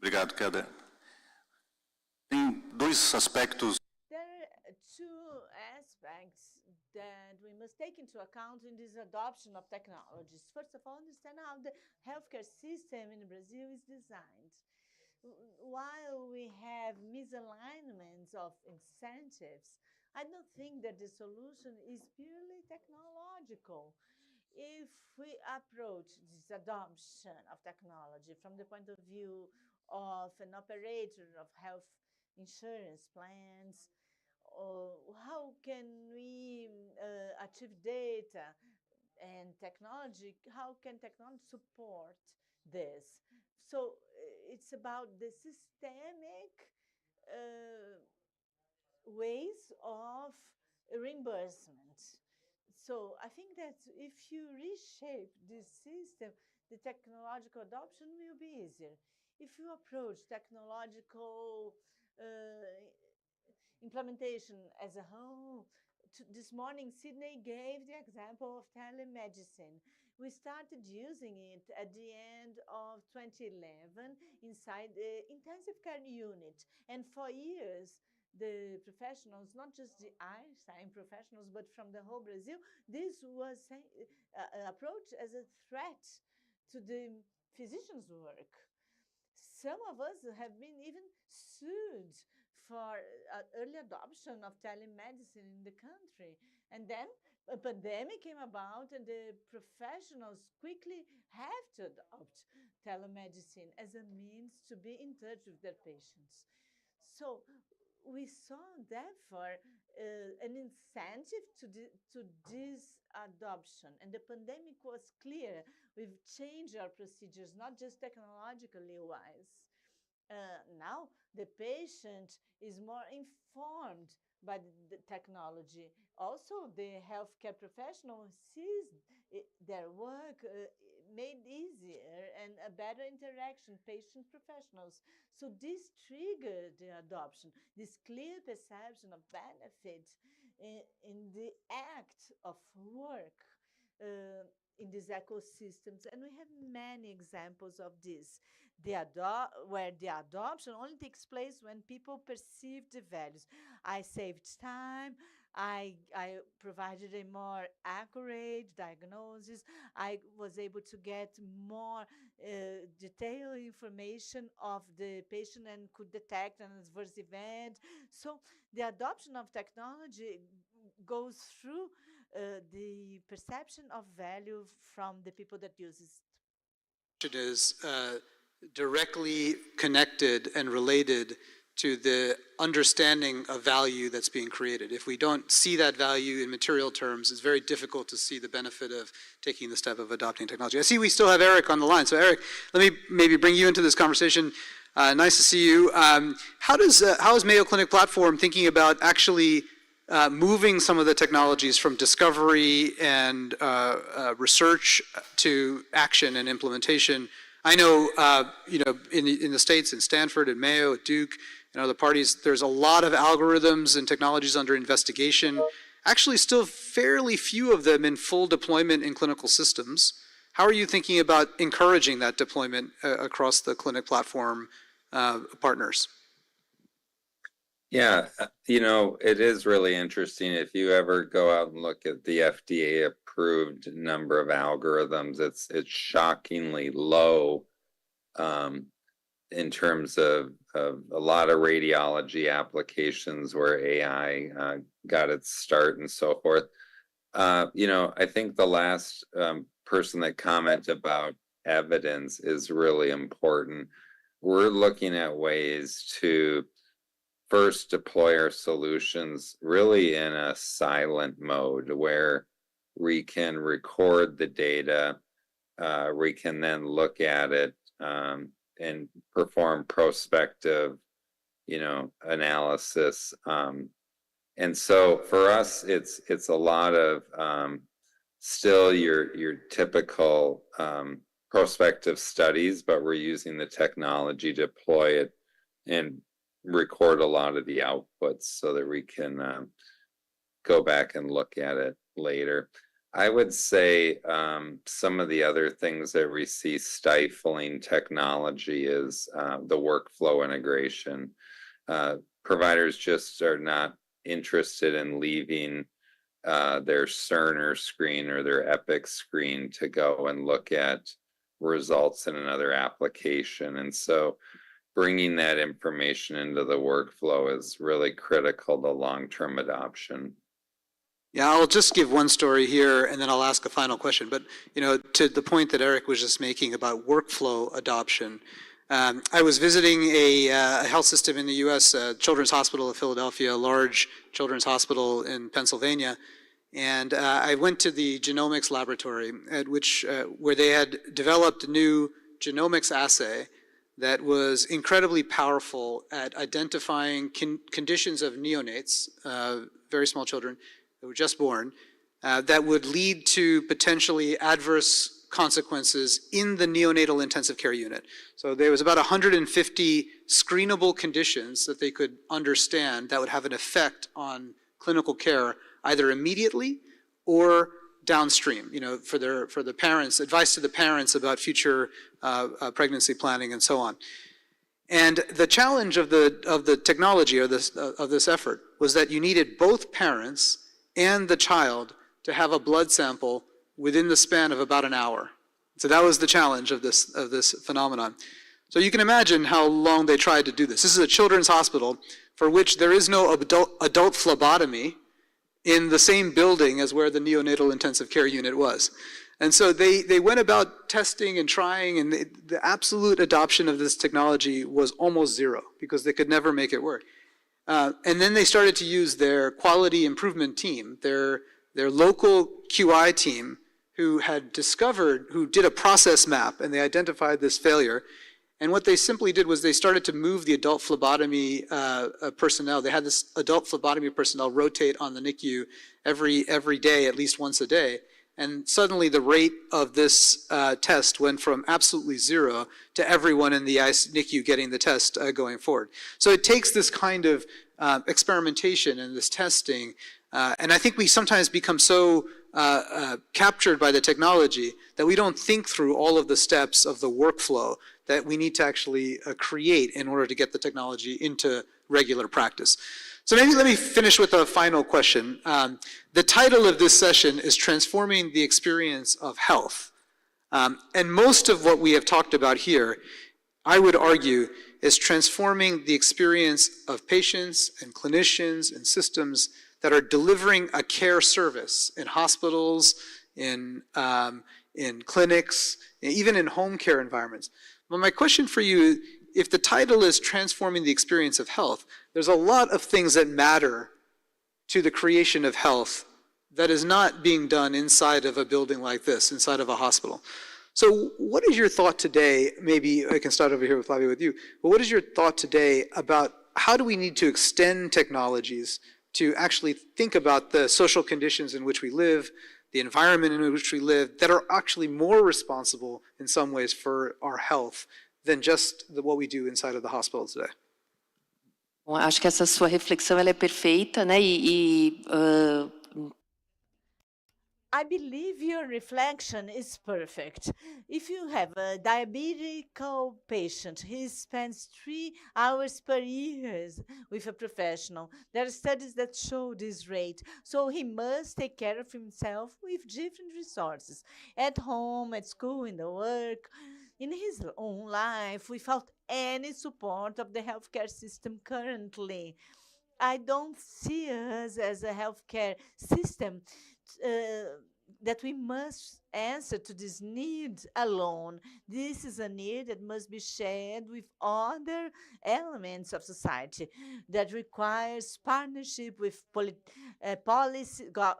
Obrigado, Keller. Tem dois aspectos. There are two aspects that we must take into account in this adoption of technologies. First of all, understand how the healthcare system in Brazil is designed. While we have misalignments of incentives, I don't think that the solution is purely technological. If we approach this adoption of technology from the point of view of an operator of health insurance plans, how can we achieve data and technology? How can technology support this? So it's about the systemic ways of reimbursement. So I think that if you reshape this system, the technological adoption will be easier. If you approach technological implementation as a whole, this morning Sydney gave the example of telemedicine. We started using it at the end of 2011 inside the intensive care unit. And for years, the professionals, not just the Einstein professionals, but from the whole Brazil, this was approached as a threat to the physician's work. Some of us have been even sued for early adoption of telemedicine in the country. And then a pandemic came about and the professionals quickly have to adopt telemedicine as a means to be in touch with their patients. So we saw, therefore, an incentive to this adoption. And the pandemic was clear. We've changed our procedures, not just technologically wise. Now the patient is more informed by the technology. Also, the healthcare professional sees their work made easier and a better interaction, patient professionals. So this triggered the adoption, this clear perception of benefit in the act of work in these ecosystems. And we have many examples of this, where the adoption only takes place when people perceive the values. I saved time, I provided a more accurate diagnosis, I was able to get more detailed information of the patient and could detect an adverse event. So the adoption of technology goes through the perception of value from the people that use it. It is directly connected and related to the understanding of value that's being created. If we don't see that value in material terms, it's very difficult to see the benefit of taking the step of adopting technology. I see we still have Eric on the line. So Eric, let me maybe bring you into this conversation. Nice to see you. How is Mayo Clinic Platform thinking about actually moving some of the technologies from discovery and research to action and implementation? I know, in the States, in Stanford, and Mayo, at Duke, and other parties, there's a lot of algorithms and technologies under investigation. Actually, still fairly few of them in full deployment in clinical systems. How are you thinking about encouraging that deployment across the clinic platform partners? Yeah, it is really interesting. If you ever go out and look at the FDA-approved number of algorithms, it's shockingly low in terms of a lot of radiology applications where AI got its start and so forth. I think the last person that commented about evidence is really important. We're looking at ways to first deploy our solutions really in a silent mode where we can record the data, we can then look at it and perform prospective analysis. And so for us, it's a lot of still your typical prospective studies, but we're using the technology to deploy it and record a lot of the outputs so that we can go back and look at it later. I would say some of the other things that we see stifling technology is the workflow integration. Providers just are not interested in leaving their Cerner screen or their Epic screen to go and look at results in another application. And so bringing that information into the workflow is really critical to long-term adoption. Yeah, I'll just give one story here, and then I'll ask a final question. But to the point that Eric was just making about workflow adoption, I was visiting a health system in the U.S., Children's Hospital of Philadelphia, a large children's hospital in Pennsylvania, and I went to the genomics laboratory at where they had developed a new genomics assay that was incredibly powerful at identifying conditions of neonates, very small children that were just born, that would lead to potentially adverse consequences in the neonatal intensive care unit. So there was about 150 screenable conditions that they could understand that would have an effect on clinical care, either immediately or downstream, for the parents, advice to the parents about future pregnancy planning and so on. And the challenge of the technology of this effort was that you needed both parents and the child to have a blood sample within the span of about an hour. So that was the challenge of this phenomenon. So you can imagine how long they tried to do this. This is a children's hospital for which there is no adult phlebotomy in the same building as where the neonatal intensive care unit was. And so they went about testing and trying, and the absolute adoption of this technology was almost zero because they could never make it work. And then they started to use their quality improvement team, their local QI team, who did a process map, and they identified this failure. And what they simply did was they started to move the adult phlebotomy personnel. They had this adult phlebotomy personnel rotate on the NICU every day, at least once a day. And suddenly the rate of this test went from absolutely zero to everyone in the NICU getting the test going forward. So it takes this kind of experimentation and this testing, and I think we sometimes become so captured by the technology that we don't think through all of the steps of the workflow that we need to actually create in order to get the technology into regular practice. So maybe let me finish with a final question. The title of this session is Transforming the Experience of Health. And most of what we have talked about here, I would argue, is transforming the experience of patients and clinicians and systems that are delivering a care service in hospitals, in clinics, even in home care environments. But my question for you, if the title is Transforming the Experience of Health, there's a lot of things that matter to the creation of health that is not being done inside of a building like this, inside of a hospital. So what is your thought today, maybe I can start over here with Flavia with you, but what is your thought today about how do we need to extend technologies to actually think about the social conditions in which we live, the environment in which we live, that are actually more responsible in some ways for our health than just what we do inside of the hospital today? Bom, acho que essa sua reflexão ela é perfeita, né? I believe your reflection is perfect. If you have a diabetical patient, he spends 3 hours per year with a professional. There are studies that show this rate. So he must take care of himself with different resources, at home, at school, in the work, in his own life, without any support of the healthcare system currently. I don't see us as a healthcare system that we must answer to this need alone. This is a need that must be shared with other elements of society, that requires partnership with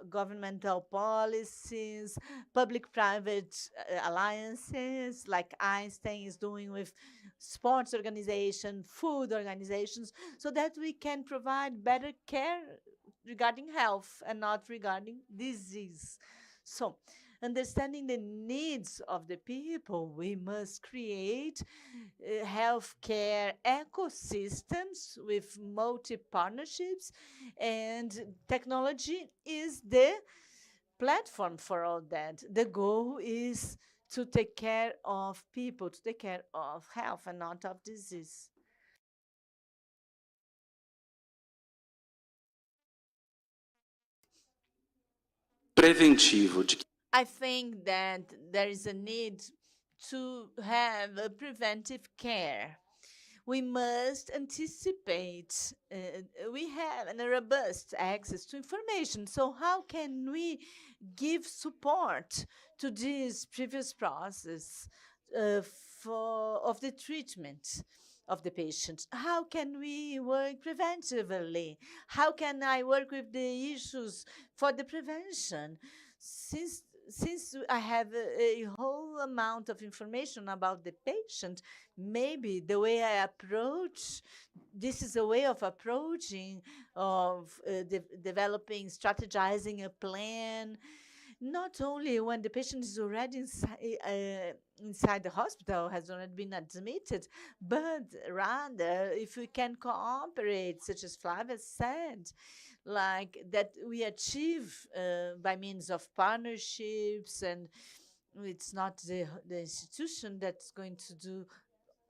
governmental policies, public-private alliances, like Einstein is doing with sports organizations, food organizations, so that we can provide better care regarding health and not regarding disease. So, understanding the needs of the people, we must create healthcare ecosystems with multi-partnerships, and technology is the platform for all that. The goal is to take care of people, to take care of health and not of disease. Preventivo de I think that there is a need to have a preventive care. We must anticipate. We have a robust access to information. So how can we give support to this previous process of the treatment of the patient? How can we work preventively? How can I work with the issues for the prevention? Since I have a whole amount of information about the patient, maybe the way I approach, this is a way of approaching, of developing, strategizing a plan, not only when the patient is already inside the hospital, has already been admitted, but rather if we can cooperate, such as Flavia said, like that we achieve by means of partnerships, and it's not the institution that's going to do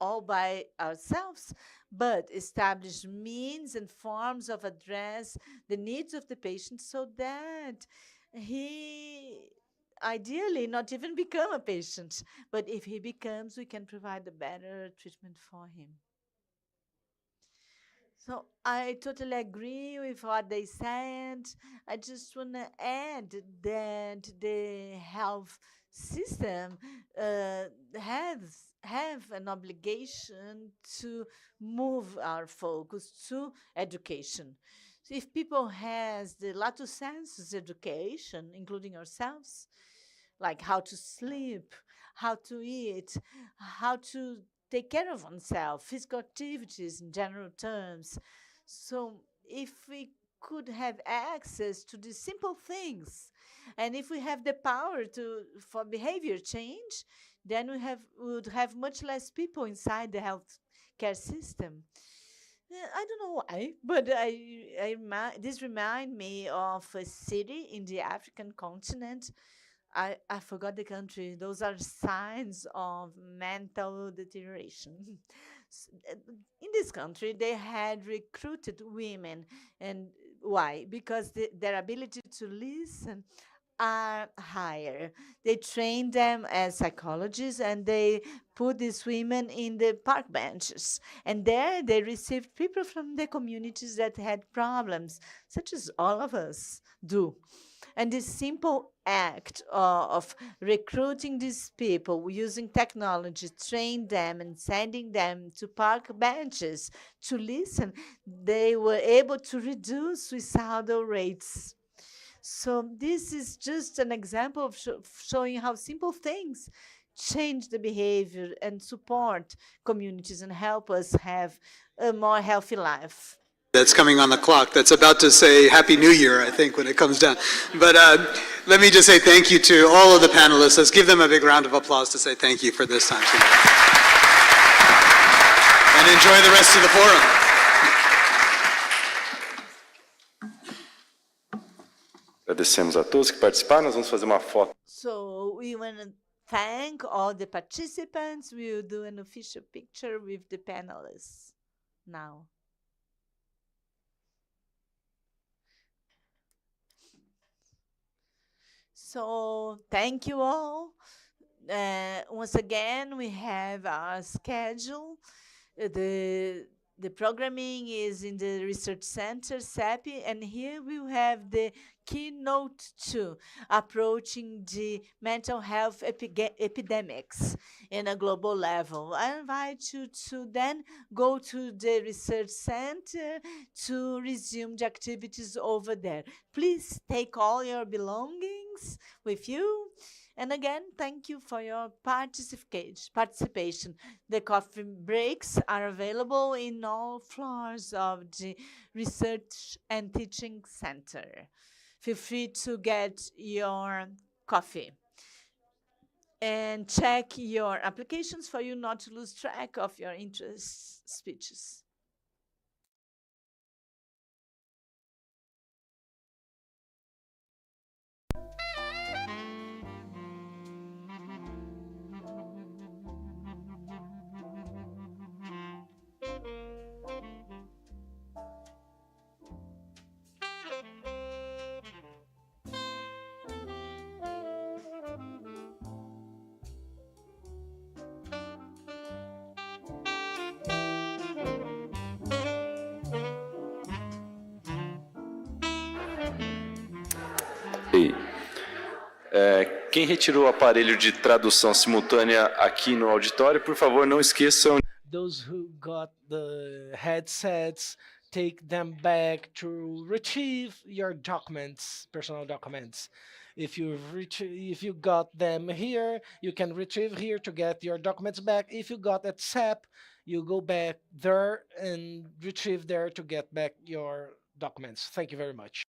all by ourselves, but establish means and forms of address the needs of the patient so that he ideally not even become a patient, but if he becomes, we can provide a better treatment for him. So I totally agree with what they said. I just want to add that the health system have an obligation to move our focus to education. So if people has the lato sensus education, including ourselves, like how to sleep, how to eat, how to take care of oneself, physical activities in general terms. So if we could have access to these simple things, and if we have the power for behavior change, then we would have much less people inside the health care system. I don't know why, but this reminds me of a city in the African continent. I forgot the country. Those are signs of mental deterioration. In this country, they had recruited women. And why? Because their ability to listen are higher. They train them as psychologists, and they put these women in the park benches. And there they received people from the communities that had problems, such as all of us do. And this simple act of recruiting these people using technology, train them and sending them to park benches to listen, they were able to reduce suicidal rates. So this is just an example of showing how simple things change the behavior and support communities and help us have a more healthy life. That's coming on the clock. That's about to say Happy New Year, I think, when it comes down. But let me just say thank you to all of the panelists. Let's give them a big round of applause to say thank you for this time tonight. And enjoy the rest of the forum. Agradecemos a todos que participaram. Nós vamos fazer uma foto. So we want to thank all the participants. We will do an official picture with the panelists now. So thank you all. Once again, we have our schedule. The The programming is in the Research Center, SEPI, and here we have the keynote 2, approaching the mental health epidemics in a global level. I invite you to then go to the Research Center to resume the activities over there. Please take all your belongings with you. And again, thank you for your participation. The coffee breaks are available in all floors of the Research and Teaching Center. Feel free to get your coffee. And check your applications for you not to lose track of your interest speeches. Quem retirou o aparelho de tradução simultânea aqui no auditório, por favor, não esqueçam. Those who got the headsets, take them back to retrieve your documents, personal documents. If you got them here, you can retrieve here to get your documents back. If you got at SAP, you go back there and retrieve there to get back your documents. Thank you very much.